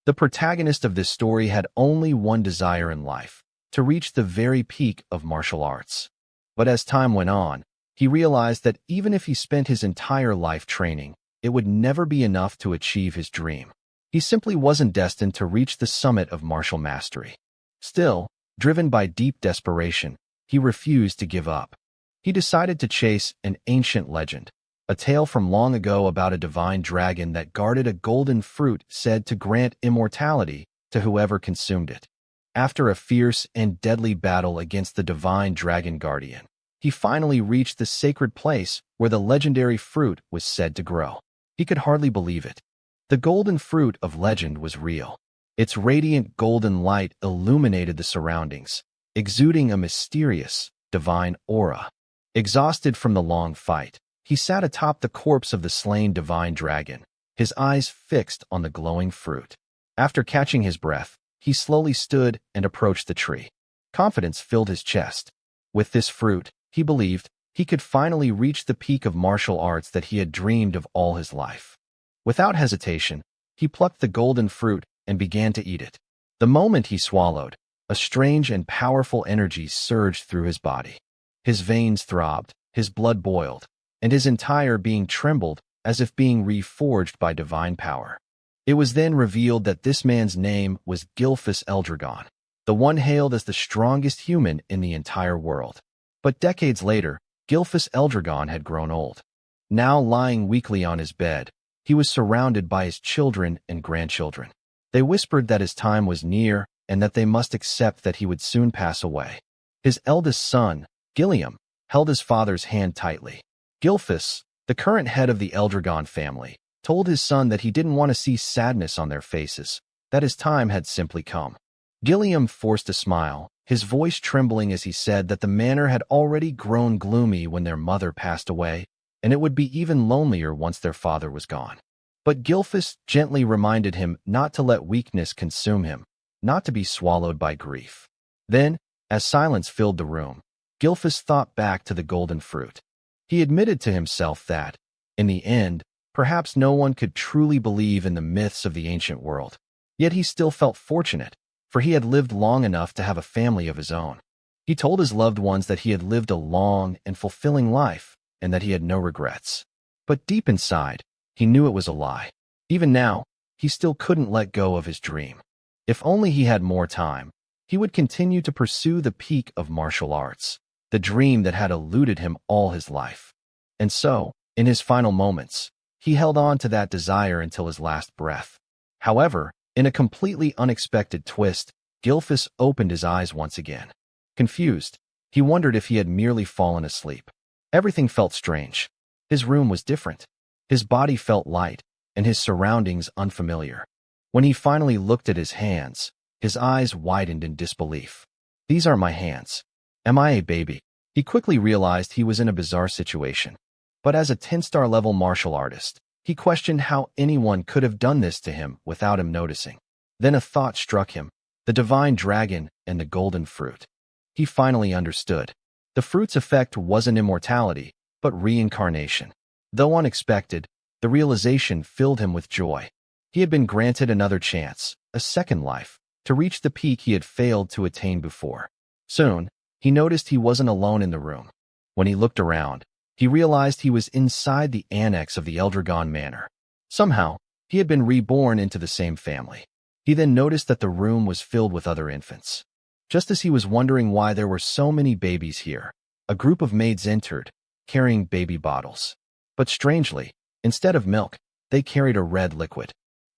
The protagonist of this story had only one desire in life: to reach the very peak of martial arts. But as time went on, he realized that even if he spent his entire life training, it would never be enough to achieve his dream. He simply wasn't destined to reach the summit of martial mastery. Still, driven by deep desperation, he refused to give up. He decided to chase an ancient legend, a tale from long ago about a divine dragon that guarded a golden fruit said to grant immortality to whoever consumed it. After a fierce and deadly battle against the divine dragon guardian, he finally reached the sacred place where the legendary fruit was said to grow. He could hardly believe it. The golden fruit of legend was real. Its radiant golden light illuminated the surroundings, exuding a mysterious, divine aura. Exhausted from the long fight, he sat atop the corpse of the slain divine dragon, his eyes fixed on the glowing fruit. After catching his breath, he slowly stood and approached the tree. Confidence filled his chest. With this fruit, he believed, he could finally reach the peak of martial arts that he had dreamed of all his life. Without hesitation, he plucked the golden fruit and began to eat it. The moment he swallowed, a strange and powerful energy surged through his body. His veins throbbed, his blood boiled, and his entire being trembled as if being reforged by divine power. It was then revealed that this man's name was Gilfus Eldragon, the one hailed as the strongest human in the entire world. But decades later, Gilfus Eldragon had grown old. Now lying weakly on his bed, he was surrounded by his children and grandchildren. They whispered that his time was near and that they must accept that he would soon pass away. His eldest son, Gilliam, held his father's hand tightly. Gilfus, the current head of the Eldragon family, told his son that he didn't want to see sadness on their faces, that his time had simply come. Gilliam forced a smile, his voice trembling as he said that the manor had already grown gloomy when their mother passed away, and it would be even lonelier once their father was gone. But Gilfus gently reminded him not to let weakness consume him, not to be swallowed by grief. Then, as silence filled the room, Gilfus thought back to the golden fruit. He admitted to himself that, in the end, perhaps no one could truly believe in the myths of the ancient world. Yet he still felt fortunate, for he had lived long enough to have a family of his own. He told his loved ones that he had lived a long and fulfilling life and that he had no regrets. But deep inside, he knew it was a lie. Even now, he still couldn't let go of his dream. If only he had more time, he would continue to pursue the peak of martial arts, the dream that had eluded him all his life. And so, in his final moments, he held on to that desire until his last breath. However, in a completely unexpected twist, Gilfus opened his eyes once again. Confused, he wondered if he had merely fallen asleep. Everything felt strange. His room was different. His body felt light, and his surroundings unfamiliar. When he finally looked at his hands, his eyes widened in disbelief. These are my hands. Am I a baby? He quickly realized he was in a bizarre situation. But as a 10-star level martial artist, he questioned how anyone could have done this to him without him noticing. Then a thought struck him: the divine dragon and the golden fruit. He finally understood. The fruit's effect wasn't immortality, but reincarnation. Though unexpected, the realization filled him with joy. He had been granted another chance, a second life, to reach the peak he had failed to attain before. Soon, he noticed he wasn't alone in the room. When he looked around, he realized he was inside the annex of the Eldragon Manor. Somehow, he had been reborn into the same family. He then noticed that the room was filled with other infants. Just as he was wondering why there were so many babies here, a group of maids entered, carrying baby bottles. But strangely, instead of milk, they carried a red liquid.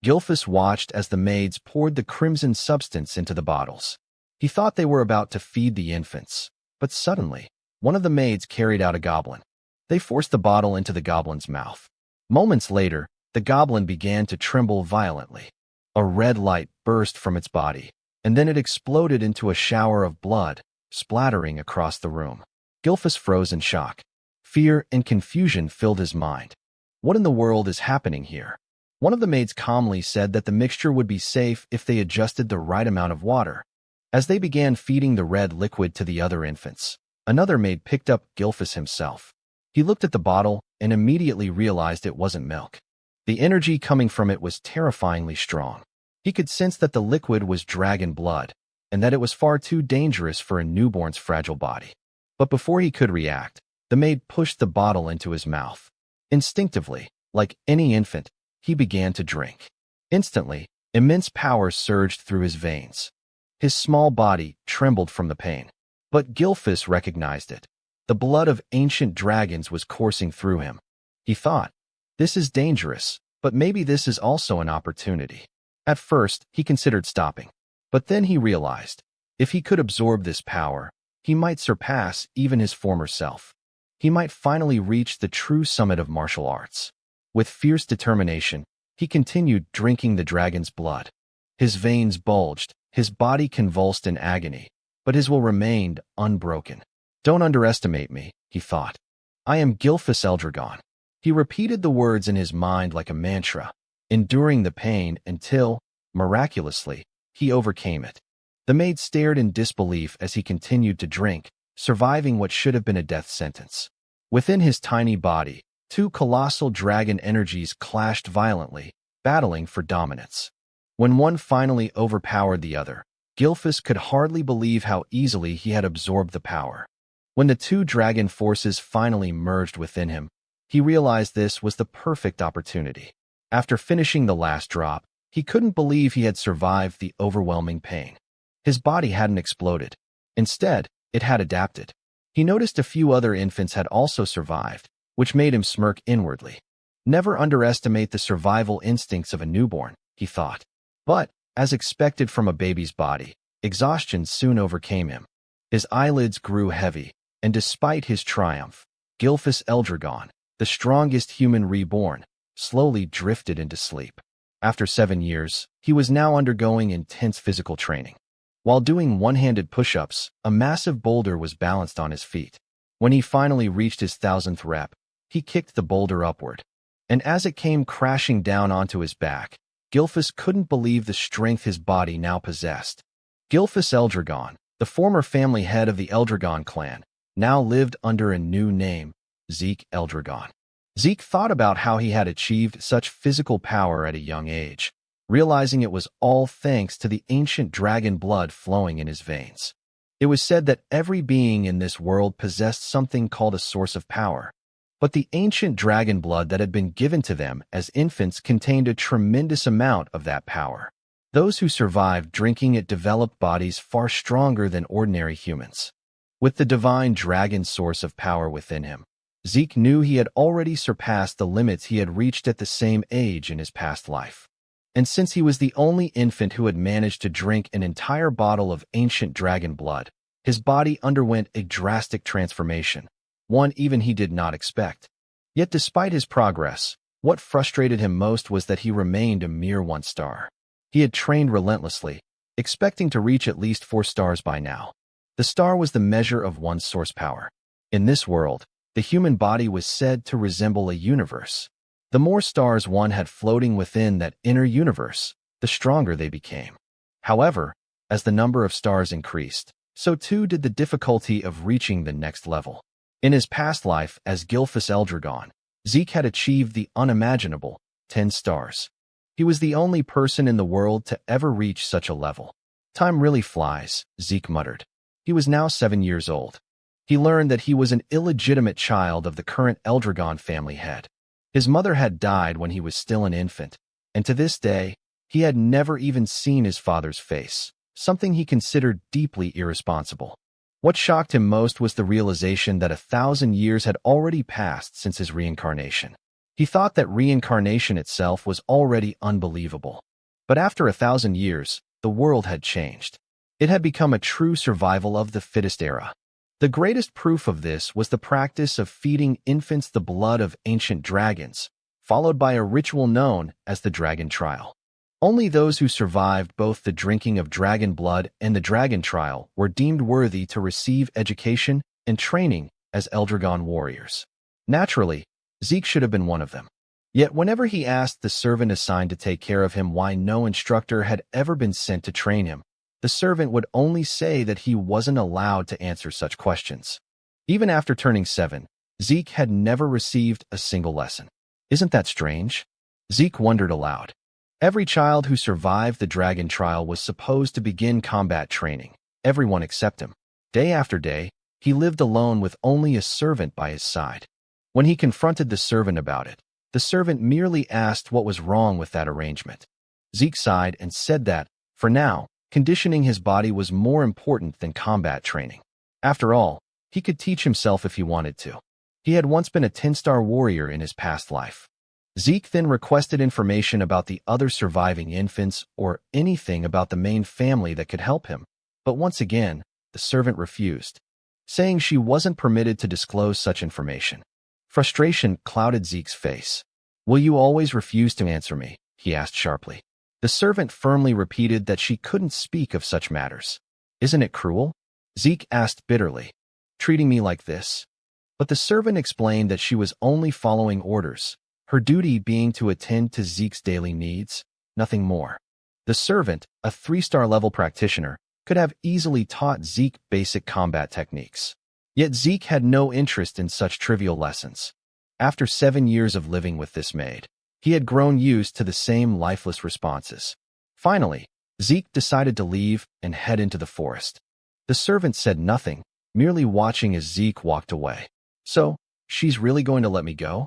Gilfus watched as the maids poured the crimson substance into the bottles. He thought they were about to feed the infants, but suddenly, one of the maids carried out a goblin. They forced the bottle into the goblin's mouth. Moments later, the goblin began to tremble violently. A red light burst from its body, and then it exploded into a shower of blood, splattering across the room. Gilfus froze in shock. Fear and confusion filled his mind. What in the world is happening here? One of the maids calmly said that the mixture would be safe if they adjusted the right amount of water. As they began feeding the red liquid to the other infants, another maid picked up Gilfus himself. He looked at the bottle and immediately realized it wasn't milk. The energy coming from it was terrifyingly strong. He could sense that the liquid was dragon blood, and that it was far too dangerous for a newborn's fragile body. But before he could react, the maid pushed the bottle into his mouth. Instinctively, like any infant, he began to drink. Instantly, immense power surged through his veins. His small body trembled from the pain. But Gilfus recognized it. The blood of ancient dragons was coursing through him. He thought, "This is dangerous, but maybe this is also an opportunity." At first, he considered stopping. But then he realized, if he could absorb this power, he might surpass even his former self. He might finally reach the true summit of martial arts. With fierce determination, he continued drinking the dragon's blood. His veins bulged, his body convulsed in agony, but his will remained unbroken. "Don't underestimate me," he thought. "I am Gilfus Eldragon." He repeated the words in his mind like a mantra, enduring the pain until, miraculously, he overcame it. The maid stared in disbelief as he continued to drink, surviving what should have been a death sentence. Within his tiny body, two colossal dragon energies clashed violently, battling for dominance. When one finally overpowered the other, Gilfus could hardly believe how easily he had absorbed the power. When the two dragon forces finally merged within him, he realized this was the perfect opportunity. After finishing the last drop, he couldn't believe he had survived the overwhelming pain. His body hadn't exploded. Instead, it had adapted. He noticed a few other infants had also survived, which made him smirk inwardly. Never underestimate the survival instincts of a newborn, he thought. But, as expected from a baby's body, exhaustion soon overcame him. His eyelids grew heavy, and despite his triumph, Gilfus Eldragon, the strongest human reborn, slowly drifted into sleep. After 7 years, he was now undergoing intense physical training. While doing one-handed push-ups, a massive boulder was balanced on his feet. When he finally reached his 1000th rep, he kicked the boulder upward. And as it came crashing down onto his back, Gilfus couldn't believe the strength his body now possessed. Gilfus Eldragon, the former family head of the Eldragon clan, now lived under a new name, Zeke Eldragon. Zeke thought about how he had achieved such physical power at a young age, realizing it was all thanks to the ancient dragon blood flowing in his veins. It was said that every being in this world possessed something called a source of power, but the ancient dragon blood that had been given to them as infants contained a tremendous amount of that power. Those who survived drinking it developed bodies far stronger than ordinary humans. With the divine dragon source of power within him, Zeke knew he had already surpassed the limits he had reached at the same age in his past life. And since he was the only infant who had managed to drink an entire bottle of ancient dragon blood, his body underwent a drastic transformation, one even he did not expect. Yet despite his progress, what frustrated him most was that he remained a mere 1 star. He had trained relentlessly, expecting to reach at least 4 stars by now. The star was the measure of one's source power. In this world, the human body was said to resemble a universe. The more stars one had floating within that inner universe, the stronger they became. However, as the number of stars increased, so too did the difficulty of reaching the next level. In his past life as Gilfus Eldragon, Zeke had achieved the unimaginable, 10 stars. He was the only person in the world to ever reach such a level. "Time really flies," Zeke muttered. He was now 7 years old. He learned that he was an illegitimate child of the current Eldragon family head. His mother had died when he was still an infant, and to this day, he had never even seen his father's face, something he considered deeply irresponsible. What shocked him most was the realization that 1,000 years had already passed since his reincarnation. He thought that reincarnation itself was already unbelievable. But after 1,000 years, the world had changed. It had become a true survival of the fittest era. The greatest proof of this was the practice of feeding infants the blood of ancient dragons, followed by a ritual known as the Dragon Trial. Only those who survived both the drinking of dragon blood and the Dragon Trial were deemed worthy to receive education and training as Eldragon warriors. Naturally, Zeke should have been one of them. Yet whenever he asked the servant assigned to take care of him why no instructor had ever been sent to train him, the servant would only say that he wasn't allowed to answer such questions. Even after turning 7, Zeke had never received a single lesson. Isn't that strange? Zeke wondered aloud. Every child who survived the dragon trial was supposed to begin combat training, everyone except him. Day after day, he lived alone with only a servant by his side. When he confronted the servant about it, the servant merely asked what was wrong with that arrangement. Zeke sighed and said that, for now, conditioning his body was more important than combat training. After all, he could teach himself if he wanted to. He had once been a 10-star warrior in his past life. Zeke then requested information about the other surviving infants or anything about the main family that could help him. But once again, the servant refused, saying she wasn't permitted to disclose such information. Frustration clouded Zeke's face. "Will you always refuse to answer me?" he asked sharply. The servant firmly repeated that she couldn't speak of such matters. "Isn't it cruel?" Zeke asked bitterly. "Treating me like this?" But the servant explained that she was only following orders, her duty being to attend to Zeke's daily needs, nothing more. The servant, a 3-star level practitioner, could have easily taught Zeke basic combat techniques. Yet Zeke had no interest in such trivial lessons. After 7 years of living with this maid, he had grown used to the same lifeless responses. Finally, Zeke decided to leave and head into the forest. The servant said nothing, merely watching as Zeke walked away. "So, she's really going to let me go?"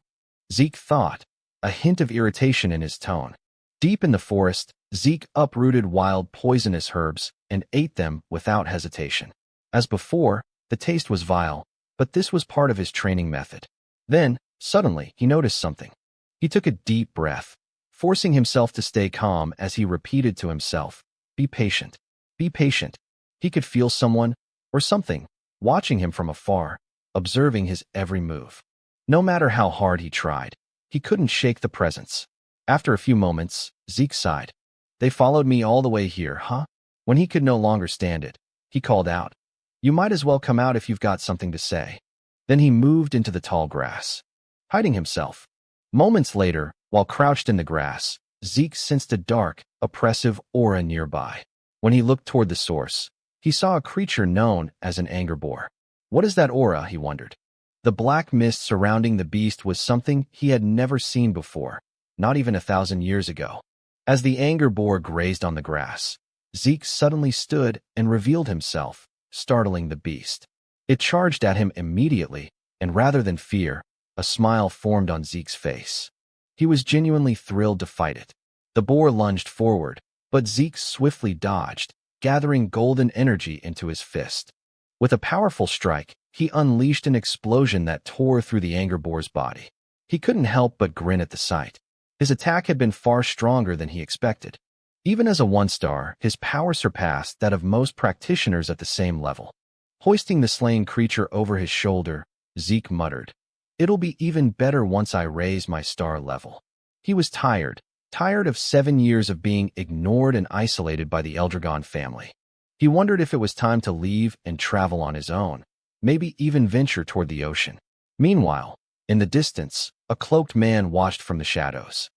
Zeke thought, a hint of irritation in his tone. Deep in the forest, Zeke uprooted wild poisonous herbs and ate them without hesitation. As before, the taste was vile, but this was part of his training method. Then, suddenly, he noticed something. He took a deep breath, forcing himself to stay calm as he repeated to himself, "Be patient. Be patient." He could feel someone, or something, watching him from afar, observing his every move. No matter how hard he tried, he couldn't shake the presence. After a few moments, Zeke sighed. "They followed me all the way here, huh?" When he could no longer stand it, he called out, "You might as well come out if you've got something to say." Then he moved into the tall grass, hiding himself. Moments later, while crouched in the grass, Zeke sensed a dark, oppressive aura nearby. When he looked toward the source, he saw a creature known as an anger boar. What is that aura, he wondered. The black mist surrounding the beast was something he had never seen before, not even 1,000 years ago. As the anger boar grazed on the grass, Zeke suddenly stood and revealed himself, startling the beast. It charged at him immediately, and rather than fear, a smile formed on Zeke's face. He was genuinely thrilled to fight it. The boar lunged forward, but Zeke swiftly dodged, gathering golden energy into his fist. With a powerful strike, he unleashed an explosion that tore through the anger boar's body. He couldn't help but grin at the sight. His attack had been far stronger than he expected. Even as a 1-star, his power surpassed that of most practitioners at the same level. Hoisting the slain creature over his shoulder, Zeke muttered, "It'll be even better once I raise my star level." He was tired of 7 years of being ignored and isolated by the Eldragon family. He wondered if it was time to leave and travel on his own, maybe even venture toward the ocean. Meanwhile, in the distance, a cloaked man watched from the shadows.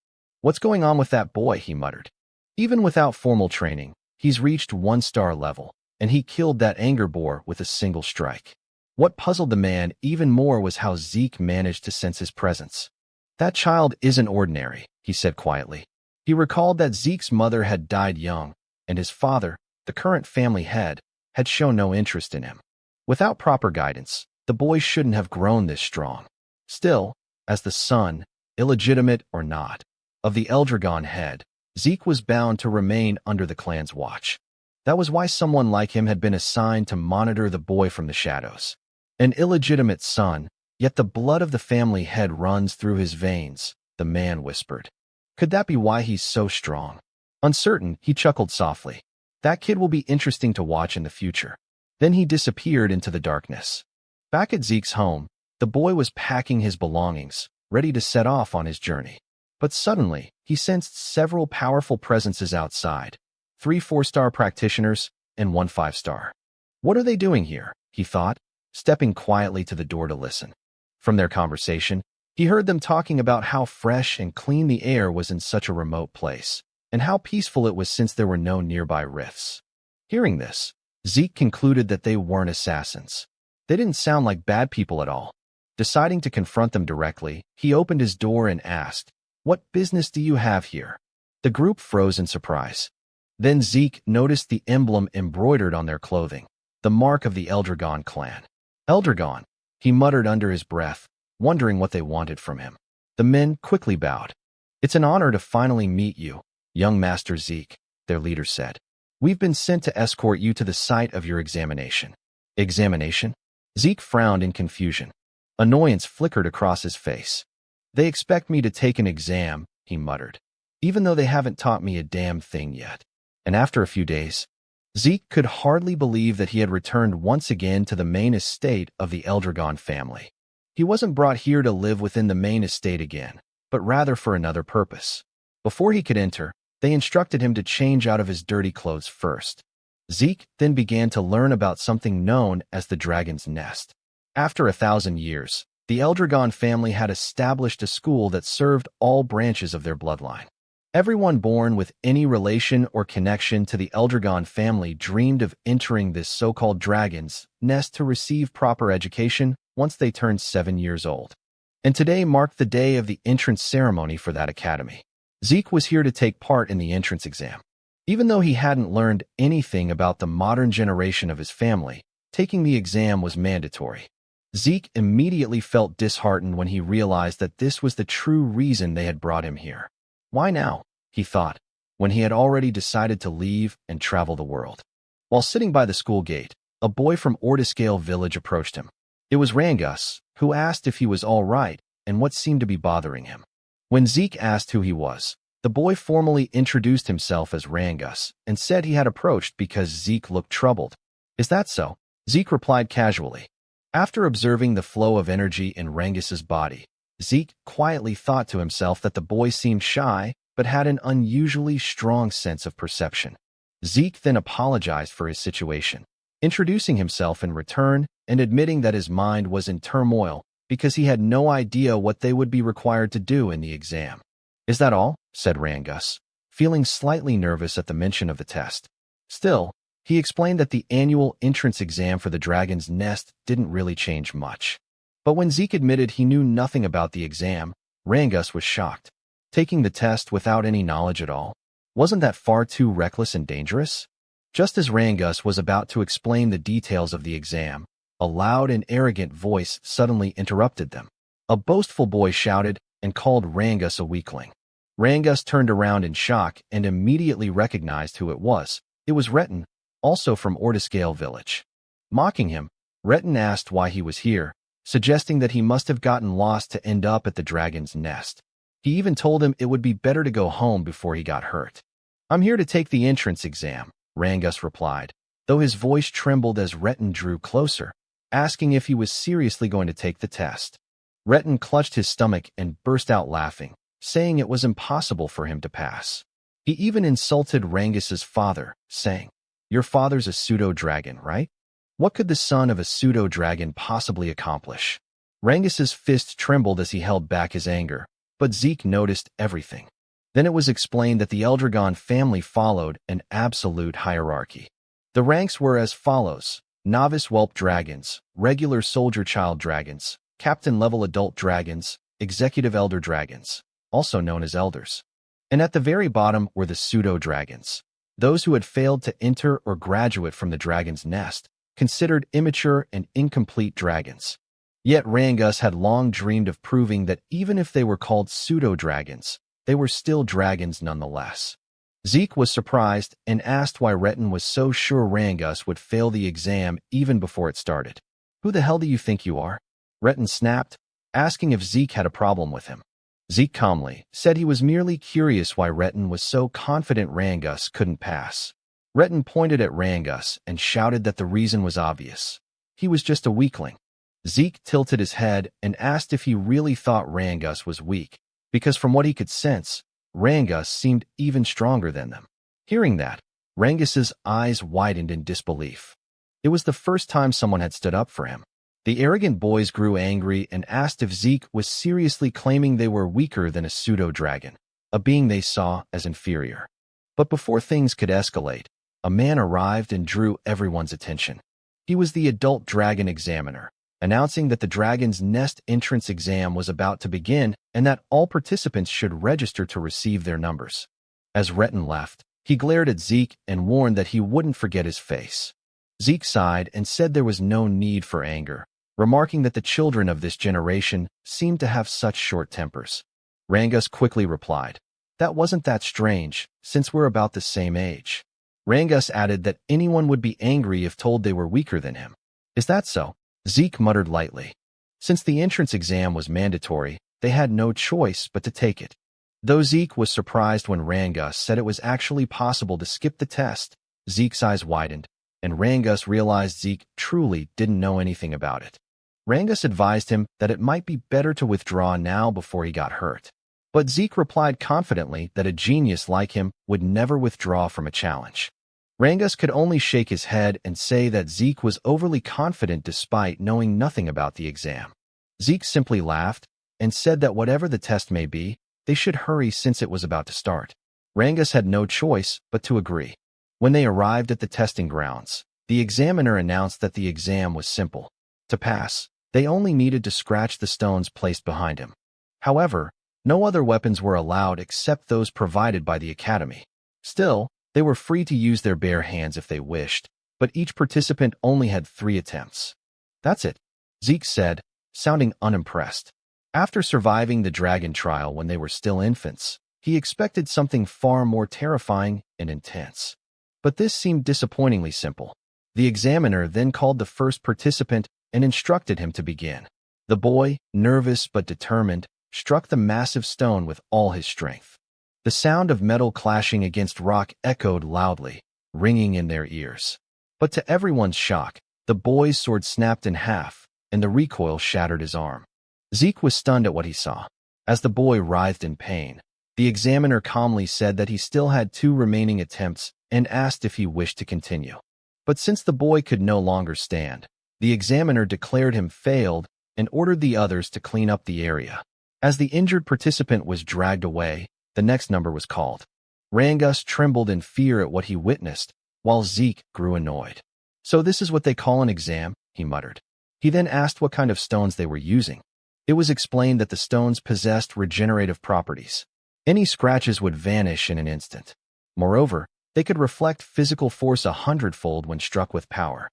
"What's going on with that boy?" he muttered. Even without formal training, he's reached 1-star level, and he killed that anger boar with a single strike. What puzzled the man even more was how Zeke managed to sense his presence. "That child isn't ordinary," he said quietly. He recalled that Zeke's mother had died young, and his father, the current family head, had shown no interest in him. Without proper guidance, the boy shouldn't have grown this strong. Still, as the son, illegitimate or not, of the Eldragon head, Zeke was bound to remain under the clan's watch. That was why someone like him had been assigned to monitor the boy from the shadows. An illegitimate son, yet the blood of the family head runs through his veins, the man whispered. Could that be why he's so strong? Uncertain, he chuckled softly. That kid will be interesting to watch in the future. Then he disappeared into the darkness. Back at Zeke's home, the boy was packing his belongings, ready to set off on his journey. But suddenly, he sensed several powerful presences outside. 3 4-star practitioners and 1 5-star. What are they doing here? He thought, stepping quietly to the door to listen. From their conversation, he heard them talking about how fresh and clean the air was in such a remote place, and how peaceful it was since there were no nearby rifts. Hearing this, Zeke concluded that they weren't assassins. They didn't sound like bad people at all. Deciding to confront them directly, he opened his door and asked, "What business do you have here?" The group froze in surprise. Then Zeke noticed the emblem embroidered on their clothing, the mark of the Eldragon clan. Eldragon, he muttered under his breath, wondering what they wanted from him. The men quickly bowed. It's an honor to finally meet you, young Master Zeke, their leader said. We've been sent to escort you to the site of your examination. Examination? Zeke frowned in confusion. Annoyance flickered across his face. They expect me to take an exam, he muttered, even though they haven't taught me a damn thing yet. And after a few days, Zeke could hardly believe that he had returned once again to the main estate of the Eldragon family. He wasn't brought here to live within the main estate again, but rather for another purpose. Before he could enter, they instructed him to change out of his dirty clothes first. Zeke then began to learn about something known as the Dragon's Nest. After 1,000 years, the Eldragon family had established a school that served all branches of their bloodline. Everyone born with any relation or connection to the Eldragon family dreamed of entering this so-called Dragon's Nest to receive proper education once they turned 7 years old. And today marked the day of the entrance ceremony for that academy. Zeke was here to take part in the entrance exam. Even though he hadn't learned anything about the modern generation of his family, taking the exam was mandatory. Zeke immediately felt disheartened when he realized that this was the true reason they had brought him here. Why now, he thought, when he had already decided to leave and travel the world. While sitting by the school gate, a boy from Ordiscale village approached him. It was Rangus, who asked if he was all right and what seemed to be bothering him. When Zeke asked who he was, the boy formally introduced himself as Rangus and said he had approached because Zeke looked troubled. Is that so? Zeke replied casually. After observing the flow of energy in Rangus's body, Zeke quietly thought to himself that the boy seemed shy but had an unusually strong sense of perception. Zeke then apologized for his situation, introducing himself in return and admitting that his mind was in turmoil because he had no idea what they would be required to do in the exam. Is that all? Said Rangus, feeling slightly nervous at the mention of the test. Still, he explained that the annual entrance exam for the Dragon's Nest didn't really change much. But when Zeke admitted he knew nothing about the exam, Rangus was shocked. Taking the test without any knowledge at all? Wasn't that far too reckless and dangerous? Just as Rangus was about to explain the details of the exam, a loud and arrogant voice suddenly interrupted them. A boastful boy shouted and called Rangus a weakling. Rangus turned around in shock and immediately recognized who it was. It was Retin, also from Ordiscale village. Mocking him, Retin asked why he was here, suggesting that he must have gotten lost to end up at the Dragon's Nest. He even told him it would be better to go home before he got hurt. I'm here to take the entrance exam, Rangus replied, though his voice trembled as Retin drew closer, asking if he was seriously going to take the test. Retin clutched his stomach and burst out laughing, saying it was impossible for him to pass. He even insulted Rangus's father, saying, "Your father's a pseudo-dragon, right? What could the son of a pseudo-dragon possibly accomplish?" Rangus's fist trembled as he held back his anger, but Zeke noticed everything. Then it was explained that the Eldragon family followed an absolute hierarchy. The ranks were as follows: novice whelp dragons, regular soldier child dragons, captain-level adult dragons, executive elder dragons, also known as elders. And at the very bottom were the pseudo-dragons, those who had failed to enter or graduate from the Dragon's Nest, considered immature and incomplete dragons. Yet Rangus had long dreamed of proving that even if they were called pseudo-dragons, they were still dragons nonetheless. Zeke was surprised and asked why Retin was so sure Rangus would fail the exam even before it started. "Who the hell do you think you are?" Retin snapped, asking if Zeke had a problem with him. Zeke calmly said he was merely curious why Retin was so confident Rangus couldn't pass. Retin pointed at Rangus and shouted that the reason was obvious. He was just a weakling. Zeke tilted his head and asked if he really thought Rangus was weak, because from what he could sense, Rangus seemed even stronger than them. Hearing that, Rangus's eyes widened in disbelief. It was the first time someone had stood up for him. The arrogant boys grew angry and asked if Zeke was seriously claiming they were weaker than a pseudo-dragon, a being they saw as inferior. But before things could escalate, a man arrived and drew everyone's attention. He was the adult dragon examiner, announcing that the Dragon's Nest entrance exam was about to begin and that all participants should register to receive their numbers. As Retin left, he glared at Zeke and warned that he wouldn't forget his face. Zeke sighed and said there was no need for anger, remarking that the children of this generation seemed to have such short tempers. Rangus quickly replied, "That wasn't that strange, since we're about the same age." Rangus added that anyone would be angry if told they were weaker than him. "Is that so?" Zeke muttered lightly. Since the entrance exam was mandatory, they had no choice but to take it. Though Zeke was surprised when Rangus said it was actually possible to skip the test, Zeke's eyes widened, and Rangus realized Zeke truly didn't know anything about it. Rangus advised him that it might be better to withdraw now before he got hurt. But Zeke replied confidently that a genius like him would never withdraw from a challenge. Rangus could only shake his head and say that Zeke was overly confident despite knowing nothing about the exam. Zeke simply laughed and said that whatever the test may be, they should hurry since it was about to start. Rangus had no choice but to agree. When they arrived at the testing grounds, the examiner announced that the exam was simple. To pass, they only needed to scratch the stones placed behind him. However, no other weapons were allowed except those provided by the academy. Still, they were free to use their bare hands if they wished, but each participant only had 3 attempts. "That's it," Zeke said, sounding unimpressed. After surviving the dragon trial when they were still infants, he expected something far more terrifying and intense. But this seemed disappointingly simple. The examiner then called the first participant and instructed him to begin. The boy, nervous but determined, struck the massive stone with all his strength. The sound of metal clashing against rock echoed loudly, ringing in their ears. But to everyone's shock, the boy's sword snapped in half, and the recoil shattered his arm. Zeke was stunned at what he saw. As the boy writhed in pain, the examiner calmly said that he still had 2 remaining attempts and asked if he wished to continue. But since the boy could no longer stand, the examiner declared him failed and ordered the others to clean up the area. As the injured participant was dragged away, the next number was called. Rangus trembled in fear at what he witnessed, while Zeke grew annoyed. "So this is what they call an exam," he muttered. He then asked what kind of stones they were using. It was explained that the stones possessed regenerative properties. Any scratches would vanish in an instant. Moreover, they could reflect physical force 100-fold when struck with power.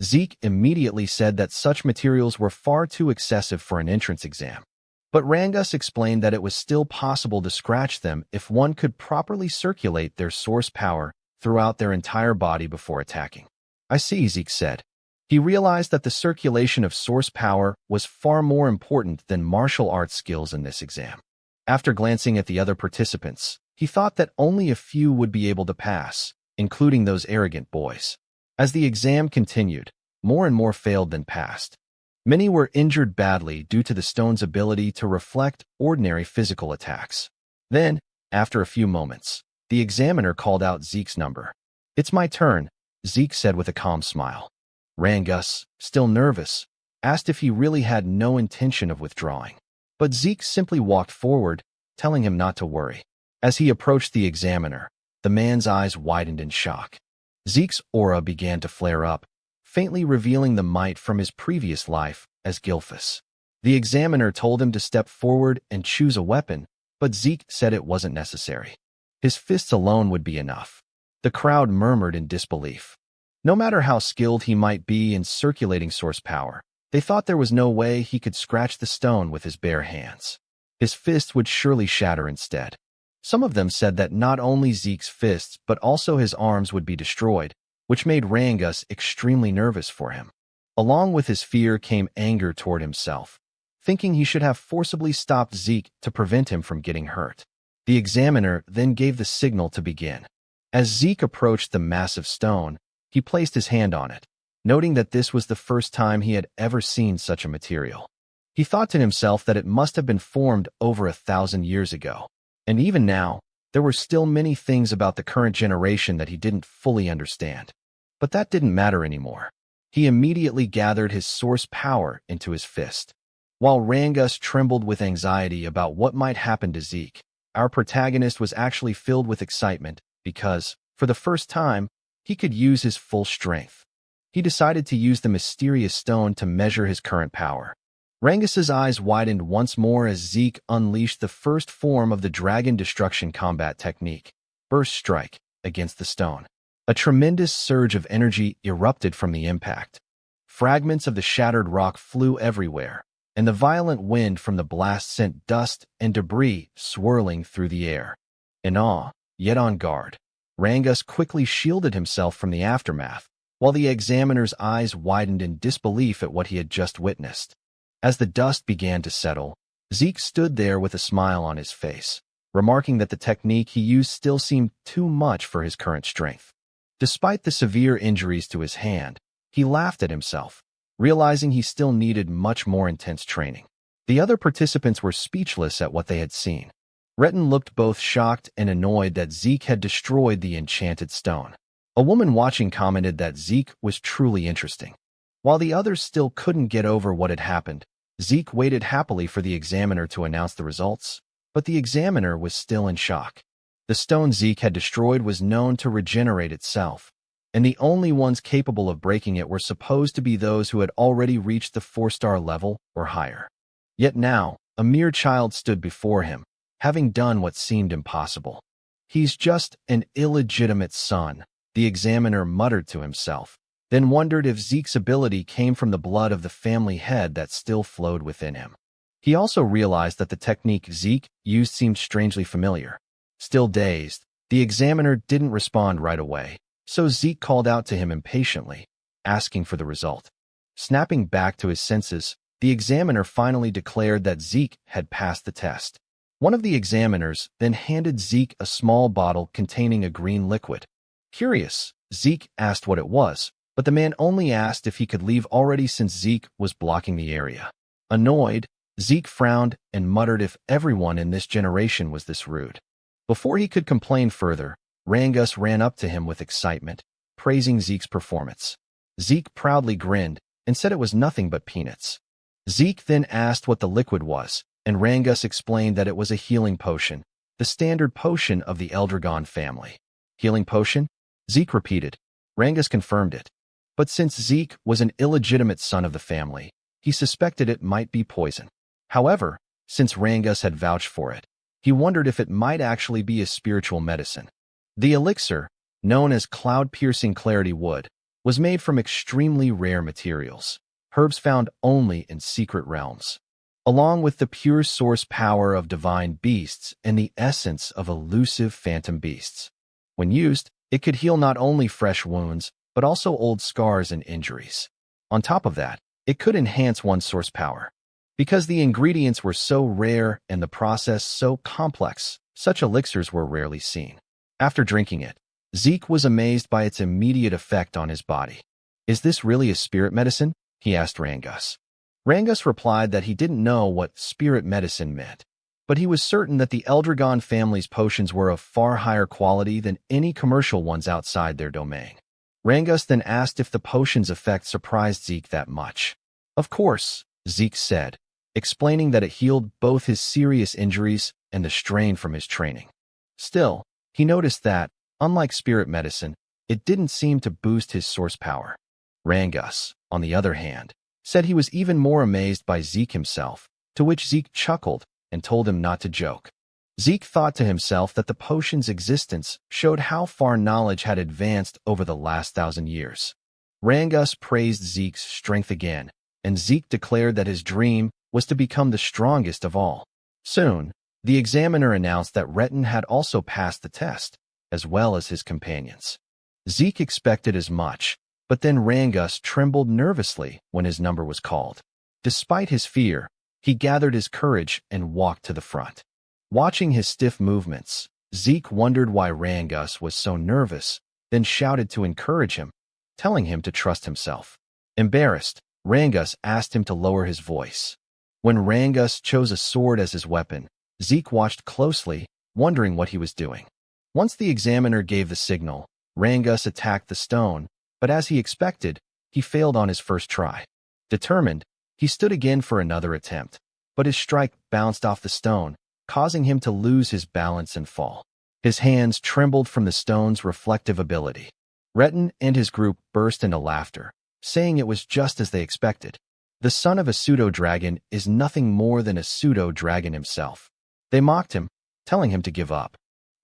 Zeke immediately said that such materials were far too excessive for an entrance exam. But Rangus explained that it was still possible to scratch them if one could properly circulate their source power throughout their entire body before attacking. "I see," Zeke said. He realized that the circulation of source power was far more important than martial arts skills in this exam. After glancing at the other participants, he thought that only a few would be able to pass, including those arrogant boys. As the exam continued, more and more failed than passed. Many were injured badly due to the stone's ability to reflect ordinary physical attacks. Then, after a few moments, the examiner called out Zeke's number. "It's my turn," Zeke said with a calm smile. Rangus, still nervous, asked if he really had no intention of withdrawing. But Zeke simply walked forward, telling him not to worry. As he approached the examiner, the man's eyes widened in shock. Zeke's aura began to flare up, faintly revealing the might from his previous life as Gilfus. The examiner told him to step forward and choose a weapon, but Zeke said it wasn't necessary. His fists alone would be enough. The crowd murmured in disbelief. No matter how skilled he might be in circulating source power, they thought there was no way he could scratch the stone with his bare hands. His fists would surely shatter instead. Some of them said that not only Zeke's fists but also his arms would be destroyed, which made Rangus extremely nervous for him. Along with his fear came anger toward himself, thinking he should have forcibly stopped Zeke to prevent him from getting hurt. The examiner then gave the signal to begin. As Zeke approached the massive stone, he placed his hand on it, noting that this was the first time he had ever seen such a material. He thought to himself that it must have been formed over 1,000 years ago. And even now, there were still many things about the current generation that he didn't fully understand. But that didn't matter anymore. He immediately gathered his source power into his fist. While Rangus trembled with anxiety about what might happen to Zeke, our protagonist was actually filled with excitement because, for the first time, he could use his full strength. He decided to use the mysterious stone to measure his current power. Rangus's eyes widened once more as Zeke unleashed the first form of the dragon destruction combat technique. burst strike against the stone. A tremendous surge of energy erupted from the impact. Fragments of the shattered rock flew everywhere, and the violent wind from the blast sent dust and debris swirling through the air. In awe, yet on guard, Rangus quickly shielded himself from the aftermath, while the examiner's eyes widened in disbelief at what he had just witnessed. As the dust began to settle, Zeke stood there with a smile on his face, remarking that the technique he used still seemed too much for his current strength. Despite the severe injuries to his hand, he laughed at himself, realizing he still needed much more intense training. The other participants were speechless at what they had seen. Retin looked both shocked and annoyed that Zeke had destroyed the enchanted stone. A woman watching commented that Zeke was truly interesting. While the others still couldn't get over what had happened, Zeke waited happily for the examiner to announce the results, but the examiner was still in shock. The stone Zeke had destroyed was known to regenerate itself, and the only ones capable of breaking it were supposed to be those who had already reached the 4-star level or higher. Yet now, a mere child stood before him, having done what seemed impossible. "He's just an illegitimate son," the examiner muttered to himself, then wondered if Zeke's ability came from the blood of the family head that still flowed within him. He also realized that the technique Zeke used seemed strangely familiar. Still dazed, the examiner didn't respond right away, so Zeke called out to him impatiently, asking for the result. Snapping back to his senses, the examiner finally declared that Zeke had passed the test. One of the examiners then handed Zeke a small bottle containing a green liquid. Curious, Zeke asked what it was, but the man only asked if he could leave already since Zeke was blocking the area. Annoyed, Zeke frowned and muttered if everyone in this generation was this rude. Before he could complain further, Rangus ran up to him with excitement, praising Zeke's performance. Zeke proudly grinned and said it was nothing but peanuts. Zeke then asked what the liquid was, and Rangus explained that it was a healing potion, the standard potion of the Eldragon family. Healing potion? Zeke repeated. Rangus confirmed it. But since Zeke was an illegitimate son of the family, he suspected it might be poison. However, since Rangus had vouched for it, he wondered if it might actually be a spiritual medicine. The elixir, known as cloud-piercing clarity wood, was made from extremely rare materials, herbs found only in secret realms, along with the pure source power of divine beasts and the essence of elusive phantom beasts. When used, it could heal not only fresh wounds, but also old scars and injuries. On top of that, it could enhance one's source power. Because the ingredients were so rare and the process so complex, such elixirs were rarely seen. After drinking it, Zeke was amazed by its immediate effect on his body. "Is this really a spirit medicine?" he asked Rangus. Rangus replied that he didn't know what spirit medicine meant, but he was certain that the Eldragon family's potions were of far higher quality than any commercial ones outside their domain. Rangus then asked if the potion's effect surprised Zeke that much. "Of course," Zeke said, explaining that it healed both his serious injuries and the strain from his training. Still, he noticed that, unlike spirit medicine, it didn't seem to boost his source power. Rangus, on the other hand, said he was even more amazed by Zeke himself, to which Zeke chuckled and told him not to joke. Zeke thought to himself that the potion's existence showed how far knowledge had advanced over the last 1,000 years. Rangus praised Zeke's strength again, and Zeke declared that his dream was to become the strongest of all. Soon, the examiner announced that Retin had also passed the test, as well as his companions. Zeke expected as much, but then Rangus trembled nervously when his number was called. Despite his fear, he gathered his courage and walked to the front. Watching his stiff movements, Zeke wondered why Rangus was so nervous, then shouted to encourage him, telling him to trust himself. Embarrassed, Rangus asked him to lower his voice. When Rangus chose a sword as his weapon, Zeke watched closely, wondering what he was doing. Once the examiner gave the signal, Rangus attacked the stone, but as he expected, he failed on his first try. Determined, he stood again for another attempt, but his strike bounced off the stone, causing him to lose his balance and fall. His hands trembled from the stone's reflective ability. Retin and his group burst into laughter, saying it was just as they expected. The son of a pseudo-dragon is nothing more than a pseudo-dragon himself. They mocked him, telling him to give up.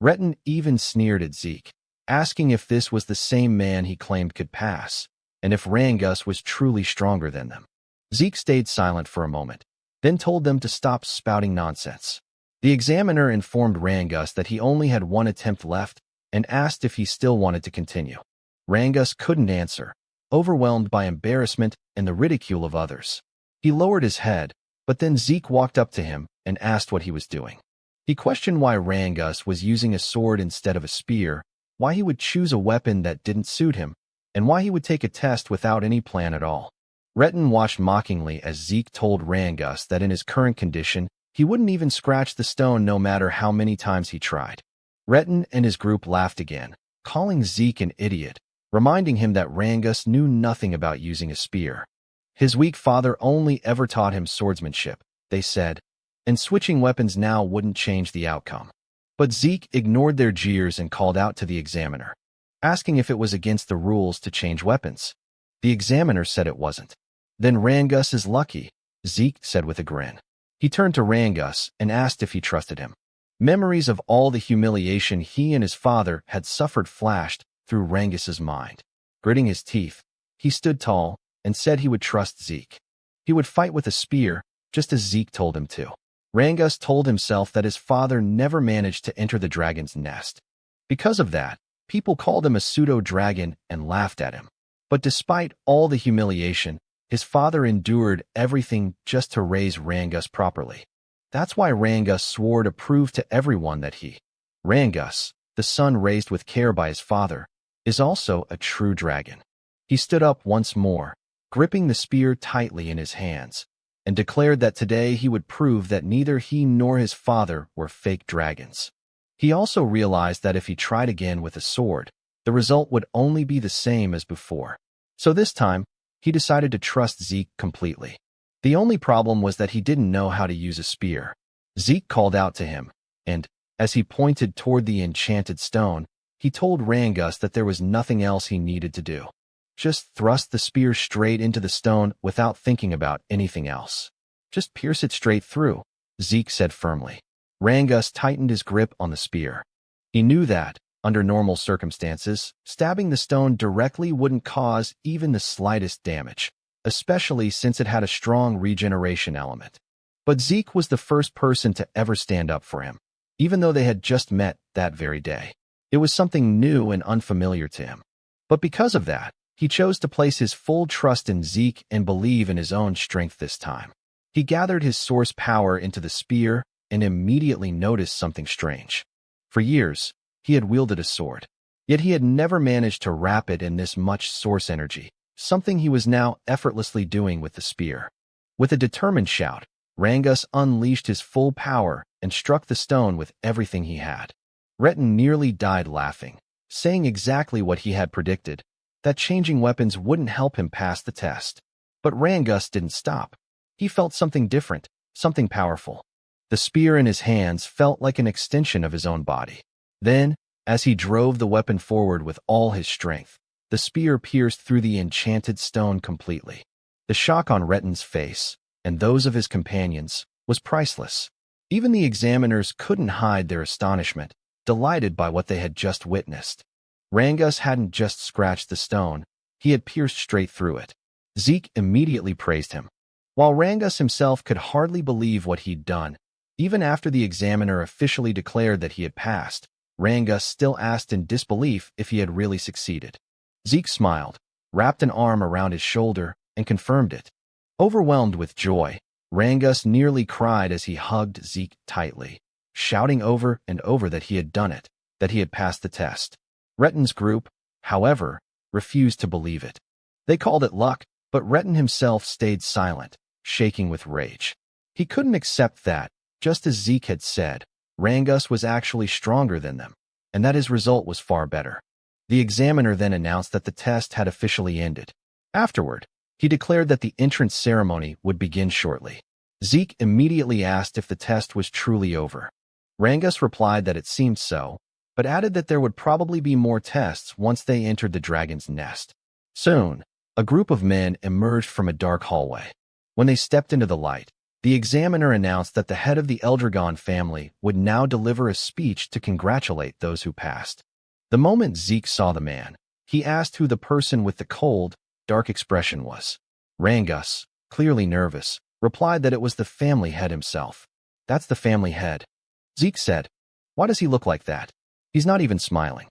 Retin even sneered at Zeke, asking if this was the same man he claimed could pass, and if Rangus was truly stronger than them. Zeke stayed silent for a moment, then told them to stop spouting nonsense. The examiner informed Rangus that he only had one attempt left and asked if he still wanted to continue. Rangus couldn't answer, overwhelmed by embarrassment and the ridicule of others. He lowered his head, but then Zeke walked up to him and asked what he was doing. He questioned why Rangus was using a sword instead of a spear, why he would choose a weapon that didn't suit him, and why he would take a test without any plan at all. Retin watched mockingly as Zeke told Rangus that in his current condition, he wouldn't even scratch the stone no matter how many times he tried. Retin and his group laughed again, calling Zeke an idiot, reminding him that Rangus knew nothing about using a spear. His weak father only ever taught him swordsmanship, they said, and switching weapons now wouldn't change the outcome. But Zeke ignored their jeers and called out to the examiner, asking if it was against the rules to change weapons. The examiner said it wasn't. Then Rangus is lucky, Zeke said with a grin. He turned to Rangus and asked if he trusted him. Memories of all the humiliation he and his father had suffered flashed through Rangus's mind. Gritting his teeth, he stood tall and said he would trust Zeke. He would fight with a spear, just as Zeke told him to. Rangus told himself that his father never managed to enter the dragon's nest. Because of that, people called him a pseudo-dragon and laughed at him. But despite all the humiliation, his father endured everything just to raise Rangus properly. That's why Rangus swore to prove to everyone that he, Rangus, the son raised with care by his father, is also a true dragon. He stood up once more, gripping the spear tightly in his hands, and declared that today he would prove that neither he nor his father were fake dragons. He also realized that if he tried again with a sword, the result would only be the same as before. So this time, he decided to trust Zeke completely. The only problem was that he didn't know how to use a spear. Zeke called out to him, and, as he pointed toward the enchanted stone, he told Rangus that there was nothing else he needed to do. Just thrust the spear straight into the stone without thinking about anything else. Just pierce it straight through, Zeke said firmly. Rangus tightened his grip on the spear. He knew that, under normal circumstances, stabbing the stone directly wouldn't cause even the slightest damage, especially since it had a strong regeneration element. But Zeke was the first person to ever stand up for him, even though they had just met that very day. It was something new and unfamiliar to him. But because of that, he chose to place his full trust in Zeke and believe in his own strength this time. He gathered his source power into the spear and immediately noticed something strange. For years, he had wielded a sword, yet he had never managed to wrap it in this much source energy, something he was now effortlessly doing with the spear. With a determined shout, Rangus unleashed his full power and struck the stone with everything he had. Retin nearly died laughing, saying exactly what he had predicted, that changing weapons wouldn't help him pass the test. But Rangus didn't stop. He felt something different, something powerful. The spear in his hands felt like an extension of his own body. Then, as he drove the weapon forward with all his strength, the spear pierced through the enchanted stone completely. The shock on Retin's face, and those of his companions, was priceless. Even the examiners couldn't hide their astonishment, delighted by what they had just witnessed. Rangus hadn't just scratched the stone, he had pierced straight through it. Zeke immediately praised him. While Rangus himself could hardly believe what he'd done, even after the examiner officially declared that he had passed, Rangus still asked in disbelief if he had really succeeded. Zeke smiled, wrapped an arm around his shoulder, and confirmed it. Overwhelmed with joy, Rangus nearly cried as he hugged Zeke tightly, shouting over and over that he had done it, that he had passed the test. Retin's group, however, refused to believe it. They called it luck, but Retin himself stayed silent, shaking with rage. He couldn't accept that, just as Zeke had said, Rangus was actually stronger than them, and that his result was far better. The examiner then announced that the test had officially ended. Afterward, he declared that the entrance ceremony would begin shortly. Zeke immediately asked if the test was truly over. Rangus replied that it seemed so, but added that there would probably be more tests once they entered the dragon's nest. Soon, a group of men emerged from a dark hallway. When they stepped into the light, the The examiner announced that the head of the Eldragon family would now deliver a speech to congratulate those who passed. The moment Zeke saw the man, he asked who the person with the cold, dark expression was. Rangus, clearly nervous, replied that it was the family head himself. That's the family head. Zeke said, "Why does he look like that? He's not even smiling.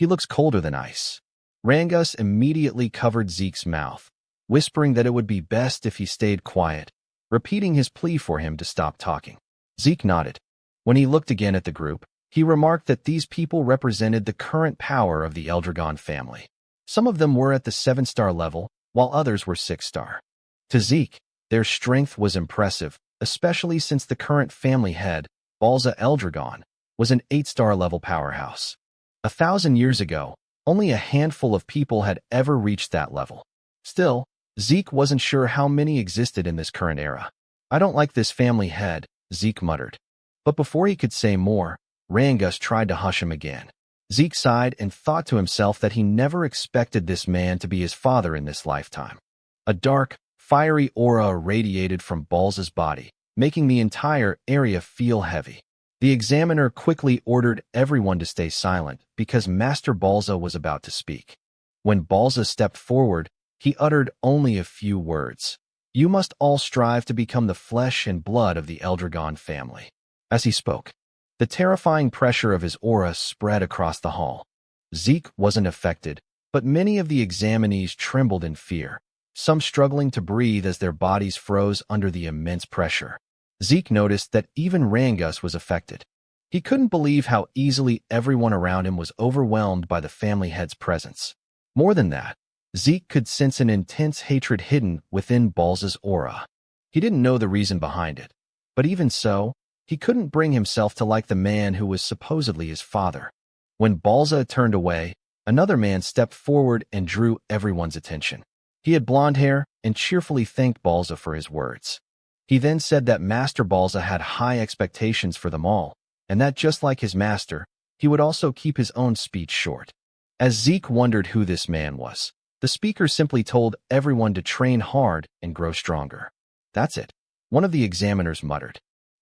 He looks colder than ice." Rangus immediately covered Zeke's mouth, whispering that it would be best if he stayed quiet, repeating his plea for him to stop talking. Zeke nodded. When he looked again at the group, he remarked that these people represented the current power of the Eldragon family. Some of them were at the 7-star level, while others were 6-star. To Zeke, their strength was impressive, especially since the current family head, Zeke Eldragon, was an 8-star level powerhouse. 1,000 years ago, only a handful of people had ever reached that level. Still, Zeke wasn't sure how many existed in this current era. "I don't like this family head," Zeke muttered. But before he could say more, Rangus tried to hush him again. Zeke sighed and thought to himself that he never expected this man to be his father in this lifetime. A dark, fiery aura radiated from Balza's body, making the entire area feel heavy. The examiner quickly ordered everyone to stay silent because Master Balza was about to speak. When Balza stepped forward, he uttered only a few words. "You must all strive to become the flesh and blood of the Eldragon family." As he spoke, the terrifying pressure of his aura spread across the hall. Zeke wasn't affected, but many of the examinees trembled in fear, some struggling to breathe as their bodies froze under the immense pressure. Zeke noticed that even Rangus was affected. He couldn't believe how easily everyone around him was overwhelmed by the family head's presence. More than that, Zeke could sense an intense hatred hidden within Balza's aura. He didn't know the reason behind it, but even so, he couldn't bring himself to like the man who was supposedly his father. When Balza turned away, another man stepped forward and drew everyone's attention. He had blonde hair and cheerfully thanked Balza for his words. He then said that Master Balza had high expectations for them all, and that just like his master, he would also keep his own speech short. As Zeke wondered who this man was, the speaker simply told everyone to train hard and grow stronger. "That's it," one of the examiners muttered.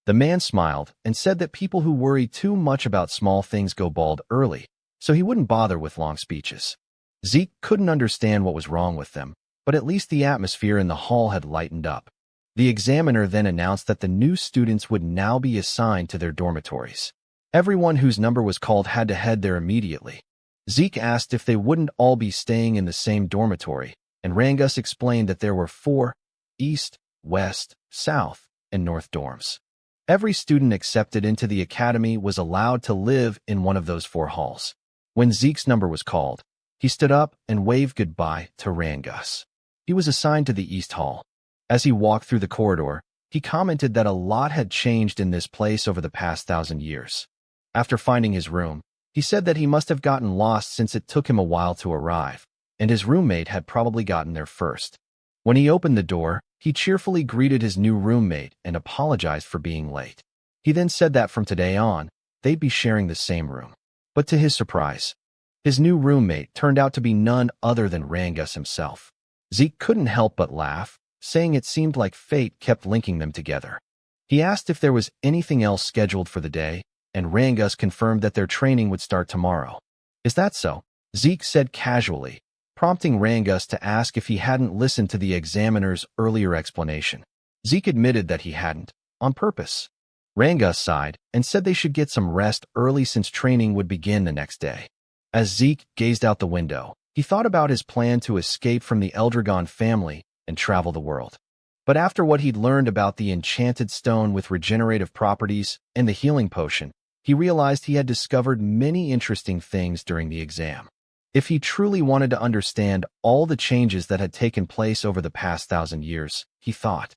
The man smiled and said that people who worry too much about small things go bald early, so he wouldn't bother with long speeches. Zeke couldn't understand what was wrong with them, but at least the atmosphere in the hall had lightened up. The examiner then announced that the new students would now be assigned to their dormitories. Everyone whose number was called had to head there immediately. Zeke asked if they wouldn't all be staying in the same dormitory, and Rangus explained that there were 4 East, West, South, and North dorms. Every student accepted into the academy was allowed to live in one of those 4 halls. When Zeke's number was called, he stood up and waved goodbye to Rangus. He was assigned to the East Hall. As he walked through the corridor, he commented that a lot had changed in this place over the past 1,000 years. After finding his room, he said that he must have gotten lost since it took him a while to arrive, and his roommate had probably gotten there first. When he opened the door, he cheerfully greeted his new roommate and apologized for being late. He then said that from today on, they'd be sharing the same room. But to his surprise, his new roommate turned out to be none other than Rangus himself. Zeke couldn't help but laugh, saying it seemed like fate kept linking them together. He asked if there was anything else scheduled for the day, and Rangus confirmed that their training would start tomorrow. "Is that so?" Zeke said casually, prompting Rangus to ask if he hadn't listened to the examiner's earlier explanation. Zeke admitted that he hadn't, on purpose. Rangus sighed and said they should get some rest early since training would begin the next day. As Zeke gazed out the window, he thought about his plan to escape from the Eldragon family and travel the world. But after what he'd learned about the enchanted stone with regenerative properties and the healing potion, he realized he had discovered many interesting things during the exam. If he truly wanted to understand all the changes that had taken place over the past 1,000 years, he thought,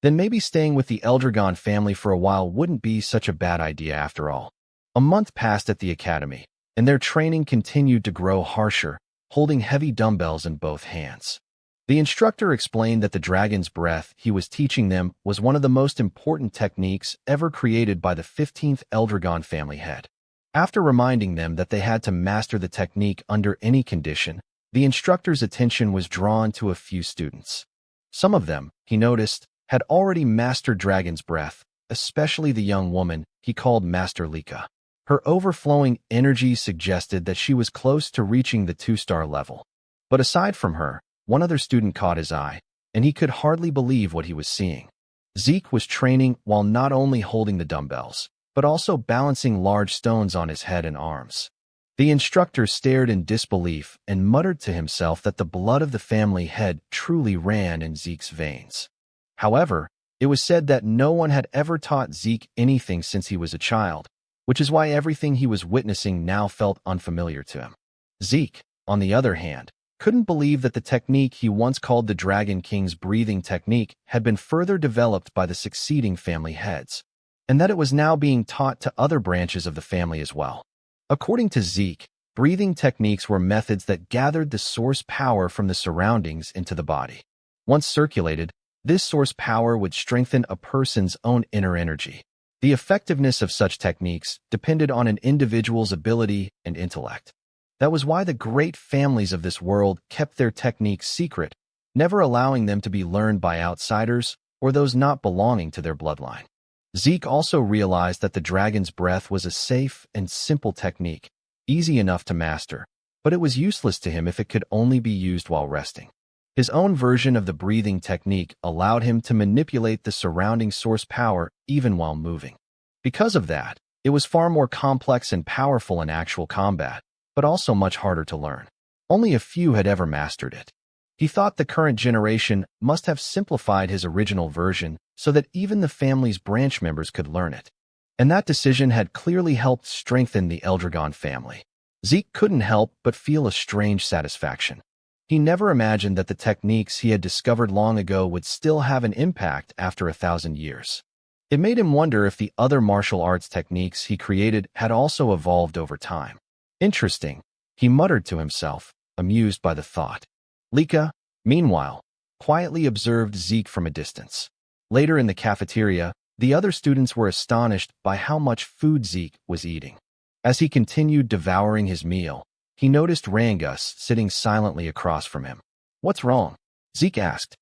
then maybe staying with the Eldragon family for a while wouldn't be such a bad idea after all. A month passed at the academy, and their training continued to grow harsher, holding heavy dumbbells in both hands. The instructor explained that the dragon's breath he was teaching them was one of the most important techniques ever created by the 15th Eldragon family head. After reminding them that they had to master the technique under any condition, the instructor's attention was drawn to a few students. Some of them, he noticed, had already mastered Dragon's Breath, especially the young woman he called Master Lika. Her overflowing energy suggested that she was close to reaching the 2-star level. But aside from her, one other student caught his eye, and he could hardly believe what he was seeing. Zeke was training while not only holding the dumbbells, but also balancing large stones on his head and arms. The instructor stared in disbelief and muttered to himself that the blood of the family head truly ran in Zeke's veins. However, it was said that no one had ever taught Zeke anything since he was a child, which is why everything he was witnessing now felt unfamiliar to him. Zeke, on the other hand, couldn't believe that the technique he once called the Dragon King's breathing technique had been further developed by the succeeding family heads, and that it was now being taught to other branches of the family as well. According to Zeke, breathing techniques were methods that gathered the source power from the surroundings into the body. Once circulated, this source power would strengthen a person's own inner energy. The effectiveness of such techniques depended on an individual's ability and intellect. That was why the great families of this world kept their techniques secret, never allowing them to be learned by outsiders or those not belonging to their bloodline. Zeke also realized that the Dragon's Breath was a safe and simple technique, easy enough to master, but it was useless to him if it could only be used while resting. His own version of the breathing technique allowed him to manipulate the surrounding source power even while moving. Because of that, it was far more complex and powerful in actual combat, but also much harder to learn. Only a few had ever mastered it. He thought the current generation must have simplified his original version so that even the family's branch members could learn it. And that decision had clearly helped strengthen the Eldragon family. Zeke couldn't help but feel a strange satisfaction. He never imagined that the techniques he had discovered long ago would still have an impact after 1,000 years. It made him wonder if the other martial arts techniques he created had also evolved over time. Interesting, he muttered to himself, amused by the thought. Lika, meanwhile, quietly observed Zeke from a distance. Later in the cafeteria, the other students were astonished by how much food Zeke was eating. As he continued devouring his meal, he noticed Rangus sitting silently across from him. "What's wrong?" Zeke asked.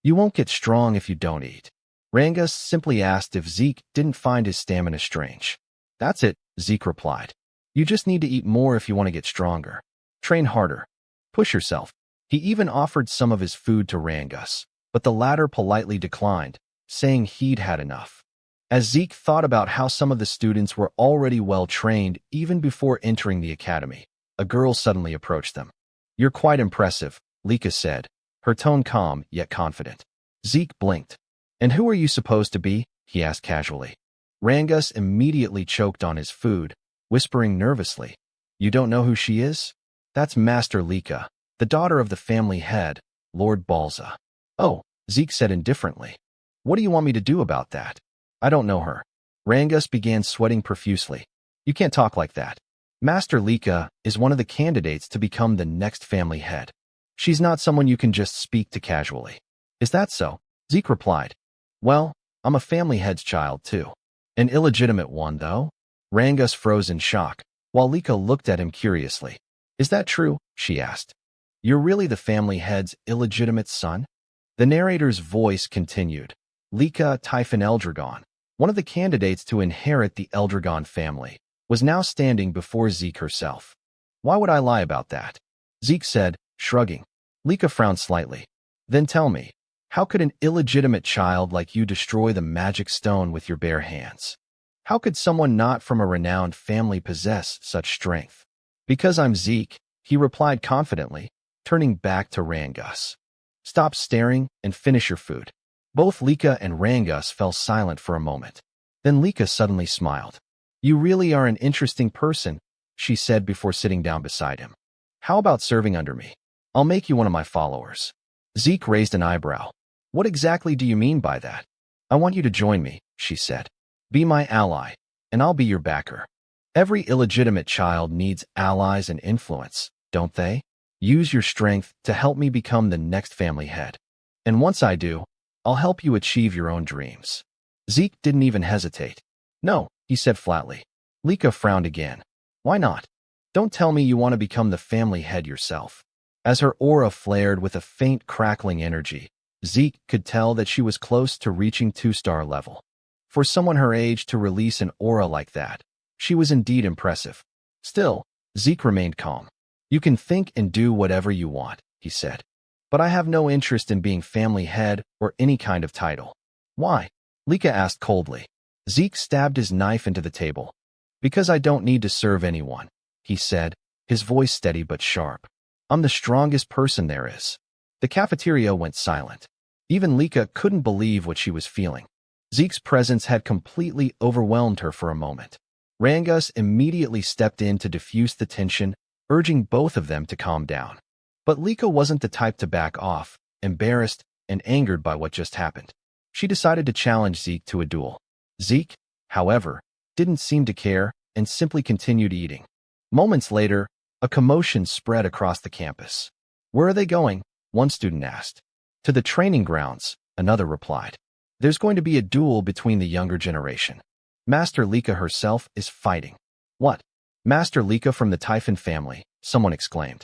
"You won't get strong if you don't eat." Rangus simply asked if Zeke didn't find his stamina strange. "That's it," Zeke replied. "You just need to eat more if you want to get stronger. Train harder. Push yourself." He even offered some of his food to Rangus, but the latter politely declined, saying he'd had enough. As Zeke thought about how some of the students were already well trained even before entering the academy, a girl suddenly approached them. "You're quite impressive," Lika said, her tone calm yet confident. Zeke blinked. "And who are you supposed to be?" he asked casually. Rangus immediately choked on his food, whispering nervously, "You don't know who she is? That's Master Lika, the daughter of the family head, Lord Balza." "Oh," Zeke said indifferently. "What do you want me to do about that?" "I don't know her." Rangus began sweating profusely. "You can't talk like that. Master Lika is one of the candidates to become the next family head. She's not someone you can just speak to casually." "Is that so?" Zeke replied. "Well, I'm a family head's child too. An illegitimate one, though." Rangus froze in shock, while Lika looked at him curiously. "Is that true?" she asked. "You're really the family head's illegitimate son?" The narrator's voice continued. Lika Typhon Eldragon, one of the candidates to inherit the Eldragon family, was now standing before Zeke herself. "Why would I lie about that?" Zeke said, shrugging. Lika frowned slightly. "Then tell me, how could an illegitimate child like you destroy the magic stone with your bare hands? How could someone not from a renowned family possess such strength?" "Because I'm Zeke," he replied confidently, turning back to Rangus. "Stop staring and finish your food." Both Lika and Rangus fell silent for a moment. Then Lika suddenly smiled. "You really are an interesting person," she said before sitting down beside him. "How about serving under me? I'll make you one of my followers." Zeke raised an eyebrow. "What exactly do you mean by that?" "I want you to join me," she said. "Be my ally, and I'll be your backer. Every illegitimate child needs allies and influence, don't they? Use your strength to help me become the next family head. And once I do, I'll help you achieve your own dreams." Zeke didn't even hesitate. "No," he said flatly. Lika frowned again. "Why not? Don't tell me you want to become the family head yourself." As her aura flared with a faint crackling energy, Zeke could tell that she was close to reaching 2-star level. For someone her age to release an aura like that, she was indeed impressive. Still, Zeke remained calm. "You can think and do whatever you want," he said. "But I have no interest in being family head or any kind of title." "Why?" Lika asked coldly. Zeke stabbed his knife into the table. "Because I don't need to serve anyone," he said, his voice steady but sharp. "I'm the strongest person there is." The cafeteria went silent. Even Lika couldn't believe what she was feeling. Zeke's presence had completely overwhelmed her for a moment. Rangus immediately stepped in to diffuse the tension, urging both of them to calm down. But Lika wasn't the type to back off, embarrassed and angered by what just happened. She decided to challenge Zeke to a duel. Zeke, however, didn't seem to care and simply continued eating. Moments later, a commotion spread across the campus. "Where are they going?" one student asked. "To the training grounds," another replied. "There's going to be a duel between the younger generation. Master Lika herself is fighting." "What? Master Lika from the Typhon family," someone exclaimed.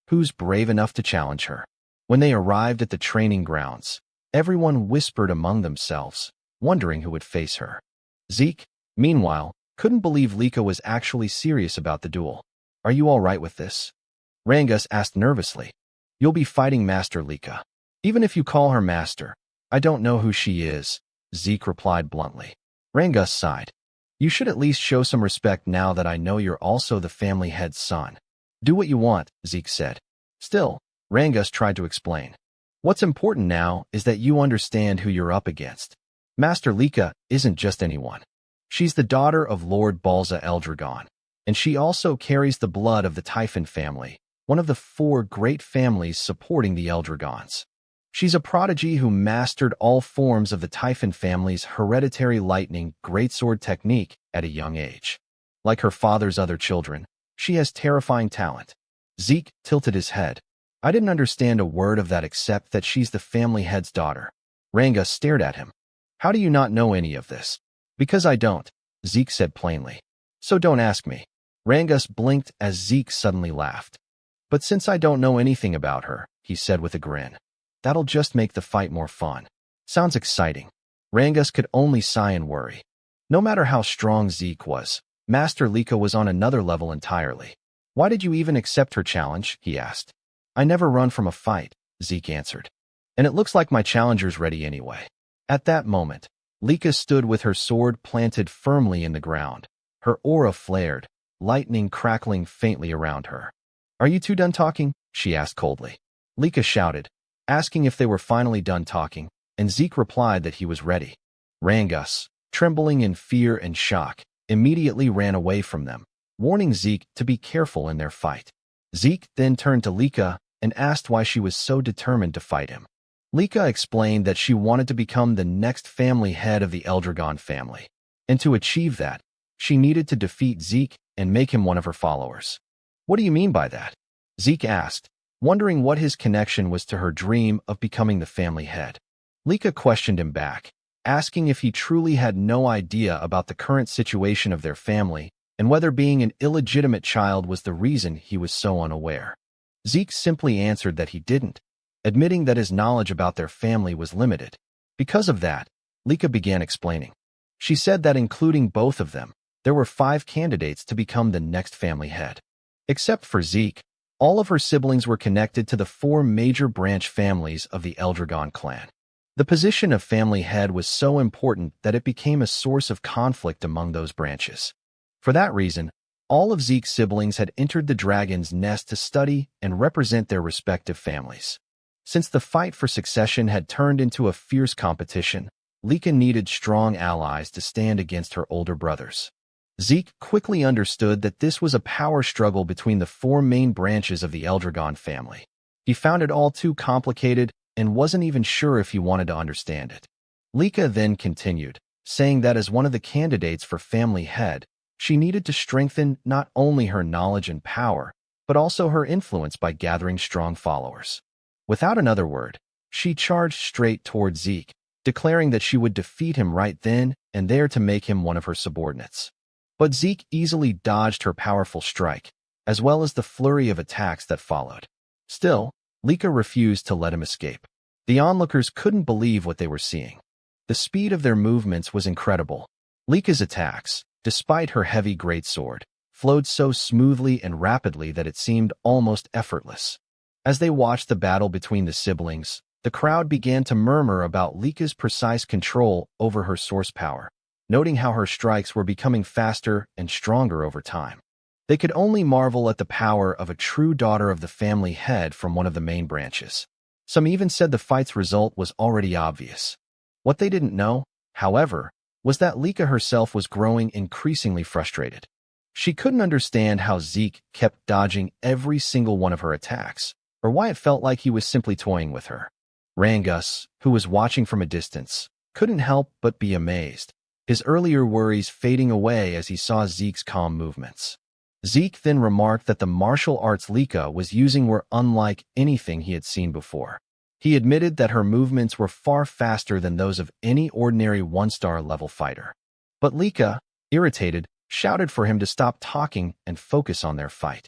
"Who's brave enough to challenge her?" When they arrived at the training grounds, everyone whispered among themselves, wondering who would face her. Zeke, meanwhile, couldn't believe Lika was actually serious about the duel. "Are you all right with this?" Rangus asked nervously. "You'll be fighting Master Lika. Even if you call her master, I don't know who she is," Zeke replied bluntly. Rangus sighed. "You should at least show some respect now that I know you're also the family head's son." "Do what you want," Zeke said. Still, Rangus tried to explain. "What's important now is that you understand who you're up against. Master Lika isn't just anyone. She's the daughter of Lord Balza Eldragon, and she also carries the blood of the Typhon family, one of the 4 great families supporting the Eldragons. She's a prodigy who mastered all forms of the Typhon family's hereditary lightning greatsword technique at a young age. Like her father's other children, she has terrifying talent." Zeke tilted his head. "I didn't understand a word of that except that she's the family head's daughter." Rangus stared at him. "How do you not know any of this?" "Because I don't," Zeke said plainly. "So don't ask me." Rangus blinked as Zeke suddenly laughed. "But since I don't know anything about her," he said with a grin, "that'll just make the fight more fun." "Sounds exciting." Rangus could only sigh and worry. No matter how strong Zeke was, Master Lika was on another level entirely. "Why did you even accept her challenge?" he asked. "I never run from a fight," Zeke answered. "And it looks like my challenger's ready anyway." At that moment, Lika stood with her sword planted firmly in the ground. Her aura flared, lightning crackling faintly around her. "Are you two done talking?" she asked coldly. Lika shouted, asking if they were finally done talking, and Zeke replied that he was ready. Rangus, trembling in fear and shock, immediately ran away from them, warning Zeke to be careful in their fight. Zeke then turned to Lika and asked why she was so determined to fight him. Lika explained that she wanted to become the next family head of the Eldragon family, and to achieve that, she needed to defeat Zeke and make him one of her followers. "What do you mean by that?" Zeke asked, wondering what his connection was to her dream of becoming the family head. Lika questioned him back, asking if he truly had no idea about the current situation of their family and whether being an illegitimate child was the reason he was so unaware. Zeke simply answered that he didn't, admitting that his knowledge about their family was limited. Because of that, Lika began explaining. She said that including both of them, there were 5 candidates to become the next family head. Except for Zeke, all of her siblings were connected to the 4 major branch families of the Eldragon clan. The position of family head was so important that it became a source of conflict among those branches. For that reason, all of Zeke's siblings had entered the dragon's nest to study and represent their respective families. Since the fight for succession had turned into a fierce competition, Lika needed strong allies to stand against her older brothers. Zeke quickly understood that this was a power struggle between the 4 main branches of the Eldragon family. He found it all too complicated and wasn't even sure if he wanted to understand it. Lika then continued, saying that as one of the candidates for family head, she needed to strengthen not only her knowledge and power, but also her influence by gathering strong followers. Without another word, she charged straight toward Zeke, declaring that she would defeat him right then and there to make him one of her subordinates. But Zeke easily dodged her powerful strike, as well as the flurry of attacks that followed. Still, Lika refused to let him escape. The onlookers couldn't believe what they were seeing. The speed of their movements was incredible. Lika's attacks, despite her heavy greatsword, flowed so smoothly and rapidly that it seemed almost effortless. As they watched the battle between the siblings, the crowd began to murmur about Lika's precise control over her source power, noting how her strikes were becoming faster and stronger over time. They could only marvel at the power of a true daughter of the family head from one of the main branches. Some even said the fight's result was already obvious. What they didn't know, however, was that Lika herself was growing increasingly frustrated. She couldn't understand how Zeke kept dodging every single one of her attacks, or why it felt like he was simply toying with her. Rangus, who was watching from a distance, couldn't help but be amazed, his earlier worries fading away as he saw Zeke's calm movements. Zeke then remarked that the martial arts Lika was using were unlike anything he had seen before. He admitted that her movements were far faster than those of any ordinary one-star level fighter. But Lika, irritated, shouted for him to stop talking and focus on their fight.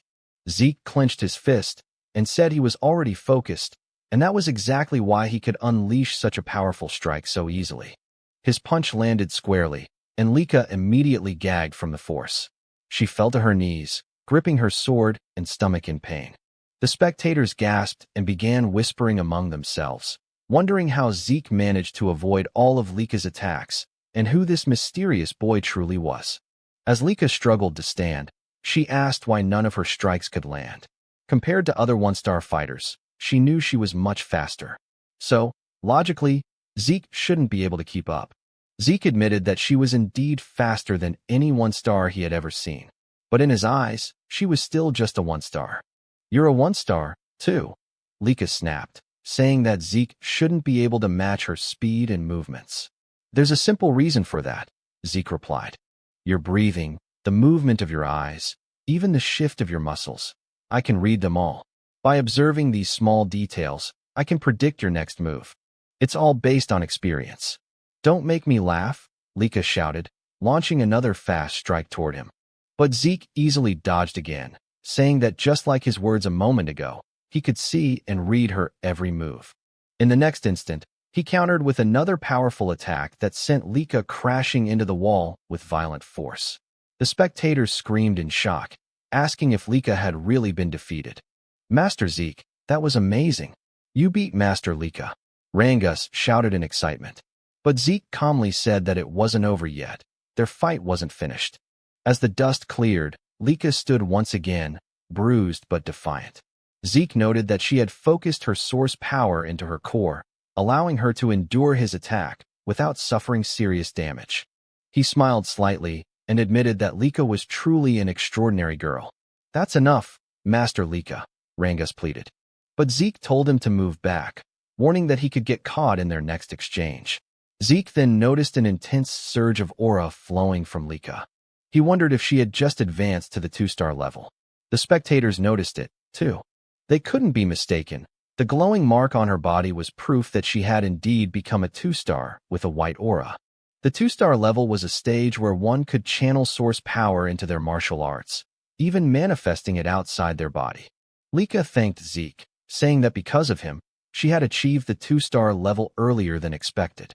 Zeke clenched his fist and said he was already focused, and that was exactly why he could unleash such a powerful strike so easily. His punch landed squarely, and Lika immediately gagged from the force. She fell to her knees, gripping her sword and stomach in pain. The spectators gasped and began whispering among themselves, wondering how Zeke managed to avoid all of Lika's attacks and who this mysterious boy truly was. As Lika struggled to stand, she asked why none of her strikes could land. Compared to other one-star fighters, she knew she was much faster. So, logically, Zeke shouldn't be able to keep up. Zeke admitted that she was indeed faster than any one-star he had ever seen. But in his eyes, she was still just a one-star. "You're a one-star, too," Lika snapped, saying that Zeke shouldn't be able to match her speed and movements. "There's a simple reason for that," Zeke replied. "Your breathing, the movement of your eyes, even the shift of your muscles. I can read them all. By observing these small details, I can predict your next move. It's all based on experience." "Don't make me laugh," Lika shouted, launching another fast strike toward him. But Zeke easily dodged again, saying that just like his words a moment ago, he could see and read her every move. In the next instant, he countered with another powerful attack that sent Lika crashing into the wall with violent force. The spectators screamed in shock, asking if Lika had really been defeated. "Master Zeke, that was amazing. You beat Master Lika," Rangus shouted in excitement. But Zeke calmly said that it wasn't over yet. Their fight wasn't finished. As the dust cleared, Lika stood once again, bruised but defiant. Zeke noted that she had focused her source power into her core, allowing her to endure his attack without suffering serious damage. He smiled slightly and admitted that Lika was truly an extraordinary girl. "That's enough, Master Lika," Rangus pleaded. But Zeke told him to move back, warning that he could get caught in their next exchange. Zeke then noticed an intense surge of aura flowing from Lika. He wondered if she had just advanced to the 2-star level. The spectators noticed it, too. They couldn't be mistaken. The glowing mark on her body was proof that she had indeed become a 2-star with a white aura. The 2-star level was a stage where one could channel source power into their martial arts, even manifesting it outside their body. Lika thanked Zeke, saying that because of him, she had achieved the 2-star level earlier than expected.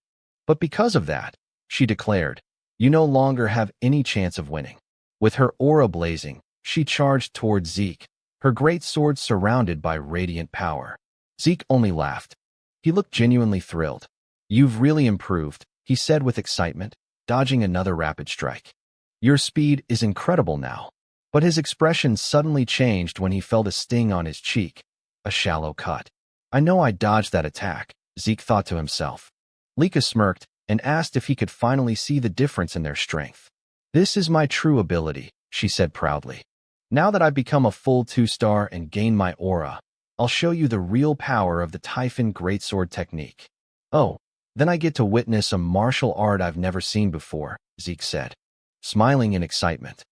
But because of that, she declared, "You no longer have any chance of winning." With her aura blazing, she charged toward Zeke, her great sword surrounded by radiant power. Zeke only laughed. He looked genuinely thrilled. "You've really improved," he said with excitement, dodging another rapid strike. "Your speed is incredible now." But his expression suddenly changed when he felt a sting on his cheek, a shallow cut. "I know I dodged that attack," Zeke thought to himself. Lika smirked and asked if he could finally see the difference in their strength. "This is my true ability," she said proudly. "Now that I've become a full 2-star and gained my aura, I'll show you the real power of the Typhon Greatsword technique." "Oh, then I get to witness a martial art I've never seen before," Zeke said, smiling in excitement.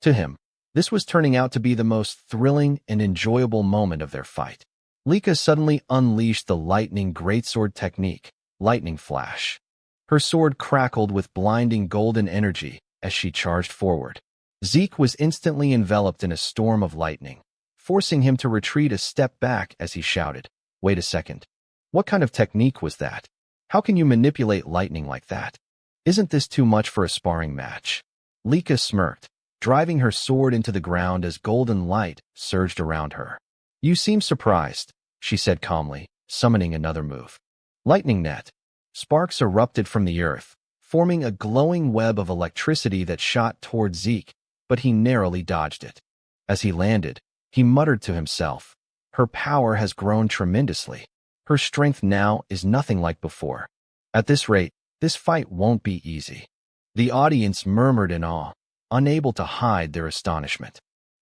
To him, this was turning out to be the most thrilling and enjoyable moment of their fight. Lika suddenly unleashed the lightning greatsword technique, Lightning Flash. Her sword crackled with blinding golden energy as she charged forward. Zeke was instantly enveloped in a storm of lightning, forcing him to retreat a step back as he shouted, "Wait a second. What kind of technique was that? How can you manipulate lightning like that? Isn't this too much for a sparring match? Lika smirked, driving her sword into the ground as golden light surged around her. You seem surprised, she said calmly, summoning another move. Lightning net. Sparks erupted from the earth, forming a glowing web of electricity that shot toward Zeke, but he narrowly dodged it. As he landed, he muttered to himself, her power has grown tremendously. Her strength now is nothing like before. At this rate, this fight won't be easy. The audience murmured in awe, unable to hide their astonishment.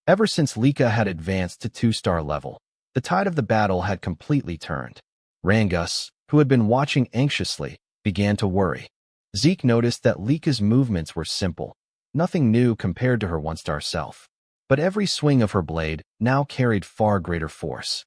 Ever since Lika had advanced to 2-star level, the tide of the battle had completely turned. Rangus, who had been watching anxiously, began to worry. Zeke noticed that Lika's movements were simple, nothing new compared to her 1-star self. But every swing of her blade now carried far greater force.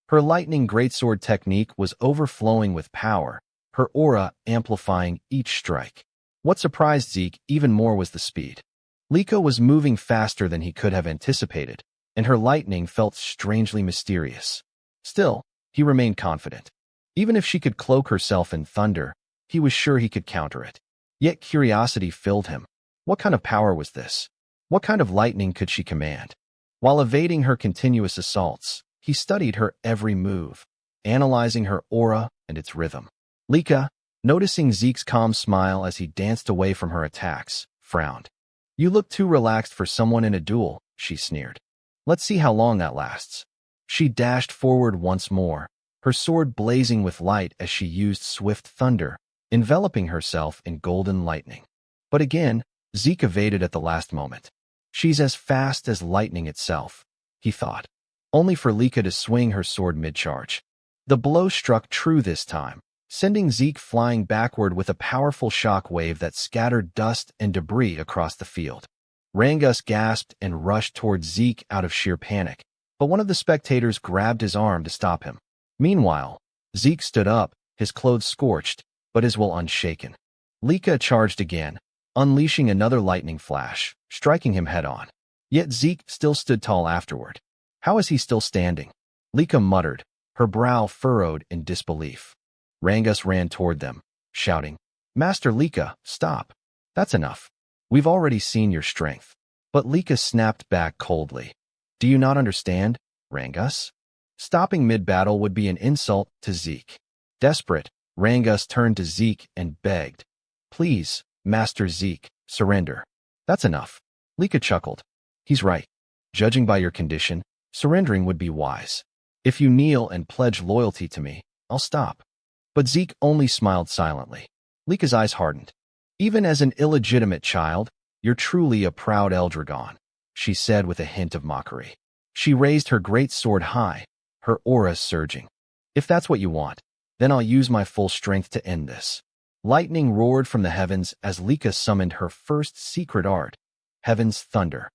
Her lightning greatsword technique was overflowing with power, her aura amplifying each strike. What surprised Zeke even more was the speed. Lika was moving faster than he could have anticipated, and her lightning felt strangely mysterious. Still, he remained confident. Even if she could cloak herself in thunder, he was sure he could counter it. Yet curiosity filled him. What kind of power was this? What kind of lightning could she command? While evading her continuous assaults, he studied her every move, analyzing her aura and its rhythm. Lika, noticing Zeke's calm smile as he danced away from her attacks, frowned. You look too relaxed for someone in a duel, she sneered. Let's see how long that lasts. She dashed forward once more, her sword blazing with light as she used swift thunder, enveloping herself in golden lightning. But again, Zeke evaded at the last moment. She's as fast as lightning itself, he thought, only for Lika to swing her sword mid-charge. The blow struck true this time, sending Zeke flying backward with a powerful shock wave that scattered dust and debris across the field. Rangus gasped and rushed towards Zeke out of sheer panic, but one of the spectators grabbed his arm to stop him. Meanwhile, Zeke stood up, his clothes scorched, but his will unshaken. Lika charged again, unleashing another lightning flash, striking him head-on. Yet Zeke still stood tall afterward. How is he still standing? Lika muttered, her brow furrowed in disbelief. Rangus ran toward them, shouting, Master Lika, stop. That's enough. We've already seen your strength. But Lika snapped back coldly. Do you not understand, Rangus? Stopping mid-battle would be an insult to Zeke. Desperate, Rangus turned to Zeke and begged, Please, Master Zeke, surrender. That's enough. Lika chuckled. He's right. Judging by your condition, surrendering would be wise. If you kneel and pledge loyalty to me, I'll stop. But Zeke only smiled silently. Lika's eyes hardened. Even as an illegitimate child, you're truly a proud Eldragon, she said with a hint of mockery. She raised her great sword high, her aura surging. If that's what you want, then I'll use my full strength to end this. Lightning roared from the heavens as Lika summoned her first secret art, Heaven's Thunder.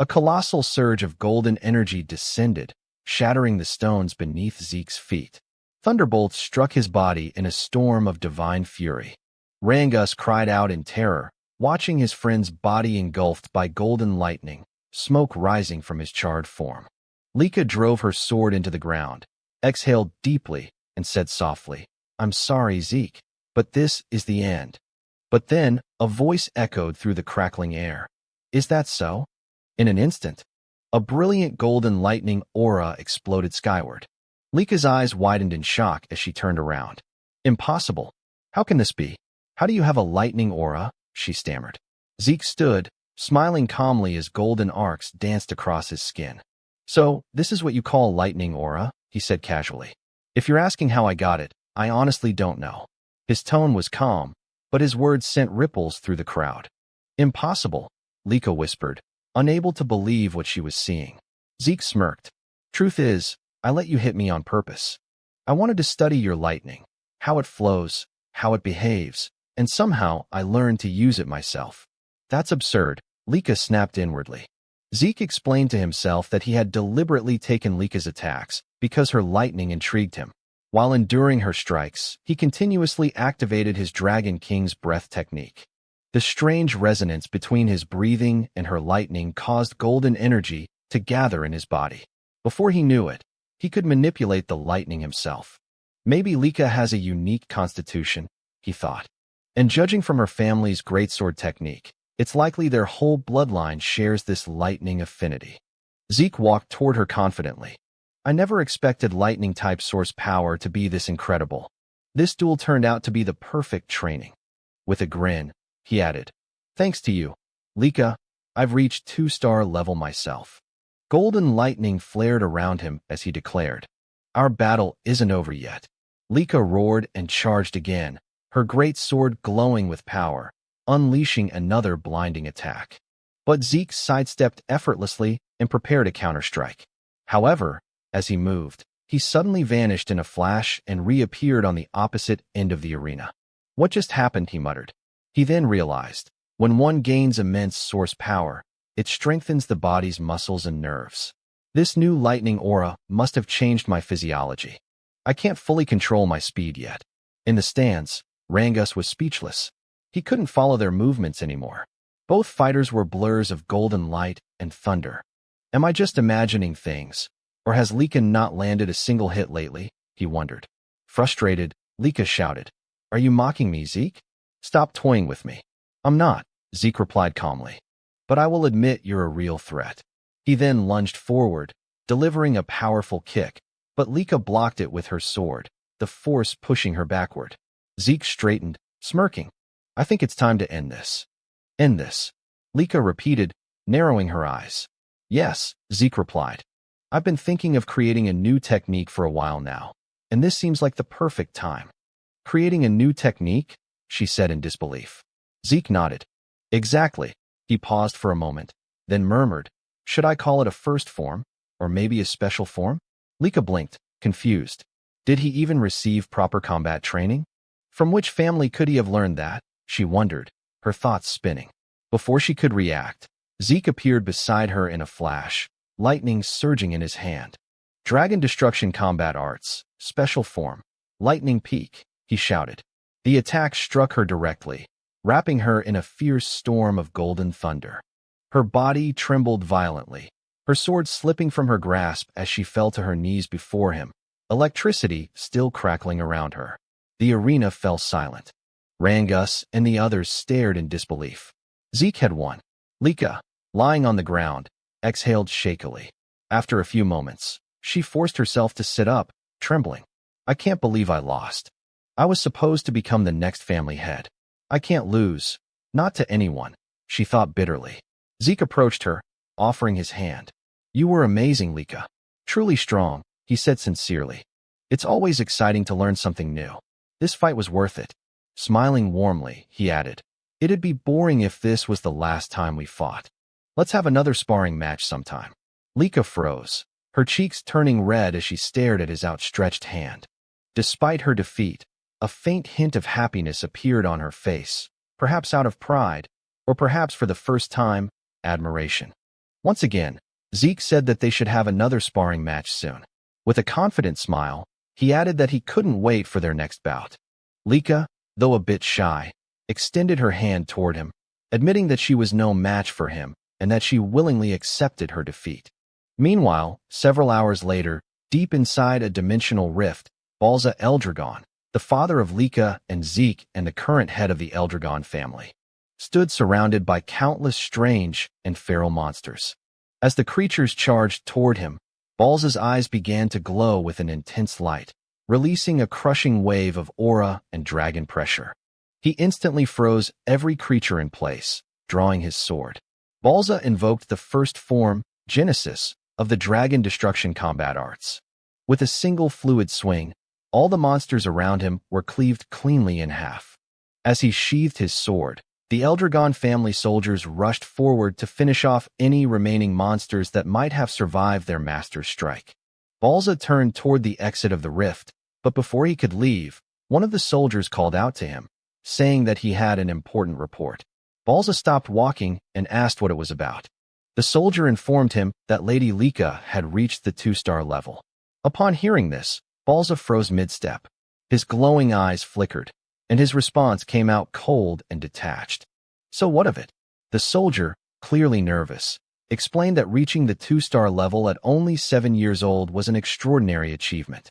A colossal surge of golden energy descended, shattering the stones beneath Zeke's feet. Thunderbolts struck his body in a storm of divine fury. Rangus cried out in terror, watching his friend's body engulfed by golden lightning, smoke rising from his charred form. Lika drove her sword into the ground, exhaled deeply, and said softly, I'm sorry, Zeke, but this is the end. But then, a voice echoed through the crackling air. Is that so? In an instant, a brilliant golden lightning aura exploded skyward. Lika's eyes widened in shock as she turned around. Impossible. How can this be? How do you have a lightning aura? She stammered. Zeke stood, smiling calmly as golden arcs danced across his skin. So, this is what you call lightning aura? He said casually. If you're asking how I got it, I honestly don't know. His tone was calm, but his words sent ripples through the crowd. Impossible, Lika whispered, unable to believe what she was seeing. Zeke smirked. Truth is, I let you hit me on purpose. I wanted to study your lightning, how it flows, how it behaves, and somehow I learned to use it myself. That's absurd, Lika snapped inwardly. Zeke explained to himself that he had deliberately taken Lika's attacks because her lightning intrigued him. While enduring her strikes, he continuously activated his Dragon King's breath technique. The strange resonance between his breathing and her lightning caused golden energy to gather in his body. Before he knew it, he could manipulate the lightning himself. Maybe Lika has a unique constitution, he thought. And judging from her family's greatsword technique, it's likely their whole bloodline shares this lightning affinity. Zeke walked toward her confidently. I never expected lightning-type source power to be this incredible. This duel turned out to be the perfect training. With a grin, he added, thanks to you, Lika, I've reached 2-star level myself. Golden lightning flared around him as he declared, our battle isn't over yet. Lika roared and charged again, her great sword glowing with power, unleashing another blinding attack. But Zeke sidestepped effortlessly and prepared a counterstrike. However, as he moved, he suddenly vanished in a flash and reappeared on the opposite end of the arena. What just happened, he muttered. He then realized, when one gains immense source power, it strengthens the body's muscles and nerves. This new lightning aura must have changed my physiology. I can't fully control my speed yet. In the stands, Rangus was speechless. He couldn't follow their movements anymore. Both fighters were blurs of golden light and thunder. Am I just imagining things? Or has Lika not landed a single hit lately? He wondered. Frustrated, Lika shouted, are you mocking me, Zeke? Stop toying with me. I'm not, Zeke replied calmly. But I will admit you're a real threat. He then lunged forward, delivering a powerful kick, but Lika blocked it with her sword, the force pushing her backward. Zeke straightened, smirking. I think it's time to end this. End this, Lika repeated, narrowing her eyes. Yes, Zeke replied. I've been thinking of creating a new technique for a while now, and this seems like the perfect time. Creating a new technique? She said in disbelief. Zeke nodded. Exactly. He paused for a moment, then murmured, should I call it a first form, or maybe a special form? Lika blinked, confused. Did he even receive proper combat training? From which family could he have learned that? She wondered, her thoughts spinning. Before she could react, Zeke appeared beside her in a flash, lightning surging in his hand. Dragon Destruction Combat Arts, Special Form, Lightning Peak, he shouted. The attack struck her directly, wrapping her in a fierce storm of golden thunder. Her body trembled violently, her sword slipping from her grasp as she fell to her knees before him, electricity still crackling around her. The arena fell silent. Rangus and the others stared in disbelief. Zeke had won. Lika, lying on the ground, exhaled shakily. After a few moments, she forced herself to sit up, trembling. I can't believe I lost. I was supposed to become the next family head. I can't lose. Not to anyone, she thought bitterly. Zeke approached her, offering his hand. You were amazing, Lika. Truly strong, he said sincerely. It's always exciting to learn something new. This fight was worth it. Smiling warmly, he added, it'd be boring if this was the last time we fought. Let's have another sparring match sometime. Lika froze, her cheeks turning red as she stared at his outstretched hand. Despite her defeat, a faint hint of happiness appeared on her face, perhaps out of pride, or perhaps for the first time, admiration. Once again, Zeke said that they should have another sparring match soon. With a confident smile, he added that he couldn't wait for their next bout. Lika, though a bit shy, extended her hand toward him, admitting that she was no match for him and that she willingly accepted her defeat. Meanwhile, several hours later, deep inside a dimensional rift, Zeke Eldragon, the father of Lika and Zeke and the current head of the Eldragon family, stood surrounded by countless strange and feral monsters. As the creatures charged toward him, Balza's eyes began to glow with an intense light, releasing a crushing wave of aura and dragon pressure. He instantly froze every creature in place, drawing his sword. Balza invoked the first form, Genesis, of the Dragon Destruction Combat Arts. With a single fluid swing, all the monsters around him were cleaved cleanly in half. As he sheathed his sword, the Eldragon family soldiers rushed forward to finish off any remaining monsters that might have survived their master's strike. Balza turned toward the exit of the rift, but before he could leave, one of the soldiers called out to him, saying that he had an important report. Balza stopped walking and asked what it was about. The soldier informed him that Lady Lika had reached the 2-star level. Upon hearing this, Balza froze mid-step. His glowing eyes flickered, and his response came out cold and detached. So what of it? The soldier, clearly nervous, explained that reaching the 2-star level at only 7 years old was an extraordinary achievement.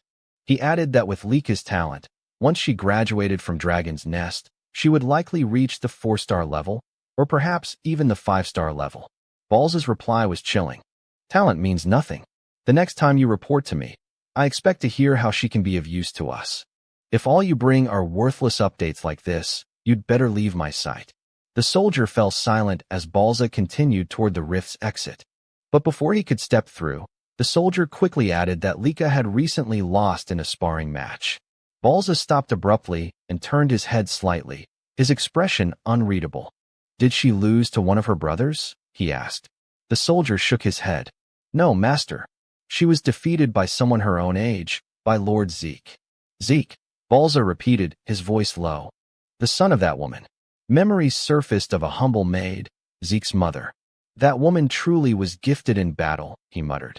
He added that with Lika's talent, once she graduated from Dragon's Nest, she would likely reach the 4-star level, or perhaps even the 5-star level. Balza's reply was chilling. Talent means nothing. The next time you report to me, I expect to hear how she can be of use to us. If all you bring are worthless updates like this, you'd better leave my sight. The soldier fell silent as Balza continued toward the rift's exit. But before he could step through, the soldier quickly added that Lika had recently lost in a sparring match. Balza stopped abruptly and turned his head slightly, his expression unreadable. Did she lose to one of her brothers? He asked. The soldier shook his head. No, master. She was defeated by someone her own age, by Lord Zeke. Zeke, Balza repeated, his voice low. The son of that woman. Memories surfaced of a humble maid, Zeke's mother. That woman truly was gifted in battle, he muttered.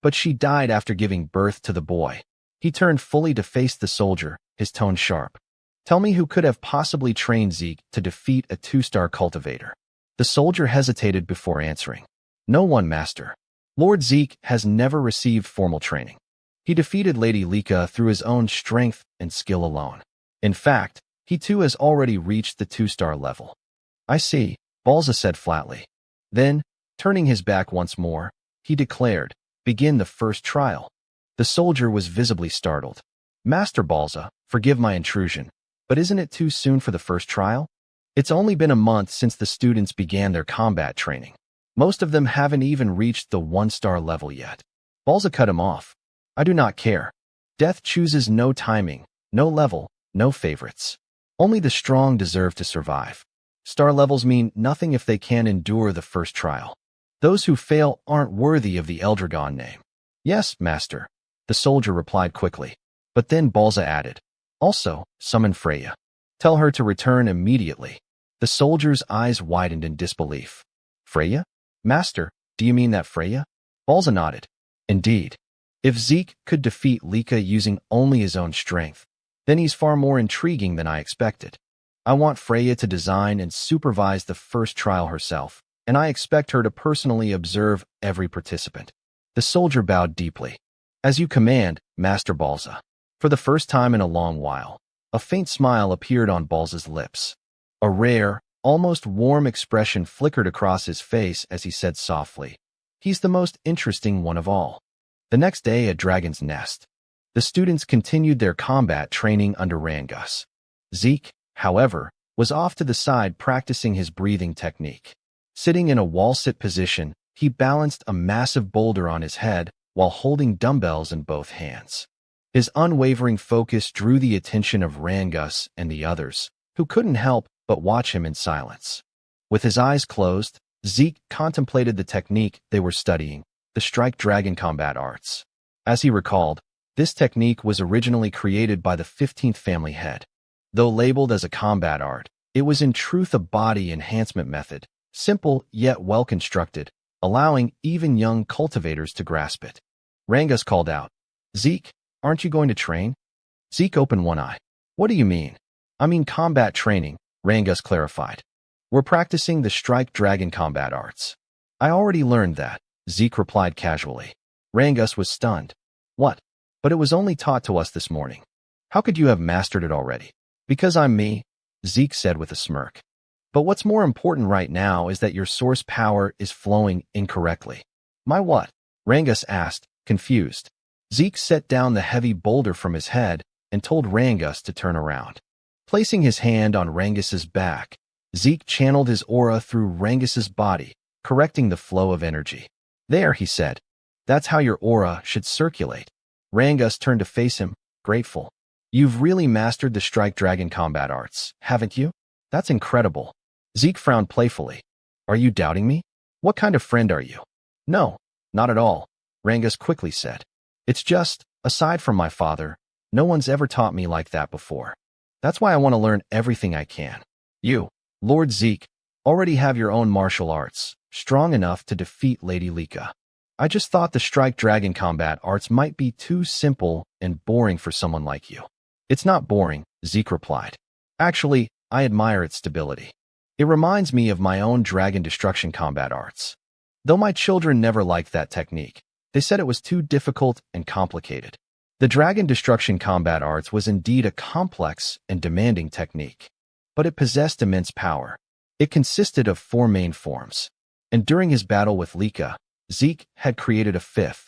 But she died after giving birth to the boy. He turned fully to face the soldier, his tone sharp. Tell me who could have possibly trained Zeke to defeat a 2-star cultivator. The soldier hesitated before answering. No one, master. Lord Zeke has never received formal training. He defeated Lady Lika through his own strength and skill alone. In fact, he too has already reached the 2-star level. I see, Balza said flatly. Then, turning his back once more, he declared, begin the first trial. The soldier was visibly startled. Master Balza, forgive my intrusion, but isn't it too soon for the first trial? It's only been a month since the students began their combat training. Most of them haven't even reached the 1-star level yet. Balza cut him off. I do not care. Death chooses no timing, no level, no favorites. Only the strong deserve to survive. Star levels mean nothing if they can't endure the first trial. Those who fail aren't worthy of the Eldragon name. Yes, master, the soldier replied quickly. But then Balza added, also, summon Freya. Tell her to return immediately. The soldier's eyes widened in disbelief. Freya? Master, do you mean that Freya? Balza nodded. Indeed. If Zeke could defeat Lika using only his own strength, then he's far more intriguing than I expected. I want Freya to design and supervise the first trial herself, and I expect her to personally observe every participant. The soldier bowed deeply. As you command, Master Balza. For the first time in a long while, a faint smile appeared on Balza's lips. A rare, almost warm expression flickered across his face as he said softly, he's the most interesting one of all. The next day at Dragon's Nest, the students continued their combat training under Rangus. Zeke, however, was off to the side practicing his breathing technique. Sitting in a wall-sit position, he balanced a massive boulder on his head while holding dumbbells in both hands. His unwavering focus drew the attention of Rangus and the others, who couldn't help but watch him in silence. With his eyes closed, Zeke contemplated the technique they were studying, the Strike Dragon combat arts. As he recalled, this technique was originally created by the 15th family head. Though labeled as a combat art, it was in truth a body enhancement method, simple yet well-constructed, allowing even young cultivators to grasp it. Rangus called out, Zeke, aren't you going to train? Zeke opened one eye. What do you mean? I mean combat training, Rangus clarified. We're practicing the Strike Dragon combat arts. I already learned that, Zeke replied casually. Rangus was stunned. What? But it was only taught to us this morning. How could you have mastered it already? Because I'm me, Zeke said with a smirk. But what's more important right now is that your source power is flowing incorrectly. My what? Rangus asked, confused. Zeke set down the heavy boulder from his head and told Rangus to turn around. Placing his hand on Rangus's back, Zeke channeled his aura through Rangus's body, correcting the flow of energy. There, he said. That's how your aura should circulate. Rangus turned to face him, grateful. You've really mastered the Strike Dragon combat arts, haven't you? That's incredible. Zeke frowned playfully. Are you doubting me? What kind of friend are you? No, not at all, Rangus quickly said. It's just, aside from my father, no one's ever taught me like that before. That's why I want to learn everything I can. You, Lord Zeke, already have your own martial arts, strong enough to defeat Lady Lika. I just thought the Strike Dragon combat arts might be too simple and boring for someone like you. It's not boring, Zeke replied. Actually, I admire its stability. It reminds me of my own dragon destruction combat arts. Though my children never liked that technique, they said it was too difficult and complicated. The dragon destruction combat arts was indeed a complex and demanding technique, but it possessed immense power. It consisted of 4 main forms, and during his battle with Lika, Zeke had created a 5th.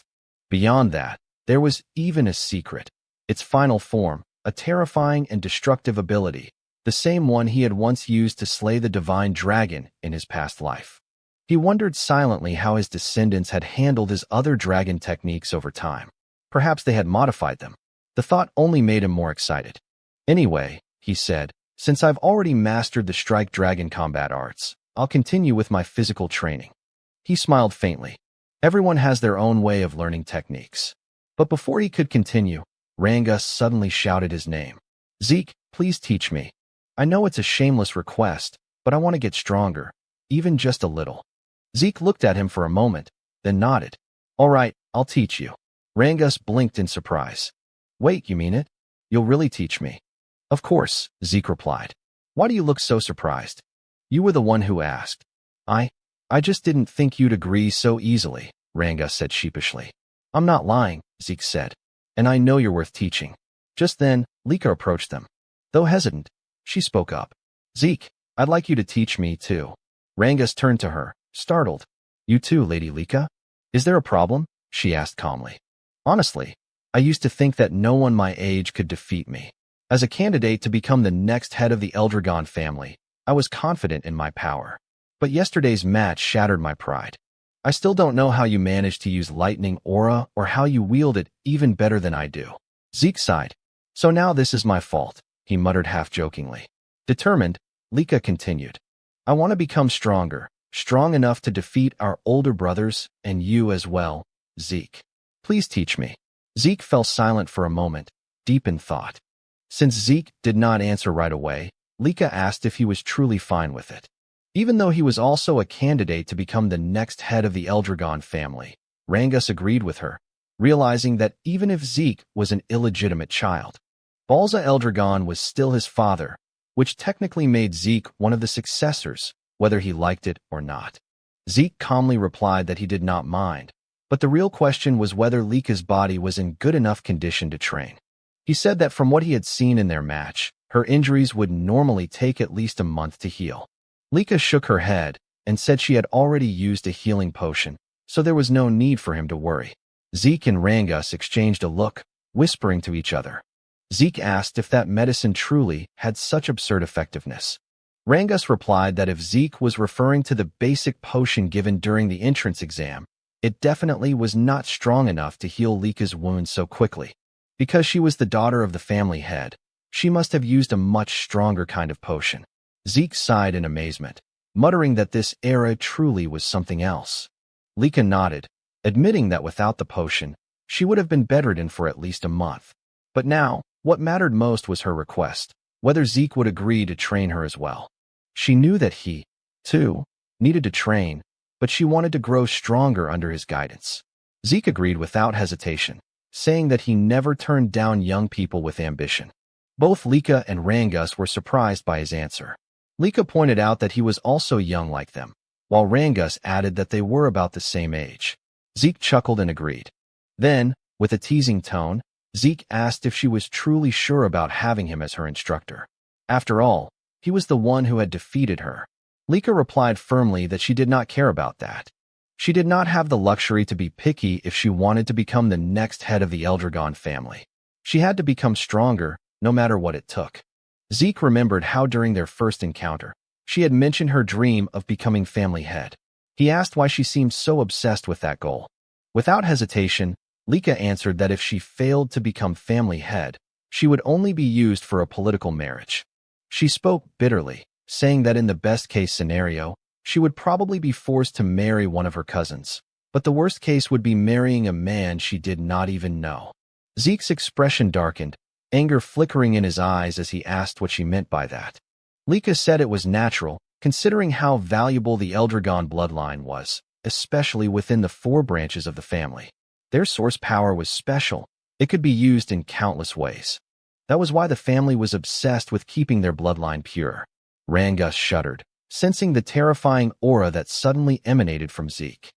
Beyond that, there was even a secret, its final form, a terrifying and destructive ability, the same one he had once used to slay the divine dragon in his past life. He wondered silently how his descendants had handled his other dragon techniques over time. Perhaps they had modified them. The thought only made him more excited. Anyway, he said, since I've already mastered the strike dragon combat arts, I'll continue with my physical training. He smiled faintly. Everyone has their own way of learning techniques. But before he could continue, Rangus suddenly shouted his name. Zeke, please teach me. I know it's a shameless request, but I want to get stronger, even just a little. Zeke looked at him for a moment, then nodded. All right, I'll teach you. Rangus blinked in surprise. Wait, you mean it? You'll really teach me? Of course, Zeke replied. Why do you look so surprised? You were the one who asked. I just didn't think you'd agree so easily, Rangus said sheepishly. I'm not lying, Zeke said. And I know you're worth teaching. Just then, Lika approached them. Though hesitant, she spoke up. Zeke, I'd like you to teach me too. Rangus turned to her, startled. You too, Lady Lika? Is there a problem? She asked calmly. Honestly, I used to think that no one my age could defeat me. As a candidate to become the next head of the Eldragon family, I was confident in my power. But yesterday's match shattered my pride. I still don't know how you managed to use lightning aura or how you wield it even better than I do. Zeke sighed. So now this is my fault, he muttered half-jokingly. Determined, Lika continued. I want to become stronger, strong enough to defeat our older brothers and you as well, Zeke. Please teach me. Zeke fell silent for a moment, deep in thought. Since Zeke did not answer right away, Lika asked if he was truly fine with it. Even though he was also a candidate to become the next head of the Eldragon family, Rangus agreed with her, realizing that even if Zeke was an illegitimate child, Balza Eldragon was still his father, which technically made Zeke one of the successors, whether he liked it or not. Zeke calmly replied that he did not mind, but the real question was whether Lika's body was in good enough condition to train. He said that from what he had seen in their match, her injuries would normally take at least a month to heal. Lika shook her head and said she had already used a healing potion, so there was no need for him to worry. Zeke and Rangus exchanged a look, whispering to each other. Zeke asked if that medicine truly had such absurd effectiveness. Rangus replied that if Zeke was referring to the basic potion given during the entrance exam, it definitely was not strong enough to heal Lika's wounds so quickly. Because she was the daughter of the family head, she must have used a much stronger kind of potion. Zeke sighed in amazement, muttering that this era truly was something else. Lika nodded, admitting that without the potion, she would have been bedridden for at least a month. But now, what mattered most was her request, whether Zeke would agree to train her as well. She knew that he, too, needed to train, but she wanted to grow stronger under his guidance. Zeke agreed without hesitation, saying that he never turned down young people with ambition. Both Lika and Rangus were surprised by his answer. Lika pointed out that he was also young like them, while Rangus added that they were about the same age. Zeke chuckled and agreed. Then, with a teasing tone, Zeke asked if she was truly sure about having him as her instructor. After all, he was the one who had defeated her. Lika replied firmly that she did not care about that. She did not have the luxury to be picky if she wanted to become the next head of the Eldragon family. She had to become stronger, no matter what it took. Zeke remembered how during their first encounter, she had mentioned her dream of becoming family head. He asked why she seemed so obsessed with that goal. Without hesitation, Lika answered that if she failed to become family head, she would only be used for a political marriage. She spoke bitterly, saying that in the best-case scenario, she would probably be forced to marry one of her cousins, but the worst case would be marrying a man she did not even know. Zeke's expression darkened, anger flickering in his eyes as he asked what she meant by that. Lika said it was natural, considering how valuable the Eldragon bloodline was, especially within the 4 branches of the family. Their source power was special. It could be used in countless ways. That was why the family was obsessed with keeping their bloodline pure. Rangus shuddered, sensing the terrifying aura that suddenly emanated from Zeke.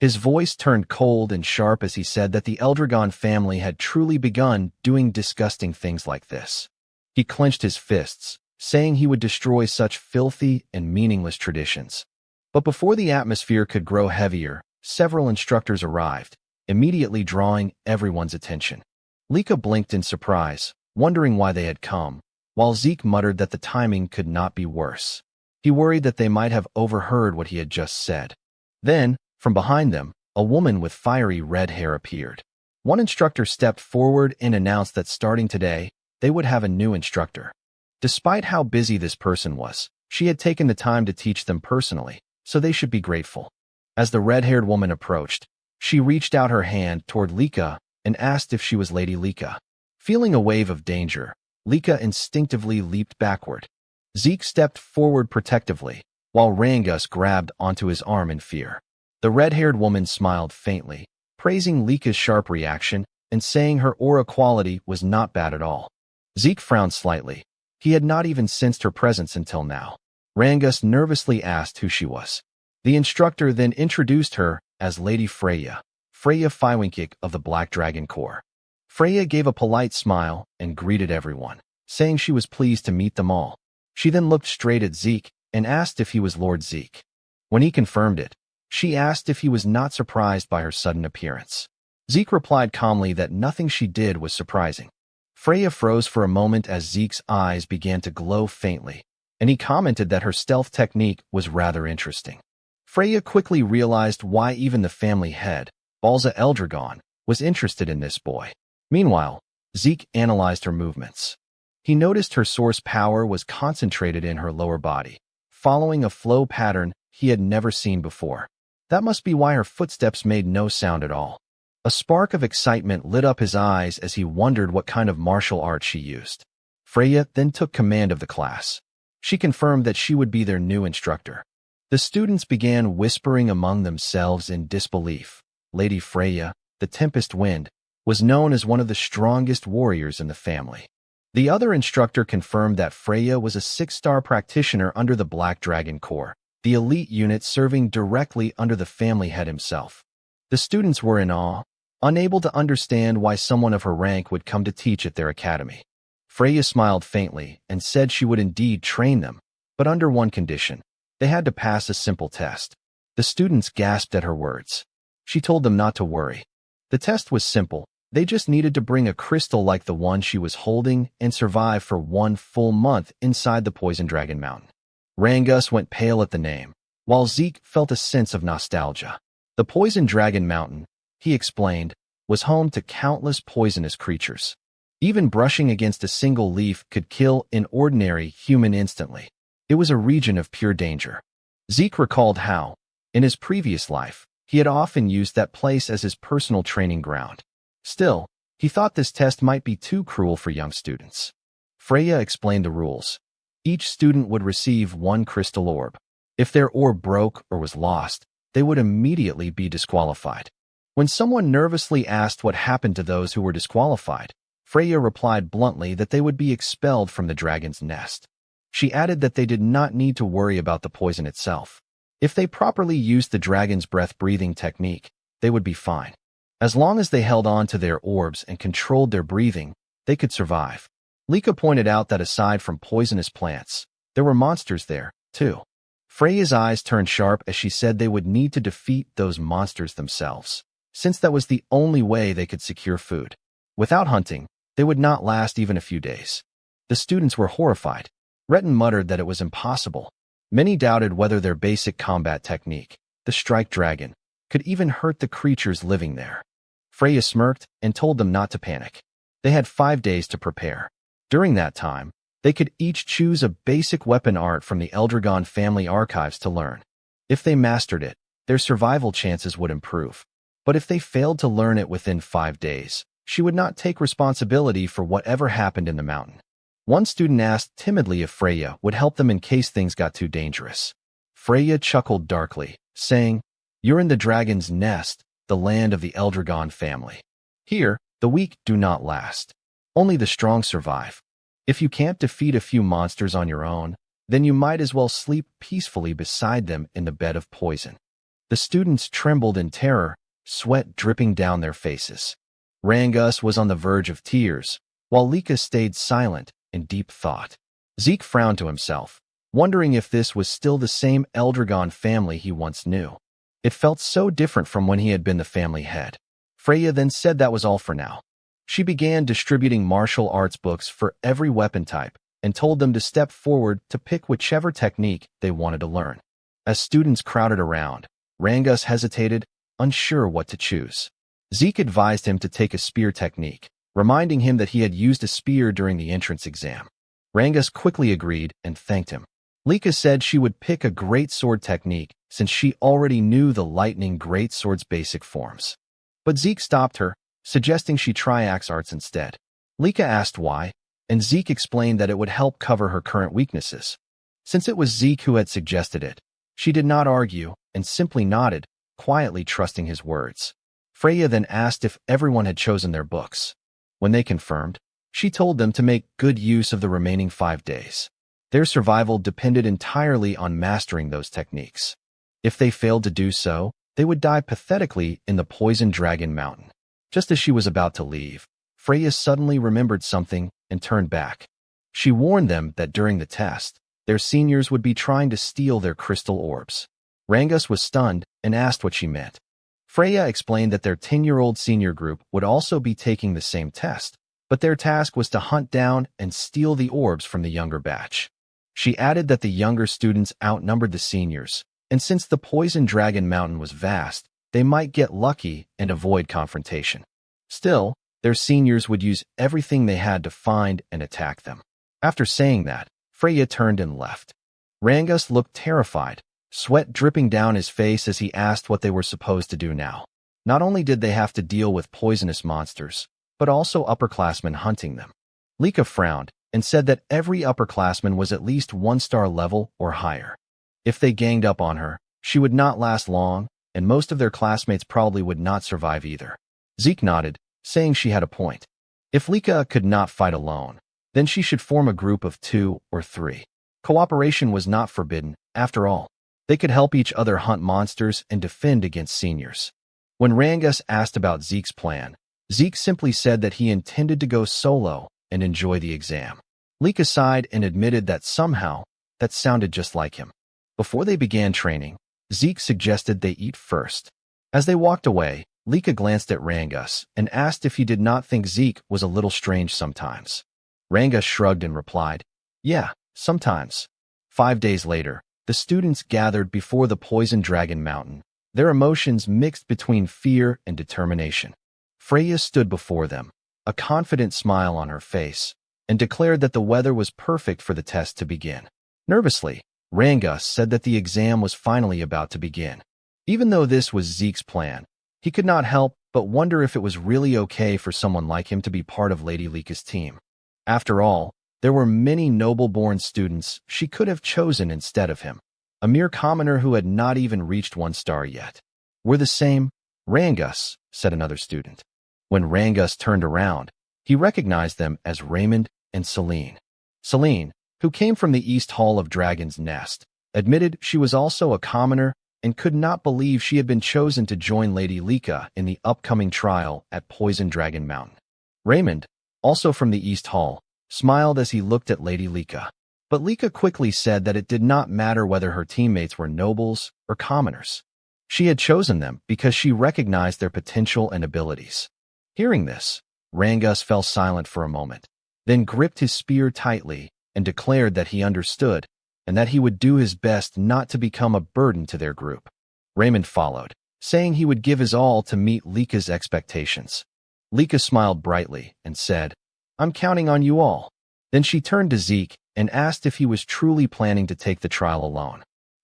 His voice turned cold and sharp as he said that the Eldragon family had truly begun doing disgusting things like this. He clenched his fists, saying he would destroy such filthy and meaningless traditions. But before the atmosphere could grow heavier, several instructors arrived, immediately drawing everyone's attention. Lika blinked in surprise, wondering why they had come, while Zeke muttered that the timing could not be worse. He worried that they might have overheard what he had just said. Then, from behind them, a woman with fiery red hair appeared. One instructor stepped forward and announced that starting today, they would have a new instructor. Despite how busy this person was, she had taken the time to teach them personally, so they should be grateful. As the red-haired woman approached, she reached out her hand toward Lika and asked if she was Lady Lika. Feeling a wave of danger, Lika instinctively leaped backward. Zeke stepped forward protectively, while Rangus grabbed onto his arm in fear. The red-haired woman smiled faintly, praising Lika's sharp reaction and saying her aura quality was not bad at all. Zeke frowned slightly. He had not even sensed her presence until now. Rangus nervously asked who she was. The instructor then introduced her as Lady Freya Fywinkick of the Black Dragon Corps. Freya gave a polite smile and greeted everyone, saying she was pleased to meet them all. She then looked straight at Zeke and asked if he was Lord Zeke. When he confirmed it, she asked if he was not surprised by her sudden appearance. Zeke replied calmly that nothing she did was surprising. Freya froze for a moment as Zeke's eyes began to glow faintly, and he commented that her stealth technique was rather interesting. Freya quickly realized why even the family head, Balza Eldragon, was interested in this boy. Meanwhile, Zeke analyzed her movements. He noticed her source power was concentrated in her lower body, following a flow pattern he had never seen before. That must be why her footsteps made no sound at all. A spark of excitement lit up his eyes as he wondered what kind of martial art she used. Freya then took command of the class. She confirmed that she would be their new instructor. The students began whispering among themselves in disbelief. Lady Freya, the Tempest Wind, was known as one of the strongest warriors in the family. The other instructor confirmed that Freya was a 6-star practitioner under the Black Dragon Corps, the elite unit serving directly under the family head himself. The students were in awe, unable to understand why someone of her rank would come to teach at their academy. Freya smiled faintly and said she would indeed train them, but under one condition. They had to pass a simple test. The students gasped at her words. She told them not to worry. The test was simple. They just needed to bring a crystal like the one she was holding and survive for 1 full month inside the Poison Dragon Mountain. Rangus went pale at the name, while Zeke felt a sense of nostalgia. The Poison Dragon Mountain, he explained, was home to countless poisonous creatures. Even brushing against a single leaf could kill an ordinary human instantly. It was a region of pure danger. Zeke recalled how, in his previous life, he had often used that place as his personal training ground. Still, he thought this test might be too cruel for young students. Freya explained the rules. Each student would receive 1 crystal orb. If their orb broke or was lost, they would immediately be disqualified. When someone nervously asked what happened to those who were disqualified, Freya replied bluntly that they would be expelled from the dragon's nest. She added that they did not need to worry about the poison itself. If they properly used the dragon's breath-breathing technique, they would be fine. As long as they held on to their orbs and controlled their breathing, they could survive. Lika pointed out that aside from poisonous plants, there were monsters there, too. Freya's eyes turned sharp as she said they would need to defeat those monsters themselves, since that was the only way they could secure food. Without hunting, they would not last even a few days. The students were horrified. Retin muttered that it was impossible. Many doubted whether their basic combat technique, the strike dragon, could even hurt the creatures living there. Freya smirked and told them not to panic. They had 5 days to prepare. During that time, they could each choose a basic weapon art from the Eldragon family archives to learn. If they mastered it, their survival chances would improve. But if they failed to learn it within 5 days, she would not take responsibility for whatever happened in the mountain. One student asked timidly if Freya would help them in case things got too dangerous. Freya chuckled darkly, saying, "You're in the dragon's nest, the land of the Eldragon family. Here, the weak do not last. Only the strong survive. If you can't defeat a few monsters on your own, then you might as well sleep peacefully beside them in the bed of poison." The The students trembled in terror, sweat dripping down their faces. Rangus was on the verge of tears, while Lika stayed silent in deep thought. Zeke frowned to himself, wondering if this was still the same Eldragon family he once knew. It felt so different from when he had been the family head. Freya then said that was all for now. She began distributing martial arts books for every weapon type and told them to step forward to pick whichever technique they wanted to learn. As students crowded around, Rangus hesitated, unsure what to choose. Zeke advised him to take a spear technique, reminding him that he had used a spear during the entrance exam. Rangus quickly agreed and thanked him. Lika said she would pick a greatsword technique since she already knew the lightning greatsword's basic forms. But Zeke stopped her, suggesting she try axe arts instead. Lika asked why, and Zeke explained that it would help cover her current weaknesses. Since it was Zeke who had suggested it, she did not argue and simply nodded, quietly trusting his words. Freya then asked if everyone had chosen their books. When they confirmed, she told them to make good use of the remaining 5 days. Their survival depended entirely on mastering those techniques. If they failed to do so, they would die pathetically in the Poison Dragon Mountain. Just as she was about to leave, Freya suddenly remembered something and turned back. She warned them that during the test, their seniors would be trying to steal their crystal orbs. Rangus was stunned and asked what she meant. Freya explained that their 10-year-old senior group would also be taking the same test, but their task was to hunt down and steal the orbs from the younger batch. She added that the younger students outnumbered the seniors, and since the Poison Dragon Mountain was vast, they might get lucky and avoid confrontation. Still, their seniors would use everything they had to find and attack them. After saying that, Freya turned and left. Rangus looked terrified, sweat dripping down his face as he asked what they were supposed to do now. Not only did they have to deal with poisonous monsters, but also upperclassmen hunting them. Lika frowned and said that every upperclassman was at least 1-star level or higher. If they ganged up on her, she would not last long, and most of their classmates probably would not survive either. Zeke nodded, saying she had a point. If Lika could not fight alone, then she should form a group of 2 or 3. Cooperation was not forbidden, after all. They could help each other hunt monsters and defend against seniors. When Rangus asked about Zeke's plan, Zeke simply said that he intended to go solo and enjoy the exam. Lika sighed and admitted that somehow, that sounded just like him. Before they began training, Zeke suggested they eat first. As they walked away, Lika glanced at Rangus and asked if he did not think Zeke was a little strange sometimes. Rangus shrugged and replied, "Yeah, sometimes." 5 days later, the students gathered before the Poison Dragon Mountain, their emotions mixed between fear and determination. Freya stood before them, a confident smile on her face, and declared that the weather was perfect for the test to begin. Nervously, Rangus said that the exam was finally about to begin. Even though this was Zeke's plan, he could not help but wonder if it was really okay for someone like him to be part of Lady Lika's team. After all, there were many noble-born students she could have chosen instead of him, a mere commoner who had not even reached 1 star yet. "We're the same, Rangus," said another student. When Rangus turned around, he recognized them as Raymond and Celine. Celine, who came from the East Hall of Dragon's Nest, admitted she was also a commoner and could not believe she had been chosen to join Lady Lika in the upcoming trial at Poison Dragon Mountain. Raymond, also from the East Hall, smiled as he looked at Lady Lika. But Lika quickly said that it did not matter whether her teammates were nobles or commoners. She had chosen them because she recognized their potential and abilities. Hearing this, Rangus fell silent for a moment, then gripped his spear tightly and declared that he understood and that he would do his best not to become a burden to their group. Raymond followed, saying he would give his all to meet Lika's expectations. Lika smiled brightly and said, "I'm counting on you all." Then she turned to Zeke and asked if he was truly planning to take the trial alone.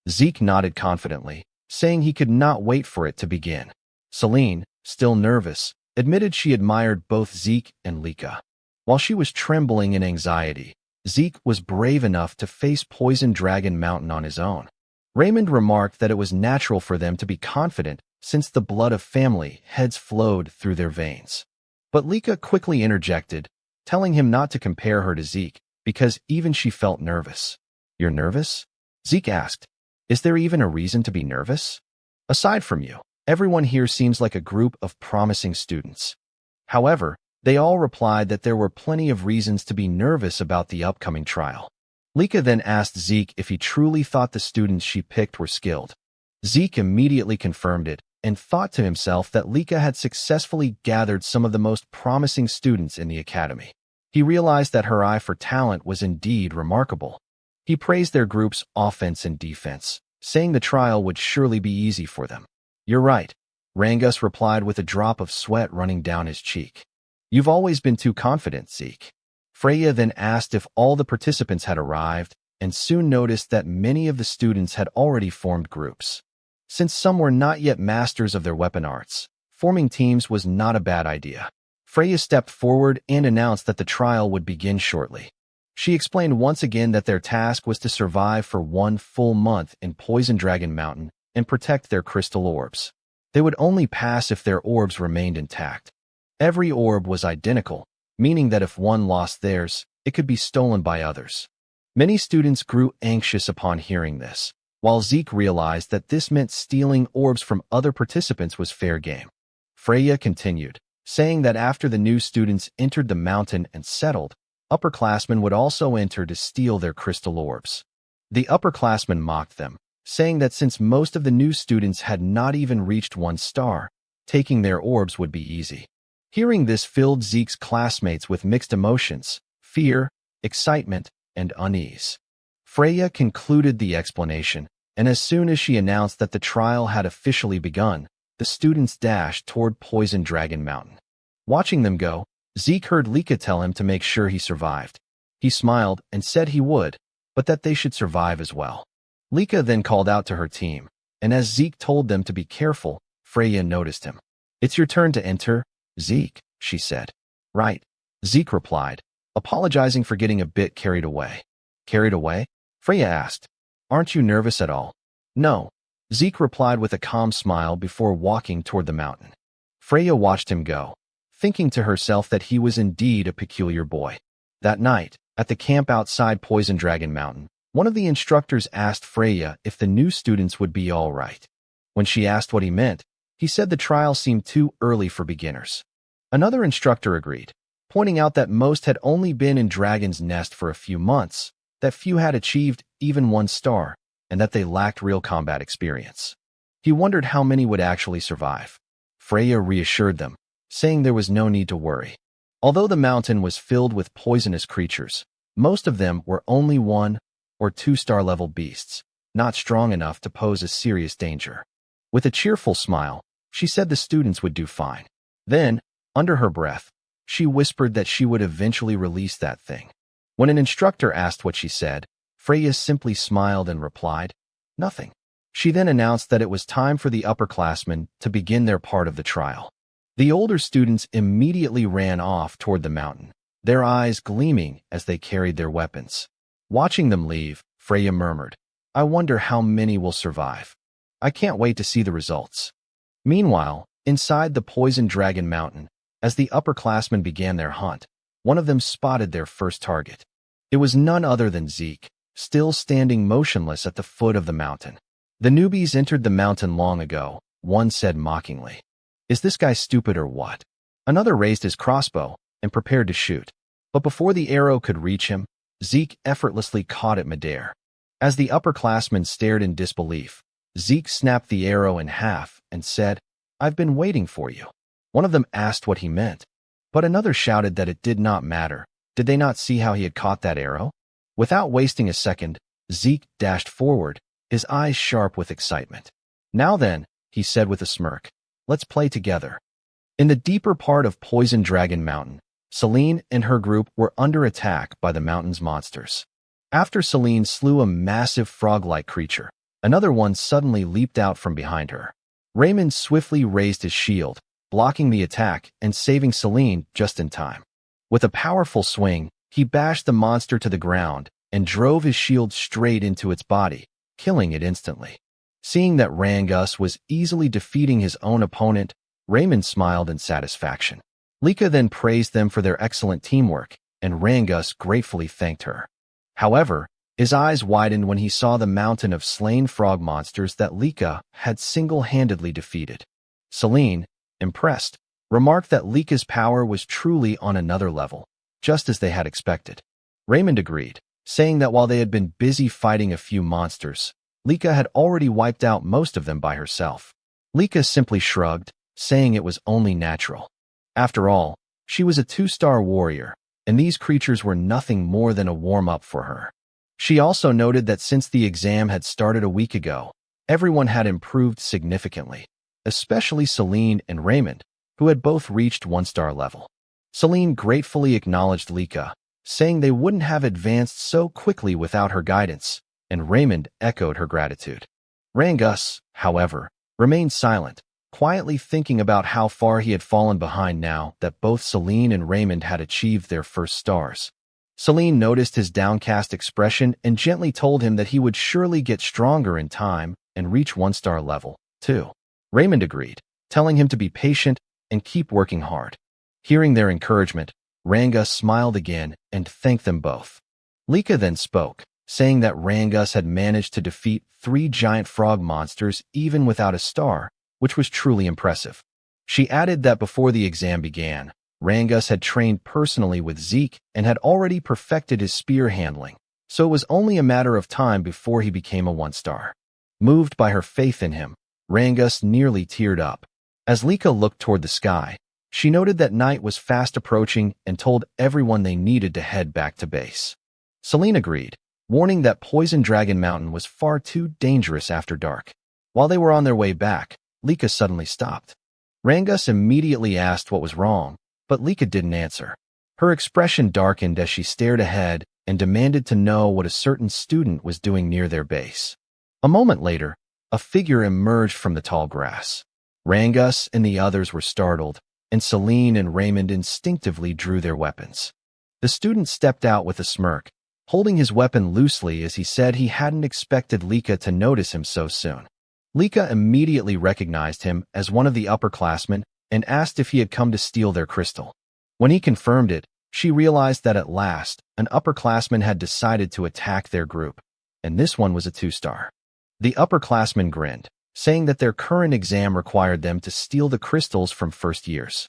Zeke nodded confidently, saying he could not wait for it to begin. Celine, still nervous, admitted she admired both Zeke and Lika. While she was trembling in anxiety, Zeke was brave enough to face Poison Dragon Mountain on his own. Raymond remarked that it was natural for them to be confident since the blood of family heads flowed through their veins. But Lika quickly interjected, telling him not to compare her to Zeke because even she felt nervous. "You're nervous?" Zeke asked. "Is there even a reason to be nervous?" Aside from you, everyone here seems like a group of promising students." However, they all replied that there were plenty of reasons to be nervous about the upcoming trial. Lika then asked Zeke if he truly thought the students she picked were skilled. Zeke immediately confirmed it and thought to himself that Lika had successfully gathered some of the most promising students in the academy. He realized that her eye for talent was indeed remarkable. He praised their group's offense and defense, saying the trial would surely be easy for them. "You're right," Rangus replied with a drop of sweat running down his cheek. "You've always been too confident, Zeke." Freya then asked if all the participants had arrived, and soon noticed that many of the students had already formed groups. Since some were not yet masters of their weapon arts, forming teams was not a bad idea. Freya stepped forward and announced that the trial would begin shortly. She explained once again that their task was to survive for 1 full month in Poison Dragon Mountain and protect their crystal orbs. They would only pass if their orbs remained intact. Every orb was identical, meaning that if one lost theirs, it could be stolen by others. Many students grew anxious upon hearing this, while Zeke realized that this meant stealing orbs from other participants was fair game. Freya continued, saying that after the new students entered the mountain and settled, upperclassmen would also enter to steal their crystal orbs. The upperclassmen mocked them, saying that since most of the new students had not even reached 1 star, taking their orbs would be easy. Hearing this filled Zeke's classmates with mixed emotions, fear, excitement, and unease. Freya concluded the explanation, and as soon as she announced that the trial had officially begun, the students dashed toward Poison Dragon Mountain. Watching them go, Zeke heard Lika tell him to make sure he survived. He smiled and said he would, but that they should survive as well. Lika then called out to her team, and as Zeke told them to be careful, Freya noticed him. "It's your turn to enter, Zeke," she said. "Right," Zeke replied, apologizing for getting a bit carried away. "Carried away?" Freya asked. "Aren't you nervous at all?" "No," Zeke replied with a calm smile before walking toward the mountain. Freya watched him go, thinking to herself that he was indeed a peculiar boy. That night, at the camp outside Poison Dragon Mountain, one of the instructors asked Freya if the new students would be all right. When she asked what he meant, he said the trial seemed too early for beginners. Another instructor agreed, pointing out that most had only been in Dragon's Nest for a few months, that few had achieved even 1 star, and that they lacked real combat experience. He wondered how many would actually survive. Freya reassured them, saying there was no need to worry. Although the mountain was filled with poisonous creatures, most of them were only 1 or 2 star level beasts, not strong enough to pose a serious danger. With a cheerful smile, she said the students would do fine. Then, under her breath, she whispered that she would eventually release that thing. When an instructor asked what she said, Freya simply smiled and replied, "Nothing." She then announced that it was time for the upperclassmen to begin their part of the trial. The older students immediately ran off toward the mountain, their eyes gleaming as they carried their weapons. Watching them leave, Freya murmured, "I wonder how many will survive. I can't wait to see the results." Meanwhile, inside the Poison Dragon Mountain, as the upperclassmen began their hunt, one of them spotted their first target. It was none other than Zeke, still standing motionless at the foot of the mountain. "The newbies entered the mountain long ago," one said mockingly. "Is this guy stupid or what?" Another raised his crossbow and prepared to shoot. But before the arrow could reach him, Zeke effortlessly caught it midair. As the upperclassmen stared in disbelief, Zeke snapped the arrow in half and said, "I've been waiting for you." One of them asked what he meant, but another shouted that it did not matter. Did they not see how he had caught that arrow? Without wasting a second, Zeke dashed forward, his eyes sharp with excitement. "Now then," he said with a smirk, "let's play together." In the deeper part of Poison Dragon Mountain, Celine and her group were under attack by the mountain's monsters. After Celine slew a massive frog-like creature, another one suddenly leaped out from behind her. Raymond swiftly raised his shield, blocking the attack and saving Celine just in time. With a powerful swing, he bashed the monster to the ground and drove his shield straight into its body, killing it instantly. Seeing that Rangus was easily defeating his own opponent, Raymond smiled in satisfaction. Lika then praised them for their excellent teamwork, and Rangus gratefully thanked her. However, His eyes widened when he saw the mountain of slain frog monsters that Lika had single-handedly defeated. Celine, impressed, remarked that Lika's power was truly on another level, just as they had expected. Raymond agreed, saying that while they had been busy fighting a few monsters, Lika had already wiped out most of them by herself. Lika simply shrugged, saying it was only natural. After all, she was a 2-star warrior, and these creatures were nothing more than a warm-up for her. She also noted that since the exam had started a week ago, everyone had improved significantly, especially Celine and Raymond, who had both reached 1-star level. Celine gratefully acknowledged Lika, saying they wouldn't have advanced so quickly without her guidance, and Raymond echoed her gratitude. Rangus, however, remained silent, quietly thinking about how far he had fallen behind now that both Celine and Raymond had achieved their first stars. Celine noticed his downcast expression and gently told him that he would surely get stronger in time and reach 1-star level, too. Raymond agreed, telling him to be patient and keep working hard. Hearing their encouragement, Rangus smiled again and thanked them both. Lika then spoke, saying that Rangus had managed to defeat 3 giant frog monsters even without a star, which was truly impressive. She added that before the exam began, Rangus had trained personally with Zeke and had already perfected his spear handling, so it was only a matter of time before he became a 1-star. Moved by her faith in him, Rangus nearly teared up. As Lika looked toward the sky, she noted that night was fast approaching and told everyone they needed to head back to base. Celine agreed, warning that Poison Dragon Mountain was far too dangerous after dark. While they were on their way back, Lika suddenly stopped. Rangus immediately asked what was wrong, but Lika didn't answer. Her expression darkened as she stared ahead and demanded to know what a certain student was doing near their base. A moment later, a figure emerged from the tall grass. Rangus and the others were startled, and Celine and Raymond instinctively drew their weapons. The student stepped out with a smirk, holding his weapon loosely as he said he hadn't expected Lika to notice him so soon. Lika immediately recognized him as one of the upperclassmen and asked if he had come to steal their crystal. When he confirmed it, she realized that at last, an upperclassman had decided to attack their group, and this one was a 2-star. The upperclassman grinned, saying that their current exam required them to steal the crystals from first years.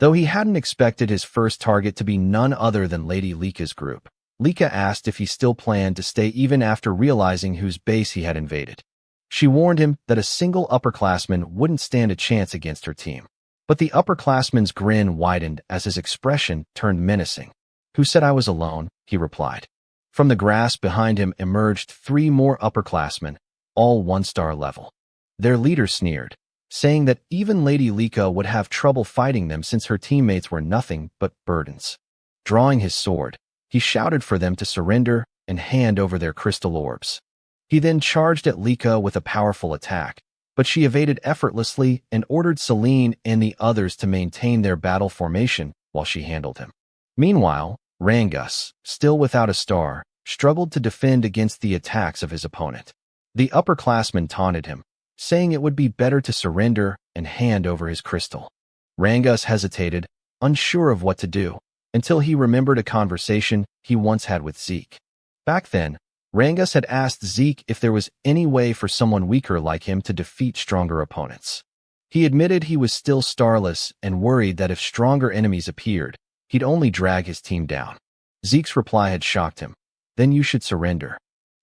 Though he hadn't expected his first target to be none other than Lady Lika's group, Lika asked if he still planned to stay even after realizing whose base he had invaded. She warned him that a single upperclassman wouldn't stand a chance against her team. But the upperclassman's grin widened as his expression turned menacing. "Who said I was alone?" he replied. From the grass behind him emerged 3 more upperclassmen, all 1-star level. Their leader sneered, saying that even Lady Lika would have trouble fighting them since her teammates were nothing but burdens. Drawing his sword, he shouted for them to surrender and hand over their crystal orbs. He then charged at Lika with a powerful attack, but she evaded effortlessly and ordered Celine and the others to maintain their battle formation while she handled him. Meanwhile, Rangus, still without a star, struggled to defend against the attacks of his opponent. The upperclassman taunted him, saying it would be better to surrender and hand over his crystal. Rangus hesitated, unsure of what to do, until he remembered a conversation he once had with Zeke. Back then, Rangus had asked Zeke if there was any way for someone weaker like him to defeat stronger opponents. He admitted he was still starless and worried that if stronger enemies appeared, he'd only drag his team down. Zeke's reply had shocked him. "Then you should surrender."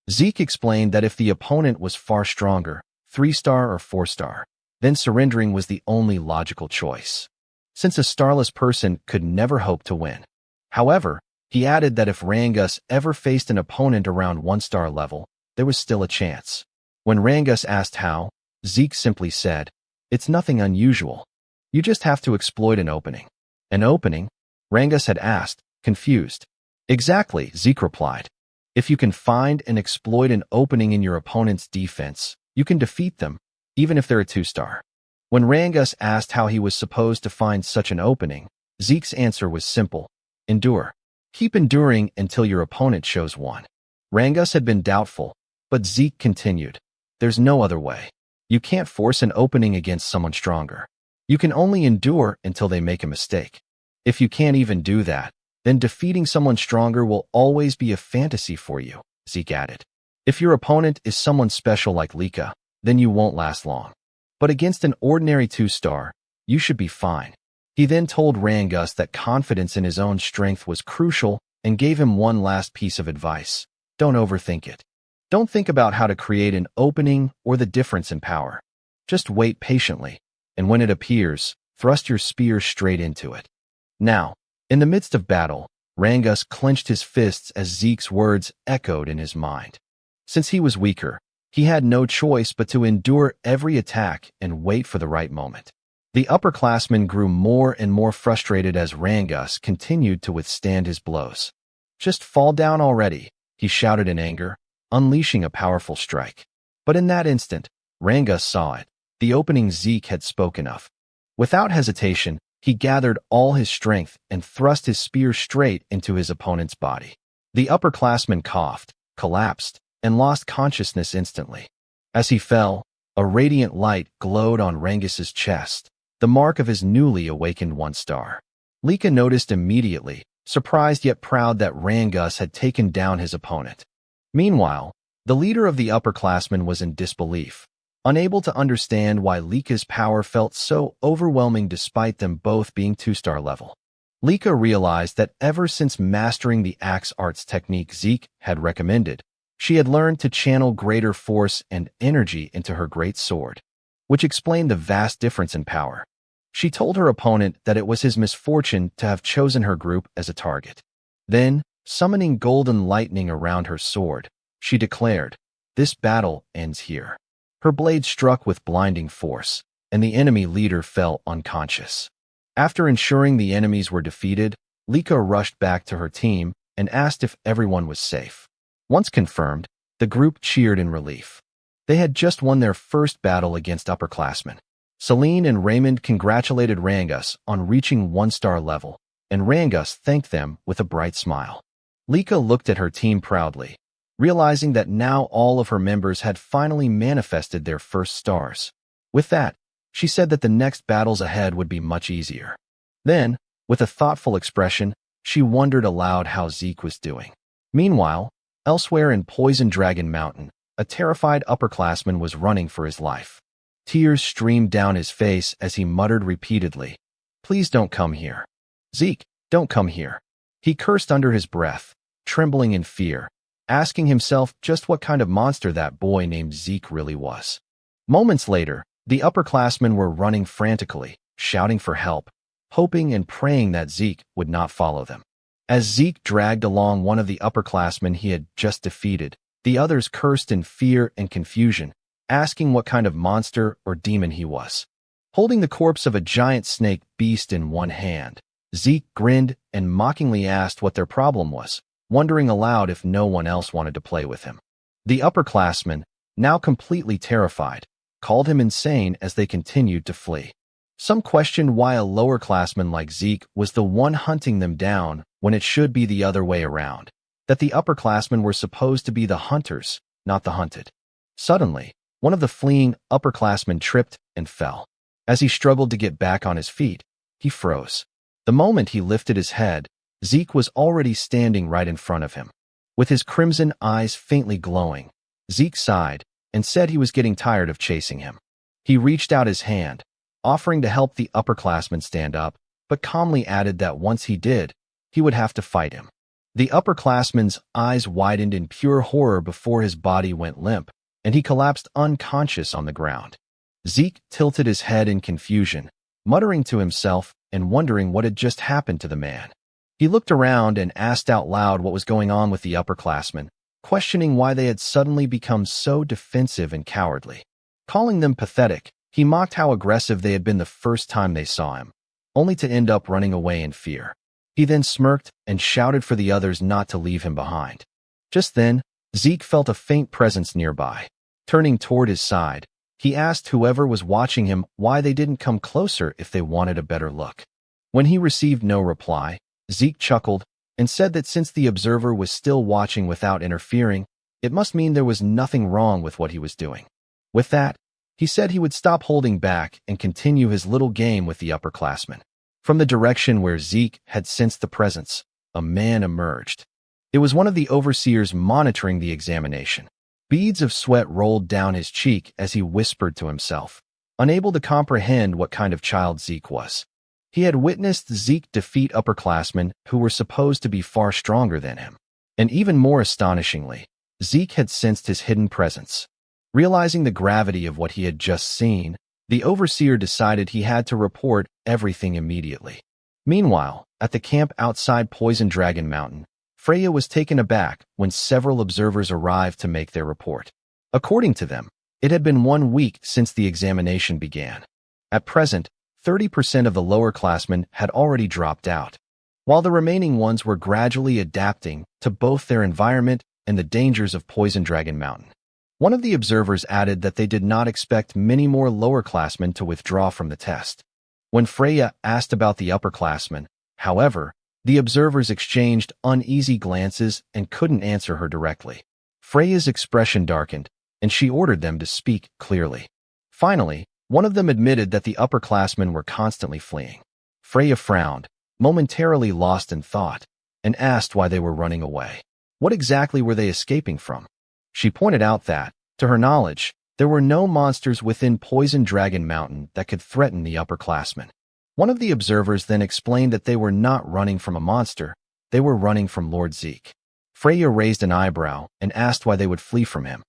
Zeke explained that if the opponent was far stronger, 3-star or 4-star, then surrendering was the only logical choice, since a starless person could never hope to win. However, he added that if Rangus ever faced an opponent around 1-star level, there was still a chance. When Rangus asked how, Zeke simply said, "It's nothing unusual. You just have to exploit an opening." "An opening?" Rangus had asked, confused. "Exactly," Zeke replied. "If you can find and exploit an opening in your opponent's defense, you can defeat them, even if they're a 2-star. When Rangus asked how he was supposed to find such an opening, Zeke's answer was simple: endure. Keep enduring until your opponent shows one. Rangus had been doubtful, but Zeke continued, "There's no other way. You can't force an opening against someone stronger. You can only endure until they make a mistake. If you can't even do that, then defeating someone stronger will always be a fantasy for you." Zeke added. If your opponent is someone special like Lika, then you won't last long. But against an ordinary 2-star, you should be fine. He then told Rangus that confidence in his own strength was crucial and gave him one last piece of advice. Don't overthink it. Don't think about how to create an opening or the difference in power. Just wait patiently, and when it appears, thrust your spear straight into it. Now, in the midst of battle, Rangus clenched his fists as Zeke's words echoed in his mind. Since he was weaker, he had no choice but to endure every attack and wait for the right moment. The upperclassman grew more and more frustrated as Rangus continued to withstand his blows. Just fall down already, he shouted in anger, unleashing a powerful strike. But in that instant, Rangus saw it, the opening Zeke had spoken of. Without hesitation, he gathered all his strength and thrust his spear straight into his opponent's body. The upperclassman coughed, collapsed, and lost consciousness instantly. As he fell, a radiant light glowed on Rangus's chest, the mark of his newly awakened 1-star. Lika noticed immediately, surprised yet proud that Rangus had taken down his opponent. Meanwhile, the leader of the upperclassmen was in disbelief, unable to understand why Lika's power felt so overwhelming despite them both being 2-star level. Lika realized that ever since mastering the axe arts technique Zeke had recommended, she had learned to channel greater force and energy into her great sword, which explained the vast difference in power. She told her opponent that it was his misfortune to have chosen her group as a target. Then, summoning golden lightning around her sword, she declared, "This battle ends here." Her blade struck with blinding force, and the enemy leader fell unconscious. After ensuring the enemies were defeated, Lika rushed back to her team and asked if everyone was safe. Once confirmed, the group cheered in relief. They had just won their first battle against upperclassmen. Celine and Raymond congratulated Rangus on reaching 1-star level, and Rangus thanked them with a bright smile. Lika looked at her team proudly, realizing that now all of her members had finally manifested their first stars. With that, she said that the next battles ahead would be much easier. Then, with a thoughtful expression, she wondered aloud how Zeke was doing. Meanwhile, elsewhere in Poison Dragon Mountain, a terrified upperclassman was running for his life. Tears streamed down his face as he muttered repeatedly, "Please don't come here. Zeke, don't come here." He cursed under his breath, trembling in fear, asking himself just what kind of monster that boy named Zeke really was. Moments later, the upperclassmen were running frantically, shouting for help, hoping and praying that Zeke would not follow them. As Zeke dragged along one of the upperclassmen he had just defeated, the others cursed in fear and confusion, asking what kind of monster or demon he was. Holding the corpse of a giant snake beast in one hand, Zeke grinned and mockingly asked what their problem was, wondering aloud if no one else wanted to play with him. The upperclassmen, now completely terrified, called him insane as they continued to flee. Some questioned why a lowerclassman like Zeke was the one hunting them down when it should be the other way around, that the upperclassmen were supposed to be the hunters, not the hunted. Suddenly, one of the fleeing upperclassmen tripped and fell. As he struggled to get back on his feet, he froze. The moment he lifted his head, Zeke was already standing right in front of him. With his crimson eyes faintly glowing, Zeke sighed and said he was getting tired of chasing him. He reached out his hand, offering to help the upperclassman stand up, but calmly added that once he did, he would have to fight him. The upperclassman's eyes widened in pure horror before his body went limp, and he collapsed unconscious on the ground. Zeke tilted his head in confusion, muttering to himself and wondering what had just happened to the man. He looked around and asked out loud what was going on with the upperclassmen, questioning why they had suddenly become so defensive and cowardly. Calling them pathetic, he mocked how aggressive they had been the first time they saw him, only to end up running away in fear. He then smirked and shouted for the others not to leave him behind. Just then, Zeke felt a faint presence nearby. Turning toward his side, he asked whoever was watching him why they didn't come closer if they wanted a better look. When he received no reply, Zeke chuckled and said that since the observer was still watching without interfering, it must mean there was nothing wrong with what he was doing. With that, he said he would stop holding back and continue his little game with the upperclassmen. From the direction where Zeke had sensed the presence, a man emerged. It was one of the overseers monitoring the examination. Beads of sweat rolled down his cheek as he whispered to himself, unable to comprehend what kind of child Zeke was. He had witnessed Zeke defeat upperclassmen who were supposed to be far stronger than him. And even more astonishingly, Zeke had sensed his hidden presence. Realizing the gravity of what he had just seen, the overseer decided he had to report everything immediately. Meanwhile, at the camp outside Poison Dragon Mountain, Freya was taken aback when several observers arrived to make their report. According to them, it had been 1 week since the examination began. At present, 30% of the lowerclassmen had already dropped out, while the remaining ones were gradually adapting to both their environment and the dangers of Poison Dragon Mountain. One of the observers added that they did not expect many more lowerclassmen to withdraw from the test. When Freya asked about the upperclassmen, however, the observers exchanged uneasy glances and couldn't answer her directly. Freya's expression darkened, and she ordered them to speak clearly. Finally, one of them admitted that the upperclassmen were constantly fleeing. Freya frowned, momentarily lost in thought, and asked why they were running away. What exactly were they escaping from? She pointed out that, to her knowledge, there were no monsters within Poison Dragon Mountain that could threaten the upperclassmen. One of the observers then explained that they were not running from a monster, they were running from Lord Zeke. Freya raised an eyebrow and asked why they would flee from him.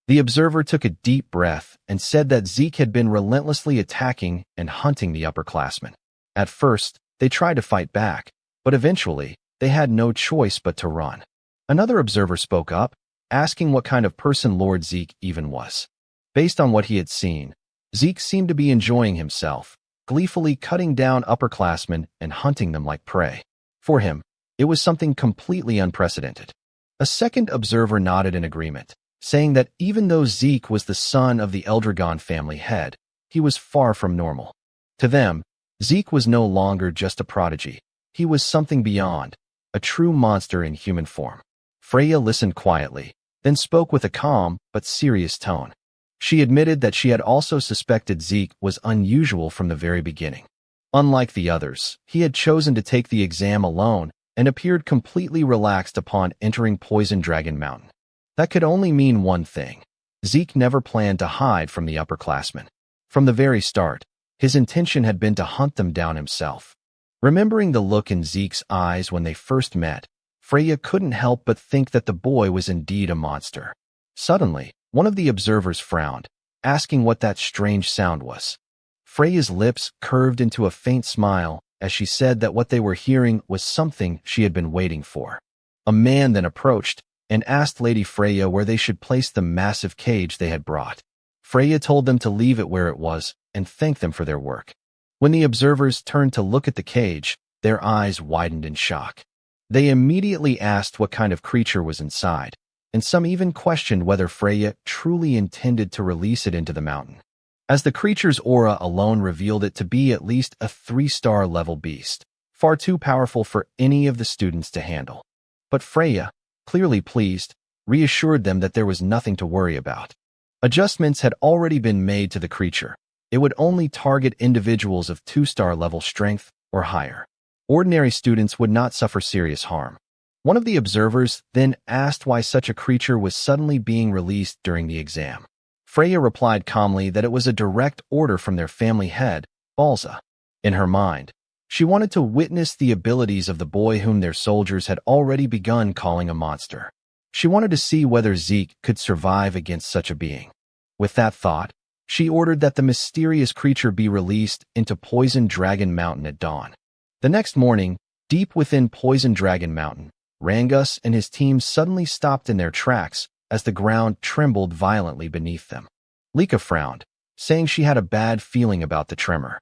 The observer took a deep breath and said that Zeke had been relentlessly attacking and hunting the upperclassmen. At first, they tried to fight back, but eventually, they had no choice but to run. Another observer spoke up, asking what kind of person Lord Zeke even was. Based on what he had seen, Zeke seemed to be enjoying himself, gleefully cutting down upperclassmen and hunting them like prey. For him, it was something completely unprecedented. A second observer nodded in agreement, saying that even though Zeke was the son of the Eldragon family head, he was far from normal. To them, Zeke was no longer just a prodigy. He was something beyond, a true monster in human form. Freya listened quietly, then spoke with a calm but serious tone. She admitted that she had also suspected Zeke was unusual from the very beginning. Unlike the others, he had chosen to take the exam alone and appeared completely relaxed upon entering Poison Dragon Mountain. That could only mean one thing. Zeke never planned to hide from the upperclassmen. From the very start, his intention had been to hunt them down himself. Remembering the look in Zeke's eyes when they first met, Freya couldn't help but think that the boy was indeed a monster. Suddenly, one of the observers frowned, asking what that strange sound was. Freya's lips curved into a faint smile as she said that what they were hearing was something she had been waiting for. A man then approached and asked Lady Freya where they should place the massive cage they had brought. Freya told them to leave it where it was and thanked them for their work. When the observers turned to look at the cage, their eyes widened in shock. They immediately asked what kind of creature was inside, and some even questioned whether Freya truly intended to release it into the mountain, as the creature's aura alone revealed it to be at least a 3-star level beast, far too powerful for any of the students to handle. But Freya, clearly pleased, reassured them that there was nothing to worry about. Adjustments had already been made to the creature. It would only target individuals of 2-star level strength or higher. Ordinary students would not suffer serious harm. One of the observers then asked why such a creature was suddenly being released during the exam. Freya replied calmly that it was a direct order from their family head, Balza. In her mind, she wanted to witness the abilities of the boy whom their soldiers had already begun calling a monster. She wanted to see whether Zeke could survive against such a being. With that thought, she ordered that the mysterious creature be released into Poison Dragon Mountain at dawn. The next morning, deep within Poison Dragon Mountain, Rangus and his team suddenly stopped in their tracks as the ground trembled violently beneath them. Lika frowned, saying she had a bad feeling about the tremor.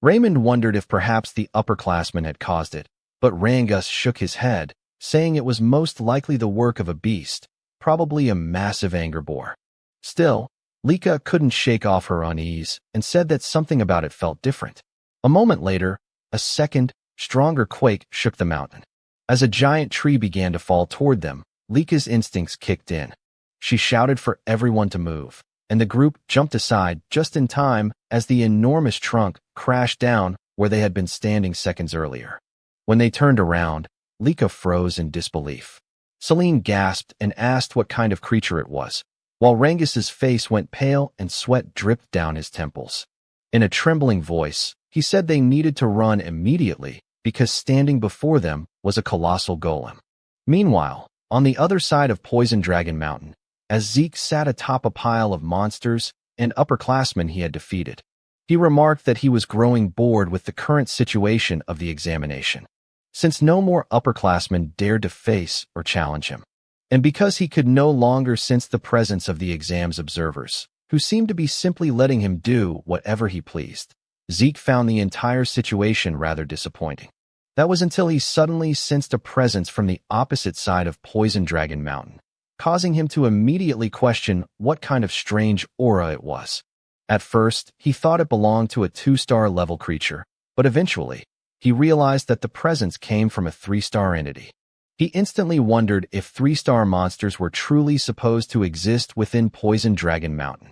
Raymond wondered if perhaps the upperclassmen had caused it, but Rangus shook his head, saying it was most likely the work of a beast, probably a massive anger boar. Still, Lika couldn't shake off her unease and said that something about it felt different. A moment later, a second, stronger quake shook the mountain. As a giant tree began to fall toward them, Lika's instincts kicked in. She shouted for everyone to move, and the group jumped aside just in time as the enormous trunk crashed down where they had been standing seconds earlier. When they turned around, Lika froze in disbelief. Celine gasped and asked what kind of creature it was, while Rangus's face went pale and sweat dripped down his temples. In a trembling voice, he said they needed to run immediately because standing before them was a colossal golem. Meanwhile, on the other side of Poison Dragon Mountain, as Zeke sat atop a pile of monsters and upperclassmen he had defeated, he remarked that he was growing bored with the current situation of the examination, since no more upperclassmen dared to face or challenge him, and because he could no longer sense the presence of the exam's observers, who seemed to be simply letting him do whatever he pleased. Zeke found the entire situation rather disappointing. That was until he suddenly sensed a presence from the opposite side of Poison Dragon Mountain, causing him to immediately question what kind of strange aura it was. At first, he thought it belonged to a 2-star level creature, but eventually, he realized that the presence came from a 3-star entity. He instantly wondered if 3-star monsters were truly supposed to exist within Poison Dragon Mountain.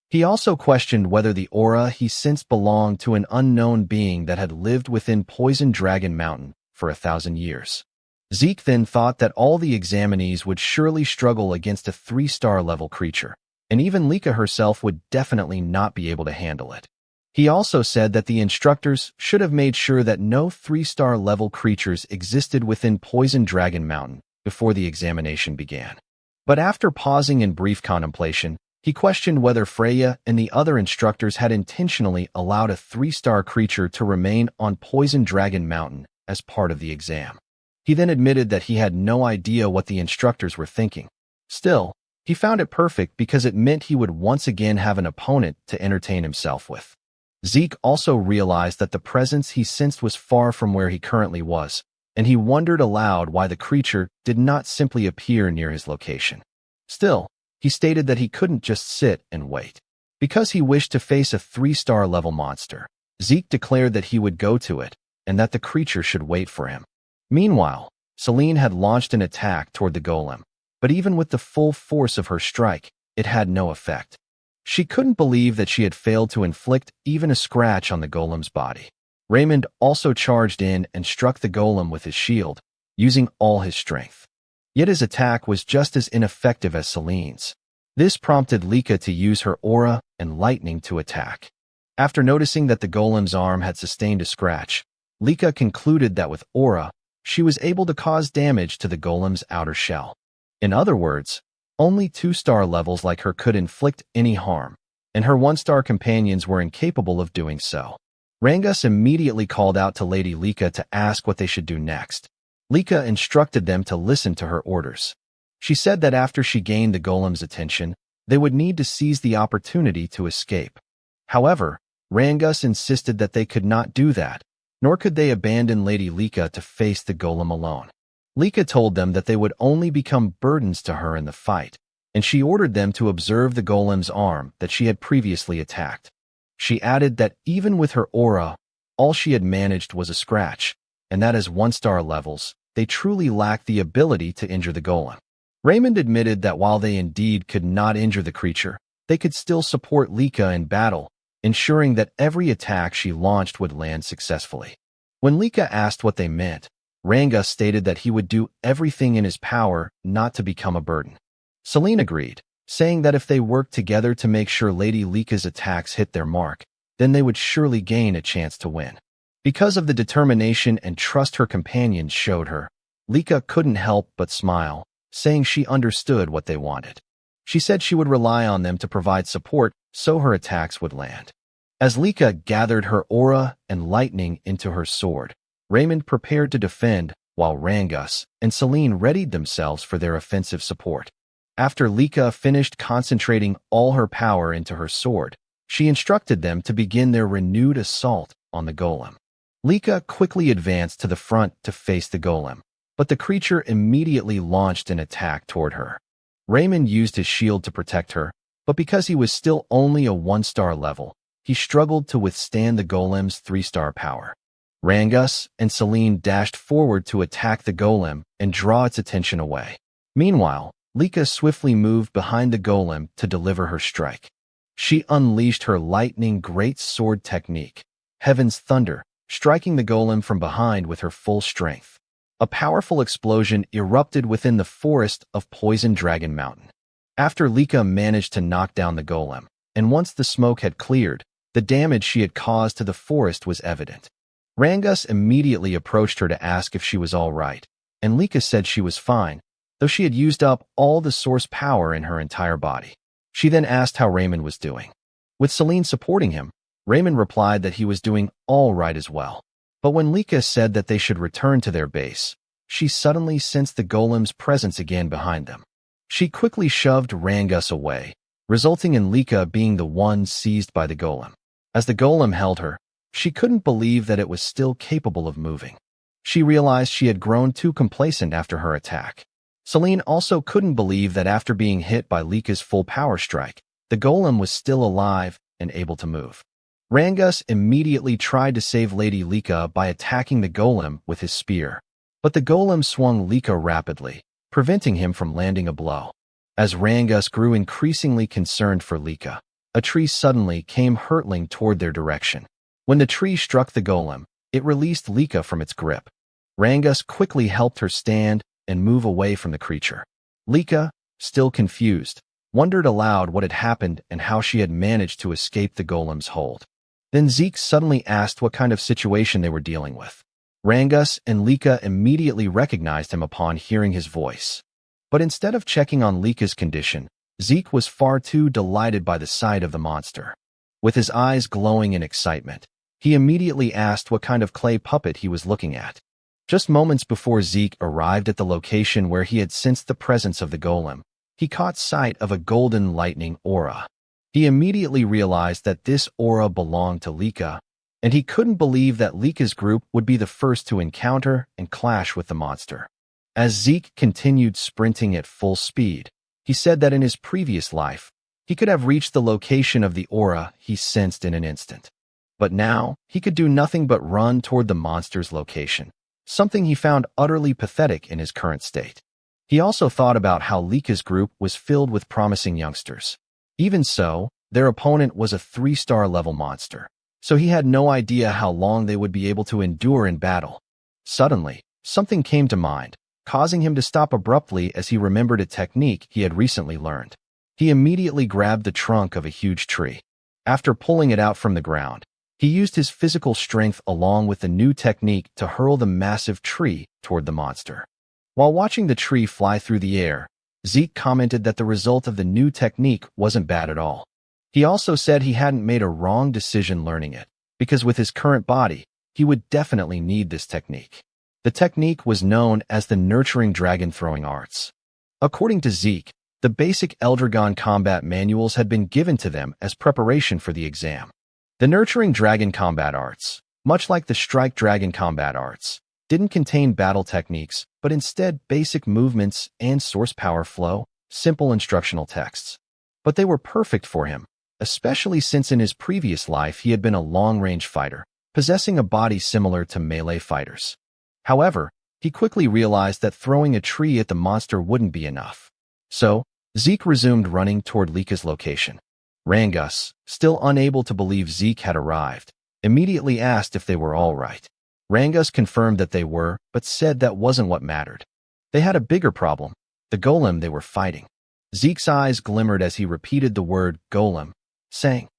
He also questioned whether the aura he sensed belonged to an unknown being that had lived within Poison Dragon Mountain for 1,000 years. Zeke then thought that all the examinees would surely struggle against a 3-star level creature, and even Lika herself would definitely not be able to handle it. He also said that the instructors should have made sure that no 3-star level creatures existed within Poison Dragon Mountain before the examination began. But after pausing in brief contemplation, he questioned whether Freya and the other instructors had intentionally allowed a 3-star creature to remain on Poison Dragon Mountain as part of the exam. He then admitted that he had no idea what the instructors were thinking. Still, he found it perfect because it meant he would once again have an opponent to entertain himself with. Zeke also realized that the presence he sensed was far from where he currently was, and he wondered aloud why the creature did not simply appear near his location. Still, he stated that he couldn't just sit and wait. Because he wished to face a 3-star level monster, Zeke declared that he would go to it, and that the creature should wait for him. Meanwhile, Celine had launched an attack toward the golem, but even with the full force of her strike, it had no effect. She couldn't believe that she had failed to inflict even a scratch on the golem's body. Raymond also charged in and struck the golem with his shield, using all his strength. Yet his attack was just as ineffective as Celine's. This prompted Lika to use her aura and lightning to attack. After noticing that the golem's arm had sustained a scratch, Lika concluded that with aura, she was able to cause damage to the golem's outer shell. In other words, only 2-star levels like her could inflict any harm, and her 1-star companions were incapable of doing so. Rangus immediately called out to Lady Lika to ask what they should do next. Lika instructed them to listen to her orders. She said that after she gained the golem's attention, they would need to seize the opportunity to escape. However, Rangus insisted that they could not do that, nor could they abandon Lady Lika to face the golem alone. Lika told them that they would only become burdens to her in the fight, and she ordered them to observe the golem's arm that she had previously attacked. She added that even with her aura, all she had managed was a scratch, and that as 1-star levels, they truly lacked the ability to injure the golem. Raymond admitted that while they indeed could not injure the creature, they could still support Lika in battle, ensuring that every attack she launched would land successfully. When Lika asked what they meant, Rangus stated that he would do everything in his power not to become a burden. Celine agreed, saying that if they worked together to make sure Lady Lika's attacks hit their mark, then they would surely gain a chance to win. Because of the determination and trust her companions showed her, Lika couldn't help but smile, saying she understood what they wanted. She said she would rely on them to provide support so her attacks would land. As Lika gathered her aura and lightning into her sword, Raymond prepared to defend, while Rangus and Celine readied themselves for their offensive support. After Lika finished concentrating all her power into her sword, she instructed them to begin their renewed assault on the golem. Lika quickly advanced to the front to face the golem, but the creature immediately launched an attack toward her. Raymond used his shield to protect her, but because he was still only a 1-star level, he struggled to withstand the golem's 3-star power. Rangus and Celine dashed forward to attack the golem and draw its attention away. Meanwhile, Lika swiftly moved behind the golem to deliver her strike. She unleashed her lightning great sword technique, Heaven's Thunder, striking the golem from behind with her full strength. A powerful explosion erupted within the forest of Poison Dragon Mountain. After Lika managed to knock down the golem, and once the smoke had cleared, the damage she had caused to the forest was evident. Rangus immediately approached her to ask if she was all right, and Lika said she was fine, though she had used up all the source power in her entire body. She then asked how Raymond was doing. With Celine supporting him, Raymond replied that he was doing all right as well. But when Lika said that they should return to their base, she suddenly sensed the golem's presence again behind them. She quickly shoved Rangus away, resulting in Lika being the one seized by the golem. As the golem held her, she couldn't believe that it was still capable of moving. She realized she had grown too complacent after her attack. Celine also couldn't believe that after being hit by Lika's full power strike, the golem was still alive and able to move. Rangus immediately tried to save Lady Lika by attacking the golem with his spear, but the golem swung Lika rapidly, preventing him from landing a blow. As Rangus grew increasingly concerned for Lika, a tree suddenly came hurtling toward their direction. When the tree struck the golem, it released Lika from its grip. Rangus quickly helped her stand and move away from the creature. Lika, still confused, wondered aloud what had happened and how she had managed to escape the golem's hold. Then Zeke suddenly asked what kind of situation they were dealing with. Rangus and Lika immediately recognized him upon hearing his voice. But instead of checking on Lika's condition, Zeke was far too delighted by the sight of the monster. With his eyes glowing in excitement, he immediately asked what kind of clay puppet he was looking at. Just moments before Zeke arrived at the location where he had sensed the presence of the golem, he caught sight of a golden lightning aura. He immediately realized that this aura belonged to Lika, and he couldn't believe that Lika's group would be the first to encounter and clash with the monster. As Zeke continued sprinting at full speed, he said that in his previous life, he could have reached the location of the aura he sensed in an instant. But now, he could do nothing but run toward the monster's location, something he found utterly pathetic in his current state. He also thought about how Lika's group was filled with promising youngsters. Even so, their opponent was a 3-star level monster, so he had no idea how long they would be able to endure in battle. Suddenly, something came to mind, causing him to stop abruptly as he remembered a technique he had recently learned. He immediately grabbed the trunk of a huge tree. After pulling it out from the ground, he used his physical strength along with the new technique to hurl the massive tree toward the monster. While watching the tree fly through the air, Zeke commented that the result of the new technique wasn't bad at all. He also said he hadn't made a wrong decision learning it, because with his current body, he would definitely need this technique. The technique was known as the Nurturing Dragon Throwing Arts. According to Zeke, the basic Eldragon combat manuals had been given to them as preparation for the exam. The Nurturing Dragon Combat Arts, much like the Strike Dragon Combat Arts, didn't contain battle techniques, but instead basic movements and source power flow, simple instructional texts. But they were perfect for him, especially since in his previous life he had been a long-range fighter, possessing a body similar to melee fighters. However, he quickly realized that throwing a tree at the monster wouldn't be enough. So, Zeke resumed running toward Lika's location. Rangus, still unable to believe Zeke had arrived, immediately asked if they were all right. Rangus confirmed that they were, but said that wasn't what mattered. They had a bigger problem, the golem they were fighting. Zeke's eyes glimmered as he repeated the word golem, saying,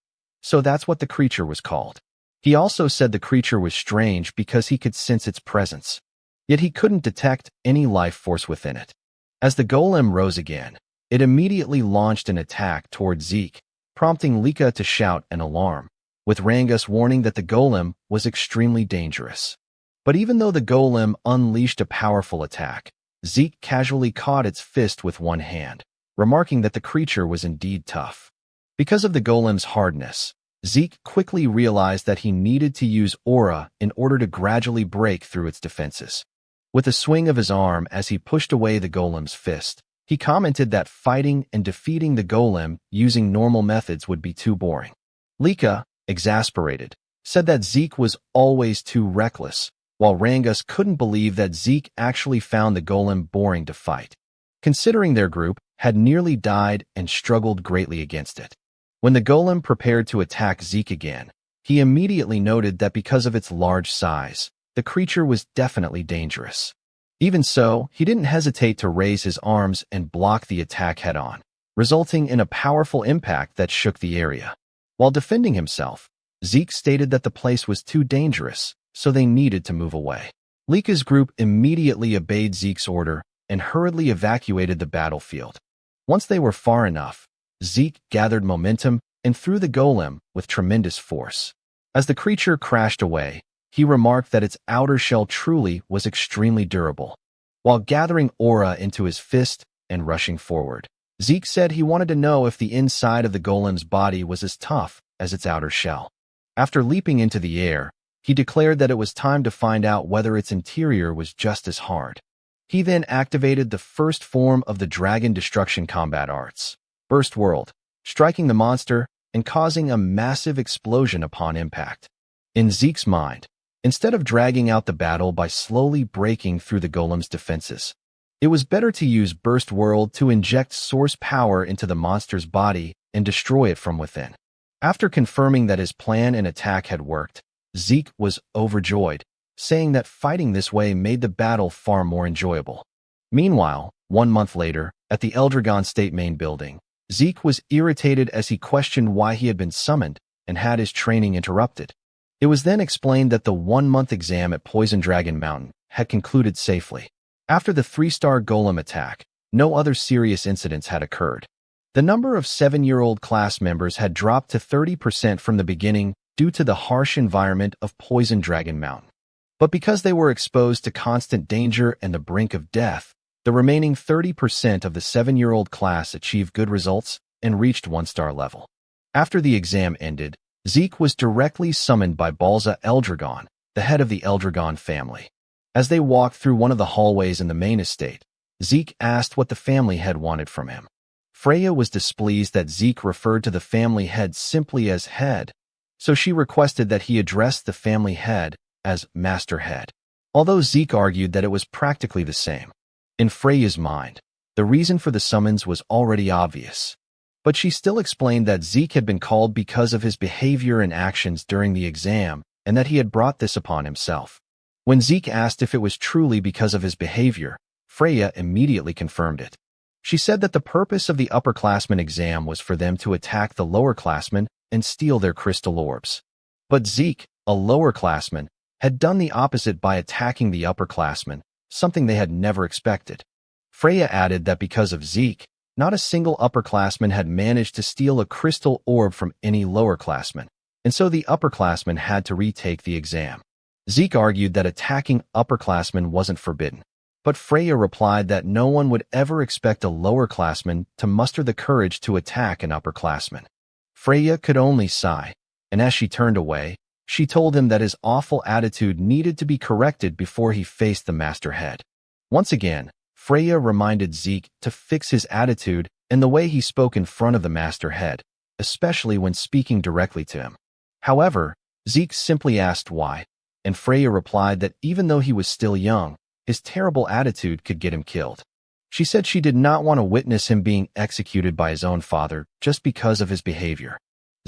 "So that's what the creature was called." He also said the creature was strange because he could sense its presence, yet he couldn't detect any life force within it. As the golem rose again, it immediately launched an attack toward Zeke, prompting Lika to shout an alarm, with Rangus warning that the golem was extremely dangerous. But even though the golem unleashed a powerful attack, Zeke casually caught its fist with one hand, remarking that the creature was indeed tough. Because of the golem's hardness, Zeke quickly realized that he needed to use aura in order to gradually break through its defenses. With a swing of his arm as he pushed away the golem's fist, he commented that fighting and defeating the golem using normal methods would be too boring. Lika, exasperated, said that Zeke was always too reckless, while Rangus couldn't believe that Zeke actually found the golem boring to fight, considering their group had nearly died and struggled greatly against it. When the golem prepared to attack Zeke again, he immediately noted that because of its large size, the creature was definitely dangerous. Even so, he didn't hesitate to raise his arms and block the attack head-on, resulting in a powerful impact that shook the area. While defending himself, Zeke stated that the place was too dangerous, so they needed to move away. Lika's group immediately obeyed Zeke's order and hurriedly evacuated the battlefield. Once they were far enough, Zeke gathered momentum and threw the golem with tremendous force. As the creature crashed away, he remarked that its outer shell truly was extremely durable. While gathering aura into his fist and rushing forward, Zeke said he wanted to know if the inside of the golem's body was as tough as its outer shell. After leaping into the air, he declared that it was time to find out whether its interior was just as hard. He then activated the first form of the Dragon Destruction combat arts, Burst World, striking the monster and causing a massive explosion upon impact. In Zeke's mind, instead of dragging out the battle by slowly breaking through the golem's defenses, it was better to use Burst World to inject source power into the monster's body and destroy it from within. After confirming that his plan and attack had worked, Zeke was overjoyed, saying that fighting this way made the battle far more enjoyable. Meanwhile, 1 month later, at the Eldragon State main building, Zeke was irritated as he questioned why he had been summoned and had his training interrupted. It was then explained that the 1-month exam at Poison Dragon Mountain had concluded safely. After the 3-star golem attack, no other serious incidents had occurred. The number of 7-year-old class members had dropped to 30% from the beginning due to the harsh environment of Poison Dragon Mountain. But because they were exposed to constant danger and the brink of death, the remaining 30% of the 7-year-old class achieved good results and reached 1-star level. After the exam ended, Zeke was directly summoned by Zeke Eldragon, the head of the Eldragon family. As they walked through one of the hallways in the main estate, Zeke asked what the family head wanted from him. Freya was displeased that Zeke referred to the family head simply as head, so she requested that he address the family head as Master Head, although Zeke argued that it was practically the same. In Freya's mind, the reason for the summons was already obvious, but she still explained that Zeke had been called because of his behavior and actions during the exam and that he had brought this upon himself. When Zeke asked if it was truly because of his behavior, Freya immediately confirmed it. She said that the purpose of the upperclassmen exam was for them to attack the lowerclassmen and steal their crystal orbs. But Zeke, a lowerclassman, had done the opposite by attacking the upperclassmen, something they had never expected. Freya added that because of Zeke, not a single upperclassman had managed to steal a crystal orb from any lowerclassman, and so the upperclassmen had to retake the exam. Zeke argued that attacking upperclassmen wasn't forbidden, but Freya replied that no one would ever expect a lowerclassman to muster the courage to attack an upperclassman. Freya could only sigh, and as she turned away, she told him that his awful attitude needed to be corrected before he faced the Master Head. Once again, Freya reminded Zeke to fix his attitude and the way he spoke in front of the Master Head, especially when speaking directly to him. However, Zeke simply asked why, and Freya replied that even though he was still young, his terrible attitude could get him killed. She said she did not want to witness him being executed by his own father just because of his behavior.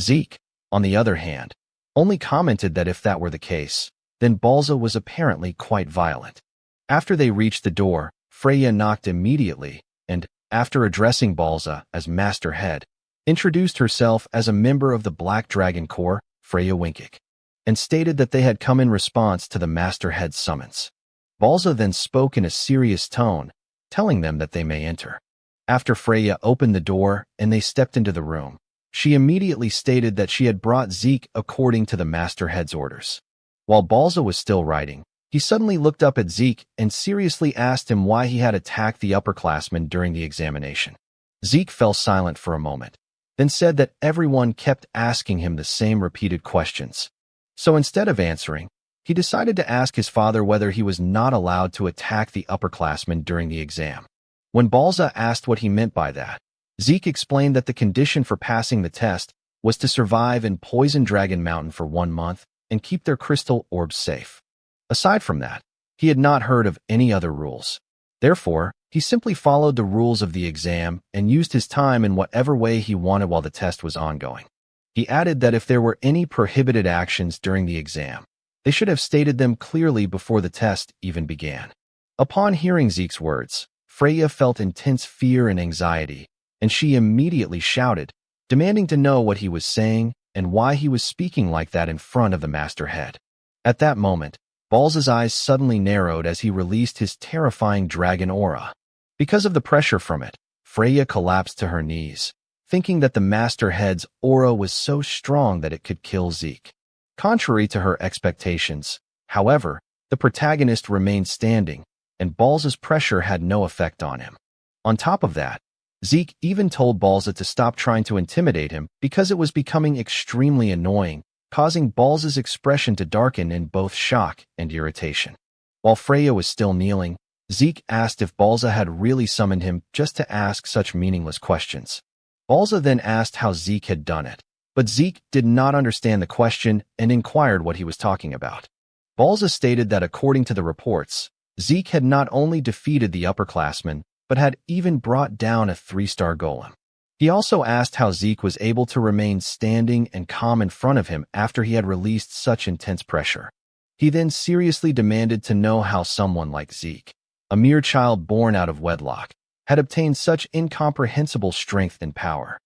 Zeke, on the other hand, only commented that if that were the case, then Balza was apparently quite violent. After they reached the door, Freya knocked immediately and, after addressing Balza as Master Head, introduced herself as a member of the Black Dragon Corps, Freya Winkik, and stated that they had come in response to the Master Head's summons. Balza then spoke in a serious tone, telling them that they may enter. After Freya opened the door and they stepped into the room, she immediately stated that she had brought Zeke according to the Master Head's orders. While Balza was still writing, he suddenly looked up at Zeke and seriously asked him why he had attacked the upperclassmen during the examination. Zeke fell silent for a moment, then said that everyone kept asking him the same repeated questions. So instead of answering, he decided to ask his father whether he was not allowed to attack the upperclassmen during the exam. When Balza asked what he meant by that, Zeke explained that the condition for passing the test was to survive in Poison Dragon Mountain for 1 month and keep their crystal orbs safe. Aside from that, he had not heard of any other rules. Therefore, he simply followed the rules of the exam and used his time in whatever way he wanted while the test was ongoing. He added that if there were any prohibited actions during the exam, they should have stated them clearly before the test even began. Upon hearing Zeke's words, Freya felt intense fear and anxiety, and she immediately shouted, demanding to know what he was saying and why he was speaking like that in front of the master head. At that moment, Balza's eyes suddenly narrowed as he released his terrifying dragon aura. Because of the pressure from it, Freya collapsed to her knees, thinking that the master head's aura was so strong that it could kill Zeke. Contrary to her expectations, however, the protagonist remained standing, and Balza's pressure had no effect on him. On top of that, Zeke even told Balza to stop trying to intimidate him because it was becoming extremely annoying, causing Balza's expression to darken in both shock and irritation. While Freya was still kneeling, Zeke asked if Balza had really summoned him just to ask such meaningless questions. Balza then asked how Zeke had done it, but Zeke did not understand the question and inquired what he was talking about. Balza stated that according to the reports, Zeke had not only defeated the upperclassmen, but had even brought down a 3-star golem. He also asked how Zeke was able to remain standing and calm in front of him after he had released such intense pressure. He then seriously demanded to know how someone like Zeke, a mere child born out of wedlock, had obtained such incomprehensible strength and power.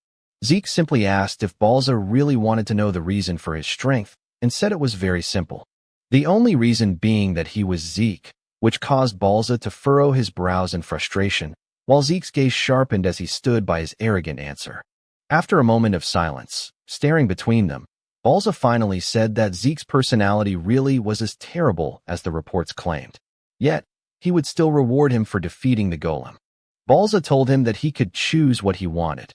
Zeke simply asked if Balza really wanted to know the reason for his strength and said it was very simple. The only reason being that he was Zeke, which caused Balza to furrow his brows in frustration, while Zeke's gaze sharpened as he stood by his arrogant answer. After a moment of silence, staring between them, Balza finally said that Zeke's personality really was as terrible as the reports claimed. Yet, he would still reward him for defeating the golem. Balza told him that he could choose what he wanted.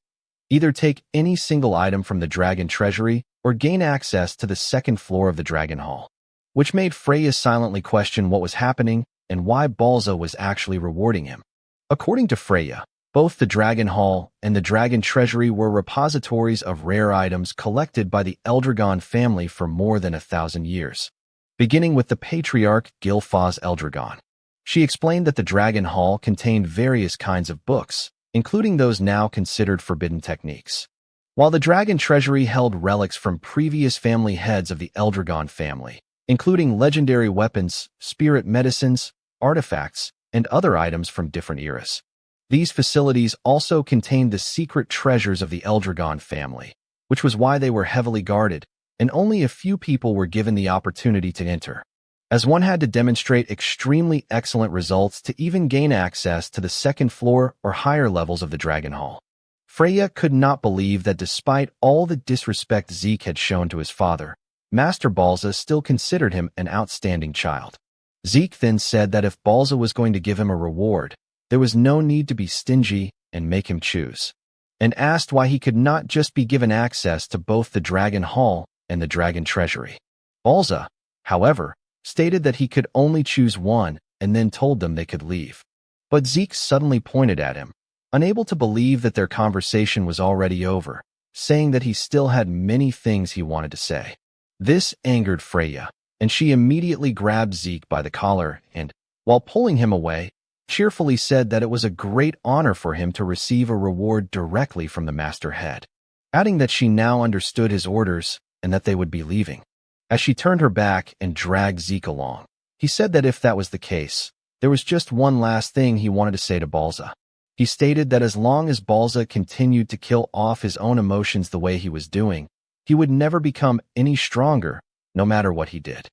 Either take any single item from the dragon treasury or gain access to the second floor of the dragon hall, which made Freya silently question what was happening and why Balza was actually rewarding him. According to Freya, both the Dragon Hall and the Dragon Treasury were repositories of rare items collected by the Eldragon family for more than 1,000 years, beginning with the patriarch Gilfus Eldragon. She explained that the Dragon Hall contained various kinds of books, including those now considered forbidden techniques, while the Dragon Treasury held relics from previous family heads of the Eldragon family, including legendary weapons, spirit medicines, artifacts, and other items from different eras. These facilities also contained the secret treasures of the Eldragon family, which was why they were heavily guarded, and only a few people were given the opportunity to enter, as one had to demonstrate extremely excellent results to even gain access to the second floor or higher levels of the Dragon Hall. Freya could not believe that despite all the disrespect Zeke had shown to his father, Master Balza still considered him an outstanding child. Zeke then said that if Balza was going to give him a reward, there was no need to be stingy and make him choose, and asked why he could not just be given access to both the Dragon Hall and the Dragon Treasury. Balza, however, stated that he could only choose one and then told them they could leave. But Zeke suddenly pointed at him, unable to believe that their conversation was already over, saying that he still had many things he wanted to say. This angered Freya, and she immediately grabbed Zeke by the collar and, while pulling him away, cheerfully said that it was a great honor for him to receive a reward directly from the master head, adding that she now understood his orders and that they would be leaving. As she turned her back and dragged Zeke along, he said that if that was the case, there was just one last thing he wanted to say to Balza. He stated that as long as Balza continued to kill off his own emotions the way he was doing, he would never become any stronger, no matter what he did.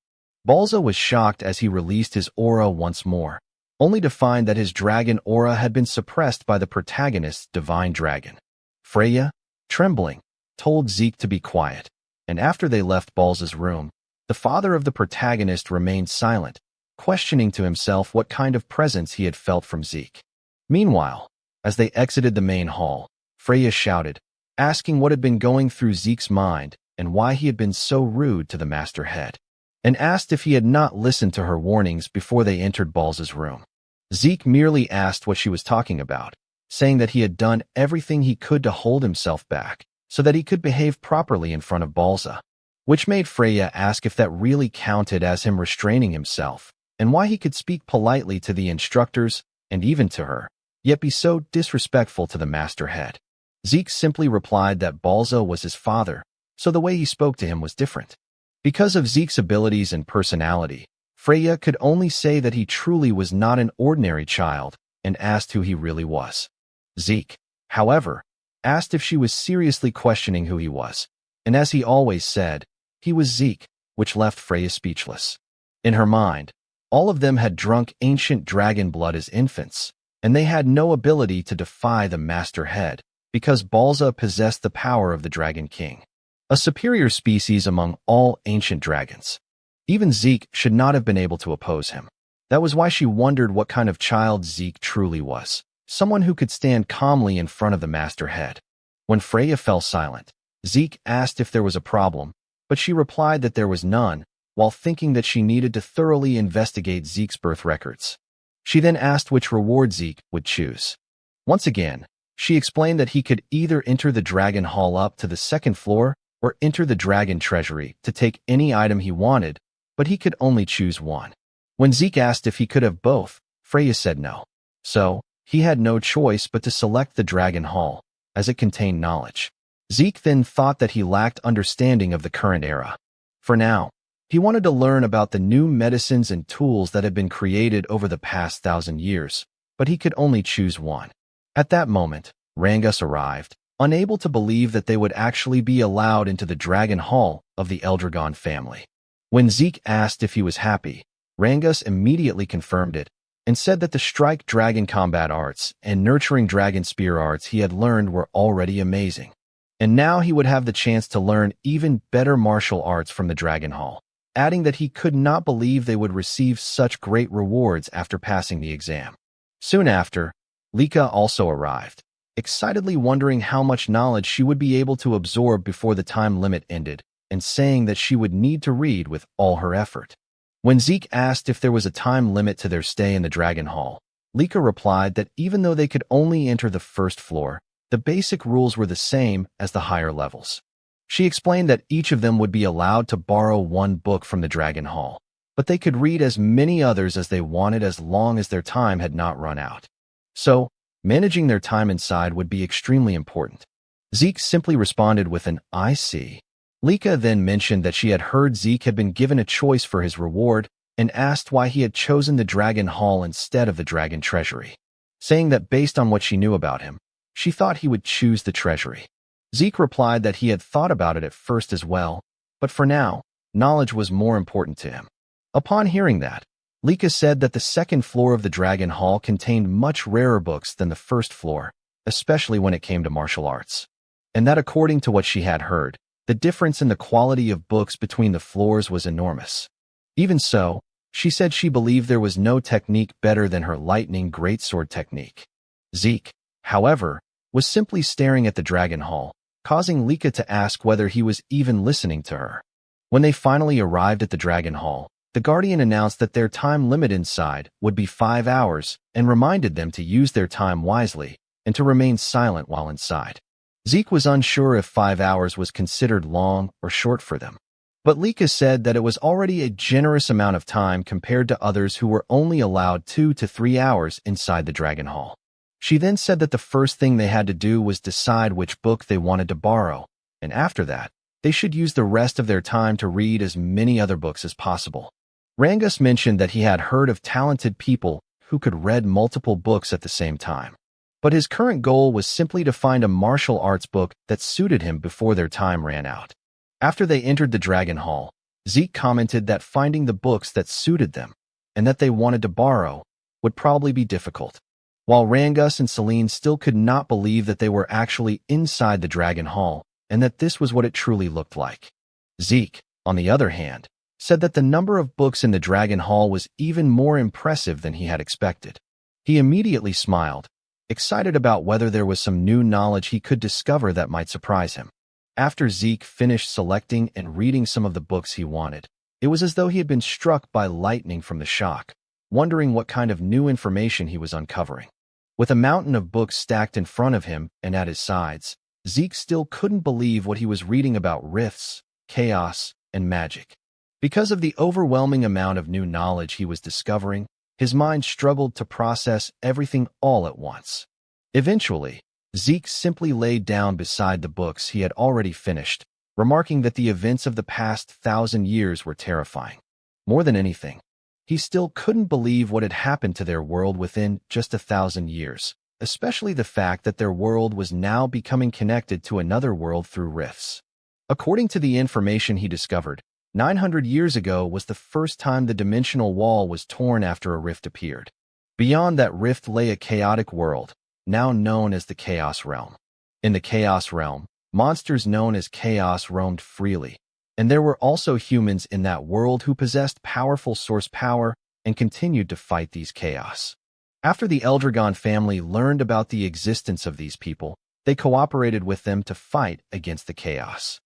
Balza was shocked as he released his aura once more, only to find that his dragon aura had been suppressed by the protagonist's divine dragon. Freya, trembling, told Zeke to be quiet, and after they left Balza's room, the father of the protagonist remained silent, questioning to himself what kind of presence he had felt from Zeke. Meanwhile, as they exited the main hall, Freya shouted, asking what had been going through Zeke's mind and why he had been so rude to the master head, and asked if he had not listened to her warnings before they entered Balza's room. Zeke merely asked what she was talking about, saying that he had done everything he could to hold himself back so that he could behave properly in front of Balza, which made Freya ask if that really counted as him restraining himself, and why he could speak politely to the instructors and even to her, yet be so disrespectful to the master head. Zeke simply replied that Balza was his father, so the way he spoke to him was different. Because of Zeke's abilities and personality, Freya could only say that he truly was not an ordinary child and asked who he really was. Zeke, however, asked if she was seriously questioning who he was, and as he always said, he was Zeke, which left Freya speechless. In her mind, all of them had drunk ancient dragon blood as infants, and they had no ability to defy the Master Head, because Balza possessed the power of the Dragon King, a superior species among all ancient dragons. Even Zeke should not have been able to oppose him. That was why she wondered what kind of child Zeke truly was, someone who could stand calmly in front of the Master Head. When Freya fell silent, Zeke asked if there was a problem, but she replied that there was none, while thinking that she needed to thoroughly investigate Zeke's birth records. She then asked which reward Zeke would choose. Once again, she explained that he could either enter the Dragon Hall up to the second floor or enter the Dragon Treasury to take any item he wanted, but he could only choose one. When Zeke asked if he could have both, Freya said no. So, he had no choice but to select the Dragon Hall, as it contained knowledge. Zeke then thought that he lacked understanding of the current era. For now, he wanted to learn about the new medicines and tools that had been created over the past 1,000 years, but he could only choose one. At that moment, Rangus arrived, unable to believe that they would actually be allowed into the Dragon Hall of the Eldragon family. When Zeke asked if he was happy, Rangus immediately confirmed it, and said that the Strike Dragon combat arts and Nurturing Dragon spear arts he had learned were already amazing. And now he would have the chance to learn even better martial arts from the Dragon Hall, adding that he could not believe they would receive such great rewards after passing the exam. Soon after, Lika also arrived, excitedly wondering how much knowledge she would be able to absorb before the time limit ended, and saying that she would need to read with all her effort. When Zeke asked if there was a time limit to their stay in the Dragon Hall, Lika replied that even though they could only enter the first floor, the basic rules were the same as the higher levels. She explained that each of them would be allowed to borrow one book from the Dragon Hall, but they could read as many others as they wanted as long as their time had not run out. So, managing their time inside would be extremely important. Zeke simply responded with an "I see." Lika then mentioned that she had heard Zeke had been given a choice for his reward and asked why he had chosen the Dragon Hall instead of the Dragon Treasury, saying that based on what she knew about him, she thought he would choose the Treasury. Zeke replied that he had thought about it at first as well, but for now, knowledge was more important to him. Upon hearing that, Lika said that the second floor of the Dragon Hall contained much rarer books than the first floor, especially when it came to martial arts, and that according to what she had heard, the difference in the quality of books between the floors was enormous. Even so, she said she believed there was no technique better than her lightning greatsword technique. Zeke, however, was simply staring at the Dragon Hall, causing Lika to ask whether he was even listening to her. When they finally arrived at the Dragon Hall, the Guardian announced that their time limit inside would be 5 hours and reminded them to use their time wisely and to remain silent while inside. Zeke was unsure if 5 hours was considered long or short for them, but Lika said that it was already a generous amount of time compared to others who were only allowed 2 to 3 hours inside the Dragon Hall. She then said that the first thing they had to do was decide which book they wanted to borrow, and after that, they should use the rest of their time to read as many other books as possible. Rangus mentioned that he had heard of talented people who could read multiple books at the same time, but his current goal was simply to find a martial arts book that suited him before their time ran out. After they entered the Dragon Hall, Zeke commented that finding the books that suited them, and that they wanted to borrow, would probably be difficult. While Rangus and Celine still could not believe that they were actually inside the Dragon Hall, and that this was what it truly looked like. Zeke, on the other hand, said that the number of books in the Dragon Hall was even more impressive than he had expected. He immediately smiled, excited about whether there was some new knowledge he could discover that might surprise him. After Zeke finished selecting and reading some of the books he wanted, it was as though he had been struck by lightning from the shock, wondering what kind of new information he was uncovering. With a mountain of books stacked in front of him and at his sides, Zeke still couldn't believe what he was reading about rifts, chaos, and magic. Because of the overwhelming amount of new knowledge he was discovering, his mind struggled to process everything all at once. Eventually, Zeke simply laid down beside the books he had already finished, remarking that the events of the past 1,000 years were terrifying. More than anything, he still couldn't believe what had happened to their world within just 1,000 years, especially the fact that their world was now becoming connected to another world through rifts. According to the information he discovered, 900 years ago was the first time the dimensional wall was torn after a rift appeared. Beyond that rift lay a chaotic world, now known as the Chaos Realm. In the Chaos Realm, monsters known as Chaos roamed freely, and there were also humans in that world who possessed powerful source power and continued to fight these chaos. After the Eldragon family learned about the existence of these people, they cooperated with them to fight against the chaos.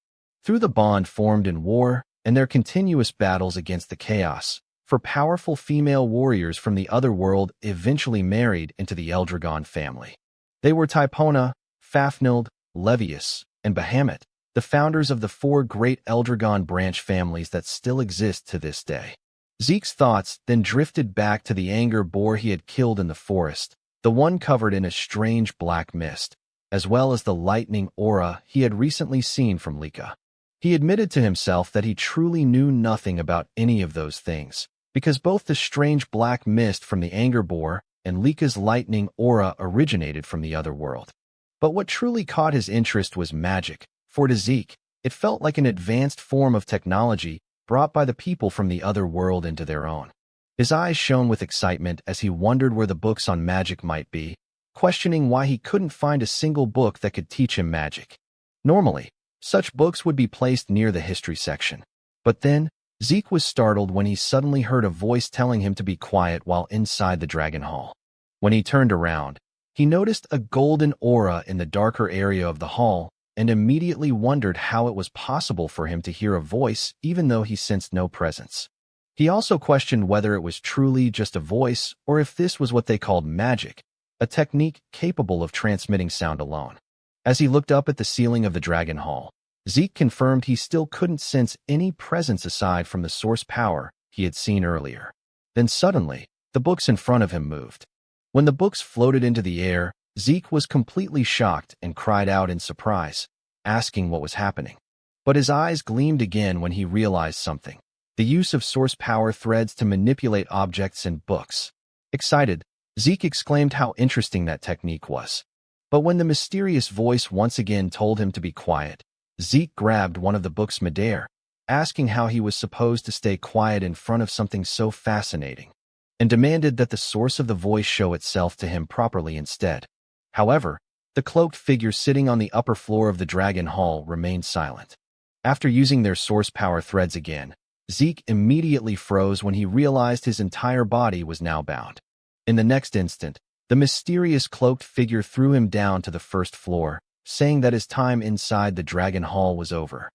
Through the bond formed in war and their continuous battles against the chaos, for powerful female warriors from the other world eventually married into the Eldragon family. They were Typona, Fafnilde, Levius, and Bahamut, the founders of the 4 great Eldragon branch families that still exist to this day. Zeke's thoughts then drifted back to the anger boar he had killed in the forest, the one covered in a strange black mist, as well as the lightning aura he had recently seen from Lika. He admitted to himself that he truly knew nothing about any of those things, because both the strange black mist from the anger boar and Lika's lightning aura originated from the other world. But what truly caught his interest was magic. For to Zeke, it felt like an advanced form of technology brought by the people from the other world into their own. His eyes shone with excitement as he wondered where the books on magic might be, questioning why he couldn't find a single book that could teach him magic. Normally, such books would be placed near the history section. But then, Zeke was startled when he suddenly heard a voice telling him to be quiet while inside the Dragon Hall. When he turned around, he noticed a golden aura in the darker area of the hall, and immediately wondered how it was possible for him to hear a voice even though he sensed no presence. He also questioned whether it was truly just a voice or if this was what they called magic, a technique capable of transmitting sound alone. As he looked up at the ceiling of the Dragon Hall, Zeke confirmed he still couldn't sense any presence aside from the source power he had seen earlier. Then suddenly, the books in front of him moved. When the books floated into the air, Zeke was completely shocked and cried out in surprise, asking what was happening. But his eyes gleamed again when he realized something: the use of source power threads to manipulate objects in books. Excited, Zeke exclaimed how interesting that technique was. But when the mysterious voice once again told him to be quiet, Zeke grabbed one of the books midair, asking how he was supposed to stay quiet in front of something so fascinating, and demanded that the source of the voice show itself to him properly instead. However, the cloaked figure sitting on the upper floor of the Dragon Hall remained silent. After using their source power threads again, Zeke immediately froze when he realized his entire body was now bound. In the next instant, the mysterious cloaked figure threw him down to the first floor, saying that his time inside the Dragon Hall was over.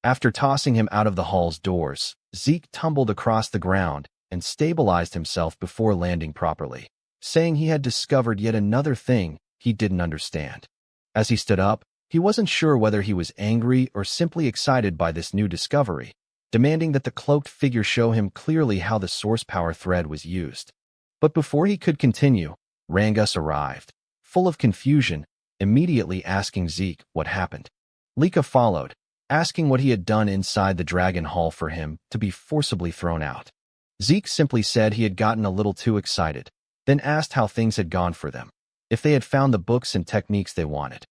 After tossing him out of the hall's doors, Zeke tumbled across the ground and stabilized himself before landing properly, saying he had discovered yet another thing he didn't understand. As he stood up, he wasn't sure whether he was angry or simply excited by this new discovery, demanding that the cloaked figure show him clearly how the source power thread was used. But before he could continue, Rangus arrived, full of confusion, immediately asking Zeke what happened. Lika followed, asking what he had done inside the Dragon Hall for him to be forcibly thrown out. Zeke simply said he had gotten a little too excited, then asked how things had gone for them, if they had found the books and techniques they wanted.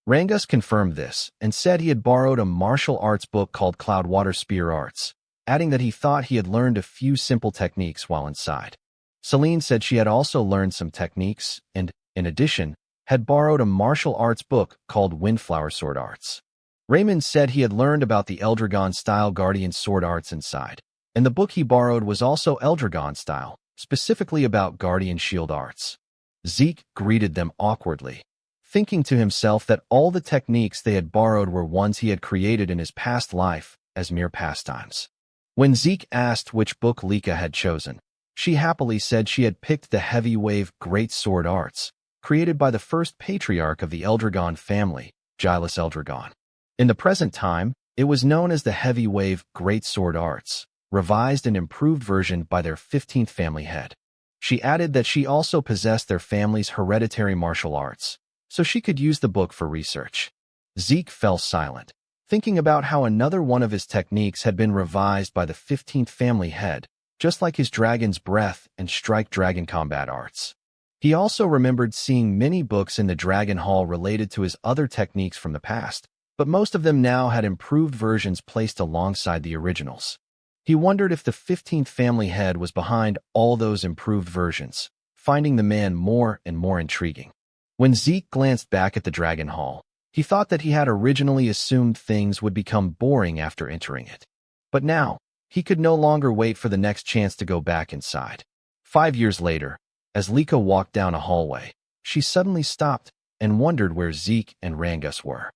Rangus confirmed this and said he had borrowed a martial arts book called Cloudwater Spear Arts, adding that he thought he had learned a few simple techniques while inside. Celine said she had also learned some techniques and, in addition, had borrowed a martial arts book called Windflower Sword Arts. Raymond said he had learned about the Eldragon-style Guardian Sword Arts inside, and the book he borrowed was also Eldragon-style, specifically about Guardian Shield Arts. Zeke greeted them awkwardly, thinking to himself that all the techniques they had borrowed were ones he had created in his past life as mere pastimes. When Zeke asked which book Lika had chosen, she happily said she had picked the Heavy Wave Great Sword Arts, created by the first patriarch of the Eldragon family, Gilfus Eldragon. In the present time, it was known as the Heavy Wave Great Sword Arts, revised and improved version by their 15th family head. She added that she also possessed their family's hereditary martial arts, so she could use the book for research. Zeke fell silent, thinking about how another one of his techniques had been revised by the 15th family head, just like his dragon's breath and strike dragon combat arts. He also remembered seeing many books in the Dragon Hall related to his other techniques from the past, but most of them now had improved versions placed alongside the originals. He wondered if the 15th family head was behind all those improved versions, finding the man more and more intriguing. When Zeke glanced back at the Dragon Hall, he thought that he had originally assumed things would become boring after entering it. But now, he could no longer wait for the next chance to go back inside. 5 years later, as Lika walked down a hallway, she suddenly stopped and wondered where Zeke and Rangus were.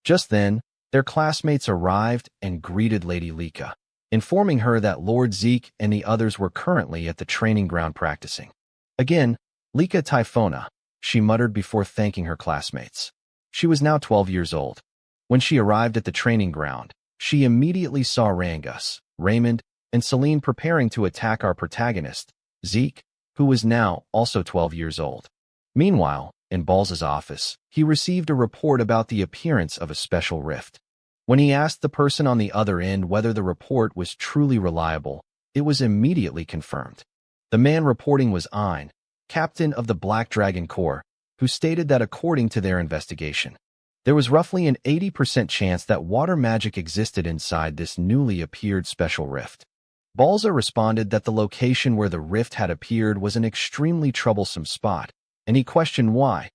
Just then, their classmates arrived and greeted Lady Lika, informing her that Lord Zeke and the others were currently at the training ground practicing. Again, Lika Typhona, she muttered before thanking her classmates. She was now 12 years old. When she arrived at the training ground, she immediately saw Rangus, Raymond, and Celine preparing to attack our protagonist, Zeke, who was now also 12 years old. Meanwhile, in Balza's office, he received a report about the appearance of a special rift. When he asked the person on the other end whether the report was truly reliable, it was immediately confirmed. The man reporting was Ein, captain of the Black Dragon Corps, who stated that according to their investigation, there was roughly an 80% chance that water magic existed inside this newly appeared special rift. Balza responded that the location where the rift had appeared was an extremely troublesome spot, and he questioned why,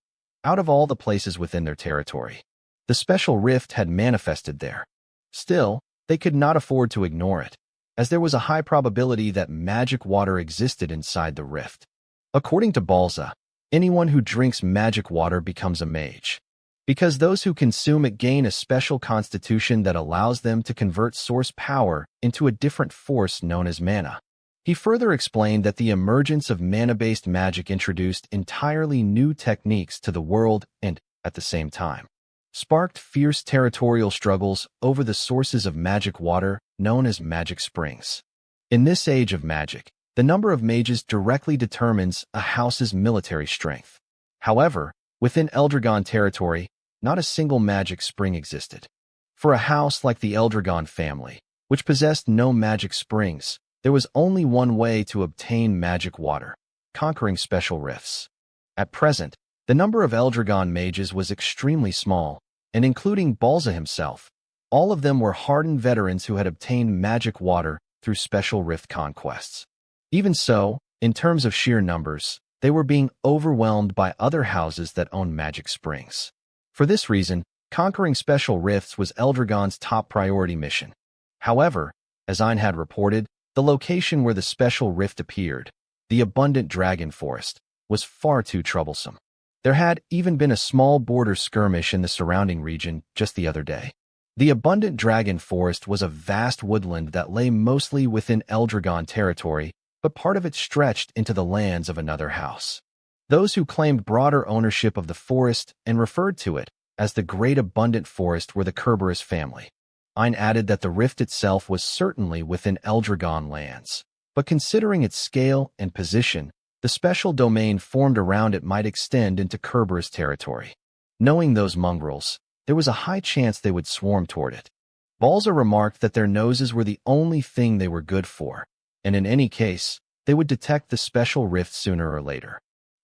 out of all the places within their territory, the special rift had manifested there. Still, they could not afford to ignore it, as there was a high probability that magic water existed inside the rift. According to Balza, anyone who drinks magic water becomes a mage, because those who consume it gain a special constitution that allows them to convert source power into a different force known as mana. He further explained that the emergence of mana-based magic introduced entirely new techniques to the world and, at the same time, sparked fierce territorial struggles over the sources of magic water known as magic springs. In this age of magic, the number of mages directly determines a house's military strength. However, within Eldragon territory, not a single magic spring existed. For a house like the Eldragon family, which possessed no magic springs, there was only one way to obtain magic water: conquering special rifts. At present, the number of Eldragon mages was extremely small, and including Balza himself, all of them were hardened veterans who had obtained magic water through special rift conquests. Even so, in terms of sheer numbers, they were being overwhelmed by other houses that owned magic springs. For this reason, conquering special rifts was Eldragon's top priority mission. However, as Ein had reported, the location where the special rift appeared, the abundant dragon forest, was far too troublesome. There had even been a small border skirmish in the surrounding region just the other day. The abundant dragon forest was a vast woodland that lay mostly within Eldragon territory, but part of it stretched into the lands of another house. Those who claimed broader ownership of the forest and referred to it as the Great Abundant Forest were the Kerberos family. Ein added that the rift itself was certainly within Eldragon lands, but considering its scale and position, the special domain formed around it might extend into Kerberos territory. Knowing those mongrels, there was a high chance they would swarm toward it. Balza remarked that their noses were the only thing they were good for, and in any case, they would detect the special rift sooner or later.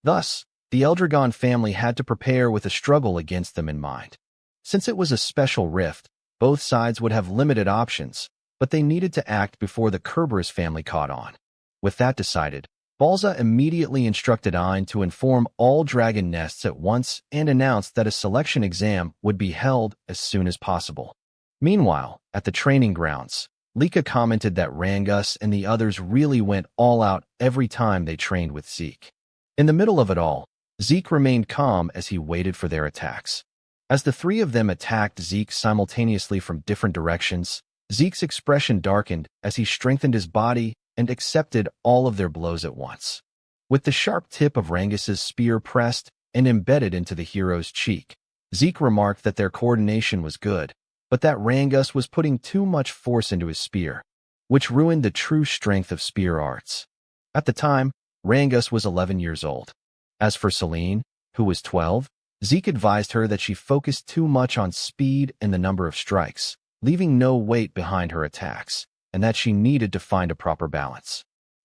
Thus, the Eldragon family had to prepare with a struggle against them in mind. Since it was a special rift, both sides would have limited options, but they needed to act before the Kerberos family caught on. With that decided, Balza immediately instructed Ein to inform all dragon nests at once and announced that a selection exam would be held as soon as possible. Meanwhile, at the training grounds, Lika commented that Rangus and the others really went all out every time they trained with Zeke. In the middle of it all, Zeke remained calm as he waited for their attacks. As the three of them attacked Zeke simultaneously from different directions, Zeke's expression darkened as he strengthened his body and accepted all of their blows at once. With the sharp tip of Rangus's spear pressed and embedded into the hero's cheek, Zeke remarked that their coordination was good, but that Rangus was putting too much force into his spear, which ruined the true strength of spear arts. At the time, Rangus was 11 years old. As for Celine, who was 12, Zeke advised her that she focused too much on speed and the number of strikes, leaving no weight behind her attacks, and that she needed to find a proper balance.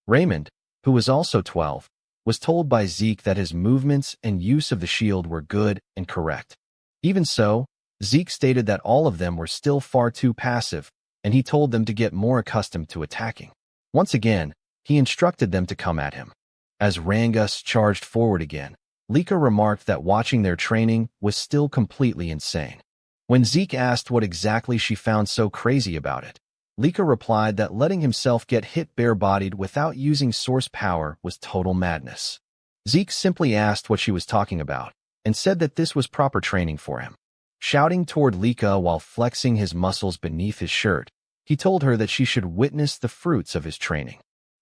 Raymond, who was also 12, was told by Zeke that his movements and use of the shield were good and correct. Even so, Zeke stated that all of them were still far too passive, and he told them to get more accustomed to attacking. Once again, he instructed them to come at him. As Rangus charged forward again, Lika remarked that watching their training was still completely insane. When Zeke asked what exactly she found so crazy about it, Lika replied that letting himself get hit bare-bodied without using source power was total madness. Zeke simply asked what she was talking about, and said that this was proper training for him. Shouting toward Lika while flexing his muscles beneath his shirt, he told her that she should witness the fruits of his training.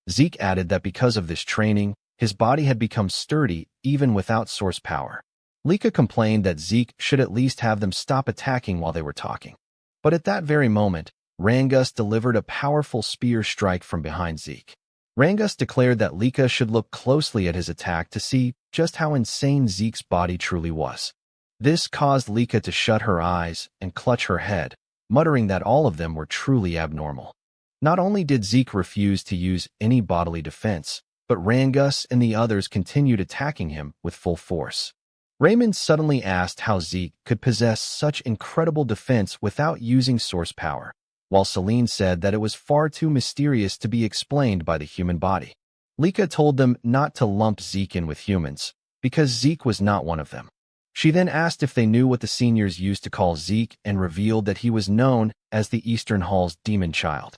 Zeke added that because of this training, his body had become sturdy even without source power. Lika complained that Zeke should at least have them stop attacking while they were talking. But at that very moment, Rangus delivered a powerful spear strike from behind Zeke. Rangus declared that Lika should look closely at his attack to see just how insane Zeke's body truly was. This caused Lika to shut her eyes and clutch her head, muttering that all of them were truly abnormal. Not only did Zeke refuse to use any bodily defense, but Rangus and the others continued attacking him with full force. Raymond suddenly asked how Zeke could possess such incredible defense without using source power, while Celine said that it was far too mysterious to be explained by the human body. Lika told them not to lump Zeke in with humans, because Zeke was not one of them. She then asked if they knew what the seniors used to call Zeke and revealed that he was known as the Eastern Hall's demon child.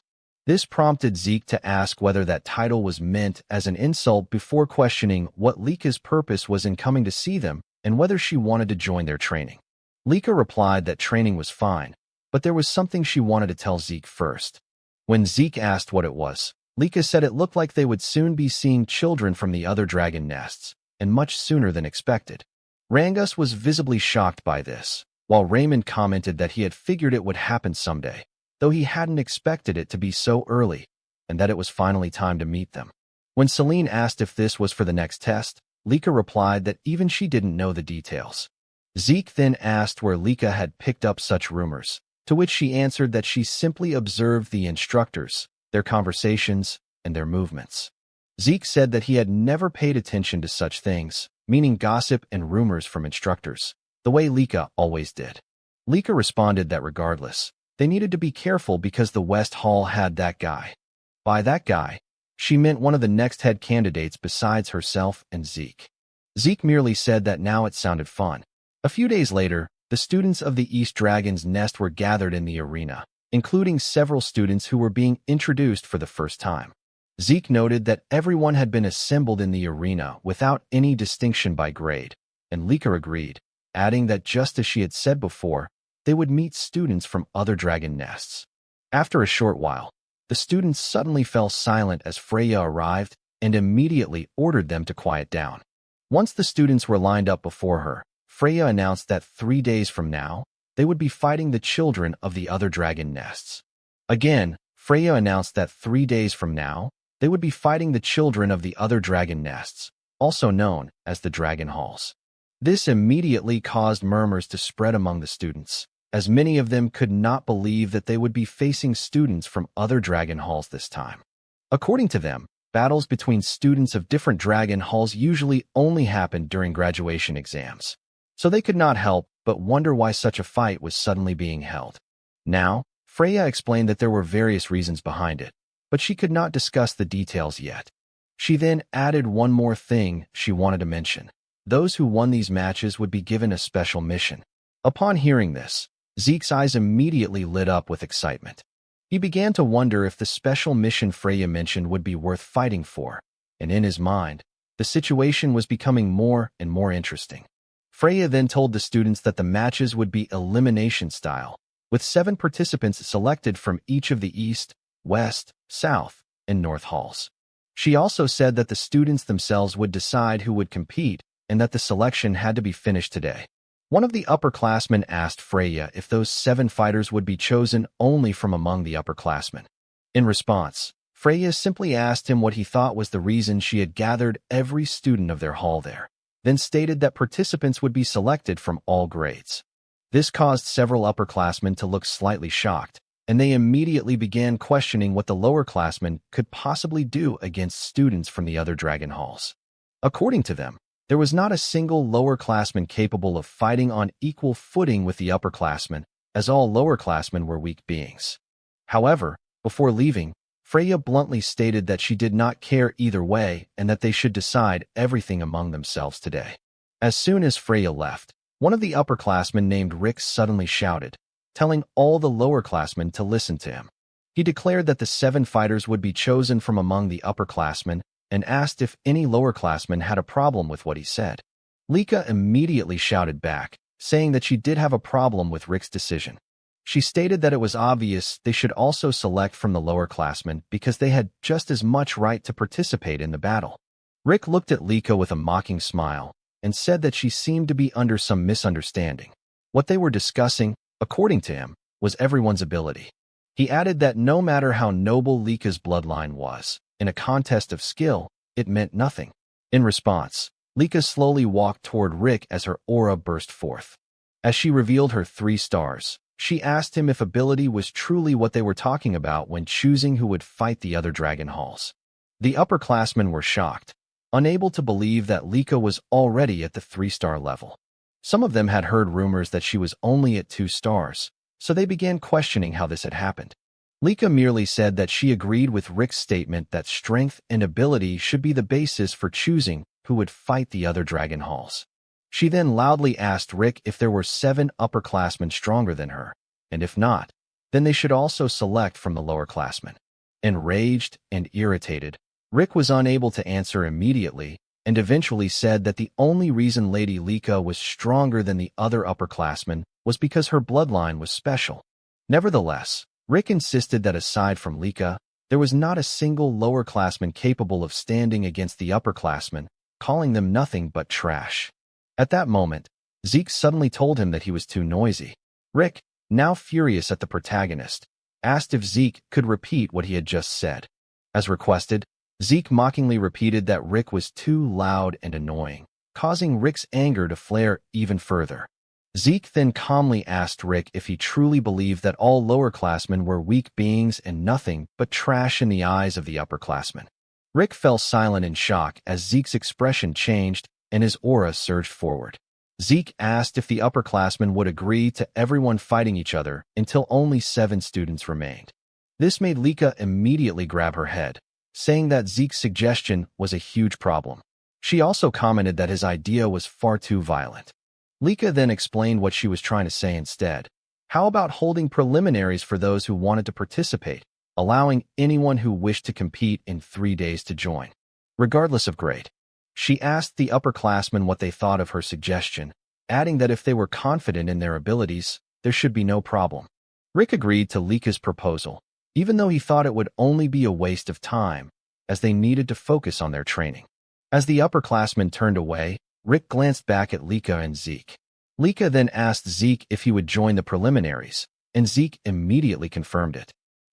This prompted Zeke to ask whether that title was meant as an insult before questioning what Lika's purpose was in coming to see them and whether she wanted to join their training. Lika replied that training was fine, but there was something she wanted to tell Zeke first. When Zeke asked what it was, Lika said it looked like they would soon be seeing children from the other dragon nests, and much sooner than expected. Rangus was visibly shocked by this, while Raymond commented that he had figured it would happen someday, though he hadn't expected it to be so early, and that it was finally time to meet them. When Celine asked if this was for the next test, Lika replied that even she didn't know the details. Zeke then asked where Lika had picked up such rumors, to which she answered that she simply observed the instructors, their conversations, and their movements. Zeke said that he had never paid attention to such things, meaning gossip and rumors from instructors, the way Lika always did. Lika responded that regardless, they needed to be careful because the West Hall had that guy. By that guy, she meant one of the next head candidates besides herself and Zeke. Zeke merely said that now it sounded fun. A few days later, the students of the East Dragon's Nest were gathered in the arena, including several students who were being introduced for the first time. Zeke noted that everyone had been assembled in the arena without any distinction by grade, and Lika agreed, adding that just as she had said before, they would meet students from other dragon nests. After a short while, the students suddenly fell silent as Freya arrived and immediately ordered them to quiet down. Once the students were lined up before her, Freya announced that 3 days from now, they would be fighting the children of the other dragon nests. Again, Freya announced that 3 days from now, they would be fighting the children of the other dragon nests, also known as the Dragon Halls. This immediately caused murmurs to spread among the students, as many of them could not believe that they would be facing students from other dragon halls this time. According to them, battles between students of different dragon halls usually only happened during graduation exams, so they could not help but wonder why such a fight was suddenly being held. Now, Freya explained that there were various reasons behind it, but she could not discuss the details yet. She then added one more thing she wanted to mention. Those who won these matches would be given a special mission. Upon hearing this, Zeke's eyes immediately lit up with excitement. He began to wonder if the special mission Freya mentioned would be worth fighting for, and in his mind, the situation was becoming more and more interesting. Freya then told the students that the matches would be elimination style, with 7 participants selected from each of the East, West, South, and North halls. She also said that the students themselves would decide who would compete and that the selection had to be finished today. One of the upperclassmen asked Freya if those 7 fighters would be chosen only from among the upperclassmen. In response, Freya simply asked him what he thought was the reason she had gathered every student of their hall there, then stated that participants would be selected from all grades. This caused several upperclassmen to look slightly shocked, and they immediately began questioning what the lowerclassmen could possibly do against students from the other dragon halls. According to them, there was not a single lowerclassman capable of fighting on equal footing with the upperclassmen, as all lowerclassmen were weak beings. However, before leaving, Freya bluntly stated that she did not care either way and that they should decide everything among themselves today. As soon as Freya left, one of the upperclassmen named Rick suddenly shouted, telling all the lowerclassmen to listen to him. He declared that the 7 fighters would be chosen from among the upperclassmen and asked if any lowerclassmen had a problem with what he said. Lika immediately shouted back, saying that she did have a problem with Rick's decision. She stated that it was obvious they should also select from the lowerclassmen because they had just as much right to participate in the battle. Rick looked at Lika with a mocking smile and said that she seemed to be under some misunderstanding. What they were discussing, according to him, was everyone's ability. He added that no matter how noble Lika's bloodline was, in a contest of skill, it meant nothing. In response, Lika slowly walked toward Rick as her aura burst forth. As she revealed her 3 stars, she asked him if ability was truly what they were talking about when choosing who would fight the other dragon halls. The upperclassmen were shocked, unable to believe that Lika was already at the 3-star level. Some of them had heard rumors that she was only at 2 stars, so they began questioning how this had happened. Lika merely said that she agreed with Rick's statement that strength and ability should be the basis for choosing who would fight the other dragon halls. She then loudly asked Rick if there were 7 upperclassmen stronger than her, and if not, then they should also select from the lowerclassmen. Enraged and irritated, Rick was unable to answer immediately and eventually said that the only reason Lady Lika was stronger than the other upperclassmen was because her bloodline was special. Nevertheless, Rick insisted that aside from Lika, there was not a single lowerclassman capable of standing against the upperclassmen, calling them nothing but trash. At that moment, Zeke suddenly told him that he was too noisy. Rick, now furious at the protagonist, asked if Zeke could repeat what he had just said. As requested, Zeke mockingly repeated that Rick was too loud and annoying, causing Rick's anger to flare even further. Zeke then calmly asked Rick if he truly believed that all lowerclassmen were weak beings and nothing but trash in the eyes of the upperclassmen. Rick fell silent in shock as Zeke's expression changed and his aura surged forward. Zeke asked if the upperclassmen would agree to everyone fighting each other until only 7 students remained. This made Lika immediately grab her head, saying that Zeke's suggestion was a huge problem. She also commented that his idea was far too violent. Lika then explained what she was trying to say instead. How about holding preliminaries for those who wanted to participate, allowing anyone who wished to compete in 3 days to join, regardless of grade? She asked the upperclassmen what they thought of her suggestion, adding that if they were confident in their abilities, there should be no problem. Rick agreed to Lika's proposal, even though he thought it would only be a waste of time, as they needed to focus on their training. As the upperclassmen turned away, Rick glanced back at Lika and Zeke. Lika then asked Zeke if he would join the preliminaries, and Zeke immediately confirmed it.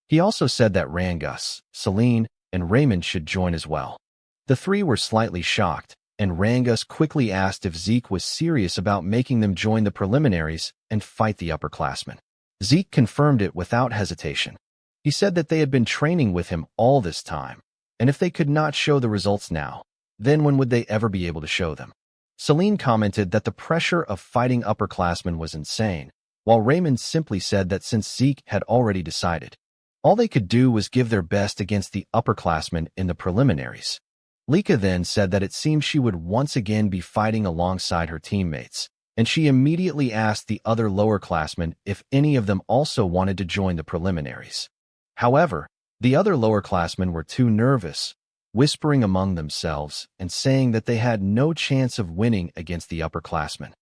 He also said that Rangus, Celine, and Raymond should join as well. The 3 were slightly shocked, and Rangus quickly asked if Zeke was serious about making them join the preliminaries and fight the upperclassmen. Zeke confirmed it without hesitation. He said that they had been training with him all this time, and if they could not show the results now, then when would they ever be able to show them? Celine commented that the pressure of fighting upperclassmen was insane, while Raymond simply said that since Zeke had already decided, all they could do was give their best against the upperclassmen in the preliminaries. Lika then said that it seemed she would once again be fighting alongside her teammates, and she immediately asked the other lowerclassmen if any of them also wanted to join the preliminaries. However, the other lowerclassmen were too nervous, whispering among themselves and saying that they had no chance of winning against the upperclassmen,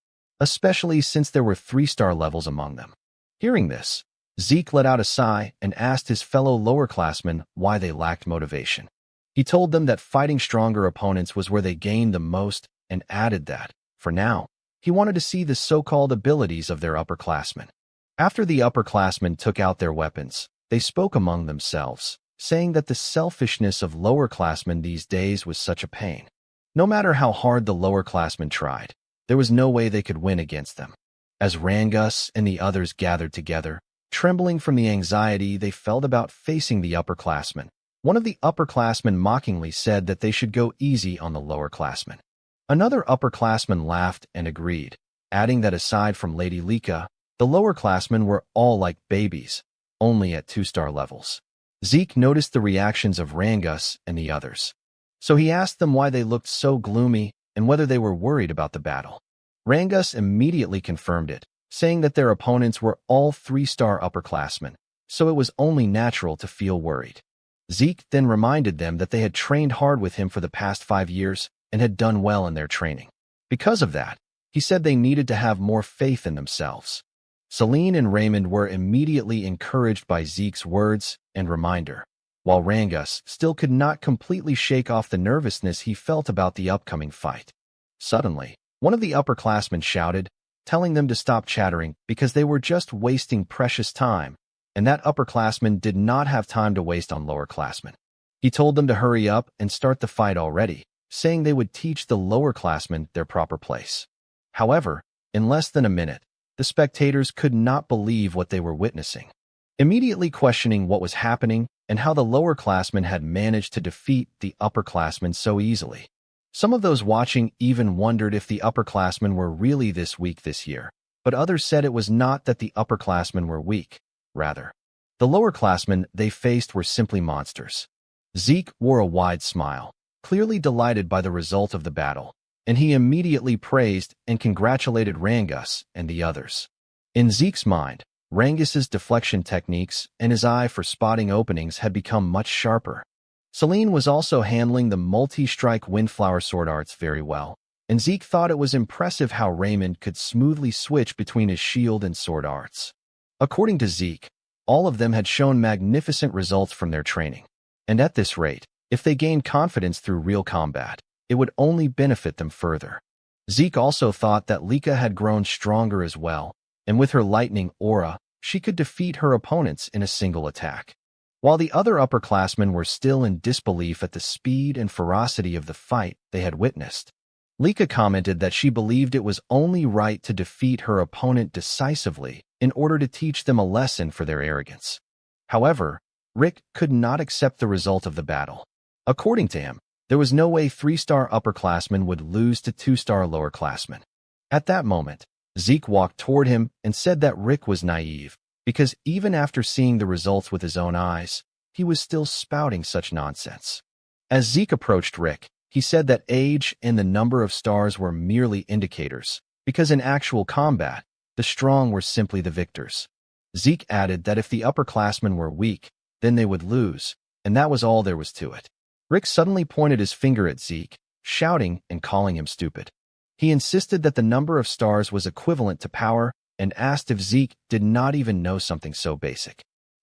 especially since there were 3-star levels among them. Hearing this, Zeke let out a sigh and asked his fellow lowerclassmen why they lacked motivation. He told them that fighting stronger opponents was where they gained the most and added that, for now, he wanted to see the so-called abilities of their upperclassmen. After the upperclassmen took out their weapons, they spoke among themselves, saying that the selfishness of lowerclassmen these days was such a pain. No matter how hard the lowerclassmen tried, there was no way they could win against them. As Rangus and the others gathered together, Trembling from the anxiety they felt about facing the upperclassmen, one of the upperclassmen mockingly said that they should go easy on the lowerclassmen. Another upperclassman laughed and agreed, adding that aside from Lady Lika, the lowerclassmen were all like babies, only at 2-star levels. Zeke noticed the reactions of Rangus and the others. So he asked them why they looked so gloomy and whether they were worried about the battle. Rangus immediately confirmed it, saying that their opponents were all 3-star upperclassmen, so it was only natural to feel worried. Zeke then reminded them that they had trained hard with him for the past 5 years and had done well in their training. Because of that, he said they needed to have more faith in themselves. Celine and Raymond were immediately encouraged by Zeke's words and reminder, while Rangus still could not completely shake off the nervousness he felt about the upcoming fight. Suddenly, one of the upperclassmen shouted, telling them to stop chattering because they were just wasting precious time, and that upperclassman did not have time to waste on lowerclassmen. He told them to hurry up and start the fight already, saying they would teach the lowerclassmen their proper place. However, in less than a minute, the spectators could not believe what they were witnessing, immediately questioning what was happening and how the lowerclassmen had managed to defeat the upperclassmen so easily. Some of those watching even wondered if the upperclassmen were really this weak this year, but others said it was not that the upperclassmen were weak. Rather, the lowerclassmen they faced were simply monsters. Zeke wore a wide smile, clearly delighted by the result of the battle, and he immediately praised and congratulated Rangus and the others. In Zeke's mind, Rangus's deflection techniques and his eye for spotting openings had become much sharper. Celine was also handling the multi-strike windflower sword arts very well, and Zeke thought it was impressive how Raymond could smoothly switch between his shield and sword arts. According to Zeke, all of them had shown magnificent results from their training, and at this rate, if they gained confidence through real combat, it would only benefit them further. Zeke also thought that Lika had grown stronger as well, and with her lightning aura, she could defeat her opponents in a single attack. While the other upperclassmen were still in disbelief at the speed and ferocity of the fight they had witnessed, Lika commented that she believed it was only right to defeat her opponent decisively in order to teach them a lesson for their arrogance. However, Rick could not accept the result of the battle. According to him, there was no way 3-star upperclassmen would lose to 2-star lowerclassmen. At that moment, Zeke walked toward him and said that Rick was naive, because even after seeing the results with his own eyes, he was still spouting such nonsense. As Zeke approached Rick, he said that age and the number of stars were merely indicators, because in actual combat, the strong were simply the victors. Zeke added that if the upperclassmen were weak, then they would lose, and that was all there was to it. Rick suddenly pointed his finger at Zeke, shouting and calling him stupid. He insisted that the number of stars was equivalent to power and asked if Zeke did not even know something so basic.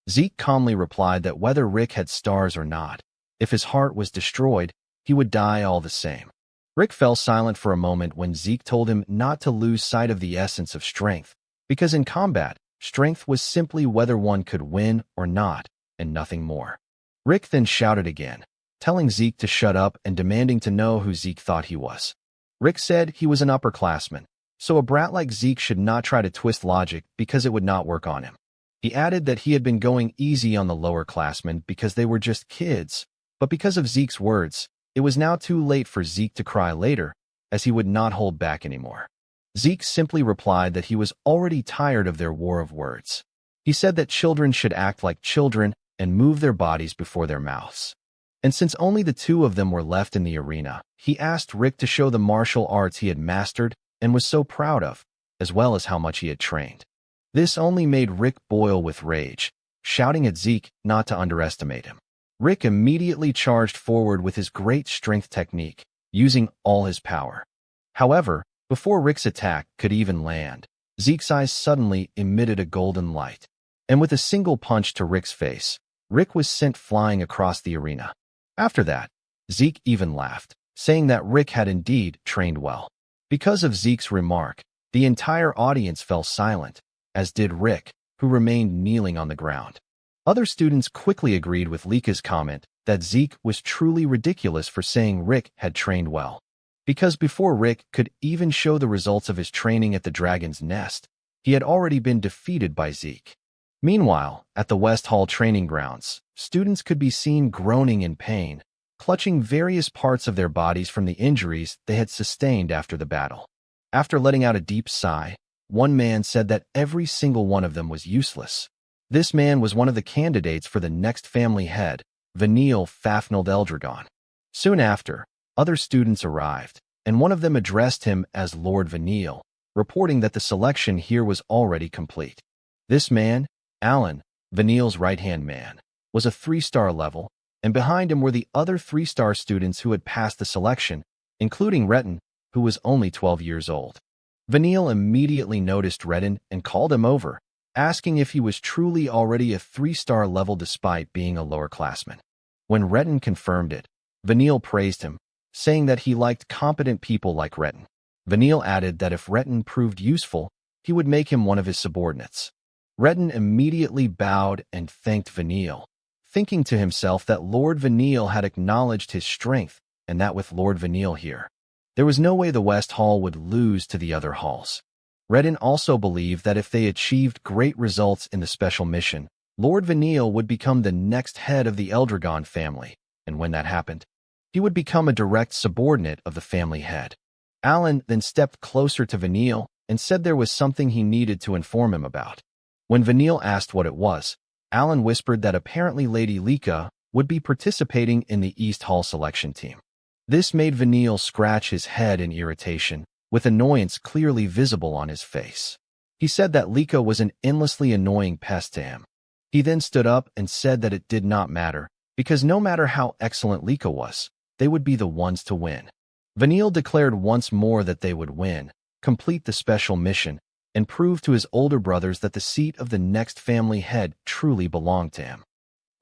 Zeke calmly replied that whether Rick had stars or not, if his heart was destroyed, he would die all the same. Rick fell silent for a moment when Zeke told him not to lose sight of the essence of strength, because in combat, strength was simply whether one could win or not, and nothing more. Rick then shouted again, telling Zeke to shut up and demanding to know who Zeke thought he was. Rick said he was an upperclassman, so a brat like Zeke should not try to twist logic because it would not work on him. He added that he had been going easy on the lowerclassmen because they were just kids, but because of Zeke's words, it was now too late for Zeke to cry later, as he would not hold back anymore. Zeke simply replied that he was already tired of their war of words. He said that children should act like children and move their bodies before their mouths. And since only the two of them were left in the arena, he asked Rick to show the martial arts he had mastered and was so proud of, as well as how much he had trained. This only made Rick boil with rage, shouting at Zeke not to underestimate him. Rick immediately charged forward with his great strength technique, using all his power. However, before Rick's attack could even land, Zeke's eyes suddenly emitted a golden light, and with a single punch to Rick's face, Rick was sent flying across the arena. After that, Zeke even laughed, saying that Rick had indeed trained well. Because of Zeke's remark, the entire audience fell silent, as did Rick, who remained kneeling on the ground. Other students quickly agreed with Lika's comment that Zeke was truly ridiculous for saying Rick had trained well, because before Rick could even show the results of his training at the Dragon's Nest, he had already been defeated by Zeke. Meanwhile, at the West Hall training grounds, students could be seen groaning in pain, clutching various parts of their bodies from the injuries they had sustained after the battle. After letting out a deep sigh, one man said that every single one of them was useless. This man was one of the candidates for the next family head, Untitled Eldragon. Soon after, other students arrived, and one of them addressed him as Lord Vanille, reporting that the selection here was already complete. This man, Alan, Vanille's right-hand man, was a 3-star level, and behind him were the other 3-star students who had passed the selection, including Retin, who was only 12 years old. Vanille immediately noticed Retin and called him over, asking if he was truly already a 3-star level despite being a lowerclassman. When Retin confirmed it, Vanille praised him, saying that he liked competent people like Retin. Vanille added that if Retin proved useful, he would make him one of his subordinates. Retin immediately bowed and thanked Vanille, thinking to himself that Lord Vanille had acknowledged his strength and that with Lord Vanille here, there was no way the West Hall would lose to the other halls. Retin also believed that if they achieved great results in the special mission, Lord Vanille would become the next head of the Eldragon family, and when that happened, he would become a direct subordinate of the family head. Alan then stepped closer to Vanille and said there was something he needed to inform him about. When Vanille asked what it was, Alan whispered that apparently Lady Lika would be participating in the East Hall selection team. This made Vanille scratch his head in irritation, with annoyance clearly visible on his face. He said that Lika was an endlessly annoying pest to him. He then stood up and said that it did not matter, because no matter how excellent Lika was, they would be the ones to win. Vanille declared once more that they would win, complete the special mission, and prove to his older brothers that the seat of the next family head truly belonged to him.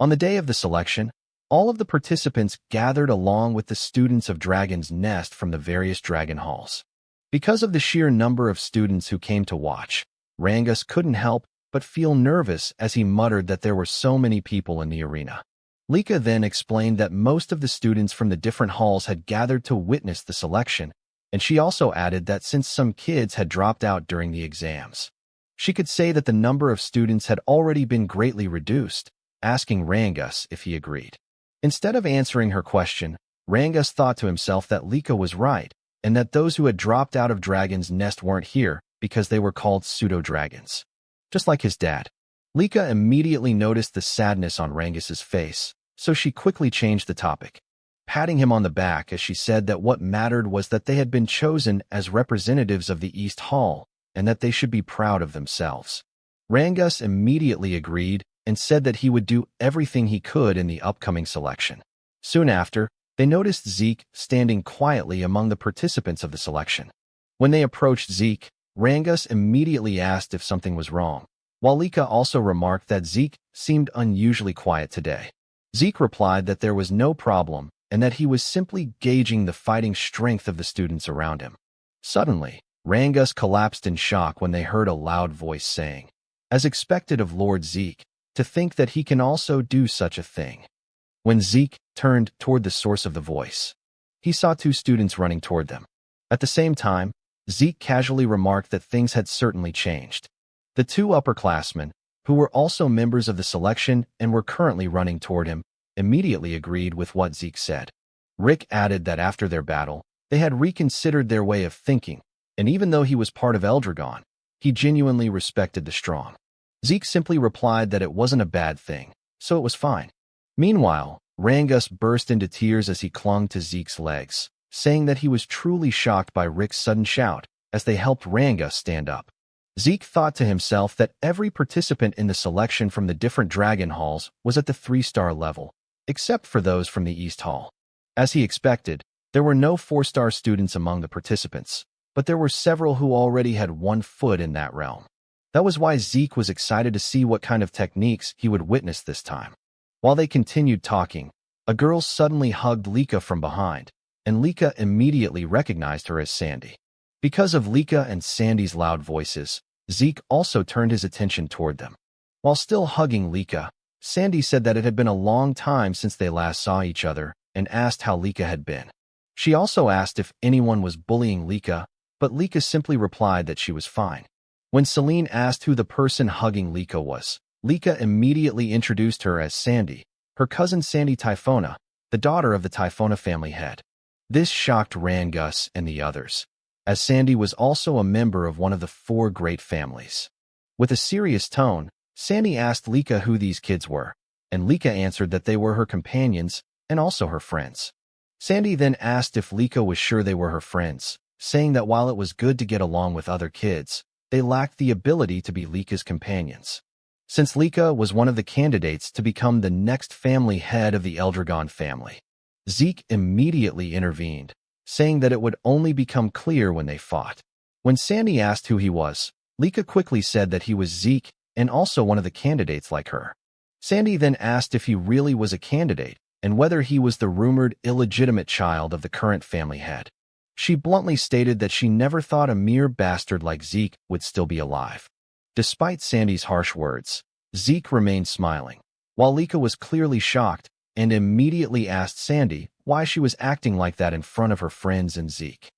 On the day of the selection, all of the participants gathered along with the students of Dragon's Nest from the various dragon halls. Because of the sheer number of students who came to watch, Rangus couldn't help but feel nervous as he muttered that there were so many people in the arena. Lika then explained that most of the students from the different halls had gathered to witness the selection, and she also added that since some kids had dropped out during the exams, she could say that the number of students had already been greatly reduced, asking Rangus if he agreed. Instead of answering her question, Rangus thought to himself that Lika was right, and that those who had dropped out of Dragon's Nest weren't here because they were called pseudo-dragons. Just like his dad. Lika immediately noticed the sadness on Rangus's face, so she quickly changed the topic, patting him on the back as she said that what mattered was that they had been chosen as representatives of the East Hall and that they should be proud of themselves. Rangus immediately agreed and said that he would do everything he could in the upcoming selection. Soon after, they noticed Zeke standing quietly among the participants of the selection. When they approached Zeke, Rangus immediately asked if something was wrong, while Lika also remarked that Zeke seemed unusually quiet today. Zeke replied that there was no problem and that he was simply gauging the fighting strength of the students around him. Suddenly, Rangus collapsed in shock when they heard a loud voice saying, as expected of Lord Zeke, to think that he can also do such a thing. When Zeke turned toward the source of the voice, he saw 2 students running toward them. At the same time, Zeke casually remarked that things had certainly changed. The 2 upperclassmen, who were also members of the selection and were currently running toward him, immediately agreed with what Zeke said. Rick added that after their battle, they had reconsidered their way of thinking, and even though he was part of Eldragon, he genuinely respected the strong. Zeke simply replied that it wasn't a bad thing, so it was fine. Meanwhile, Rangus burst into tears as he clung to Zeke's legs, saying that he was truly shocked by Rick's sudden shout as they helped Rangus stand up. Zeke thought to himself that every participant in the selection from the different dragon halls was at the 3-star level, except for those from the East Hall. As he expected, there were no 4-star students among the participants, but there were several who already had 1 foot in that realm. That was why Zeke was excited to see what kind of techniques he would witness this time. While they continued talking, a girl suddenly hugged Lika from behind, and Lika immediately recognized her as Sandy. Because of Lika and Sandy's loud voices, Zeke also turned his attention toward them. While still hugging Lika, Sandy said that it had been a long time since they last saw each other and asked how Lika had been. She also asked if anyone was bullying Lika, but Lika simply replied that she was fine. When Celine asked who the person hugging Lika was, Lika immediately introduced her as Sandy, her cousin Sandy Typhona, the daughter of the Typhona family head. This shocked Rangus and the others, as Sandy was also a member of one of the 4 great families. With a serious tone, Sandy asked Lika who these kids were, and Lika answered that they were her companions and also her friends. Sandy then asked if Lika was sure they were her friends, saying that while it was good to get along with other kids, they lacked the ability to be Lika's companions. Since Lika was one of the candidates to become the next family head of the Eldragon family, Zeke immediately intervened, saying that it would only become clear when they fought. When Sandy asked who he was, Lika quickly said that he was Zeke and also one of the candidates like her. Sandy then asked if he really was a candidate and whether he was the rumored illegitimate child of the current family head. She bluntly stated that she never thought a mere bastard like Zeke would still be alive. Despite Sandy's harsh words, Zeke remained smiling, while Lika was clearly shocked and immediately asked Sandy why she was acting like that in front of her friends and Zeke.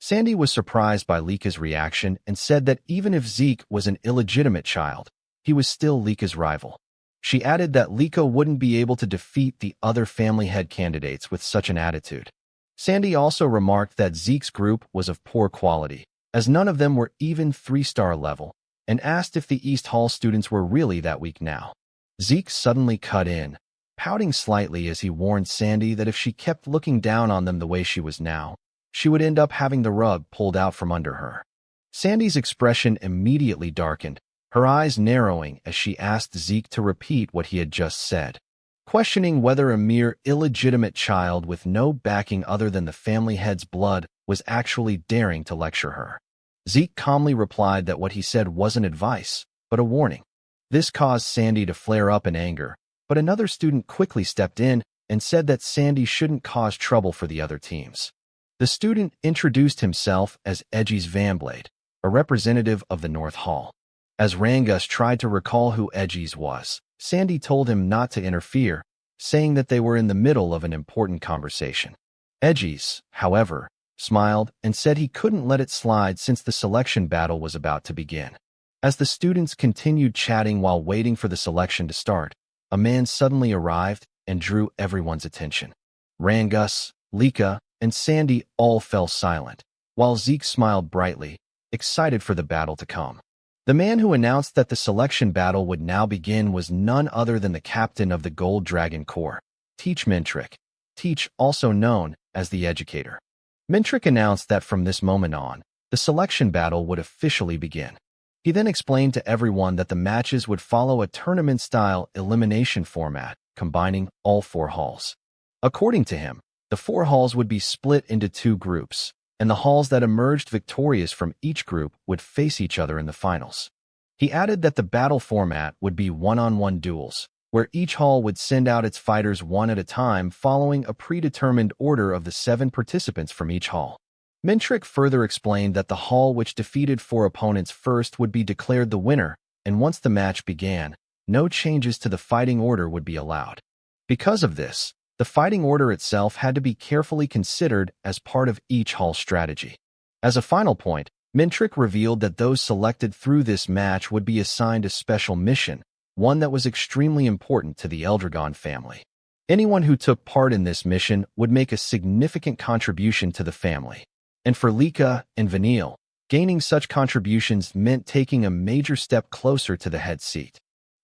Sandy was surprised by Lika's reaction and said that even if Zeke was an illegitimate child, he was still Lika's rival. She added that Lika wouldn't be able to defeat the other family head candidates with such an attitude. Sandy also remarked that Zeke's group was of poor quality, as none of them were even 3-star level, and asked if the East Hall students were really that weak now. Zeke suddenly cut in, pouting slightly as he warned Sandy that if she kept looking down on them the way she was now, she would end up having the rug pulled out from under her. Sandy's expression immediately darkened, her eyes narrowing as she asked Zeke to repeat what he had just said, questioning whether a mere illegitimate child with no backing other than the family head's blood was actually daring to lecture her. Zeke calmly replied that what he said wasn't advice, but a warning. This caused Sandy to flare up in anger, but another student quickly stepped in and said that Sandy shouldn't cause trouble for the other teams. The student introduced himself as Edgy's Vanblade, a representative of the North Hall. As Rangus tried to recall who Edgy's was, Sandy told him not to interfere, saying that they were in the middle of an important conversation. Edgy's, however, smiled and said he couldn't let it slide since the selection battle was about to begin. As the students continued chatting while waiting for the selection to start, a man suddenly arrived and drew everyone's attention. Rangus, Lika, and Sandy all fell silent, while Zeke smiled brightly, excited for the battle to come. The man who announced that the selection battle would now begin was none other than the captain of the Gold Dragon Corps, Teach Mintrick, Teach also known as the Educator. Mintrick announced that from this moment on, the selection battle would officially begin. He then explained to everyone that the matches would follow a tournament-style elimination format, combining all 4 halls. According to him, the 4 halls would be split into 2 groups, and the halls that emerged victorious from each group would face each other in the finals. He added that the battle format would be one-on-one duels, where each hall would send out its fighters one at a time following a predetermined order of the 7 participants from each hall. Mintrick further explained that the hall which defeated 4 opponents first would be declared the winner, and once the match began, no changes to the fighting order would be allowed. Because of this, the fighting order itself had to be carefully considered as part of each hall's strategy. As a final point, Mintrick revealed that those selected through this match would be assigned a special mission, one that was extremely important to the Eldragon family. Anyone who took part in this mission would make a significant contribution to the family. And for Lika and Vanille, gaining such contributions meant taking a major step closer to the head seat.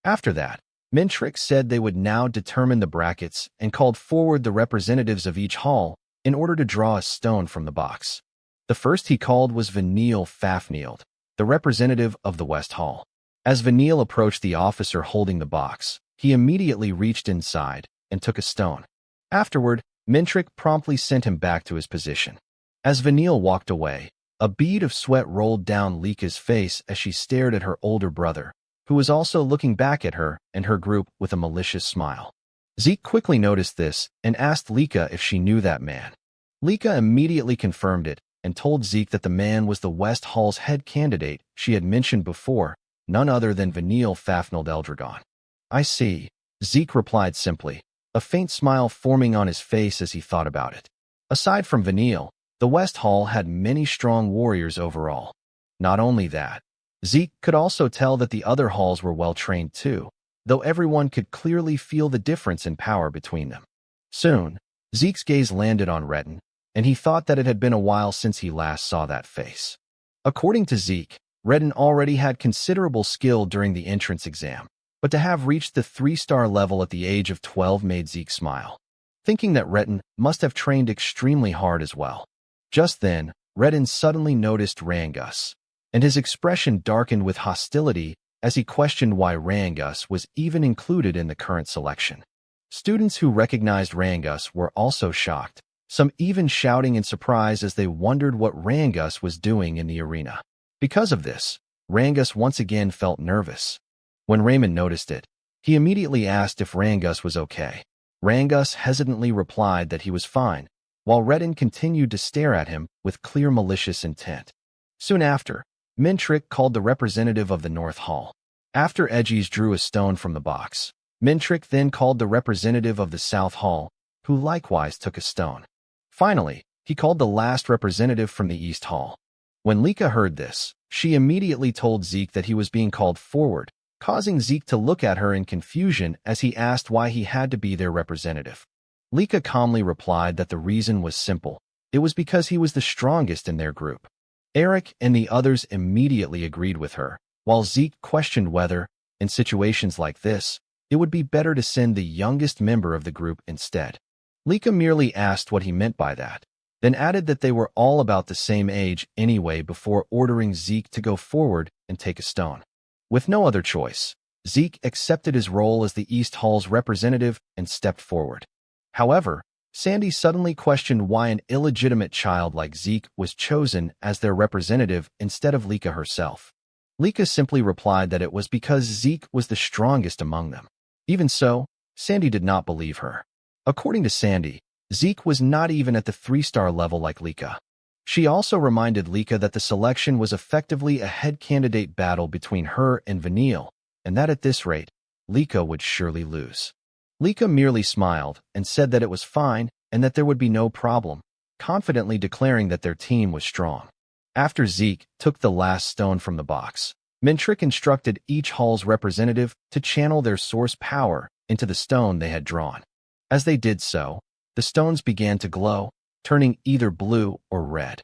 After that, Mintrick said they would now determine the brackets and called forward the representatives of each hall in order to draw a stone from the box. The first he called was Vanille Fafneild, the representative of the West Hall. As Vanille approached the officer holding the box, he immediately reached inside and took a stone. Afterward, Mintrick promptly sent him back to his position. As Vanille walked away, a bead of sweat rolled down Lika's face as she stared at her older brother, who was also looking back at her and her group with a malicious smile. Zeke quickly noticed this and asked Lika if she knew that man. Lika immediately confirmed it and told Zeke that the man was the West Hall's head candidate she had mentioned before, none other than Vanille Fafneild Eldragon. I see, Zeke replied simply, a faint smile forming on his face as he thought about it. Aside from Vanille, the West Hall had many strong warriors overall. Not only that, Zeke could also tell that the other halls were well trained too, though everyone could clearly feel the difference in power between them. Soon, Zeke's gaze landed on Retin, and he thought that it had been a while since he last saw that face. According to Zeke, Retin already had considerable skill during the entrance exam, but to have reached the 3-star level at the age of 12 made Zeke smile, thinking that Retin must have trained extremely hard as well. Just then, Retin suddenly noticed Rangus, and his expression darkened with hostility as he questioned why Rangus was even included in the current selection. Students who recognized Rangus were also shocked, some even shouting in surprise as they wondered what Rangus was doing in the arena. Because of this, Rangus once again felt nervous. When Raymond noticed it, he immediately asked if Rangus was okay. Rangus hesitantly replied that he was fine, while Retin continued to stare at him with clear malicious intent. Soon after, Mintrick called the representative of the North Hall. After Edgies drew a stone from the box, Mintrick then called the representative of the South Hall, who likewise took a stone. Finally, he called the last representative from the East Hall. When Lika heard this, she immediately told Zeke that he was being called forward, causing Zeke to look at her in confusion as he asked why he had to be their representative. Lika calmly replied that the reason was simple. It was because he was the strongest in their group. Eric and the others immediately agreed with her, while Zeke questioned whether, in situations like this, it would be better to send the youngest member of the group instead. Lika merely asked what he meant by that, then added that they were all about the same age anyway before ordering Zeke to go forward and take a stone. With no other choice, Zeke accepted his role as the East Hall's representative and stepped forward. However, Sandy suddenly questioned why an illegitimate child like Zeke was chosen as their representative instead of Lika herself. Lika simply replied that it was because Zeke was the strongest among them. Even so, Sandy did not believe her. According to Sandy, Zeke was not even at the 3-star level like Lika. She also reminded Lika that the selection was effectively a head candidate battle between her and Vanille, and that at this rate, Lika would surely lose. Lika merely smiled and said that it was fine and that there would be no problem, confidently declaring that their team was strong. After Zeke took the last stone from the box, Mintrick instructed each hall's representative to channel their source power into the stone they had drawn. As they did so, the stones began to glow, turning either blue or red.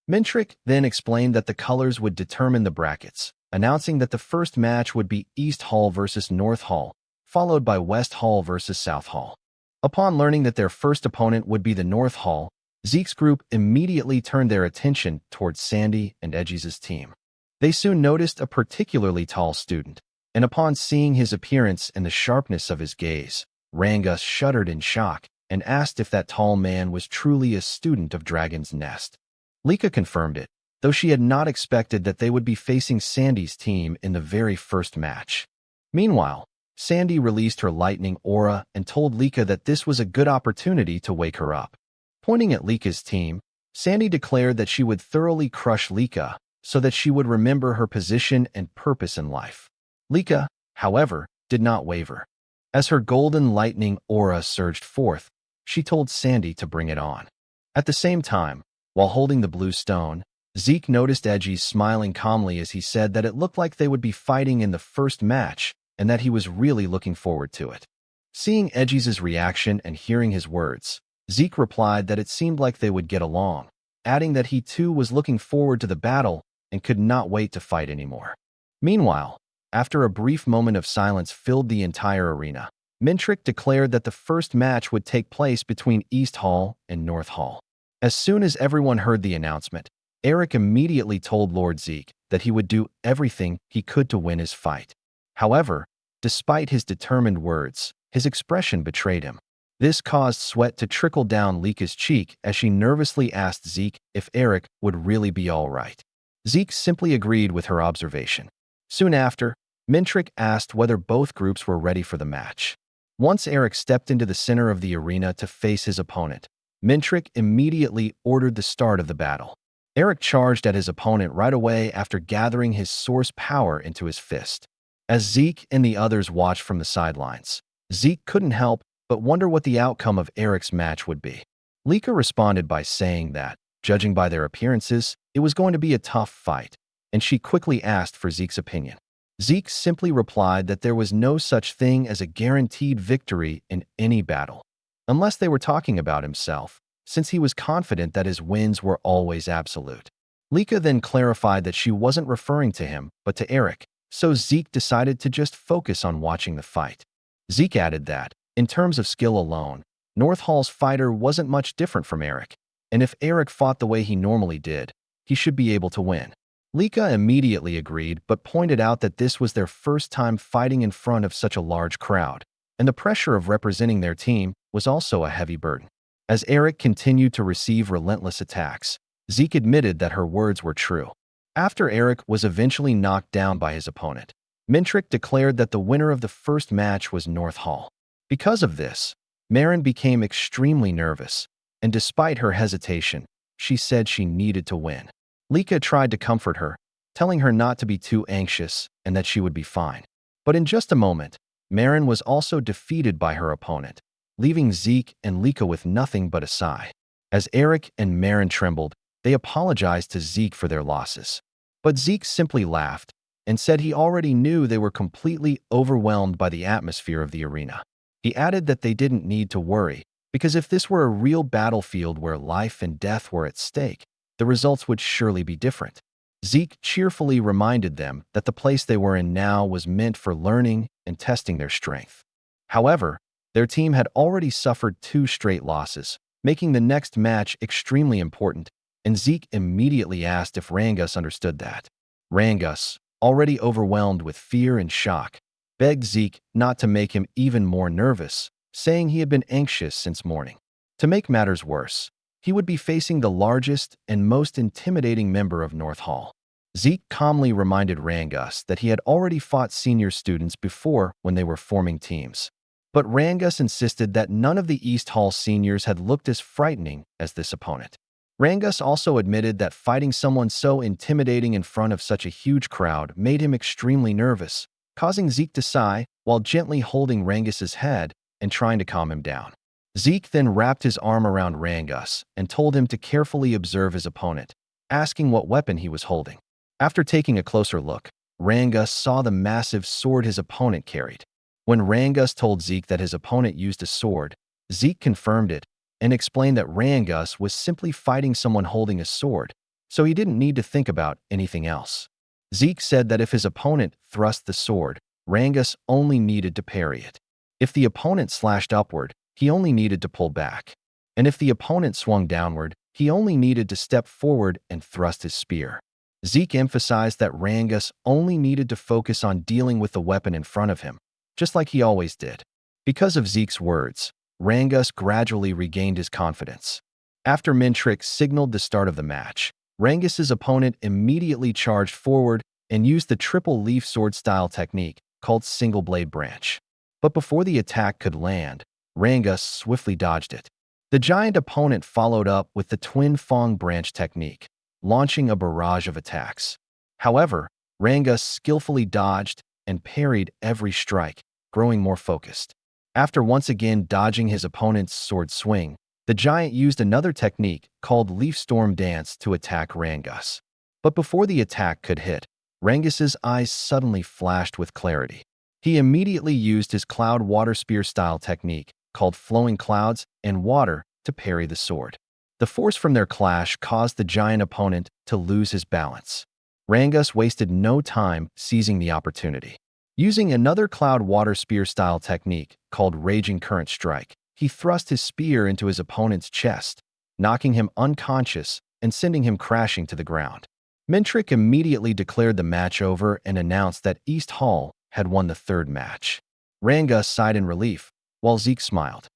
Mintrick then explained that the colors would determine the brackets, announcing that the first match would be East Hall versus North Hall, followed by West Hall versus South Hall. Upon learning that their first opponent would be the North Hall, Zeke's group immediately turned their attention towards Sandy and Edgies' team. They soon noticed a particularly tall student, and upon seeing his appearance and the sharpness of his gaze, Rangus shuddered in shock and asked if that tall man was truly a student of Dragon's Nest. Lika confirmed it, though she had not expected that they would be facing Sandy's team in the very first match. Meanwhile, Sandy released her lightning aura and told Lika that this was a good opportunity to wake her up. Pointing at Lika's team, Sandy declared that she would thoroughly crush Lika so that she would remember her position and purpose in life. Lika, however, did not waver. As her golden lightning aura surged forth, she told Sandy to bring it on. At the same time, while holding the blue stone, Zeke noticed Edgies smiling calmly as he said that it looked like they would be fighting in the first match and that he was really looking forward to it. Seeing Edgies' reaction and hearing his words, Zeke replied that it seemed like they would get along, adding that he too was looking forward to the battle and could not wait to fight anymore. Meanwhile, after a brief moment of silence filled the entire arena, Mintrick declared that the first match would take place between East Hall and North Hall. As soon as everyone heard the announcement, Eric immediately told Lord Zeke that he would do everything he could to win his fight. However, despite his determined words, his expression betrayed him. This caused sweat to trickle down Lika's cheek as she nervously asked Zeke if Eric would really be all right. Zeke simply agreed with her observation. Soon after, Mintrick asked whether both groups were ready for the match. Once Eric stepped into the center of the arena to face his opponent, Mintrick immediately ordered the start of the battle. Eric charged at his opponent right away after gathering his source power into his fist. As Zeke and the others watched from the sidelines, Zeke couldn't help but wonder what the outcome of Eric's match would be. Lika responded by saying that, judging by their appearances, it was going to be a tough fight, and she quickly asked for Zeke's opinion. Zeke simply replied that there was no such thing as a guaranteed victory in any battle, unless they were talking about himself, since he was confident that his wins were always absolute. Lika then clarified that she wasn't referring to him, but to Eric, so Zeke decided to just focus on watching the fight. Zeke added that, in terms of skill alone, North Hall's fighter wasn't much different from Eric, and if Eric fought the way he normally did, he should be able to win. Lika immediately agreed but pointed out that this was their first time fighting in front of such a large crowd, and the pressure of representing their team was also a heavy burden. As Eric continued to receive relentless attacks, Zeke admitted that her words were true. After Eric was eventually knocked down by his opponent, Mintrick declared that the winner of the first match was North Hall. Because of this, Marin became extremely nervous, and despite her hesitation, she said she needed to win. Lika tried to comfort her, telling her not to be too anxious and that she would be fine. But in just a moment, Marin was also defeated by her opponent, leaving Zeke and Lika with nothing but a sigh. As Eric and Marin trembled, they apologized to Zeke for their losses. But Zeke simply laughed and said he already knew they were completely overwhelmed by the atmosphere of the arena. He added that they didn't need to worry, because if this were a real battlefield where life and death were at stake, the results would surely be different. Zeke cheerfully reminded them that the place they were in now was meant for learning and testing their strength. However, their team had already suffered 2 straight losses, making the next match extremely important, and Zeke immediately asked if Rangus understood that. Rangus, already overwhelmed with fear and shock, begged Zeke not to make him even more nervous, saying he had been anxious since morning. To make matters worse, he would be facing the largest and most intimidating member of North Hall. Zeke calmly reminded Rangus that he had already fought senior students before when they were forming teams. But Rangus insisted that none of the East Hall seniors had looked as frightening as this opponent. Rangus also admitted that fighting someone so intimidating in front of such a huge crowd made him extremely nervous, causing Zeke to sigh while gently holding Rangus's head and trying to calm him down. Zeke then wrapped his arm around Rangus and told him to carefully observe his opponent, asking what weapon he was holding. After taking a closer look, Rangus saw the massive sword his opponent carried. When Rangus told Zeke that his opponent used a sword, Zeke confirmed it and explained that Rangus was simply fighting someone holding a sword, so he didn't need to think about anything else. Zeke said that if his opponent thrust the sword, Rangus only needed to parry it. If the opponent slashed upward, he only needed to pull back. And if the opponent swung downward, he only needed to step forward and thrust his spear. Zeke emphasized that Rangus only needed to focus on dealing with the weapon in front of him, just like he always did. Because of Zeke's words, Rangus gradually regained his confidence. After Mintrick signaled the start of the match, Rangus's opponent immediately charged forward and used the triple leaf sword style technique called single blade branch. But before the attack could land, Rangus swiftly dodged it. The giant opponent followed up with the twin fong branch technique, launching a barrage of attacks. However, Rangus skillfully dodged and parried every strike, growing more focused. After once again dodging his opponent's sword swing, the giant used another technique called Leaf Storm Dance to attack Rangus. But before the attack could hit, Rangus's eyes suddenly flashed with clarity. He immediately used his Cloud Water Spear style technique called Flowing Clouds and Water to parry the sword. The force from their clash caused the giant opponent to lose his balance. Rangus wasted no time seizing the opportunity. Using another Cloud Water Spear style technique called Raging Current Strike, he thrust his spear into his opponent's chest, knocking him unconscious and sending him crashing to the ground. Mintrick immediately declared the match over and announced that East Hall had won the 3rd match. Rangus sighed in relief, while Zeke smiled.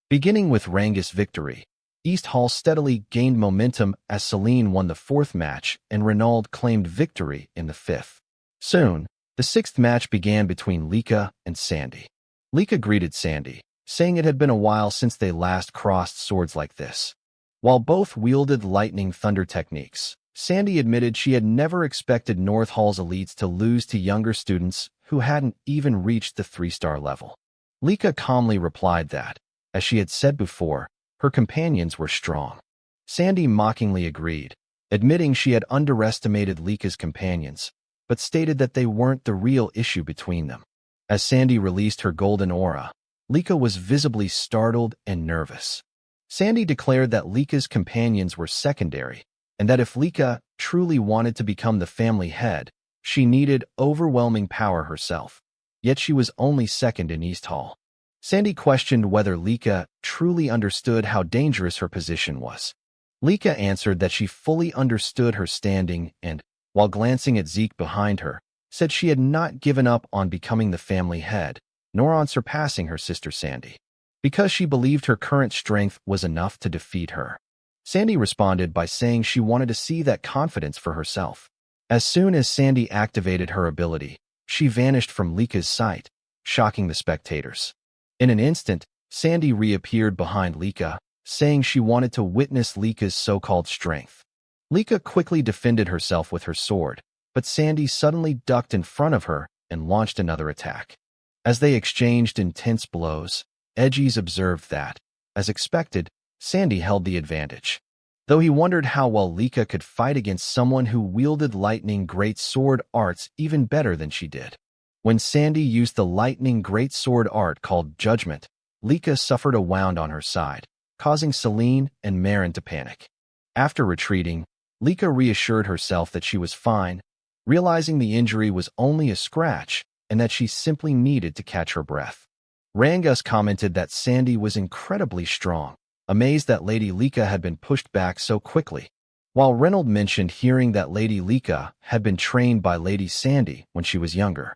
Beginning with Rangus' victory, East Hall steadily gained momentum as Celine won the 4th match and Renauld claimed victory in the 5th. Soon, the 6th match began between Lika and Sandy. Lika greeted Sandy, saying it had been a while since they last crossed swords like this. While both wielded lightning thunder techniques, Sandy admitted she had never expected North Hall's elites to lose to younger students who hadn't even reached the 3-star level. Lika calmly replied that, as she had said before, her companions were strong. Sandy mockingly agreed, admitting she had underestimated Lika's companions, but stated that they weren't the real issue between them. As Sandy released her golden aura, Lika was visibly startled and nervous. Sandy declared that Lika's companions were secondary, and that if Lika truly wanted to become the family head, she needed overwhelming power herself. Yet she was only second in East Hall. Sandy questioned whether Lika truly understood how dangerous her position was. Lika answered that she fully understood her standing and, while glancing at Zeke behind her, said she had not given up on becoming the family head, nor on surpassing her sister Sandy, because she believed her current strength was enough to defeat her. Sandy responded by saying she wanted to see that confidence for herself. As soon as Sandy activated her ability, she vanished from Lika's sight, shocking the spectators. In an instant, Sandy reappeared behind Lika, saying she wanted to witness Lika's so-called strength. Lika quickly defended herself with her sword, but Sandy suddenly ducked in front of her and launched another attack. As they exchanged intense blows, Edgies observed that, as expected, Sandy held the advantage. Though he wondered how well Lika could fight against someone who wielded lightning great sword arts even better than she did. When Sandy used the lightning great sword art called Judgment, Lika suffered a wound on her side, causing Celine and Marin to panic. After retreating, Lika reassured herself that she was fine, realizing the injury was only a scratch and that she simply needed to catch her breath. Rangus commented that Sandy was incredibly strong, amazed that Lady Lika had been pushed back so quickly, while Reynolds mentioned hearing that Lady Lika had been trained by Lady Sandy when she was younger.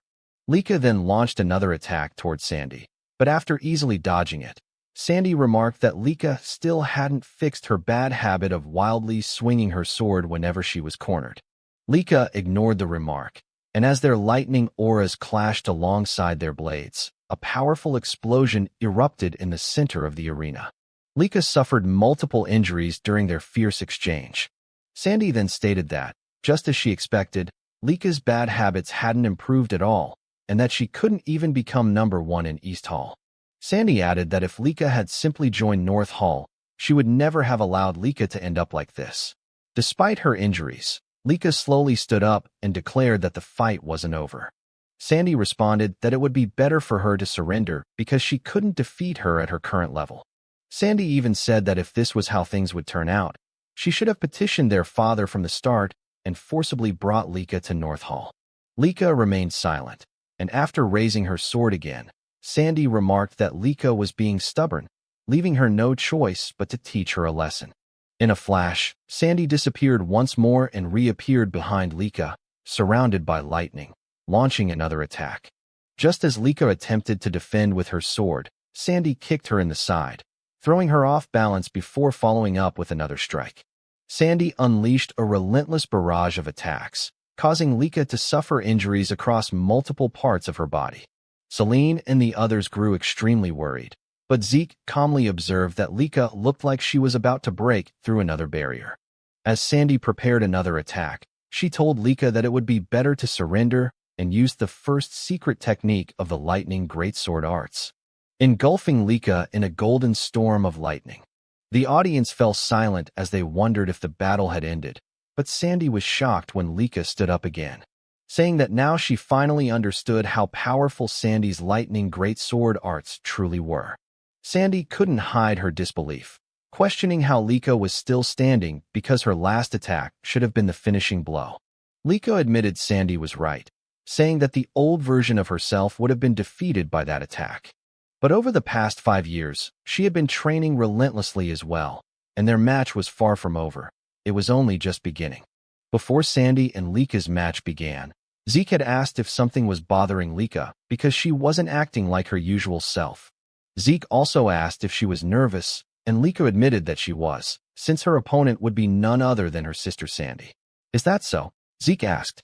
Lika then launched another attack toward Sandy, but after easily dodging it, Sandy remarked that Lika still hadn't fixed her bad habit of wildly swinging her sword whenever she was cornered. Lika ignored the remark, and as their lightning auras clashed alongside their blades, a powerful explosion erupted in the center of the arena. Lika suffered multiple injuries during their fierce exchange. Sandy then stated that, just as she expected, Lika's bad habits hadn't improved at all, and that she couldn't even become number 1 in East Hall. Sandy added that if Lika had simply joined North Hall, she would never have allowed Lika to end up like this. Despite her injuries, Lika slowly stood up and declared that the fight wasn't over. Sandy responded that it would be better for her to surrender because she couldn't defeat her at her current level. Sandy even said that if this was how things would turn out, she should have petitioned their father from the start and forcibly brought Lika to North Hall. Lika remained silent, and after raising her sword again, Sandy remarked that Lika was being stubborn, leaving her no choice but to teach her a lesson. In a flash, Sandy disappeared once more and reappeared behind Lika, surrounded by lightning, launching another attack. Just as Lika attempted to defend with her sword, Sandy kicked her in the side, throwing her off balance before following up with another strike. Sandy unleashed a relentless barrage of attacks, causing Lika to suffer injuries across multiple parts of her body. Celine and the others grew extremely worried, but Zeke calmly observed that Lika looked like she was about to break through another barrier. As Sandy prepared another attack, she told Lika that it would be better to surrender and use the first secret technique of the lightning greatsword arts, engulfing Lika in a golden storm of lightning. The audience fell silent as they wondered if the battle had ended, but Sandy was shocked when Lika stood up again, saying that now she finally understood how powerful Sandy's lightning greatsword arts truly were. Sandy couldn't hide her disbelief, questioning how Lika was still standing because her last attack should have been the finishing blow. Lika admitted Sandy was right, saying that the old version of herself would have been defeated by that attack. But over the past 5 years, she had been training relentlessly as well, and their match was far from over. It was only just beginning. Before Sandy and Lika's match began, Zeke had asked if something was bothering Lika because she wasn't acting like her usual self. Zeke also asked if she was nervous, and Lika admitted that she was, since her opponent would be none other than her sister Sandy. "Is that so?" Zeke asked.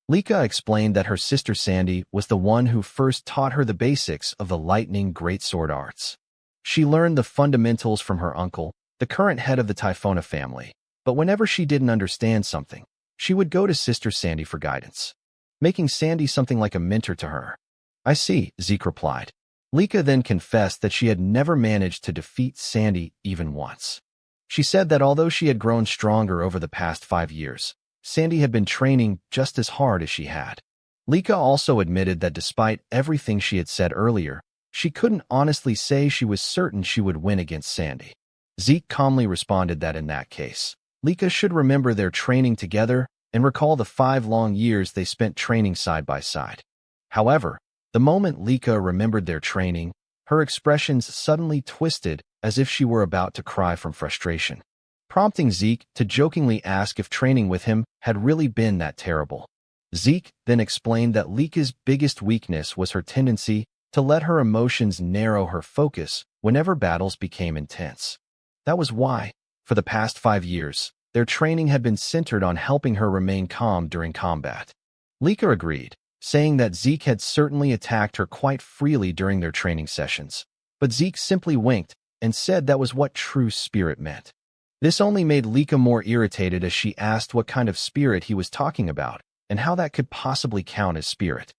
Lika explained that her sister Sandy was the one who first taught her the basics of the lightning greatsword arts. She learned the fundamentals from her uncle, the current head of the Typhona family, but whenever she didn't understand something, she would go to sister Sandy for guidance, making Sandy something like a mentor to her. "I see," Zeke replied. Lika then confessed that she had never managed to defeat Sandy even once. She said that although she had grown stronger over the past 5 years, Sandy had been training just as hard as she had. Lika also admitted that despite everything she had said earlier, she couldn't honestly say she was certain she would win against Sandy. Zeke calmly responded that in that case, Lika should remember their training together and recall the 5 long years they spent training side by side. However, the moment Lika remembered their training, her expressions suddenly twisted as if she were about to cry from frustration, prompting Zeke to jokingly ask if training with him had really been that terrible. Zeke then explained that Lika's biggest weakness was her tendency to let her emotions narrow her focus whenever battles became intense. That was why, for the past 5 years, their training had been centered on helping her remain calm during combat. Lika agreed, saying that Zeke had certainly attacked her quite freely during their training sessions, but Zeke simply winked and said that was what true spirit meant. This only made Lika more irritated as she asked what kind of spirit he was talking about and how that could possibly count as spirit.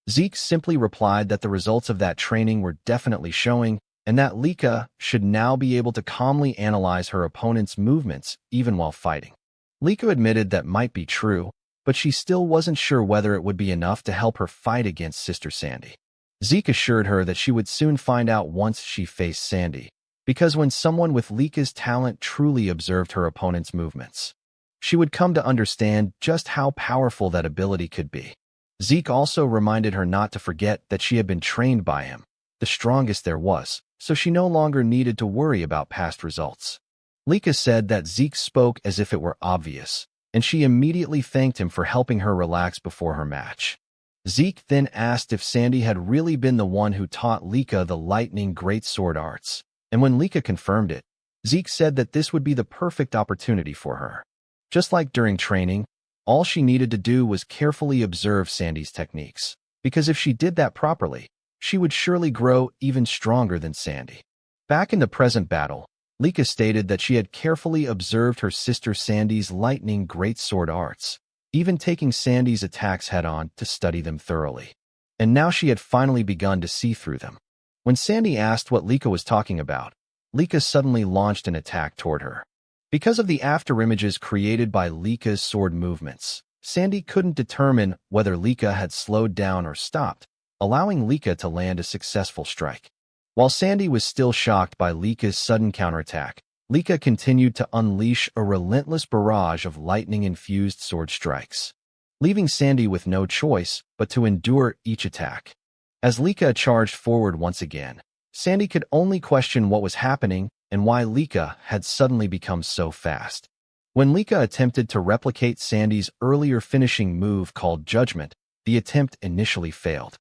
Zeke simply replied that the results of that training were definitely showing and that Lika should now be able to calmly analyze her opponent's movements even while fighting. Lika admitted that might be true, but she still wasn't sure whether it would be enough to help her fight against Sister Sandy. Zeke assured her that she would soon find out once she faced Sandy, because when someone with Lika's talent truly observed her opponent's movements, she would come to understand just how powerful that ability could be. Zeke also reminded her not to forget that she had been trained by him, the strongest there was, so she no longer needed to worry about past results. Lika said that Zeke spoke as if it were obvious, and she immediately thanked him for helping her relax before her match. Zeke then asked if Sandy had really been the one who taught Lika the lightning greatsword arts, and when Lika confirmed it, Zeke said that this would be the perfect opportunity for her. Just like during training, all she needed to do was carefully observe Sandy's techniques, because if she did that properly, she would surely grow even stronger than Sandy. Back in the present battle, Lika stated that she had carefully observed her sister Sandy's lightning greatsword arts, even taking Sandy's attacks head-on to study them thoroughly. And now she had finally begun to see through them. When Sandy asked what Lika was talking about, Lika suddenly launched an attack toward her. Because of the afterimages created by Lika's sword movements, Sandy couldn't determine whether Lika had slowed down or stopped, allowing Lika to land a successful strike. While Sandy was still shocked by Lika's sudden counterattack, Lika continued to unleash a relentless barrage of lightning-infused sword strikes, leaving Sandy with no choice but to endure each attack. As Lika charged forward once again, Sandy could only question what was happening and why Lika had suddenly become so fast. When Lika attempted to replicate Sandy's earlier finishing move called Judgment, the attempt initially failed.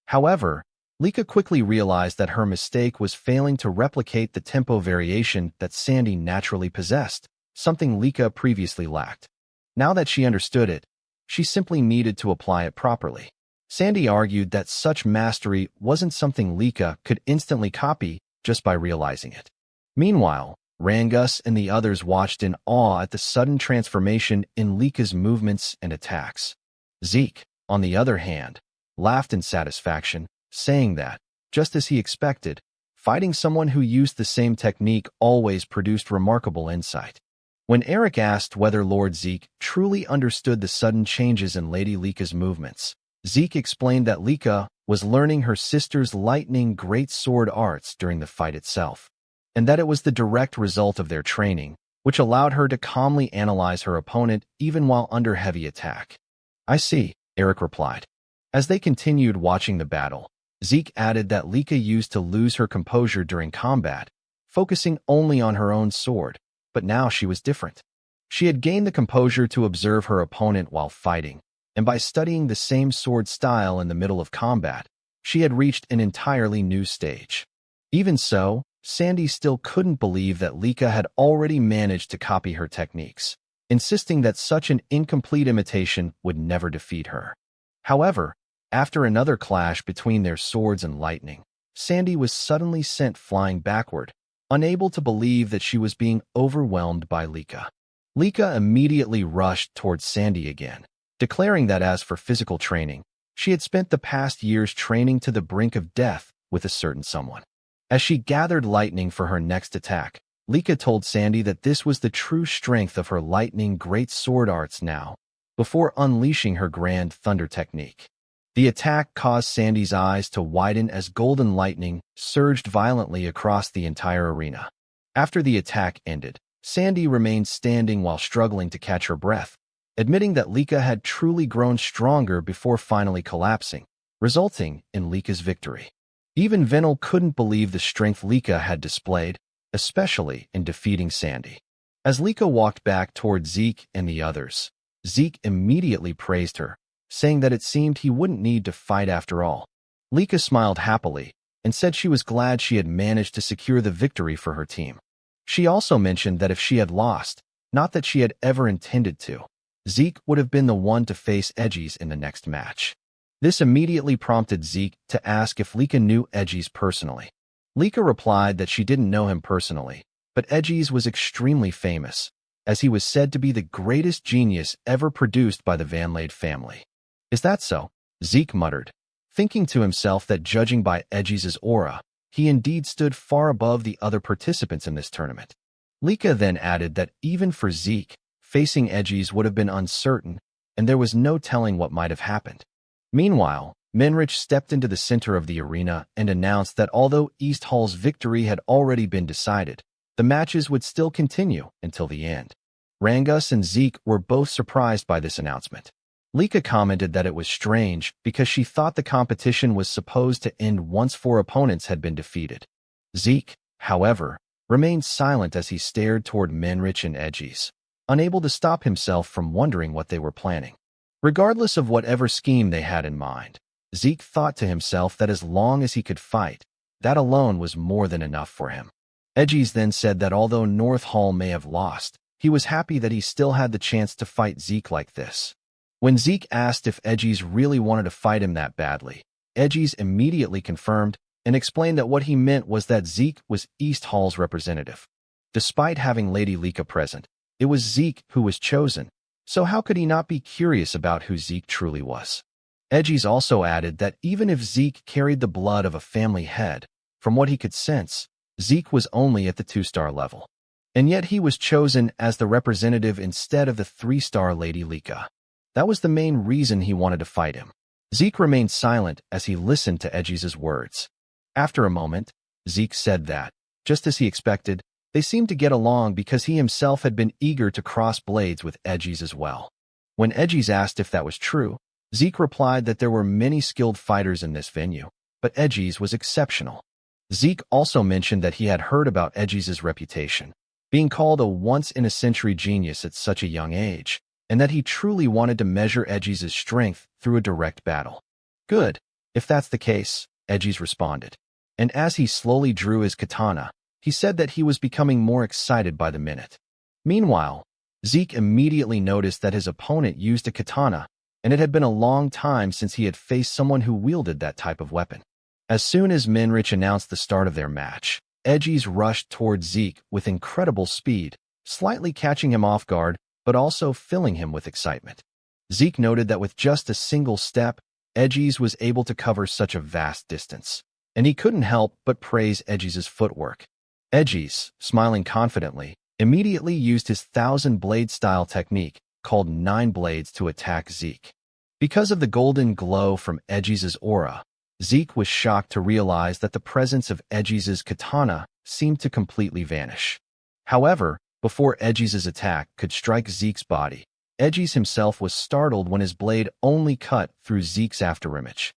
However, Lika quickly realized that her mistake was failing to replicate the tempo variation that Sandy naturally possessed, something Lika previously lacked. Now that she understood it, she simply needed to apply it properly. Sandy argued that such mastery wasn't something Lika could instantly copy just by realizing it. Meanwhile, Rangus and the others watched in awe at the sudden transformation in Lika's movements and attacks. Zeke, on the other hand, laughed in satisfaction, saying that, just as he expected, fighting someone who used the same technique always produced remarkable insight. When Eric asked whether Lord Zeke truly understood the sudden changes in Lady Lika's movements, Zeke explained that Lika was learning her sister's lightning greatsword arts during the fight itself, and that it was the direct result of their training, which allowed her to calmly analyze her opponent even while under heavy attack. "I see," Eric replied. As they continued watching the battle, Zeke added that Lika used to lose her composure during combat, focusing only on her own sword, but now she was different. She had gained the composure to observe her opponent while fighting, and by studying the same sword style in the middle of combat, she had reached an entirely new stage. Even so, Sandy still couldn't believe that Lika had already managed to copy her techniques, insisting that such an incomplete imitation would never defeat her. However, after another clash between their swords and lightning, Sandy was suddenly sent flying backward, unable to believe that she was being overwhelmed by Lika. Lika immediately rushed towards Sandy again, declaring that as for physical training, she had spent the past years training to the brink of death with a certain someone. As she gathered lightning for her next attack, Lika told Sandy that this was the true strength of her lightning great sword arts now, before unleashing her grand thunder technique. The attack caused Sandy's eyes to widen as golden lightning surged violently across the entire arena. After the attack ended, Sandy remained standing while struggling to catch her breath, admitting that Lika had truly grown stronger before finally collapsing, resulting in Lika's victory. Even Venel couldn't believe the strength Lika had displayed, especially in defeating Sandy. As Lika walked back toward Zeke and the others, Zeke immediately praised her, saying that it seemed he wouldn't need to fight after all. Lika smiled happily and said she was glad she had managed to secure the victory for her team. She also mentioned that if she had lost, not that she had ever intended to, Zeke would have been the one to face Edgies in the next match. This immediately prompted Zeke to ask if Lika knew Edgies personally. Lika replied that she didn't know him personally, but Edgies was extremely famous, as he was said to be the greatest genius ever produced by the Van Lade family. Is that so? Zeke muttered, thinking to himself that judging by Edgies' aura, he indeed stood far above the other participants in this tournament. Lika then added that even for Zeke, facing Edgies would have been uncertain, and there was no telling what might have happened. Meanwhile, Menrich stepped into the center of the arena and announced that although East Hall's victory had already been decided, the matches would still continue until the end. Rangus and Zeke were both surprised by this announcement. Lika commented that it was strange because she thought the competition was supposed to end once 4 opponents had been defeated. Zeke, however, remained silent as he stared toward Menrich and Edgies, unable to stop himself from wondering what they were planning. Regardless of whatever scheme they had in mind, Zeke thought to himself that as long as he could fight, that alone was more than enough for him. Edgies then said that although North Hall may have lost, he was happy that he still had the chance to fight Zeke like this. When Zeke asked if Edgies really wanted to fight him that badly, Edgies immediately confirmed and explained that what he meant was that Zeke was East Hall's representative. Despite having Lady Lika present, it was Zeke who was chosen, so how could he not be curious about who Zeke truly was? Edgies also added that even if Zeke carried the blood of a family head, from what he could sense, Zeke was only at the 2-star level. And yet he was chosen as the representative instead of the 3-star Lady Lika. That was the main reason he wanted to fight him. Zeke remained silent as he listened to Edgies' words. After a moment, Zeke said that, just as he expected, they seemed to get along because he himself had been eager to cross blades with Edgies as well. When Edgies asked if that was true, Zeke replied that there were many skilled fighters in this venue, but Edgies was exceptional. Zeke also mentioned that he had heard about Edgies' reputation, being called a once-in-a-century genius at such a young age, and that he truly wanted to measure Edgies' strength through a direct battle. Good, if that's the case, Edgies responded. And as he slowly drew his katana, he said that he was becoming more excited by the minute. Meanwhile, Zeke immediately noticed that his opponent used a katana, and it had been a long time since he had faced someone who wielded that type of weapon. As soon as Menrich announced the start of their match, Edgies rushed toward Zeke with incredible speed, slightly catching him off guard, but also filling him with excitement. Zeke noted that with just a single step, Edgies was able to cover such a vast distance, and he couldn't help but praise Edgies' footwork. Edgies, smiling confidently, immediately used his 1,000-blade style technique, called 9 blades, to attack Zeke. Because of the golden glow from Edgies' aura, Zeke was shocked to realize that the presence of Edgies' katana seemed to completely vanish. However, before Edgies' attack could strike Zeke's body, Edgies himself was startled when his blade only cut through Zeke's afterimage.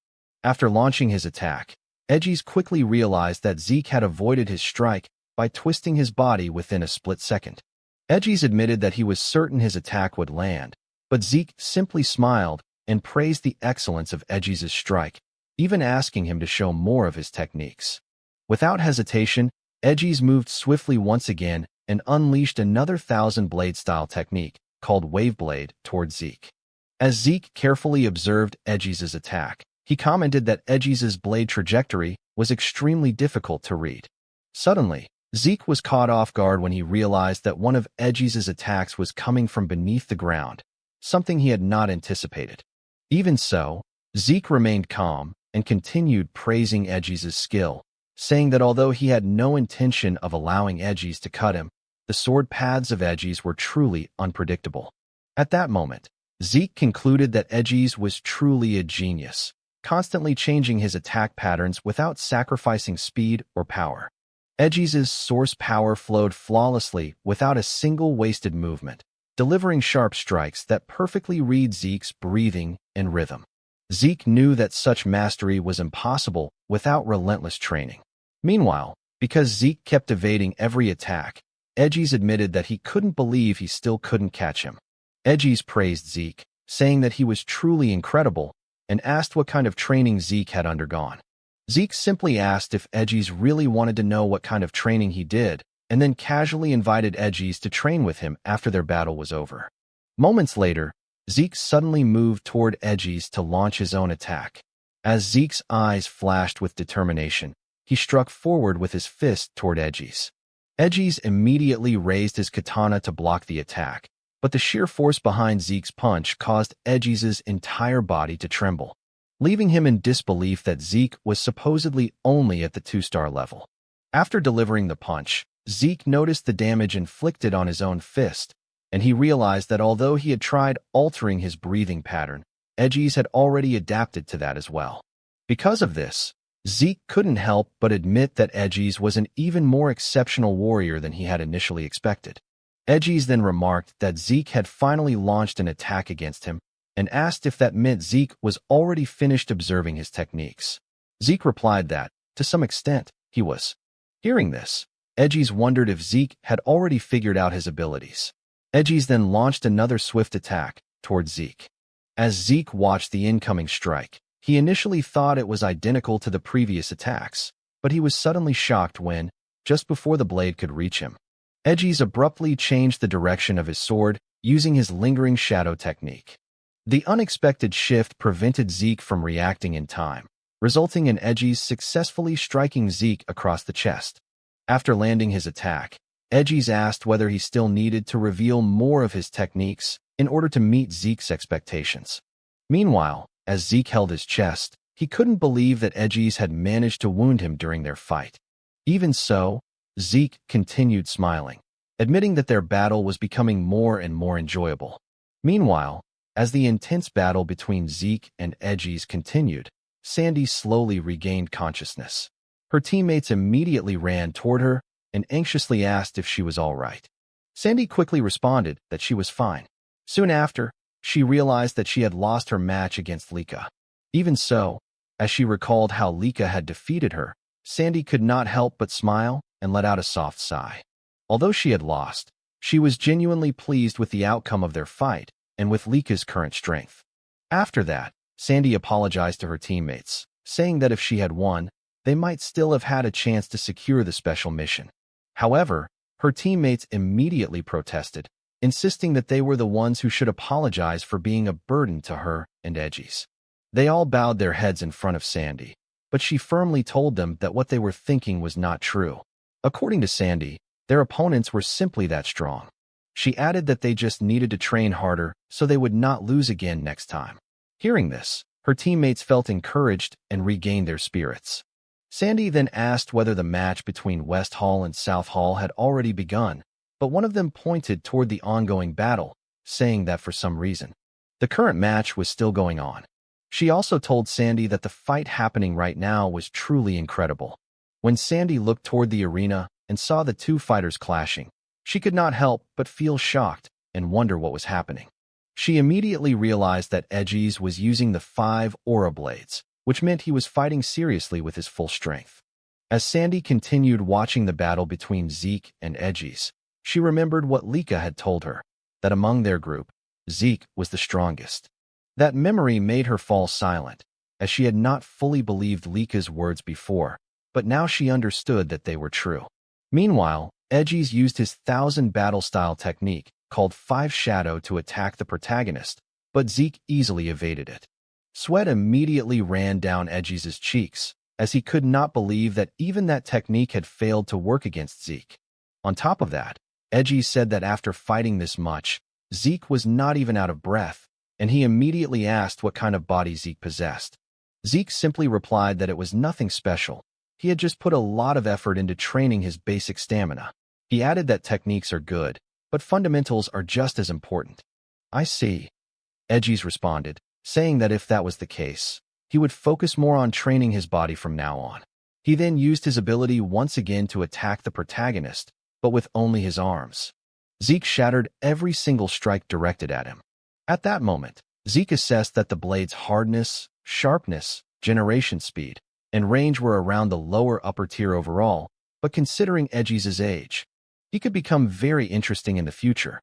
After launching his attack, Edgies quickly realized that Zeke had avoided his strike by twisting his body within a split second. Edgies admitted that he was certain his attack would land, but Zeke simply smiled and praised the excellence of Edgies' strike, even asking him to show more of his techniques. Without hesitation, Edgies moved swiftly once again and unleashed another 1,000-blade style technique, called Wave Blade, toward Zeke. As Zeke carefully observed Edgies' attack, he commented that Edgies' blade trajectory was extremely difficult to read. Suddenly, Zeke was caught off guard when he realized that one of Edgies' attacks was coming from beneath the ground, something he had not anticipated. Even so, Zeke remained calm and continued praising Edgies' skill, saying that although he had no intention of allowing Edgies to cut him, the sword paths of Edgies were truly unpredictable. At that moment, Zeke concluded that Edgies was truly a genius, constantly changing his attack patterns without sacrificing speed or power. Edgies' source power flowed flawlessly without a single wasted movement, delivering sharp strikes that perfectly read Zeke's breathing and rhythm. Zeke knew that such mastery was impossible without relentless training. Meanwhile, because Zeke kept evading every attack, Edgies admitted that he couldn't believe he still couldn't catch him. Edgies praised Zeke, saying that he was truly incredible, and asked what kind of training Zeke had undergone. Zeke simply asked if Edgies really wanted to know what kind of training he did, and then casually invited Edgies to train with him after their battle was over. Moments later, Zeke suddenly moved toward Edgies to launch his own attack. As Zeke's eyes flashed with determination, he struck forward with his fist toward Edgies. Edgies immediately raised his katana to block the attack, but the sheer force behind Zeke's punch caused Edgies' entire body to tremble, leaving him in disbelief that Zeke was supposedly only at the 2-star level. After delivering the punch, Zeke noticed the damage inflicted on his own fist, and he realized that although he had tried altering his breathing pattern, Edgies had already adapted to that as well. Because of this, Zeke couldn't help but admit that Edgies was an even more exceptional warrior than he had initially expected. Edgies then remarked that Zeke had finally launched an attack against him, and asked if that meant Zeke was already finished observing his techniques. Zeke replied that, to some extent, he was. Hearing this, Edgies wondered if Zeke had already figured out his abilities. Edgies then launched another swift attack toward Zeke. As Zeke watched the incoming strike, he initially thought it was identical to the previous attacks, but he was suddenly shocked when, just before the blade could reach him, Edgies abruptly changed the direction of his sword using his lingering shadow technique. The unexpected shift prevented Zeke from reacting in time, resulting in Edgies successfully striking Zeke across the chest. After landing his attack, Edgies asked whether he still needed to reveal more of his techniques in order to meet Zeke's expectations. Meanwhile, as Zeke held his chest, he couldn't believe that Edgies had managed to wound him during their fight. Even so, Zeke continued smiling, admitting that their battle was becoming more and more enjoyable. Meanwhile, as the intense battle between Zeke and Edgies continued, Sandy slowly regained consciousness. Her teammates immediately ran toward her and anxiously asked if she was all right. Sandy quickly responded that she was fine. Soon after, she realized that she had lost her match against Lika. Even so, as she recalled how Lika had defeated her, Sandy could not help but smile and let out a soft sigh. Although she had lost, she was genuinely pleased with the outcome of their fight and with Lika's current strength. After that, Sandy apologized to her teammates, saying that if she had won, they might still have had a chance to secure the special mission. However, her teammates immediately protested, insisting that they were the ones who should apologize for being a burden to her and Edgies. They all bowed their heads in front of Sandy, but she firmly told them that what they were thinking was not true. According to Sandy, their opponents were simply that strong. She added that they just needed to train harder so they would not lose again next time. Hearing this, her teammates felt encouraged and regained their spirits. Sandy then asked whether the match between West Hall and South Hall had already begun, but one of them pointed toward the ongoing battle, saying that for some reason, the current match was still going on. She also told Sandy that the fight happening right now was truly incredible. When Sandy looked toward the arena and saw the two fighters clashing, she could not help but feel shocked and wonder what was happening. She immediately realized that Edgies was using the 5 aura blades, which meant he was fighting seriously with his full strength. As Sandy continued watching the battle between Zeke and Edgies, she remembered what Lika had told her, that among their group, Zeke was the strongest. That memory made her fall silent, as she had not fully believed Lika's words before, but now she understood that they were true. Meanwhile, Edgies used his 1000 battle style technique, called 5 Shadow, to attack the protagonist, but Zeke easily evaded it. Sweat immediately ran down Edgies' cheeks, as he could not believe that even that technique had failed to work against Zeke. On top of that, Edgies said that after fighting this much, Zeke was not even out of breath, and he immediately asked what kind of body Zeke possessed. Zeke simply replied that it was nothing special. He had just put a lot of effort into training his basic stamina. He added that techniques are good, but fundamentals are just as important. I see. Edges responded, saying that if that was the case, he would focus more on training his body from now on. He then used his ability once again to attack the protagonist, but with only his arms. Zeke shattered every single strike directed at him. At that moment, Zeke assessed that the blade's hardness, sharpness, generation speed, and range were around the lower upper tier overall, but considering Edges' age, he could become very interesting in the future.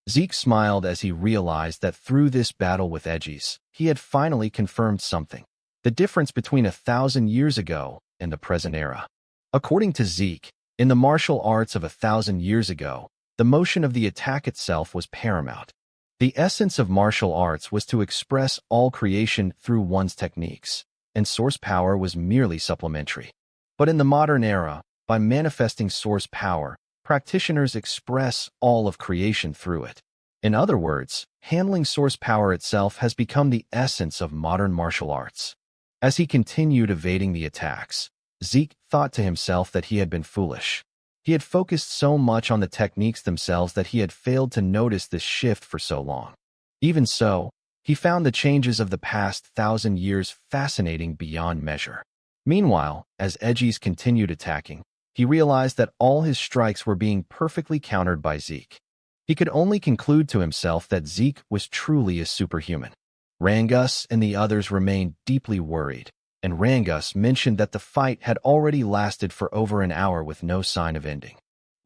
Zeke smiled as he realized that through this battle with Edges, he had finally confirmed something: the difference between 1,000 years ago and the present era. According to Zeke, in the martial arts of 1,000 years ago, the motion of the attack itself was paramount. The essence of martial arts was to express all creation through one's techniques, and source power was merely supplementary. But in the modern era, by manifesting source power, practitioners express all of creation through it. In other words, handling source power itself has become the essence of modern martial arts. As he continued evading the attacks, Zeke thought to himself that he had been foolish. He had focused so much on the techniques themselves that he had failed to notice this shift for so long. Even so, he found the changes of the past 1,000 years fascinating beyond measure. Meanwhile, as Edges continued attacking, he realized that all his strikes were being perfectly countered by Zeke. He could only conclude to himself that Zeke was truly a superhuman. Rangus and the others remained deeply worried, and Rangus mentioned that the fight had already lasted for over an hour with no sign of ending.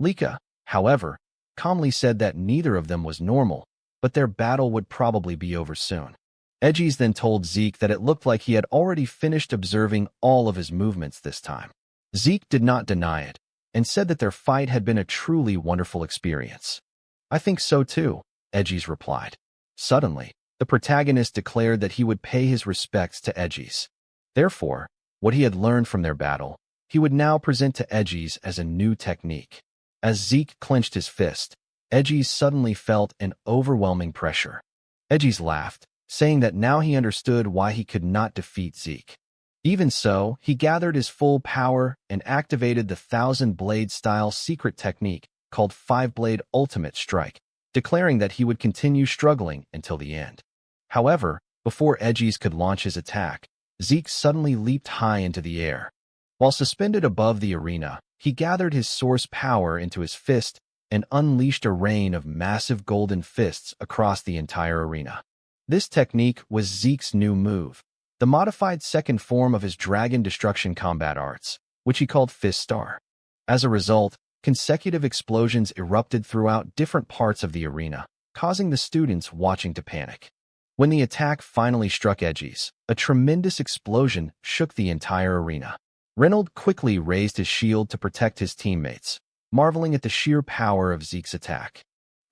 Lika, however, calmly said that neither of them was normal, but their battle would probably be over soon. Edges then told Zeke that it looked like he had already finished observing all of his movements this time. Zeke did not deny it, and said that their fight had been a truly wonderful experience. "I think so too," Edges replied. Suddenly, the protagonist declared that he would pay his respects to Edges. Therefore, what he had learned from their battle, he would now present to Edges as a new technique. As Zeke clenched his fist, Edges suddenly felt an overwhelming pressure. Edges laughed, saying that now he understood why he could not defeat Zeke. Even so, he gathered his full power and activated the 1,000-blade-style secret technique called 5-Blade Ultimate Strike, declaring that he would continue struggling until the end. However, before Edges could launch his attack, Zeke suddenly leaped high into the air. While suspended above the arena, he gathered his source power into his fist and unleashed a rain of massive golden fists across the entire arena. This technique was Zeke's new move, the modified second form of his Dragon Destruction combat arts, which he called Fist Star. As a result, consecutive explosions erupted throughout different parts of the arena, causing the students watching to panic. When the attack finally struck Edges, a tremendous explosion shook the entire arena. Reynold quickly raised his shield to protect his teammates, marveling at the sheer power of Zeke's attack.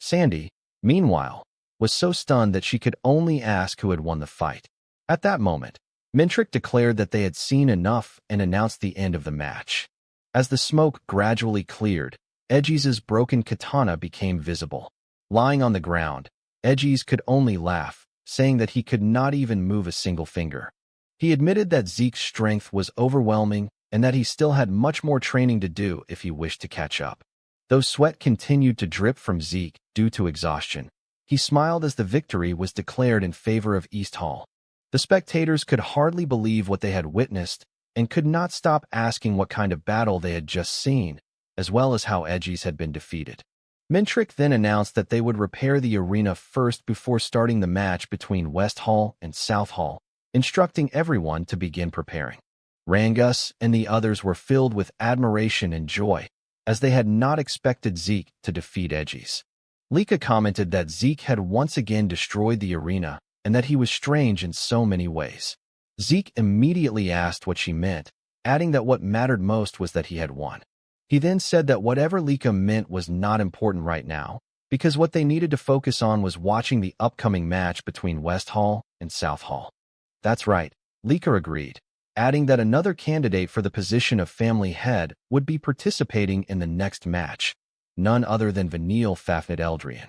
Sandy, meanwhile, was so stunned that she could only ask who had won the fight. At that moment, Mentric declared that they had seen enough and announced the end of the match. As the smoke gradually cleared, Edges' broken katana became visible. Lying on the ground, Edges could only laugh, saying that he could not even move a single finger. He admitted that Zeke's strength was overwhelming and that he still had much more training to do if he wished to catch up. Though sweat continued to drip from Zeke due to exhaustion, he smiled as the victory was declared in favor of East Hall. The spectators could hardly believe what they had witnessed and could not stop asking what kind of battle they had just seen, as well as how Edges had been defeated. Mentric then announced that they would repair the arena first before starting the match between West Hall and South Hall, instructing everyone to begin preparing. Rangus and the others were filled with admiration and joy, as they had not expected Zeke to defeat Edges. Lika commented that Zeke had once again destroyed the arena and that he was strange in so many ways. Zeke immediately asked what she meant, adding that what mattered most was that he had won. He then said that whatever Lika meant was not important right now, because what they needed to focus on was watching the upcoming match between West Hall and South Hall. That's right, Lika agreed, adding that another candidate for the position of family head would be participating in the next match, none other than Vanille Fafnir Eldrian.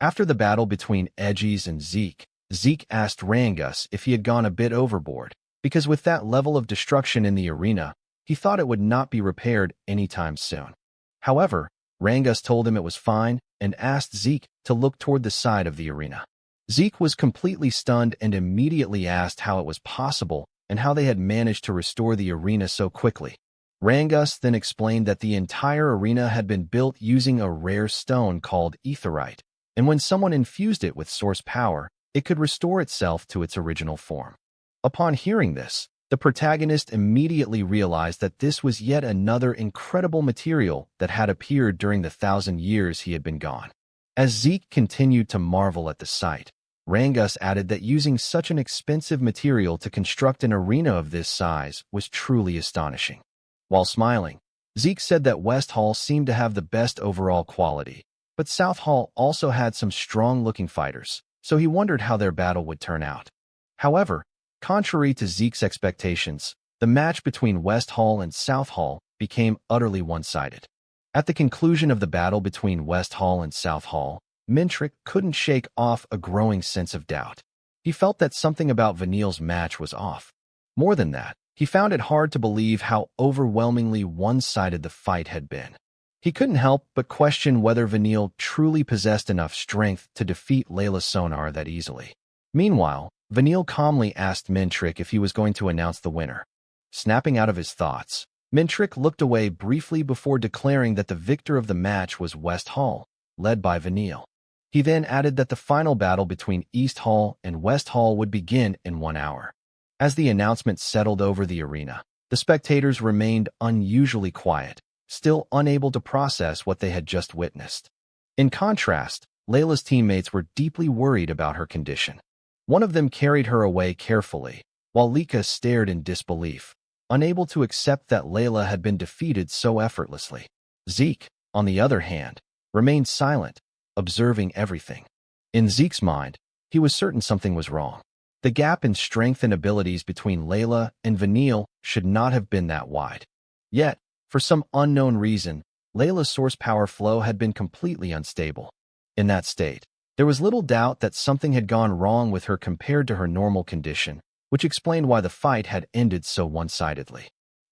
After the battle between Edges and Zeke, Zeke asked Rangus if he had gone a bit overboard, because with that level of destruction in the arena, he thought it would not be repaired anytime soon. However, Rangus told him it was fine and asked Zeke to look toward the side of the arena. Zeke was completely stunned and immediately asked how it was possible and how they had managed to restore the arena so quickly. Rangus then explained that the entire arena had been built using a rare stone called etherite, and when someone infused it with source power, it could restore itself to its original form. Upon hearing this, the protagonist immediately realized that this was yet another incredible material that had appeared during the 1,000 years he had been gone. As Zeke continued to marvel at the sight, Rangus added that using such an expensive material to construct an arena of this size was truly astonishing. While smiling, Zeke said that West Hall seemed to have the best overall quality, but South Hall also had some strong-looking fighters, so he wondered how their battle would turn out. However, contrary to Zeke's expectations, the match between West Hall and South Hall became utterly one-sided. At the conclusion of the battle between West Hall and South Hall, Mintrick couldn't shake off a growing sense of doubt. He felt that something about Vanille's match was off. More than that, he found it hard to believe how overwhelmingly one-sided the fight had been. He couldn't help but question whether Vanille truly possessed enough strength to defeat Layla Sonar that easily. Meanwhile, Vanille calmly asked Mintrick if he was going to announce the winner. Snapping out of his thoughts, Mintrick looked away briefly before declaring that the victor of the match was West Hall, led by Vanille. He then added that the final battle between East Hall and West Hall would begin in 1 hour. As the announcement settled over the arena, the spectators remained unusually quiet, still unable to process what they had just witnessed. In contrast, Layla's teammates were deeply worried about her condition. One of them carried her away carefully, while Lika stared in disbelief, unable to accept that Layla had been defeated so effortlessly. Zeke, on the other hand, remained silent, observing everything. In Zeke's mind, he was certain something was wrong. The gap in strength and abilities between Layla and Vanille should not have been that wide. Yet, for some unknown reason, Layla's source power flow had been completely unstable. In that state, there was little doubt that something had gone wrong with her compared to her normal condition, which explained why the fight had ended so one-sidedly.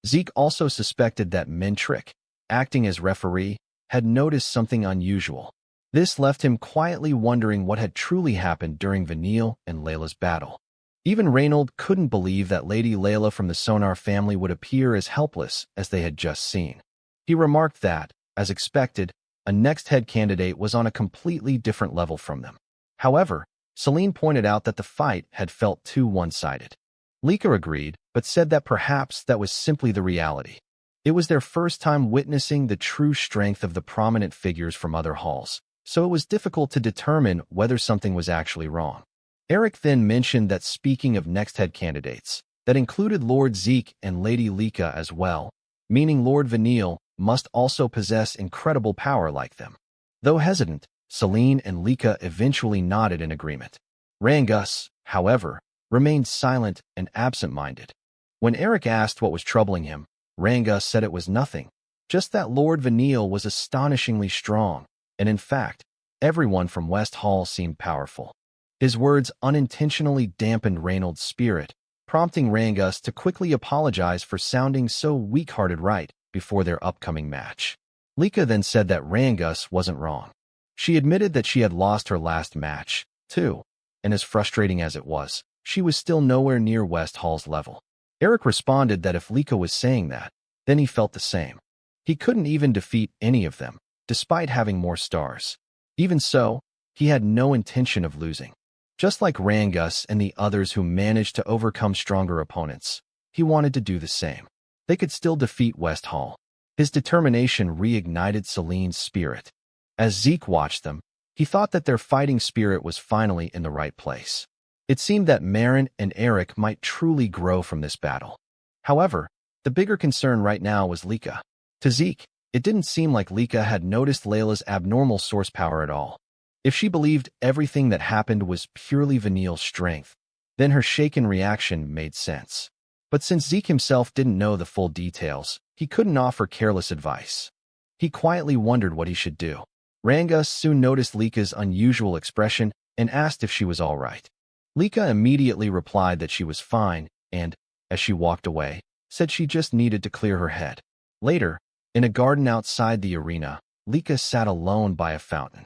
Zeke also suspected that Mintrick, acting as referee, had noticed something unusual. This left him quietly wondering what had truly happened during Vanille and Layla's battle. Even Reynold couldn't believe that Lady Layla from the Sonar family would appear as helpless as they had just seen. He remarked that, as expected, a next head candidate was on a completely different level from them. However, Celine pointed out that the fight had felt too one-sided. Lika agreed, but said that perhaps that was simply the reality. It was their first time witnessing the true strength of the prominent figures from other halls, so it was difficult to determine whether something was actually wrong. Eric then mentioned that speaking of next head candidates, that included Lord Zeke and Lady Lika as well, meaning Lord Vanille must also possess incredible power like them. Though hesitant, Celine and Lika eventually nodded in agreement. Rangus, however, remained silent and absent-minded. When Eric asked what was troubling him, Rangus said it was nothing, just that Lord Vanille was astonishingly strong, and in fact, everyone from West Hall seemed powerful. His words unintentionally dampened Reynold's spirit, prompting Rangus to quickly apologize for sounding so weak-hearted right before their upcoming match. Lika then said that Rangus wasn't wrong. She admitted that she had lost her last match, too, and as frustrating as it was, she was still nowhere near West Hall's level. Eric responded that if Lika was saying that, then he felt the same. He couldn't even defeat any of them, despite having more stars. Even so, he had no intention of losing. Just like Rangus and the others who managed to overcome stronger opponents, he wanted to do the same. They could still defeat West Hall. His determination reignited Celine's spirit. As Zeke watched them, he thought that their fighting spirit was finally in the right place. It seemed that Marin and Eric might truly grow from this battle. However, the bigger concern right now was Lika. To Zeke, it didn't seem like Lika had noticed Layla's abnormal source power at all. If she believed everything that happened was purely Vanille's strength, then her shaken reaction made sense. But since Zeke himself didn't know the full details, he couldn't offer careless advice. He quietly wondered what he should do. Rangus soon noticed Lika's unusual expression and asked if she was all right. Lika immediately replied that she was fine and, as she walked away, said she just needed to clear her head. Later, in a garden outside the arena, Lika sat alone by a fountain.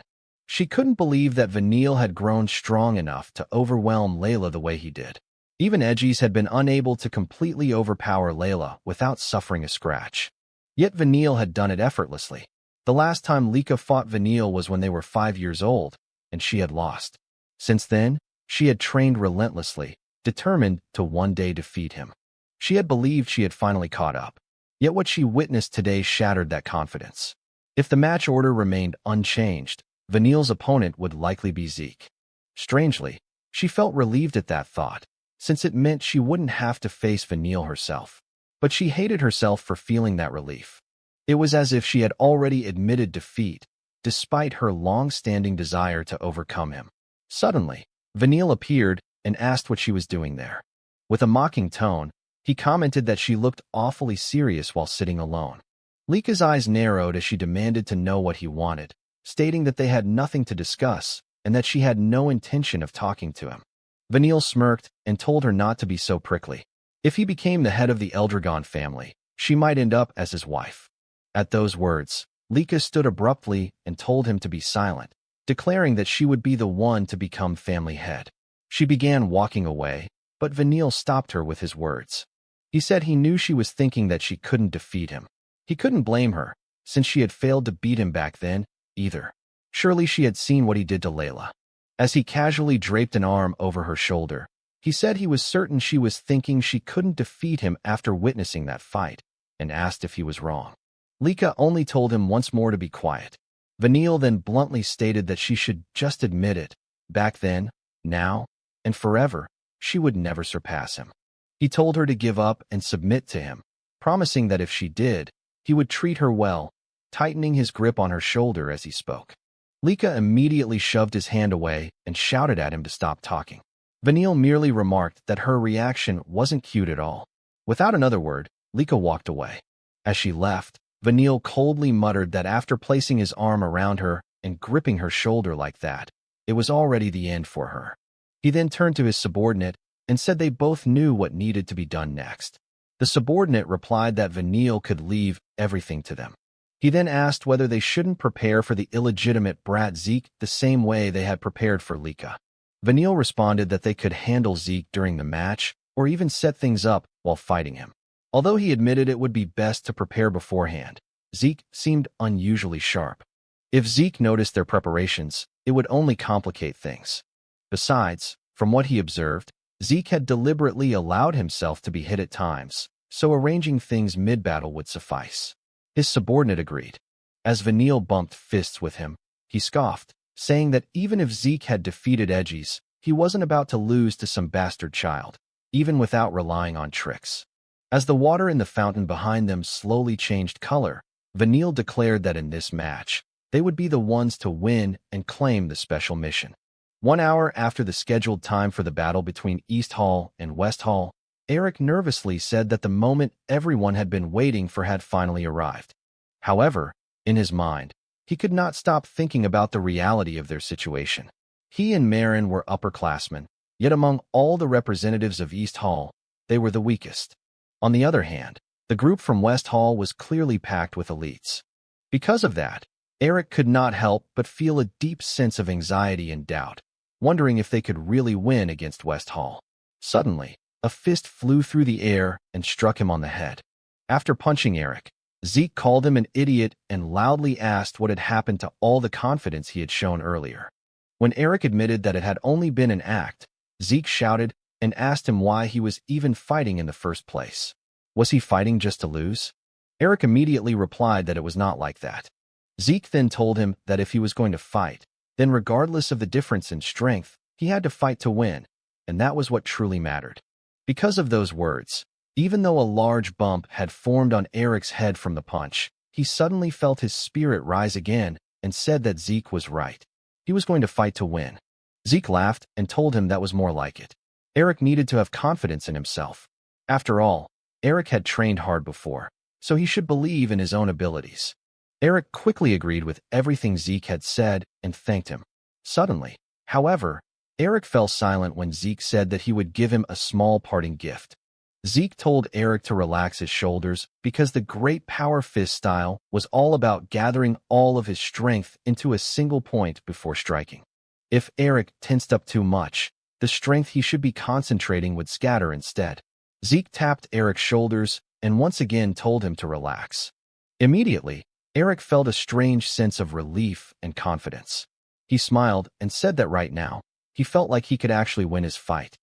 She couldn't believe that Vanille had grown strong enough to overwhelm Layla the way he did. Even Edgies had been unable to completely overpower Layla without suffering a scratch. Yet Vanille had done it effortlessly. The last time Lika fought Vanille was when they were 5 years old, and she had lost. Since then, she had trained relentlessly, determined to one day defeat him. She had believed she had finally caught up. Yet what she witnessed today shattered that confidence. If the match order remained unchanged, Vanille's opponent would likely be Zeke. Strangely, she felt relieved at that thought, since it meant she wouldn't have to face Vanille herself. But she hated herself for feeling that relief. It was as if she had already admitted defeat, despite her long-standing desire to overcome him. Suddenly, Vanille appeared and asked what she was doing there. With a mocking tone, he commented that she looked awfully serious while sitting alone. Lika's eyes narrowed as she demanded to know what he wanted, stating that they had nothing to discuss and that she had no intention of talking to him. Vanille smirked and told her not to be so prickly. If he became the head of the Eldragon family, she might end up as his wife. At those words, Lika stood abruptly and told him to be silent, declaring that she would be the one to become family head. She began walking away, but Vanille stopped her with his words. He said he knew she was thinking that she couldn't defeat him. He couldn't blame her, since she had failed to beat him back then, either. Surely she had seen what he did to Layla. As he casually draped an arm over her shoulder, he said he was certain she was thinking she couldn't defeat him after witnessing that fight, and asked if he was wrong. Lika only told him once more to be quiet. Vanille then bluntly stated that she should just admit it. Back then, now, and forever, she would never surpass him. He told her to give up and submit to him, promising that if she did, he would treat her well, tightening his grip on her shoulder as he spoke. Lika immediately shoved his hand away and shouted at him to stop talking. Vanille merely remarked that her reaction wasn't cute at all. Without another word, Lika walked away. As she left, Vanille coldly muttered that after placing his arm around her and gripping her shoulder like that, it was already the end for her. He then turned to his subordinate and said they both knew what needed to be done next. The subordinate replied that Vanille could leave everything to them. He then asked whether they shouldn't prepare for the illegitimate brat Zeke the same way they had prepared for Lika. Vanille responded that they could handle Zeke during the match or even set things up while fighting him. Although he admitted it would be best to prepare beforehand, Zeke seemed unusually sharp. If Zeke noticed their preparations, it would only complicate things. Besides, from what he observed, Zeke had deliberately allowed himself to be hit at times, so arranging things mid-battle would suffice. His subordinate agreed. As Vanille bumped fists with him, he scoffed, saying that even if Zeke had defeated Edgies, he wasn't about to lose to some bastard child, even without relying on tricks. As the water in the fountain behind them slowly changed color, Vanille declared that in this match, they would be the ones to win and claim the special mission. 1 hour after the scheduled time for the battle between East Hall and West Hall, Eric nervously said that the moment everyone had been waiting for had finally arrived. However, in his mind, he could not stop thinking about the reality of their situation. He and Marin were upperclassmen, yet among all the representatives of East Hall, they were the weakest. On the other hand, the group from West Hall was clearly packed with elites. Because of that, Eric could not help but feel a deep sense of anxiety and doubt, wondering if they could really win against West Hall. Suddenly, a fist flew through the air and struck him on the head. After punching Eric, Zeke called him an idiot and loudly asked what had happened to all the confidence he had shown earlier. When Eric admitted that it had only been an act, Zeke shouted and asked him why he was even fighting in the first place. Was he fighting just to lose? Eric immediately replied that it was not like that. Zeke then told him that if he was going to fight, then regardless of the difference in strength, he had to fight to win, and that was what truly mattered. Because of those words, even though a large bump had formed on Eric's head from the punch, he suddenly felt his spirit rise again and said that Zeke was right. He was going to fight to win. Zeke laughed and told him that was more like it. Eric needed to have confidence in himself. After all, Eric had trained hard before, so he should believe in his own abilities. Eric quickly agreed with everything Zeke had said and thanked him. Suddenly, however, Eric fell silent when Zeke said that he would give him a small parting gift. Zeke told Eric to relax his shoulders because the Great Power Fist style was all about gathering all of his strength into a single point before striking. If Eric tensed up too much, the strength he should be concentrating would scatter instead. Zeke tapped Eric's shoulders and once again told him to relax. Immediately, Eric felt a strange sense of relief and confidence. He smiled and said that right now, he felt like he could actually win his fight.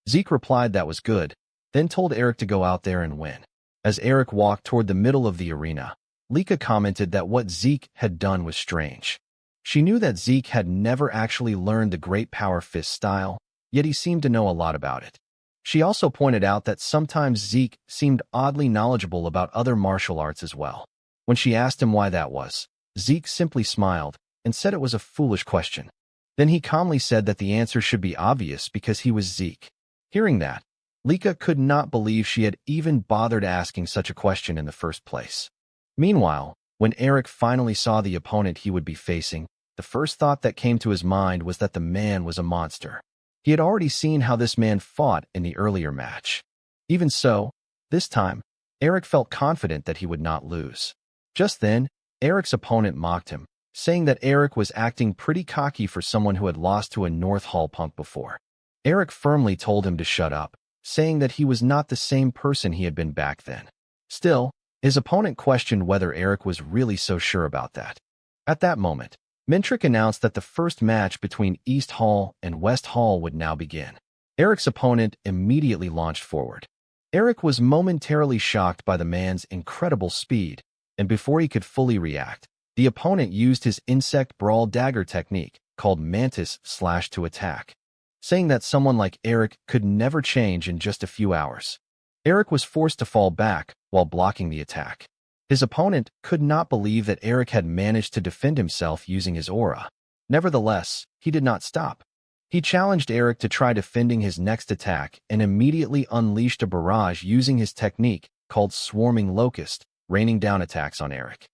Zeke replied that was good, then told Eric to go out there and win. As Eric walked toward the middle of the arena, Lika commented that what Zeke had done was strange. She knew that Zeke had never actually learned the Great Power Fist style, yet he seemed to know a lot about it. She also pointed out that sometimes Zeke seemed oddly knowledgeable about other martial arts as well. When she asked him why that was, Zeke simply smiled and said it was a foolish question. Then he calmly said that the answer should be obvious because he was Zeke. Hearing that, Lika could not believe she had even bothered asking such a question in the first place. Meanwhile, when Eric finally saw the opponent he would be facing, the first thought that came to his mind was that the man was a monster. He had already seen how this man fought in the earlier match. Even so, this time, Eric felt confident that he would not lose. Just then, Eric's opponent mocked him, saying that Eric was acting pretty cocky for someone who had lost to a North Hall punk before. Eric firmly told him to shut up, saying that he was not the same person he had been back then. Still, his opponent questioned whether Eric was really so sure about that. At that moment, Mintrick announced that the first match between East Hall and West Hall would now begin. Eric's opponent immediately launched forward. Eric was momentarily shocked by the man's incredible speed, and before he could fully react, the opponent used his insect brawl dagger technique called Mantis Slash to attack, saying that someone like Eric could never change in just a few hours. Eric was forced to fall back while blocking the attack. His opponent could not believe that Eric had managed to defend himself using his aura. Nevertheless, he did not stop. He challenged Eric to try defending his next attack and immediately unleashed a barrage using his technique called Swarming Locust, raining down attacks on Eric.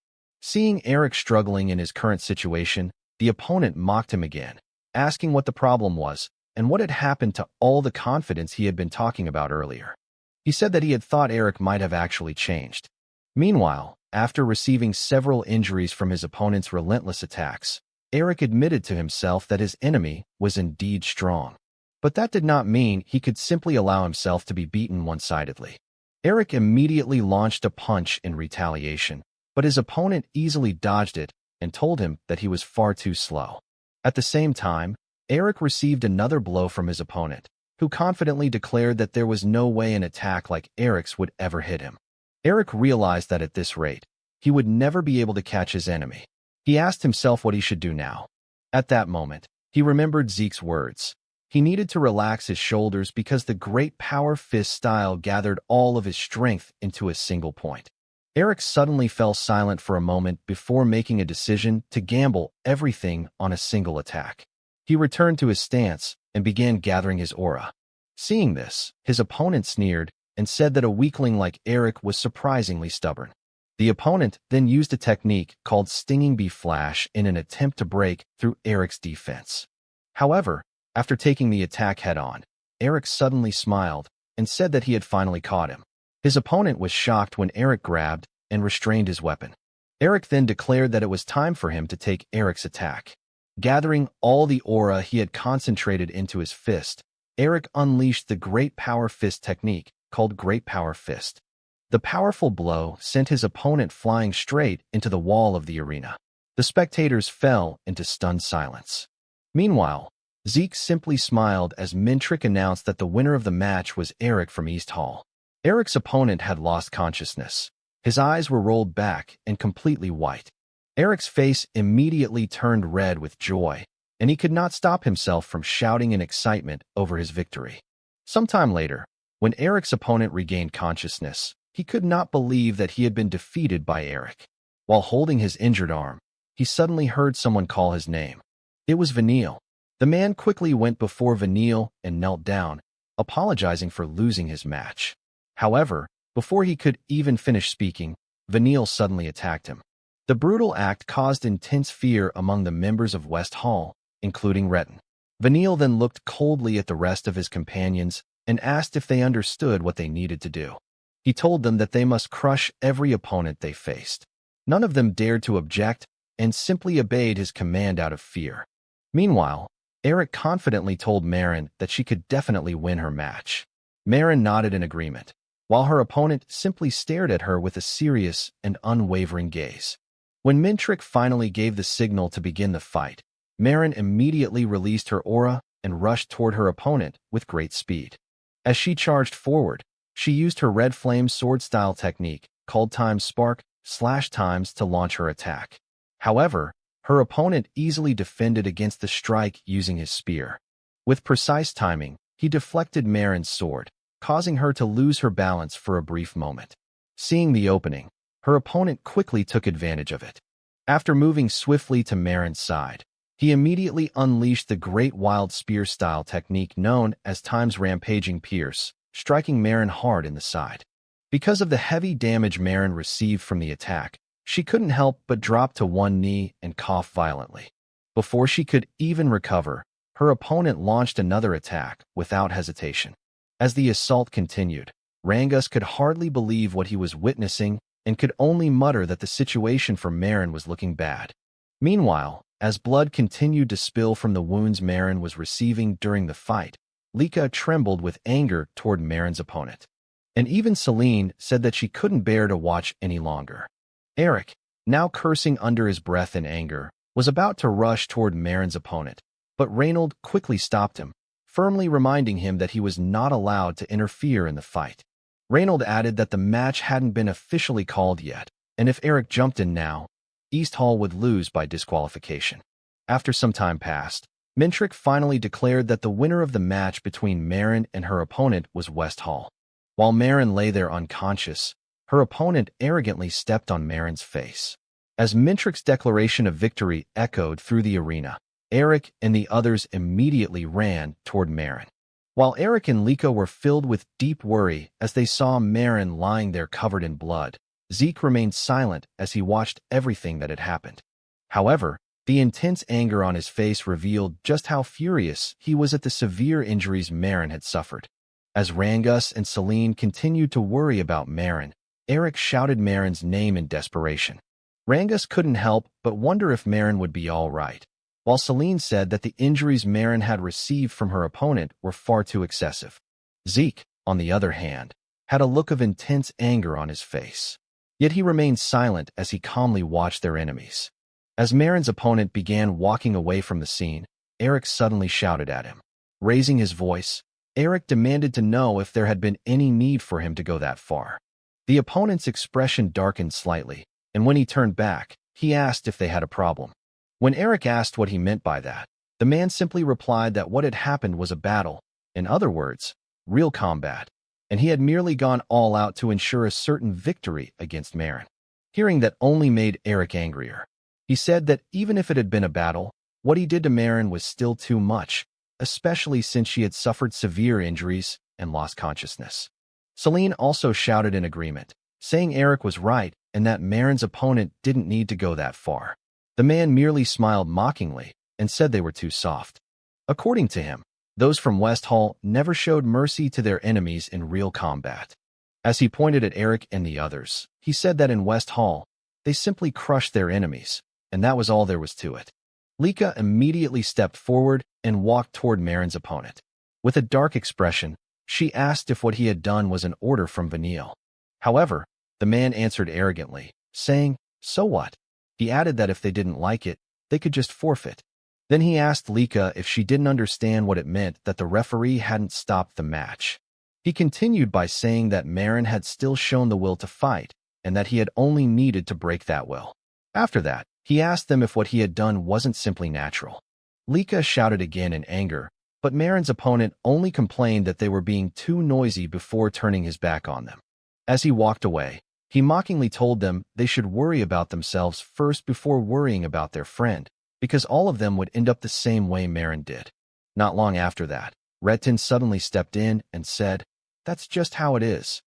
Seeing Eric struggling in his current situation, the opponent mocked him again, asking what the problem was and what had happened to all the confidence he had been talking about earlier. He said that he had thought Eric might have actually changed. Meanwhile, after receiving several injuries from his opponent's relentless attacks, Eric admitted to himself that his enemy was indeed strong. But that did not mean he could simply allow himself to be beaten one-sidedly. Eric immediately launched a punch in retaliation, but his opponent easily dodged it and told him that he was far too slow. At the same time, Eric received another blow from his opponent, who confidently declared that there was no way an attack like Eric's would ever hit him. Eric realized that at this rate, he would never be able to catch his enemy. He asked himself what he should do now. At that moment, he remembered Zeke's words. He needed to relax his shoulders because the Great Power Fist style gathered all of his strength into a single point. Eric suddenly fell silent for a moment before making a decision to gamble everything on a single attack. He returned to his stance and began gathering his aura. Seeing this, his opponent sneered and said that a weakling like Eric was surprisingly stubborn. The opponent then used a technique called Stinging Bee Flash in an attempt to break through Eric's defense. However, after taking the attack head-on, Eric suddenly smiled and said that he had finally caught him. His opponent was shocked when Eric grabbed and restrained his weapon. Eric then declared that it was time for him to take Eric's attack. Gathering all the aura he had concentrated into his fist, Eric unleashed the Great Power Fist technique called Great Power Fist. The powerful blow sent his opponent flying straight into the wall of the arena. The spectators fell into stunned silence. Meanwhile, Zeke simply smiled as Mintrick announced that the winner of the match was Eric from East Hall. Eric's opponent had lost consciousness. His eyes were rolled back and completely white. Eric's face immediately turned red with joy, and he could not stop himself from shouting in excitement over his victory. Sometime later, when Eric's opponent regained consciousness, he could not believe that he had been defeated by Eric. While holding his injured arm, he suddenly heard someone call his name. It was Vanille. The man quickly went before Vanille and knelt down, apologizing for losing his match. However, before he could even finish speaking, Vanille suddenly attacked him. The brutal act caused intense fear among the members of West Hall, including Retin. Vanille then looked coldly at the rest of his companions and asked if they understood what they needed to do. He told them that they must crush every opponent they faced. None of them dared to object and simply obeyed his command out of fear. Meanwhile, Eric confidently told Marin that she could definitely win her match. Marin nodded in agreement, while her opponent simply stared at her with a serious and unwavering gaze. When Mintrick finally gave the signal to begin the fight, Marin immediately released her aura and rushed toward her opponent with great speed. As she charged forward, she used her red flame sword-style technique called Time Spark /Times to launch her attack. However, her opponent easily defended against the strike using his spear. With precise timing, he deflected Marin's sword, causing her to lose her balance for a brief moment. Seeing the opening, her opponent quickly took advantage of it. After moving swiftly to Marin's side, he immediately unleashed the Great Wild Spear-style technique known as Time's Rampaging Pierce, striking Marin hard in the side. Because of the heavy damage Marin received from the attack, she couldn't help but drop to one knee and cough violently. Before she could even recover, her opponent launched another attack without hesitation. As the assault continued, Rangus could hardly believe what he was witnessing and could only mutter that the situation for Marin was looking bad. Meanwhile, as blood continued to spill from the wounds Marin was receiving during the fight, Lika trembled with anger toward Marin's opponent. And even Celine said that she couldn't bear to watch any longer. Eric, now cursing under his breath in anger, was about to rush toward Marin's opponent, but Reynold quickly stopped him, firmly reminding him that he was not allowed to interfere in the fight. Reynold added that the match hadn't been officially called yet, and if Eric jumped in now, East Hall would lose by disqualification. After some time passed, Mintrick finally declared that the winner of the match between Marin and her opponent was West Hall. While Marin lay there unconscious, her opponent arrogantly stepped on Marin's face. As Mintrick's declaration of victory echoed through the arena, Eric and the others immediately ran toward Marin. While Eric and Lika were filled with deep worry as they saw Marin lying there covered in blood, Zeke remained silent as he watched everything that had happened. However, the intense anger on his face revealed just how furious he was at the severe injuries Marin had suffered. As Rangus and Celine continued to worry about Marin, Eric shouted Marin's name in desperation. Rangus couldn't help but wonder if Marin would be all right, while Celine said that the injuries Marin had received from her opponent were far too excessive. Zeke, on the other hand, had a look of intense anger on his face. Yet he remained silent as he calmly watched their enemies. As Marin's opponent began walking away from the scene, Eric suddenly shouted at him. Raising his voice, Eric demanded to know if there had been any need for him to go that far. The opponent's expression darkened slightly, and when he turned back, he asked if they had a problem. When Eric asked what he meant by that, the man simply replied that what had happened was a battle, in other words, real combat, and he had merely gone all out to ensure a certain victory against Marin. Hearing that only made Eric angrier. He said that even if it had been a battle, what he did to Marin was still too much, especially since she had suffered severe injuries and lost consciousness. Celine also shouted in agreement, saying Eric was right and that Marin's opponent didn't need to go that far. The man merely smiled mockingly and said they were too soft. According to him, those from West Hall never showed mercy to their enemies in real combat. As he pointed at Eric and the others, he said that in West Hall, they simply crushed their enemies, and that was all there was to it. Lika immediately stepped forward and walked toward Marin's opponent. With a dark expression, she asked if what he had done was an order from Vanille. However, the man answered arrogantly, saying, "So what?" He added that if they didn't like it, they could just forfeit. Then he asked Lika if she didn't understand what it meant that the referee hadn't stopped the match. He continued by saying that Marin had still shown the will to fight, and that he had only needed to break that will. After that, he asked them if what he had done wasn't simply natural. Lika shouted again in anger, but Marin's opponent only complained that they were being too noisy before turning his back on them. As he walked away, he mockingly told them they should worry about themselves first before worrying about their friend, because all of them would end up the same way Marin did. Not long after that, Retin suddenly stepped in and said, "That's just how it is."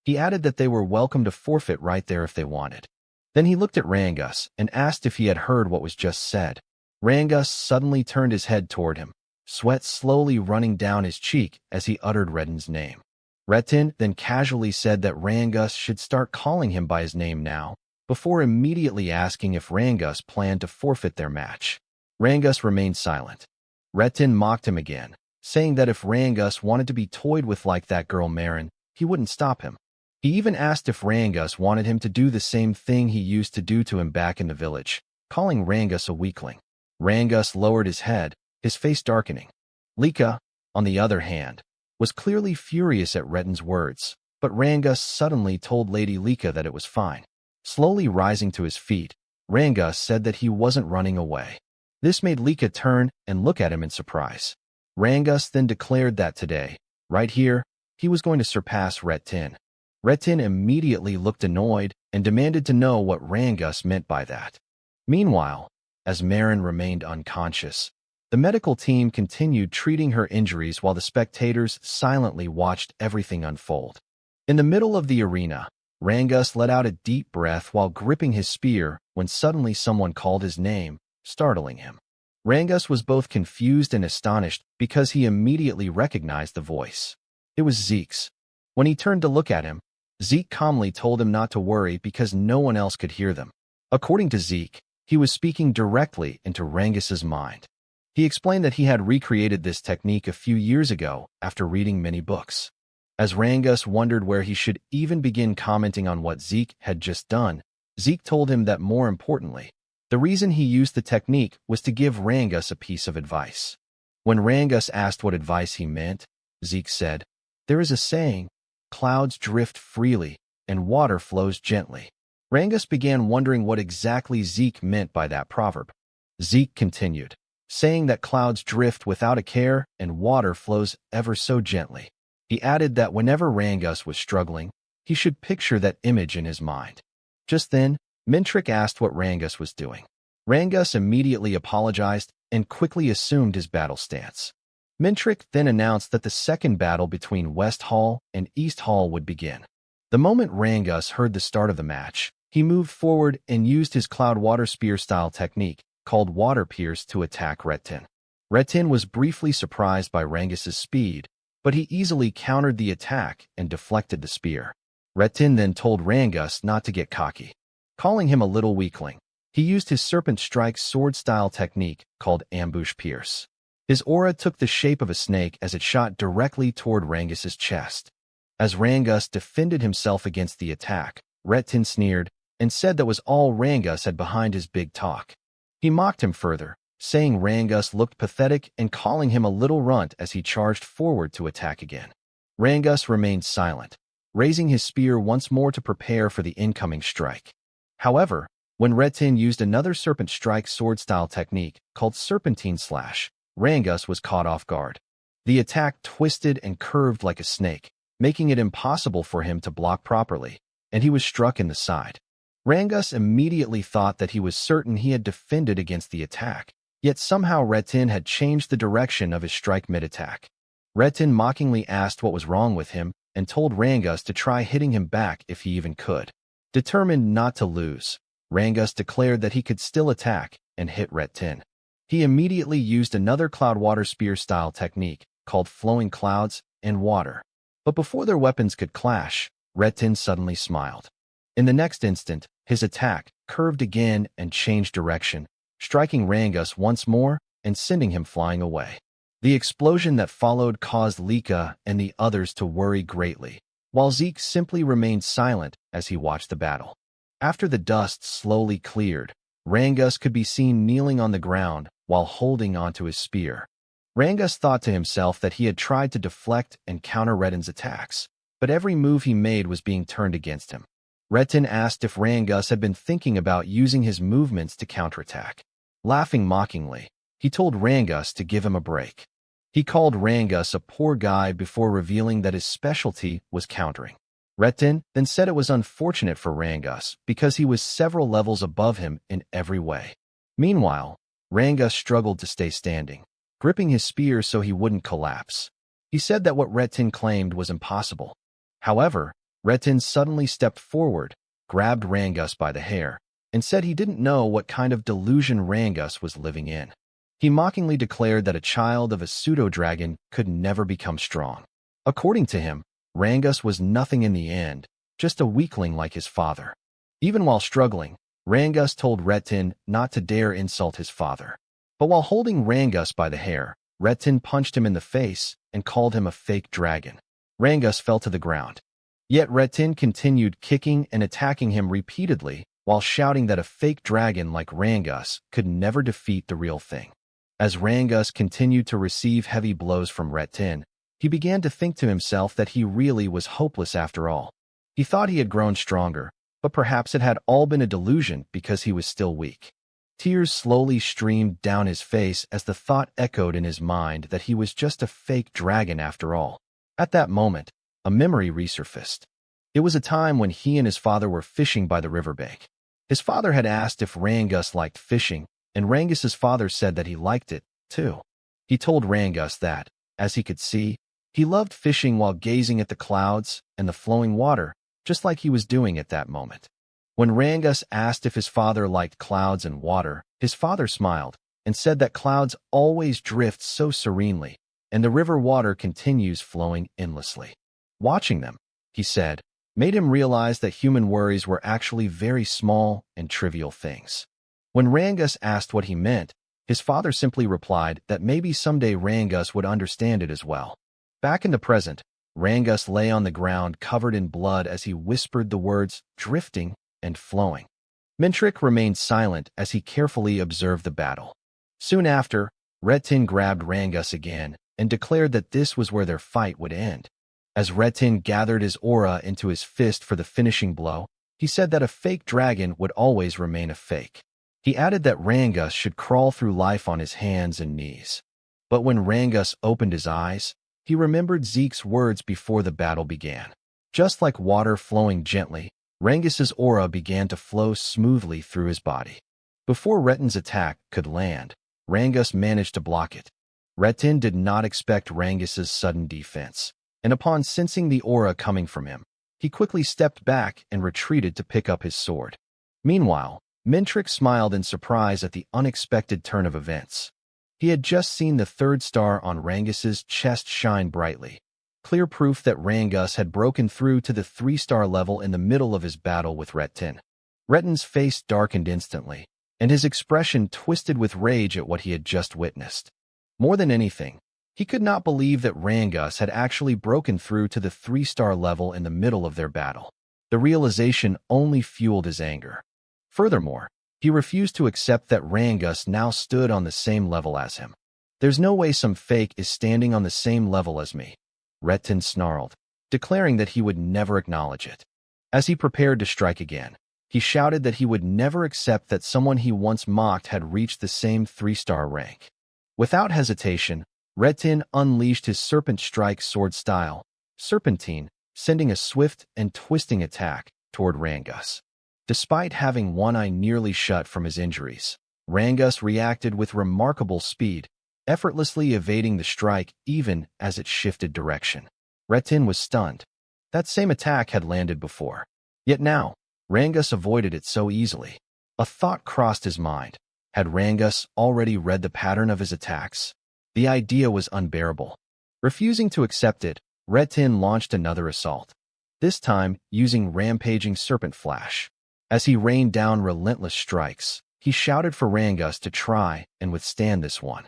He added that they were welcome to forfeit right there if they wanted. Then he looked at Rangus and asked if he had heard what was just said. Rangus suddenly turned his head toward him, sweat slowly running down his cheek as he uttered Retin's name. Retin then casually said that Rangus should start calling him by his name now, before immediately asking if Rangus planned to forfeit their match. Rangus remained silent. Retin mocked him again, saying that if Rangus wanted to be toyed with like that girl Marin, he wouldn't stop him. He even asked if Rangus wanted him to do the same thing he used to do to him back in the village, calling Rangus a weakling. Rangus lowered his head, his face darkening. Lika, on the other hand, was clearly furious at Retin's words, but Rangus suddenly told Lady Lika that it was fine. Slowly rising to his feet, Rangus said that he wasn't running away. This made Lika turn and look at him in surprise. Rangus then declared that today, right here, he was going to surpass Retin. Retin immediately looked annoyed and demanded to know what Rangus meant by that. Meanwhile, as Marin remained unconscious, the medical team continued treating her injuries while the spectators silently watched everything unfold. In the middle of the arena, Rangus let out a deep breath while gripping his spear when suddenly someone called his name, startling him. Rangus was both confused and astonished because he immediately recognized the voice. It was Zeke's. When he turned to look at him, Zeke calmly told him not to worry because no one else could hear them. According to Zeke, he was speaking directly into Rangus's mind. He explained that he had recreated this technique a few years ago after reading many books. As Rangus wondered where he should even begin commenting on what Zeke had just done, Zeke told him that more importantly, the reason he used the technique was to give Rangus a piece of advice. When Rangus asked what advice he meant, Zeke said, "There is a saying, clouds drift freely and water flows gently." Rangus began wondering what exactly Zeke meant by that proverb. Zeke continued, saying that clouds drift without a care and water flows ever so gently. He added that whenever Rangus was struggling, he should picture that image in his mind. Just then, Mintrick asked what Rangus was doing. Rangus immediately apologized and quickly assumed his battle stance. Mintrick then announced that the second battle between West Hall and East Hall would begin. The moment Rangus heard the start of the match, he moved forward and used his Cloud Water Spear style technique, called Water Pierce, to attack Retin. Retin was briefly surprised by Rangus's speed, but he easily countered the attack and deflected the spear. Retin then told Rangus not to get cocky. Calling him a little weakling, he used his Serpent Strike sword-style technique called Ambush Pierce. His aura took the shape of a snake as it shot directly toward Rangus's chest. As Rangus defended himself against the attack, Retin sneered and said that was all Rangus had behind his big talk. He mocked him further, saying Rangus looked pathetic and calling him a little runt as he charged forward to attack again. Rangus remained silent, raising his spear once more to prepare for the incoming strike. However, when Retin used another Serpent Strike sword-style technique called Serpentine Slash, Rangus was caught off guard. The attack twisted and curved like a snake, making it impossible for him to block properly, and he was struck in the side. Rangus immediately thought that he was certain he had defended against the attack, yet somehow Retin had changed the direction of his strike mid-attack. Retin mockingly asked what was wrong with him and told Rangus to try hitting him back if he even could. Determined not to lose, Rangus declared that he could still attack and hit Retin. He immediately used another Cloud Water Spear style technique called Flowing Clouds and Water. But before their weapons could clash, Retin suddenly smiled. In the next instant, his attack curved again and changed direction, striking Rangus once more and sending him flying away. The explosion that followed caused Lika and the others to worry greatly, while Zeke simply remained silent as he watched the battle. After the dust slowly cleared, Rangus could be seen kneeling on the ground while holding onto his spear. Rangus thought to himself that he had tried to deflect and counter Retin's attacks, but every move he made was being turned against him. Retin asked if Rangus had been thinking about using his movements to counterattack. Laughing mockingly, he told Rangus to give him a break. He called Rangus a poor guy before revealing that his specialty was countering. Retin then said it was unfortunate for Rangus because he was several levels above him in every way. Meanwhile, Rangus struggled to stay standing, gripping his spear so he wouldn't collapse. He said that what Retin claimed was impossible. However, Retin suddenly stepped forward, grabbed Rangus by the hair, and said he didn't know what kind of delusion Rangus was living in. He mockingly declared that a child of a pseudo-dragon could never become strong. According to him, Rangus was nothing in the end, just a weakling like his father. Even while struggling, Rangus told Retin not to dare insult his father. But while holding Rangus by the hair, Retin punched him in the face and called him a fake dragon. Rangus fell to the ground. Yet Retin continued kicking and attacking him repeatedly while shouting that a fake dragon like Rangus could never defeat the real thing. As Rangus continued to receive heavy blows from Retin, he began to think to himself that he really was hopeless after all. He thought he had grown stronger, but perhaps it had all been a delusion because he was still weak. Tears slowly streamed down his face as the thought echoed in his mind that he was just a fake dragon after all. At that moment, a memory resurfaced. It was a time when he and his father were fishing by the riverbank. His father had asked if Rangus liked fishing, and Rangus's father said that he liked it, too. He told Rangus that, as he could see, he loved fishing while gazing at the clouds and the flowing water, just like he was doing at that moment. When Rangus asked if his father liked clouds and water, his father smiled and said that clouds always drift so serenely, and the river water continues flowing endlessly. Watching them, he said, made him realize that human worries were actually very small and trivial things. When Rangus asked what he meant, his father simply replied that maybe someday Rangus would understand it as well. Back in the present, Rangus lay on the ground covered in blood as he whispered the words drifting and flowing. Mintrick remained silent as he carefully observed the battle. Soon after, Retin grabbed Rangus again and declared that this was where their fight would end. As Retin gathered his aura into his fist for the finishing blow, he said that a fake dragon would always remain a fake. He added that Rangus should crawl through life on his hands and knees. But when Rangus opened his eyes, he remembered Zeke's words before the battle began. Just like water flowing gently, Rangus's aura began to flow smoothly through his body. Before Retin's attack could land, Rangus managed to block it. Retin did not expect Rangus's sudden defense, and upon sensing the aura coming from him, he quickly stepped back and retreated to pick up his sword. Meanwhile, Mintrick smiled in surprise at the unexpected turn of events. He had just seen the third star on Rangus's chest shine brightly, clear proof that Rangus had broken through to the 3-star level in the middle of his battle with Retin. Retin's face darkened instantly, and his expression twisted with rage at what he had just witnessed. More than anything, he could not believe that Rangus had actually broken through to the 3-star level in the middle of their battle. The realization only fueled his anger. Furthermore, he refused to accept that Rangus now stood on the same level as him. There's no way some fake is standing on the same level as me, Retin snarled, declaring that he would never acknowledge it. As he prepared to strike again, he shouted that he would never accept that someone he once mocked had reached the same 3-star rank. Without hesitation, Retin unleashed his Serpent Strike sword style, Serpentine, sending a swift and twisting attack toward Rangus. Despite having one eye nearly shut from his injuries, Rangus reacted with remarkable speed, effortlessly evading the strike even as it shifted direction. Retin was stunned. That same attack had landed before. Yet now, Rangus avoided it so easily. A thought crossed his mind. Had Rangus already read the pattern of his attacks? The idea was unbearable. Refusing to accept it, Retin launched another assault, this time using rampaging Serpent Flash. As he rained down relentless strikes, he shouted for Rangus to try and withstand this one.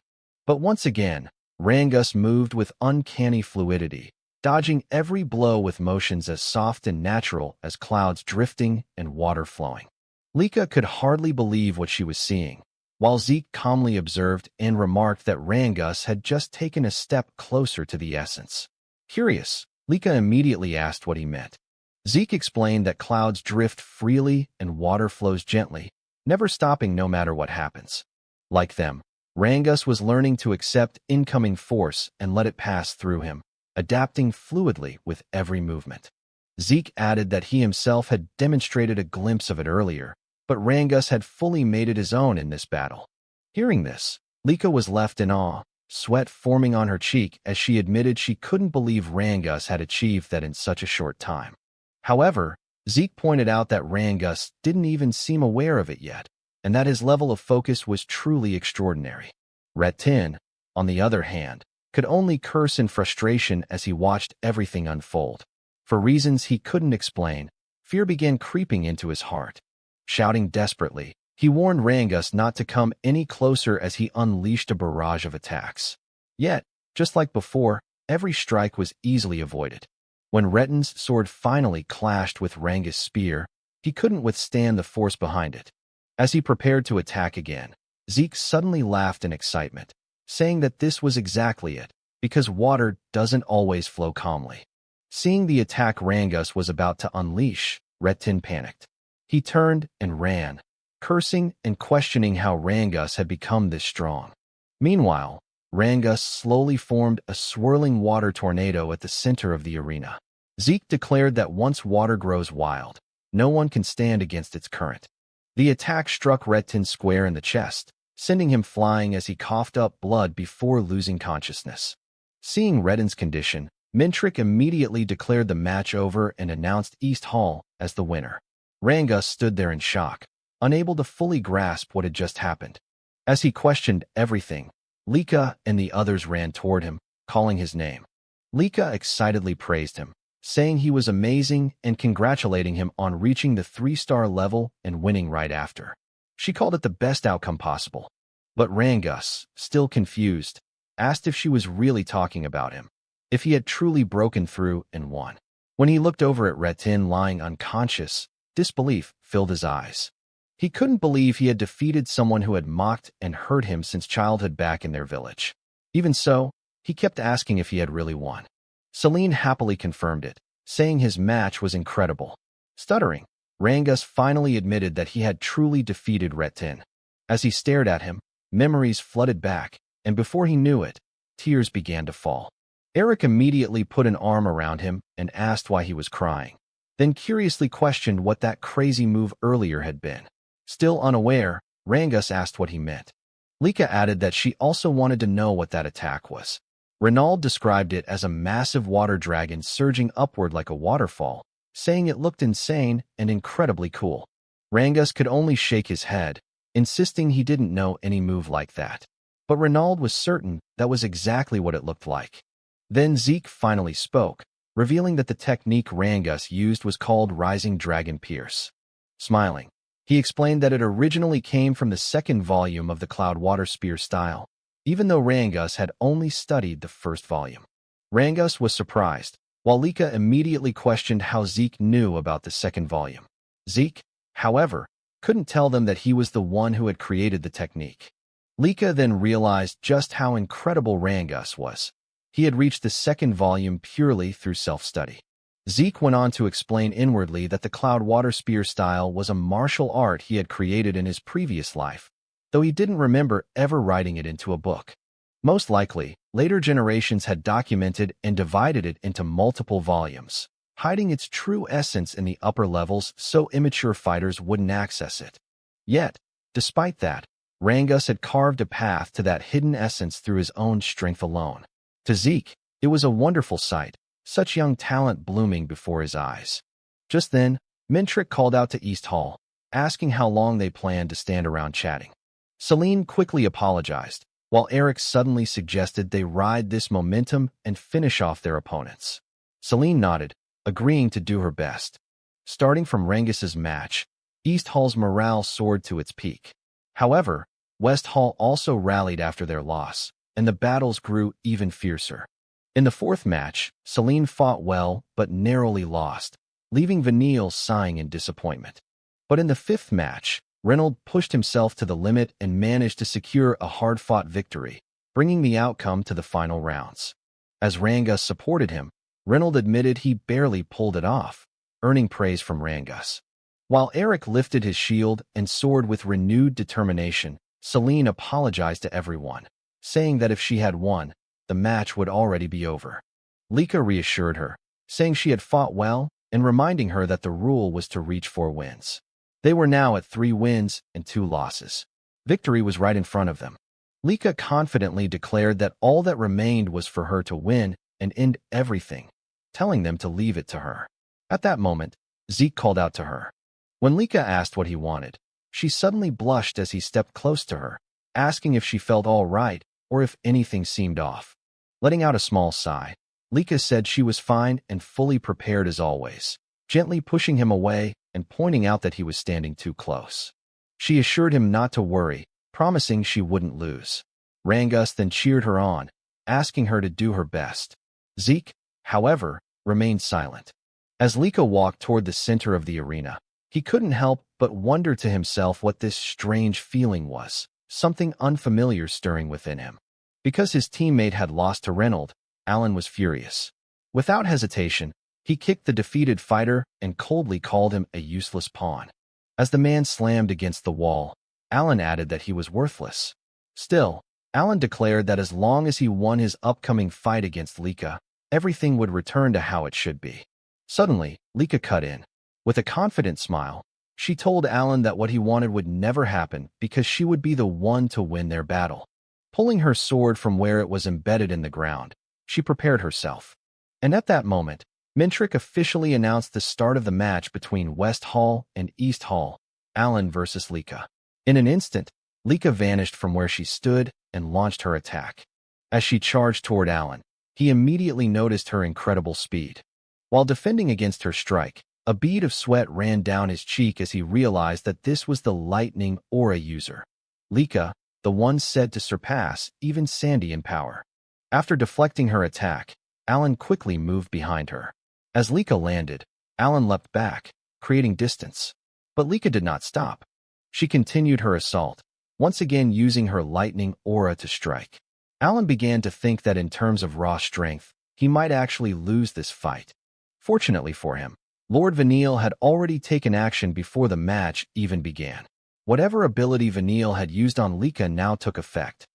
But once again, Rangus moved with uncanny fluidity, dodging every blow with motions as soft and natural as clouds drifting and water flowing. Lika could hardly believe what she was seeing, while Zeke calmly observed and remarked that Rangus had just taken a step closer to the essence. Curious, Lika immediately asked what he meant. Zeke explained that clouds drift freely and water flows gently, never stopping no matter what happens. Like them, Rangus was learning to accept incoming force and let it pass through him, adapting fluidly with every movement. Zeke added that he himself had demonstrated a glimpse of it earlier, but Rangus had fully made it his own in this battle. Hearing this, Lika was left in awe, sweat forming on her cheek as she admitted she couldn't believe Rangus had achieved that in such a short time. However, Zeke pointed out that Rangus didn't even seem aware of it yet, and that his level of focus was truly extraordinary. Retin, on the other hand, could only curse in frustration as he watched everything unfold. For reasons he couldn't explain, fear began creeping into his heart. Shouting desperately, he warned Rangus not to come any closer as he unleashed a barrage of attacks. Yet, just like before, every strike was easily avoided. When Retin's sword finally clashed with Rangus' spear, he couldn't withstand the force behind it. As he prepared to attack again, Zeke suddenly laughed in excitement, saying that this was exactly it, because water doesn't always flow calmly. Seeing the attack Rangus was about to unleash, Retin panicked. He turned and ran, cursing and questioning how Rangus had become this strong. Meanwhile, Rangus slowly formed a swirling water tornado at the center of the arena. Zeke declared that once water grows wild, no one can stand against its current. The attack struck Retin square in the chest, sending him flying as he coughed up blood before losing consciousness. Seeing Retin's condition, Mintrick immediately declared the match over and announced East Hall as the winner. Rangus stood there in shock, unable to fully grasp what had just happened. As he questioned everything, Lika and the others ran toward him, calling his name. Lika excitedly praised him, saying he was amazing and congratulating him on reaching the 3-star level and winning right after. She called it the best outcome possible. But Rangus, still confused, asked if she was really talking about him, if he had truly broken through and won. When he looked over at Retin lying unconscious, disbelief filled his eyes. He couldn't believe he had defeated someone who had mocked and hurt him since childhood back in their village. Even so, he kept asking if he had really won. Celine happily confirmed it, saying his match was incredible. Stuttering, Rangus finally admitted that he had truly defeated Retin. As he stared at him, memories flooded back, and before he knew it, tears began to fall. Eric immediately put an arm around him and asked why he was crying, then curiously questioned what that crazy move earlier had been. Still unaware, Rangus asked what he meant. Lika added that she also wanted to know what that attack was. Renaud described it as a massive water dragon surging upward like a waterfall, saying it looked insane and incredibly cool. Rangus could only shake his head, insisting he didn't know any move like that. But Renaud was certain that was exactly what it looked like. Then Zeke finally spoke, revealing that the technique Rangus used was called Rising Dragon Pierce. Smiling, he explained that it originally came from the second volume of the Cloud Water Spear style, even though Rangus had only studied the first volume. Rangus was surprised, while Lika immediately questioned how Zeke knew about the second volume. Zeke, however, couldn't tell them that he was the one who had created the technique. Lika then realized just how incredible Rangus was. He had reached the second volume purely through self-study. Zeke went on to explain inwardly that the Cloud Water Spear style was a martial art he had created in his previous life, though he didn't remember ever writing it into a book. Most likely, later generations had documented and divided it into multiple volumes, hiding its true essence in the upper levels so immature fighters wouldn't access it. Yet, despite that, Rangus had carved a path to that hidden essence through his own strength alone. To Zeke, it was a wonderful sight, such young talent blooming before his eyes. Just then, Mintrick called out to East Hall, asking how long they planned to stand around chatting. Celine quickly apologized, while Eric suddenly suggested they ride this momentum and finish off their opponents. Celine nodded, agreeing to do her best. Starting from Rangus's match, East Hall's morale soared to its peak. However, West Hall also rallied after their loss, and the battles grew even fiercer. In the fourth match, Celine fought well but narrowly lost, leaving Vanille sighing in disappointment. But in the fifth match, Reynolds pushed himself to the limit and managed to secure a hard-fought victory, bringing the outcome to the final rounds. As Rangus supported him, Reynolds admitted he barely pulled it off, earning praise from Rangus. While Eric lifted his shield and sword with renewed determination, Celine apologized to everyone, saying that if she had won, the match would already be over. Lika reassured her, saying she had fought well and reminding her that the rule was to reach 4 wins. They were now at 3 wins and 2 losses. Victory was right in front of them. Lika confidently declared that all that remained was for her to win and end everything, telling them to leave it to her. At that moment, Zeke called out to her. When Lika asked what he wanted, she suddenly blushed as he stepped close to her, asking if she felt all right or if anything seemed off. Letting out a small sigh, Lika said she was fine and fully prepared as always, gently pushing him away and pointing out that he was standing too close. She assured him not to worry, promising she wouldn't lose. Rangus then cheered her on, asking her to do her best. Zeke, however, remained silent. As Lika walked toward the center of the arena, he couldn't help but wonder to himself what this strange feeling was, something unfamiliar stirring within him. Because his teammate had lost to Reynolds, Alan was furious. Without hesitation, he kicked the defeated fighter and coldly called him a useless pawn. As the man slammed against the wall, Alan added that he was worthless. Still, Alan declared that as long as he won his upcoming fight against Lika, everything would return to how it should be. Suddenly, Lika cut in. With a confident smile, she told Alan that what he wanted would never happen because she would be the one to win their battle. Pulling her sword from where it was embedded in the ground, she prepared herself. And at that moment, Mintrick officially announced the start of the match between West Hall and East Hall, Alan versus Lika. In an instant, Lika vanished from where she stood and launched her attack. As she charged toward Alan, he immediately noticed her incredible speed. While defending against her strike, a bead of sweat ran down his cheek as he realized that this was the lightning aura user. Lika, the one said to surpass even Sandy in power. After deflecting her attack, Alan quickly moved behind her. As Lika landed, Alan leapt back, creating distance. But Lika did not stop. She continued her assault, once again using her lightning aura to strike. Alan began to think that in terms of raw strength, he might actually lose this fight. Fortunately for him, Lord Vanille had already taken action before the match even began. Whatever ability Vanille had used on Lika now took effect.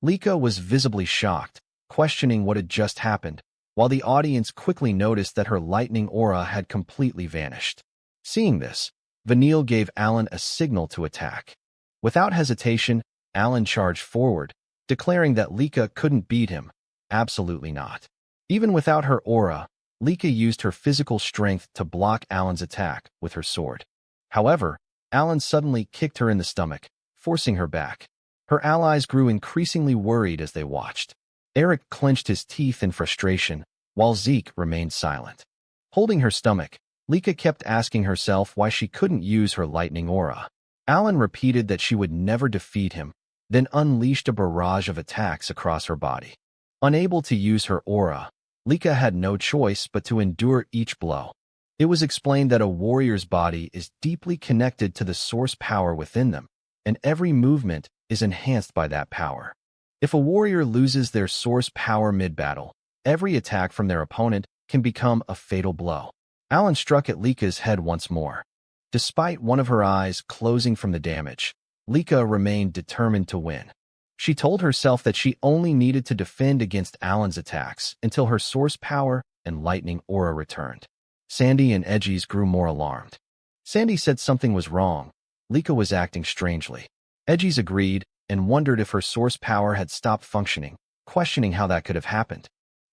Lika was visibly shocked, questioning what had just happened, while the audience quickly noticed that her lightning aura had completely vanished. Seeing this, Vanille gave Alan a signal to attack. Without hesitation, Alan charged forward, declaring that Lika couldn't beat him. Absolutely not. Even without her aura, Lika used her physical strength to block Alan's attack with her sword. However, Alan suddenly kicked her in the stomach, forcing her back. Her allies grew increasingly worried as they watched. Eric clenched his teeth in frustration, while Zeke remained silent. Holding her stomach, Lika kept asking herself why she couldn't use her lightning aura. Alan repeated that she would never defeat him, then unleashed a barrage of attacks across her body. Unable to use her aura, Lika had no choice but to endure each blow. It was explained that a warrior's body is deeply connected to the source power within them, and every movement is enhanced by that power. If a warrior loses their source power mid-battle, every attack from their opponent can become a fatal blow. Alan struck at Lika's head once more. Despite one of her eyes closing from the damage, Lika remained determined to win. She told herself that she only needed to defend against Alan's attacks until her source power and lightning aura returned. Sandy and Edgies grew more alarmed. Sandy said something was wrong. Lika was acting strangely. Edgies agreed and wondered if her source power had stopped functioning, questioning how that could have happened.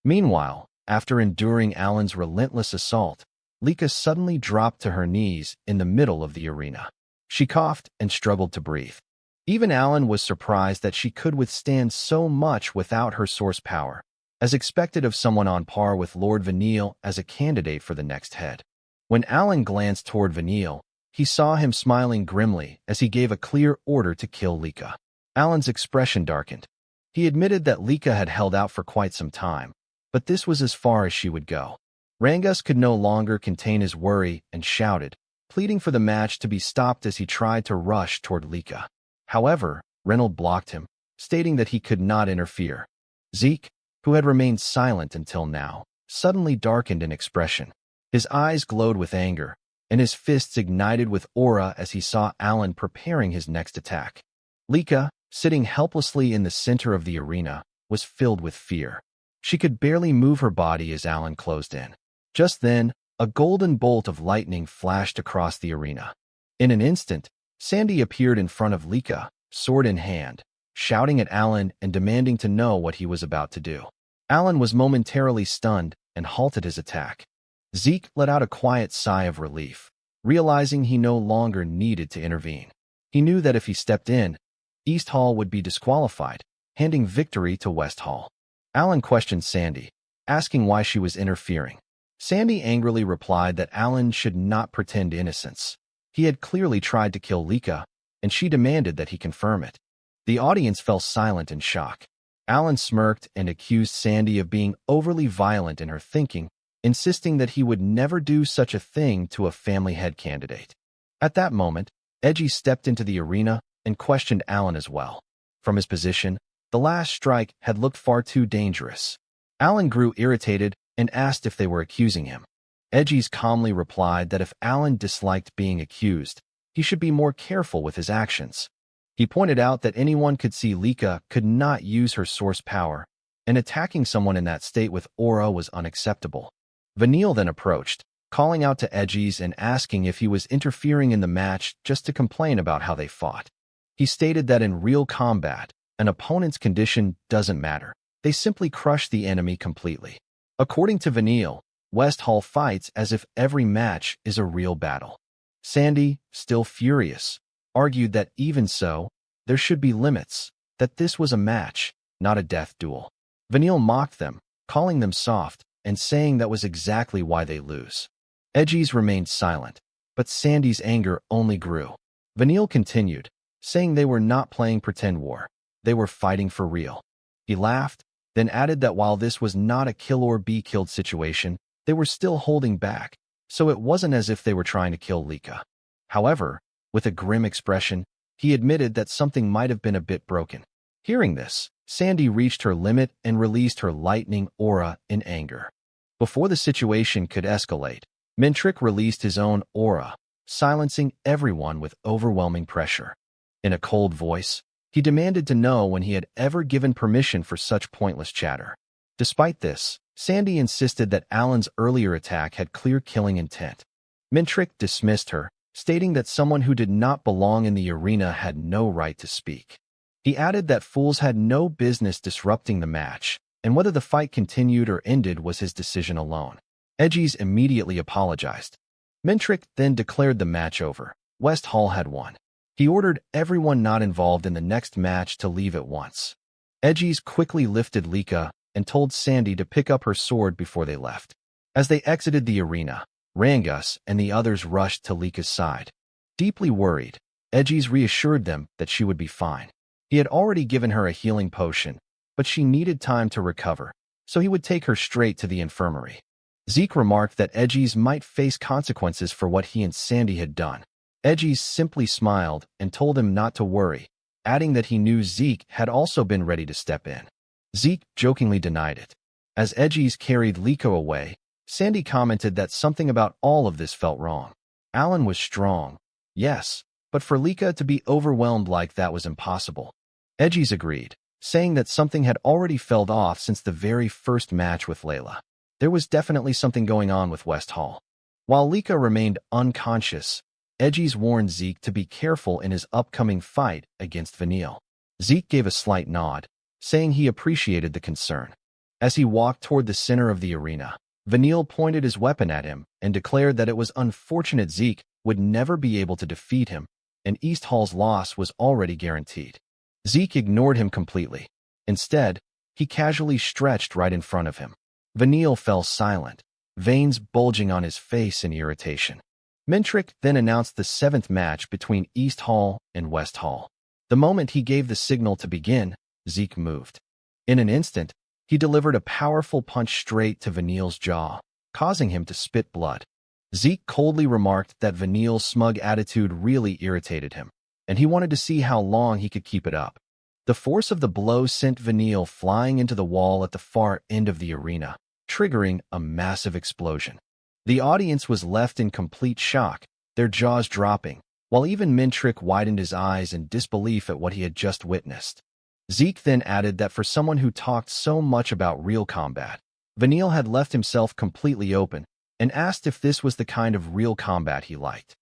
Meanwhile, after enduring Alan's relentless assault, Lika suddenly dropped to her knees in the middle of the arena. She coughed and struggled to breathe. Even Alan was surprised that she could withstand so much without her source power, as expected of someone on par with Lord Vanille as a candidate for the next head. When Alan glanced toward Vanille, he saw him smiling grimly as he gave a clear order to kill Lika. Alan's expression darkened. He admitted that Lika had held out for quite some time, but this was as far as she would go. Rangus could no longer contain his worry and shouted, pleading for the match to be stopped as he tried to rush toward Lika. However, Reynolds blocked him, stating that he could not interfere. Zeke, who had remained silent until now, suddenly darkened in expression. His eyes glowed with anger, and his fists ignited with aura as he saw Alan preparing his next attack. Lika, sitting helplessly in the center of the arena, was filled with fear. She could barely move her body as Alan closed in. Just then, a golden bolt of lightning flashed across the arena. In an instant, Sandy appeared in front of Lika, sword in hand, shouting at Alan and demanding to know what he was about to do. Alan was momentarily stunned and halted his attack. Zeke let out a quiet sigh of relief, realizing he no longer needed to intervene. He knew that if he stepped in, East Hall would be disqualified, handing victory to West Hall. Alan questioned Sandy, asking why she was interfering. Sandy angrily replied that Alan should not pretend innocence. He had clearly tried to kill Lika, and she demanded that he confirm it. The audience fell silent in shock. Alan smirked and accused Sandy of being overly violent in her thinking, insisting that he would never do such a thing to a family head candidate. At that moment, Edgy stepped into the arena and questioned Alan as well. From his position, the last strike had looked far too dangerous. Alan grew irritated and asked if they were accusing him. Edgy's calmly replied that if Alan disliked being accused, he should be more careful with his actions. He pointed out that anyone could see Lika could not use her source power, and attacking someone in that state with aura was unacceptable. Vanille then approached, calling out to Edgy's and asking if he was interfering in the match just to complain about how they fought. He stated that in real combat, an opponent's condition doesn't matter. They simply crush the enemy completely. According to Vanille, West Hall fights as if every match is a real battle. Sandy, still furious, argued that even so, there should be limits, that this was a match, not a death duel. Vanille mocked them, calling them soft, and saying that was exactly why they lose. Edgy's remained silent, but Sandy's anger only grew. Vanille continued, saying they were not playing pretend war. They were fighting for real. He laughed, then added that while this was not a kill or be killed situation, they were still holding back, so it wasn't as if they were trying to kill Lika. However, with a grim expression, he admitted that something might have been a bit broken. Hearing this, Sandy reached her limit and released her lightning aura in anger. Before the situation could escalate, Mintrick released his own aura, silencing everyone with overwhelming pressure. In a cold voice, he demanded to know when he had ever given permission for such pointless chatter. Despite this, Sandy insisted that Alan's earlier attack had clear killing intent. Mintrick dismissed her, stating that someone who did not belong in the arena had no right to speak. He added that fools had no business disrupting the match, and whether the fight continued or ended was his decision alone. Edgy's immediately apologized. Mintrick then declared the match over. West Hall had won. He ordered everyone not involved in the next match to leave at once. Edgy's quickly lifted Lika and told Sandy to pick up her sword before they left. As they exited the arena, Rangus and the others rushed to Lika's side. Deeply worried, Edgy's reassured them that she would be fine. He had already given her a healing potion, but she needed time to recover, so he would take her straight to the infirmary. Zeke remarked that Edgy's might face consequences for what he and Sandy had done. Edgy's simply smiled and told him not to worry, adding that he knew Zeke had also been ready to step in. Zeke jokingly denied it. As Edgy's carried Lika away, Sandy commented that something about all of this felt wrong. Alan was strong, yes, but for Lika to be overwhelmed like that was impossible. Edgy's agreed, saying that something had already fell off since the very first match with Layla. There was definitely something going on with West Hall. While Lika remained unconscious, Edgy's warned Zeke to be careful in his upcoming fight against Vanille. Zeke gave a slight nod, saying he appreciated the concern. As he walked toward the center of the arena, Vanille pointed his weapon at him and declared that it was unfortunate Zeke would never be able to defeat him, and East Hall's loss was already guaranteed. Zeke ignored him completely. Instead, he casually stretched right in front of him. Vanille fell silent, veins bulging on his face in irritation. Mintrick then announced the 7th match between East Hall and West Hall. The moment he gave the signal to begin, Zeke moved. In an instant, he delivered a powerful punch straight to Vanille's jaw, causing him to spit blood. Zeke coldly remarked that Vanille's smug attitude really irritated him, and he wanted to see how long he could keep it up. The force of the blow sent Vanille flying into the wall at the far end of the arena, triggering a massive explosion. The audience was left in complete shock, their jaws dropping, while even Mintrick widened his eyes in disbelief at what he had just witnessed. Zeke then added that for someone who talked so much about real combat, Vanille had left himself completely open and asked if this was the kind of real combat he liked.